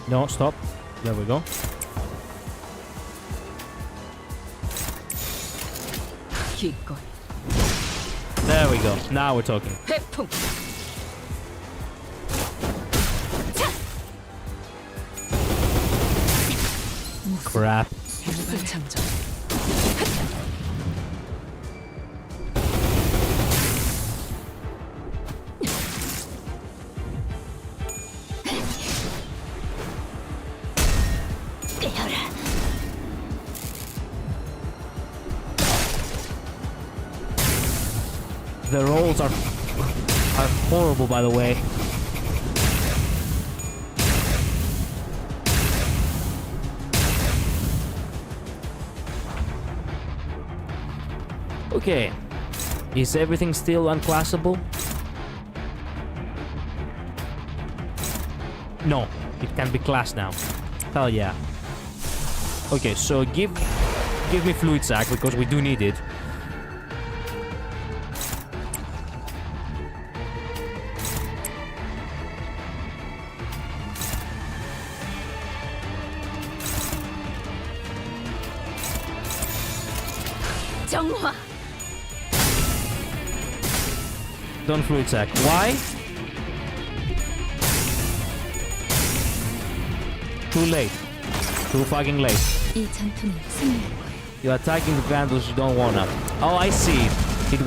No, stop. There we go. There we go. Now we're talking. Crap. The rolls are horrible, by the way. Okay. Is everything still unclassable? No, it can be classed now. Hell yeah. Okay, so give me fluid sac because we do need it. 정화. Don't fluid sac. Why? Too late. Too fucking late. 이 전투는 승리할 거예요. You're attacking the candles you don't wanna. Oh, I see. It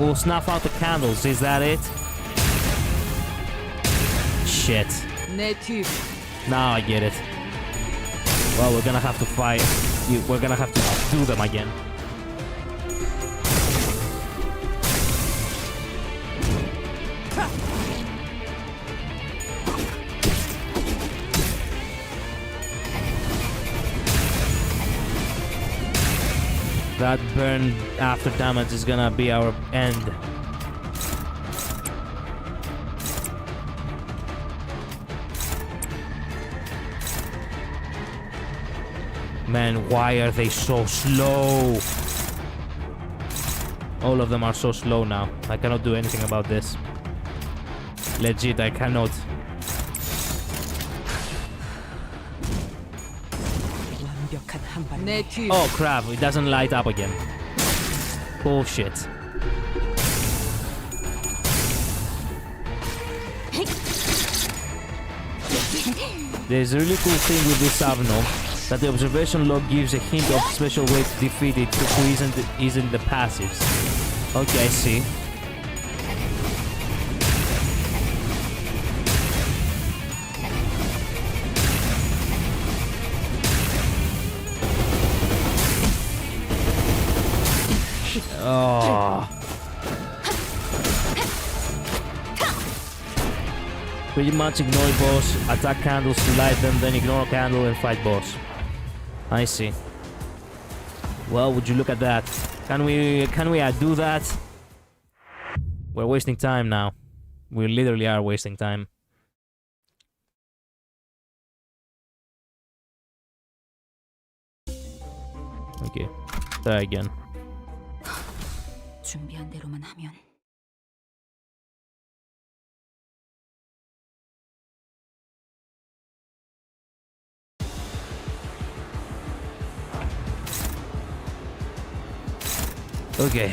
will snuff out the candles. Is that it? Shit. 내 뒤. Now I get it. Well, we're gonna have to fight. We're gonna have to do them again. That burn after damage is gonna be our end. Man, why are they so slow? All of them are so slow now. I cannot do anything about this. Legit, I cannot. Oh crap, it doesn't light up again. Bullshit. There's a really cool thing with this Savno, that the observation log gives a hint of special way to defeat it who isn't the passives. Okay, I see. Oh. Pretty much ignore boss, attack candles to light them, then ignore candle and fight boss. I see. Well, would you look at that? Can we do that? We're wasting time now. We literally are wasting time. Okay, try again. 준비한 대로만 하면. Okay.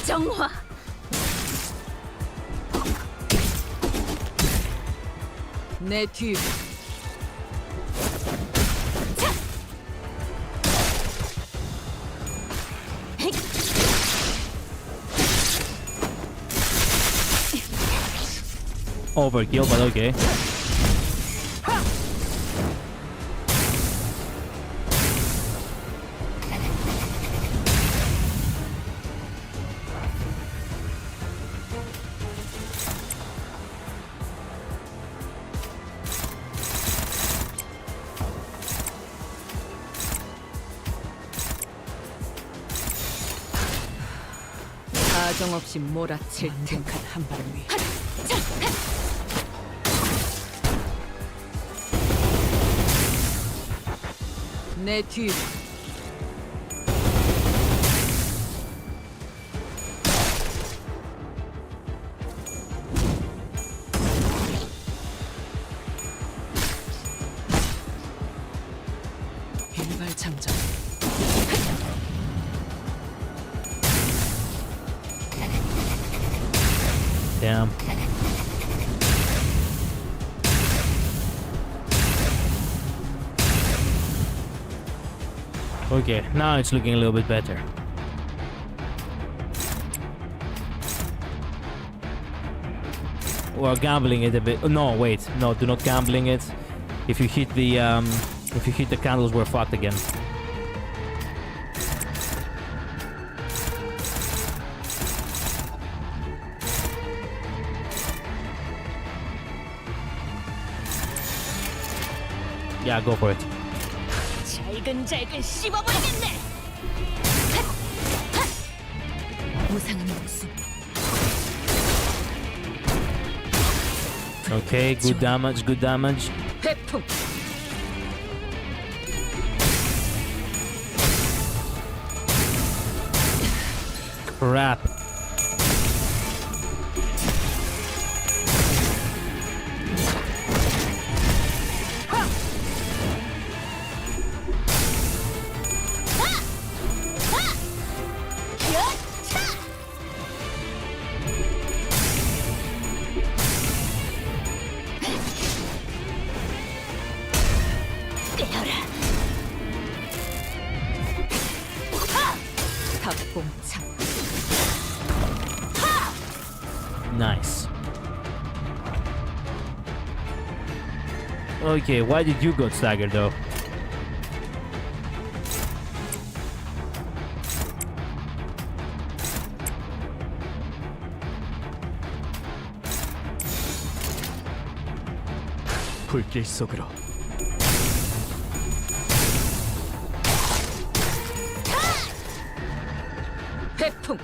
정화. 내 뒤. Overkill, but okay. 사정없이 몰아칠 완벽한 한 발을 위해. 내 뒤. 일발 장전. Damn. Okay, now it's looking a little bit better. or gambling it a bit. No, wait, no, do not gambling it. If you hit the candles, we're fucked again. Yeah, go for it. 잘근잘근 씹어버리겠네. 무상한 목숨. Okay, good damage, good damage. 회풍. Crap. Nice. Okay, why did you go stagger though? 불길 속으로. 회풍.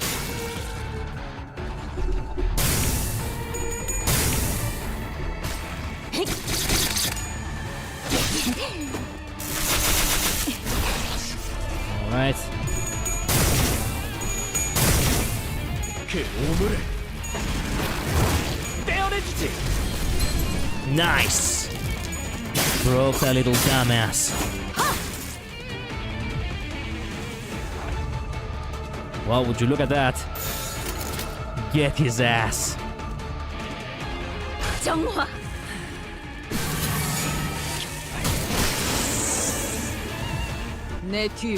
Alright. 그 오물을 떼어내주지. Nice. Broke that little dumbass. Well, would you look at that? Get his ass. 정화. 내 뒤.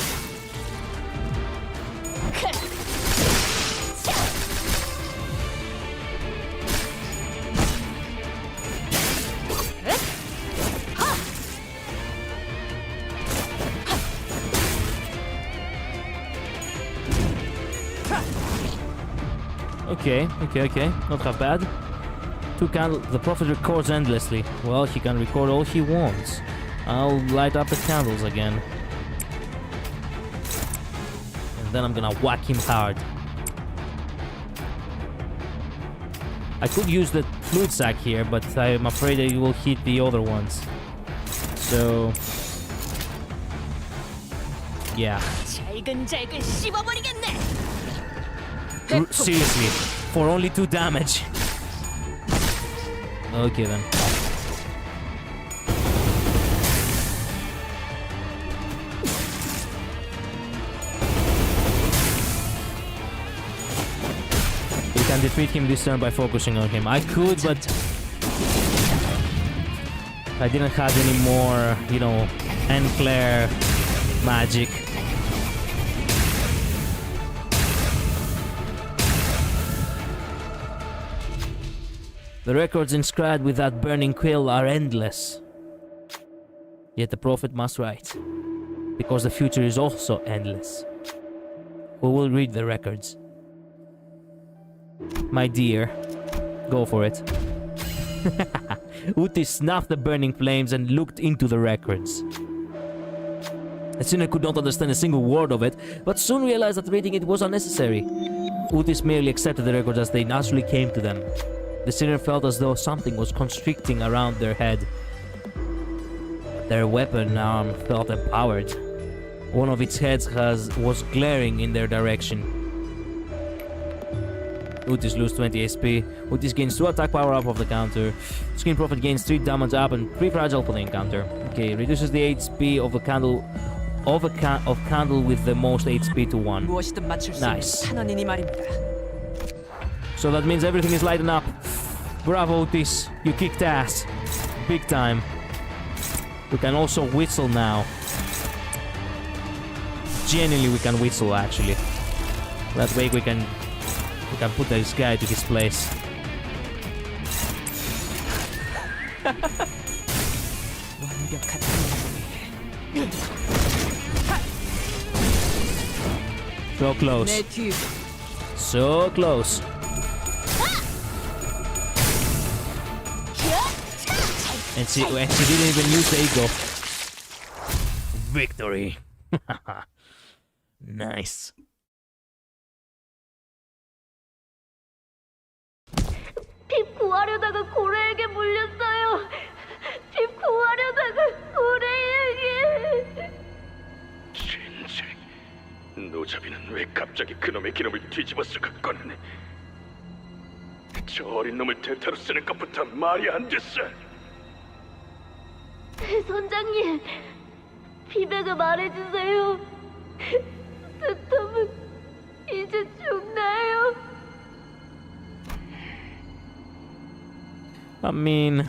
Okay. Not half bad. Two candles. The prophet records endlessly. Well, he can record all he wants. I'll light up the candles again. And then I'm gonna whack him hard. I could use the fluid sack here, but I'm afraid it will hit the other ones. So... yeah. 잘근잘근 씹어버리겠네. Seriously, for only 2 damage. Okay then. We can defeat him this turn by focusing on him. I could, but I didn't have any more, you know, Enclair magic. The records inscribed with that burning quill are endless. Yet the prophet must write, because the future is also endless. Who will read the records? My dear, go for it. Uti snuffed the burning flames and looked into the records. The sinner could not understand a single word of it, but soon realized that reading it was unnecessary. Utis merely accepted the records as they naturally came to them. The sinner felt as though something was constricting around their head. Their weapon arm felt empowered. One of its heads was glaring in their direction. Utis loses 20 SP. Utis gains 2 attack power up of the counter. Screen Prophet gains 3 damage up and 3 fragile for the encounter. Okay, reduces the HP of a candle of candle with the most HP to 1. Nice. So that means everything is lighting up. Bravo, Otis. You kicked ass. Big time. We can also whistle now. Genuinely, we can whistle, actually. That way we can put this guy to his place. 완벽한 So close. So close. And she didn't even use the ego. Victory. Nice. 핍 구하려다가 고래에게 물렸어요. 핍 구하려다가 고래에게. 진짜 노자비는 왜 갑자기 그놈의 기름을 뒤집어서 갖고 왔네. 저 어린 놈을 대타로 쓰는 것부터 말이 안 됐어. 선장님, 피백을 말해주세요. 스톱은 이제 죽나요? I mean,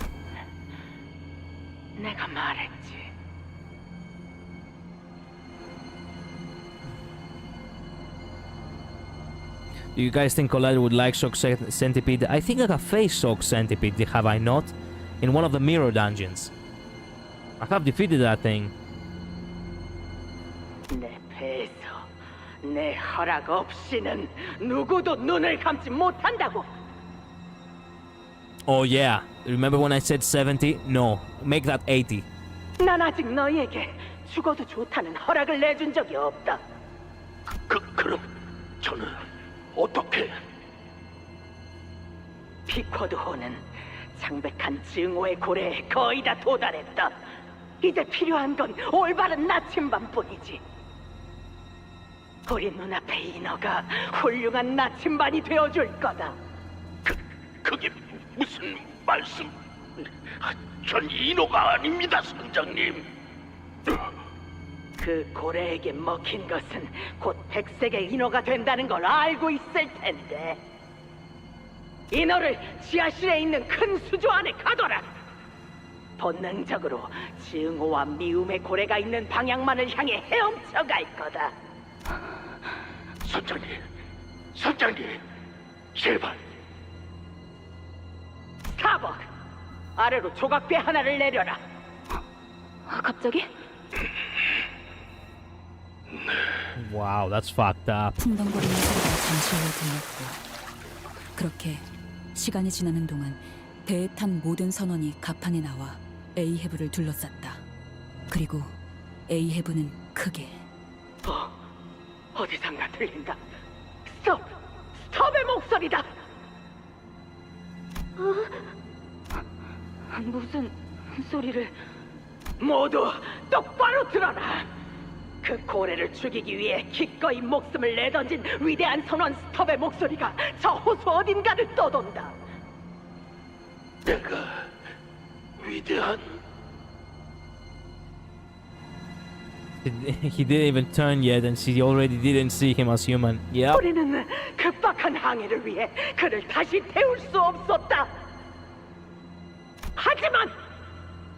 내가 말했지. do you guys think Collider would like Shock Centipede? I think I have faced Shock Centipede, have I not? In one of the mirror dungeons. I have defeated that thing. 내 배에서 내 허락 없이는 누구도 눈을 감지 못한다고. Oh yeah, remember when I said 70? No, make that 80. 난 아직 너희에게 죽어도 좋다는 허락을 내준 적이 없다. 그럼 저는 어떻게? 피쿼드호는 창백한 증오의 고래에 거의 다 도달했다. 이제 필요한 건 올바른 나침반뿐이지. 우리 눈앞에 인어가 훌륭한 나침반이 되어줄 거다. 그게 무슨 말씀? 전 인호가 아닙니다, 선장님. 그 고래에게 먹힌 것은 곧 백색의 인어가 된다는 걸 알고 있을 텐데. 인어를 지하실에 있는 큰 수조 안에 가둬라. 본능적으로 증오와 미움의 고래가 있는 방향만을 향해 헤엄쳐 갈 거다. 선장님, 제발. 스타벅, 아래로 조각배 하나를 내려라. 갑자기? Wow, that's fucked up. 풍덩거리는 소리가 잠시 후에 들렸고, 그렇게 시간이 지나는 동안 배에 탄 모든 선원이 갑판에 나와 에이헤브를 둘러쌌다. 그리고 에이헤브는 크게 어디선가 들린다. 스톱의 목소리다. 무슨 소리를? 모두 똑바로 들어라. 그 고래를 죽이기 위해 기꺼이 목숨을 내던진 위대한 선원 스톱의 목소리가 저 호수 어딘가를 떠돈다. 내가 위대한... He didn't even turn yet and she already didn't see him as human. Yep. 우리는 급박한 항해를 위해 그를 다시 태울 수 없었다. 하지만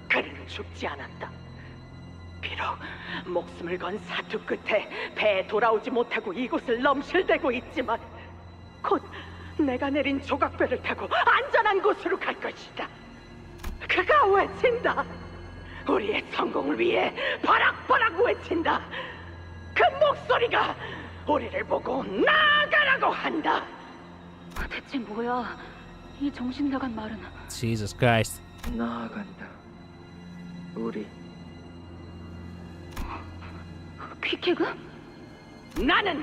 그는 죽지 않았다. 비록 목숨을 건 사투 끝에 배에 돌아오지 못하고 이곳을 넘실대고 있지만 곧 내가 내린 조각배를 타고 안전한 곳으로 갈 것이다. 그가 외친다. 우리의 성공을 위해 바락바락 외친다. 그 목소리가 우리를 보고 나아가라고 한다. 대체 뭐야? 이 정신 나간 말은. Jesus Christ. 나아간다. 우리 퀴케그? 나는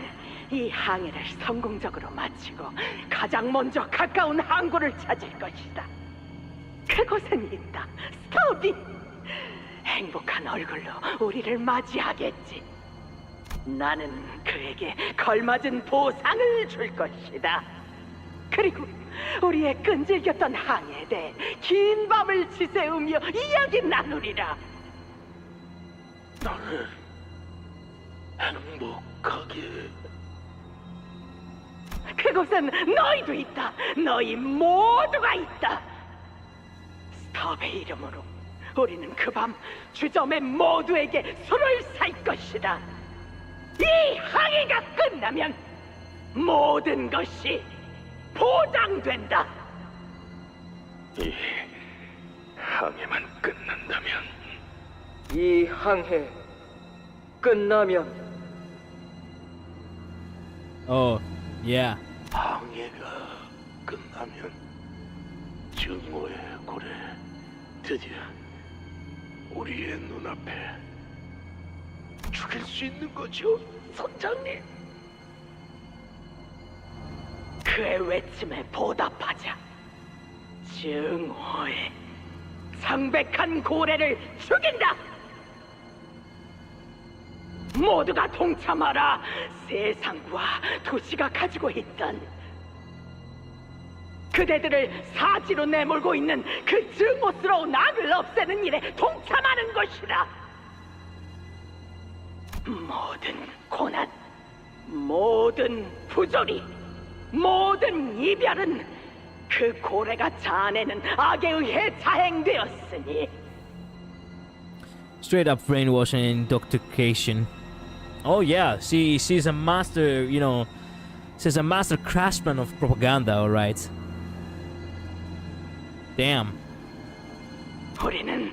이 항해를 성공적으로 마치고 가장 먼저 가까운 항구를 찾을 것이다. 그곳엔 있다. 스톱이 행복한 얼굴로 우리를 맞이하겠지. 나는 그에게 걸맞은 보상을 줄 것이다. 그리고 우리의 끈질겼던 항해에 대해 긴 밤을 지새우며 이야기 나누리라. 나는 행복하게... 그곳엔 너희도 있다. 너희 모두가 있다. 스톱의 이름으로 우리는 그 밤 주점의 모두에게 술을 살 것이다. 이 항해가 끝나면 모든 것이 보장된다. 이 항해만 끝난다면 이 항해 끝나면 Oh, yeah. 항해가 끝나면 증오의 고래 드디어 우리의 눈앞에 죽일 수 있는 거죠, 선장님. 그의 외침에 보답하자. 증오의 창백한 고래를 죽인다. 모두가 동참하라. 세상과 도시가 가지고 있던 그대들을 사지로 내몰고 있는 그 증오스러운 악을 없애는 일에 동참하는 것이다. 모든 고난, 모든 부조리, 모든 이별은 그 고래가 자아내는 악에 의해 자행되었으니. Straight up brainwashing and intoxication. Oh yeah, she's a master, you know, she's a master craftsman of propaganda, alright. Damn. 우리는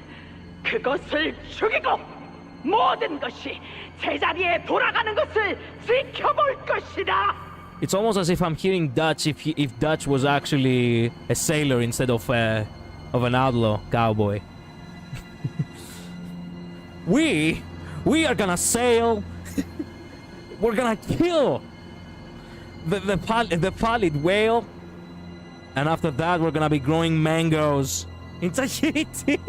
그것을 죽이고 모든 것이 제자리에 돌아가는 것을 지켜볼 것이다. It's almost as if I'm hearing Dutch if Dutch was actually a sailor instead of an outlaw cowboy. We are gonna sail. We're gonna kill the pallid whale, and after that we're gonna be growing mangoes in Tahiti.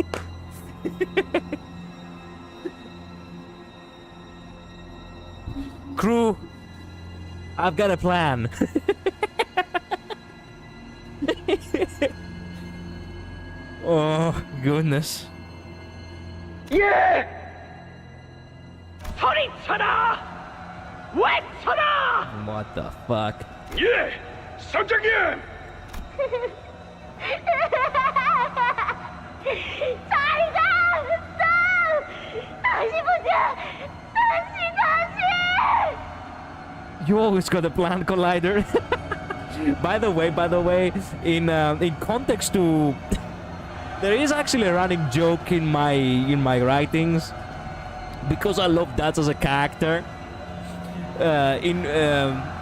Crew, I've got a plan. Oh goodness. 예! 소리쳐라! 외쳐라! What the fuck? 예, 선장님. 잘가! 다시 보자! 다시! You always got a plan, Collider. By the way, in context to, there is actually a running joke in my writings, because I love that as a character.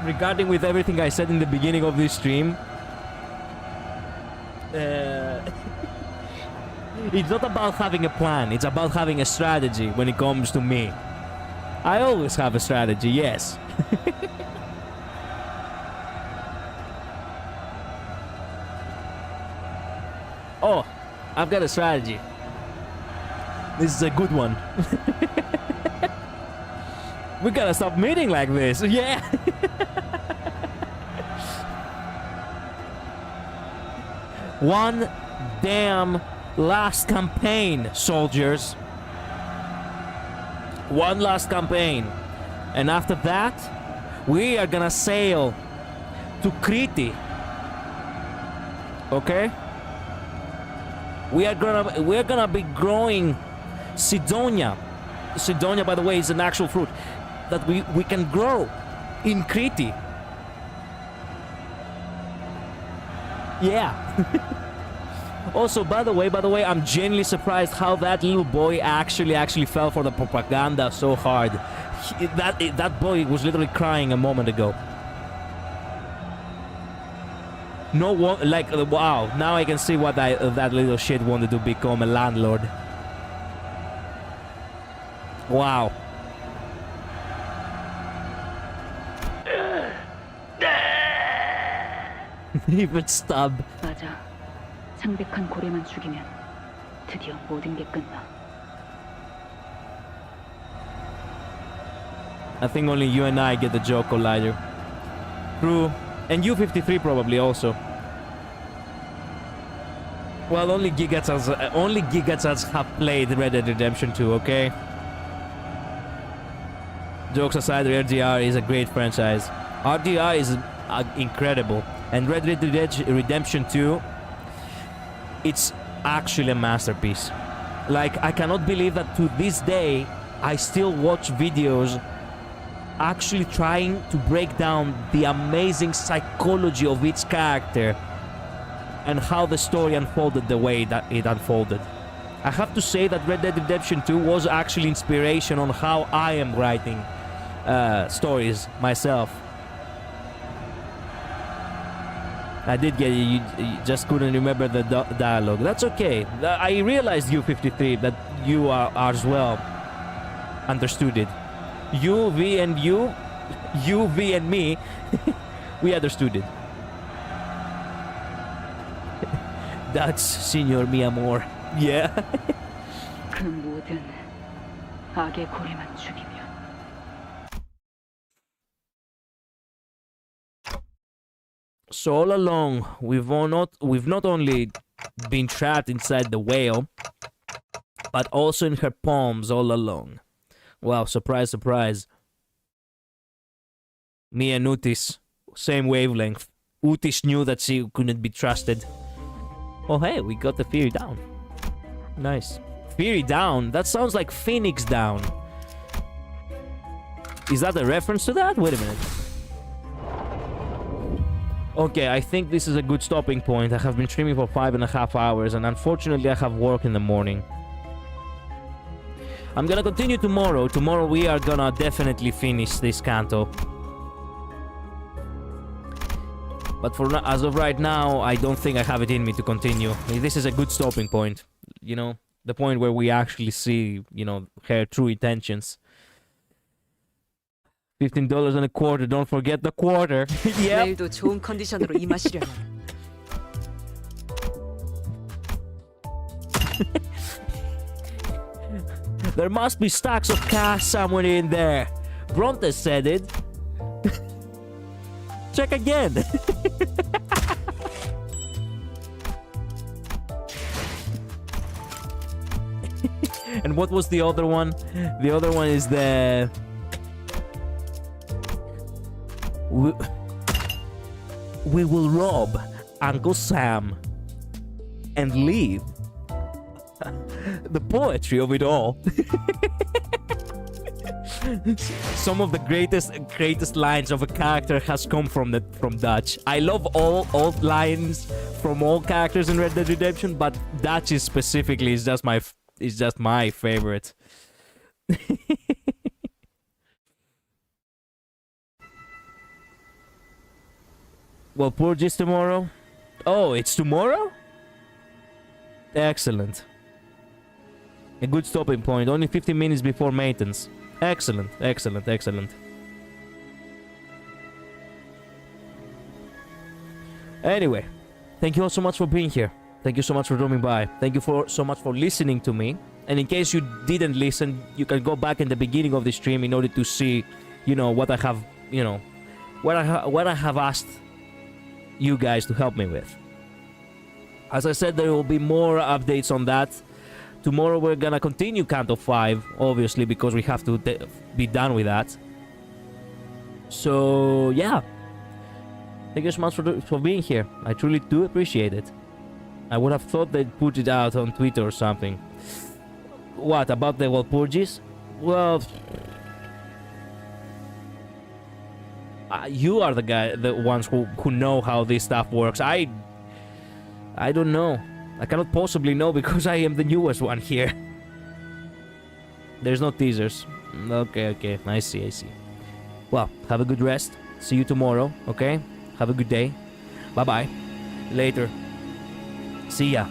Regarding with everything I said in the beginning of this stream, it's not about having a plan, it's about having a strategy when it comes to me. I always have a strategy, yes. Oh, I've got a strategy. This is a good one. We gotta stop meeting like this, yeah. One damn last campaign, soldiers. One last campaign. And after that, we are gonna sail to Crete. Okay? We are gonna be growing Sidonia. Sidonia, by the way, is an actual fruit that we can grow in Crete. Yeah. Also, by the way, I'm genuinely surprised how that little boy actually fell for the propaganda so hard. That boy was literally crying a moment ago. No one, like, wow, now I can see what that little shit wanted to become, a landlord. Wow. Even stub. 맞아. 창백한 고래만 죽이면 드디어 모든 게 끝나. I think only you and I get the joke, Collider. True. And U53 probably also. Well, only Gigatats have played Red Dead Redemption 2, okay? Jokes aside, RDR is a great franchise. RDR is incredible. And Red Dead Redemption 2, it's actually a masterpiece. Like, I cannot believe that to this day, I still watch videos actually trying to break down the amazing psychology of each character and how the story unfolded the way that it unfolded. I have to say that Red Dead Redemption 2 was actually inspiration on how I am writing stories myself. I did get you just couldn't remember the dialogue. That's okay. I realized you 53 that you are as well understood it. You, V, and you, V, and me, we understood it. That's Señor mi amor. Yeah. 그 모든 악의 고리만 죽이면 So all along, we've not only been trapped inside the whale, but also in her palms all along. Wow, surprise, surprise. Me and Utis, same wavelength. Utis knew that she couldn't be trusted. Oh hey, we got the Fury down. Nice. Fury down? That sounds like Phoenix down. Is that a reference to that? Wait a minute. Okay, I think this is a good stopping point. I have been streaming for 5.5 hours, and unfortunately I have work in the morning. I'm gonna continue tomorrow. Tomorrow we are gonna definitely finish this canto. But for as of right now, I don't think I have it in me to continue. This is a good stopping point. You know, the point where we actually see, you know, her true intentions. $15.25. Don't forget the quarter. Yeah. 내일도 좋은 컨디션으로 임하시려면 There must be stacks of cash somewhere in there. Bronte said it. Check again. And what was the other one? The other one is the... We will rob Uncle Sam and leave. The poetry of it all. Some of the greatest lines of a character has come from Dutch. I love all lines from all characters in Red Dead Redemption, but Dutch is specifically is just my favorite. Well, Purge tomorrow. Oh, it's tomorrow? Excellent. A good stopping point. Only 15 minutes before maintenance. Excellent, excellent, excellent. Anyway, thank you all so much for being here. Thank you so much for dropping by. Thank you so much for listening to me. And in case you didn't listen, you can go back in the beginning of the stream in order to see, you know, what I have, you know, what I have asked you guys to help me with. As I said, there will be more updates on that. Tomorrow we're gonna continue Canto 5, obviously, because we have to be done with that. So, yeah. Thank you so much for being here. I truly do appreciate it. I would have thought they'd put it out on Twitter or something. What, about the Walpurgis? Well... you are the ones who know how this stuff works. I don't know. I cannot possibly know because I am the newest one here. There's no teasers. Okay. I see. Well, have a good rest. See you tomorrow, okay? Have a good day. Bye-bye. Later. See ya.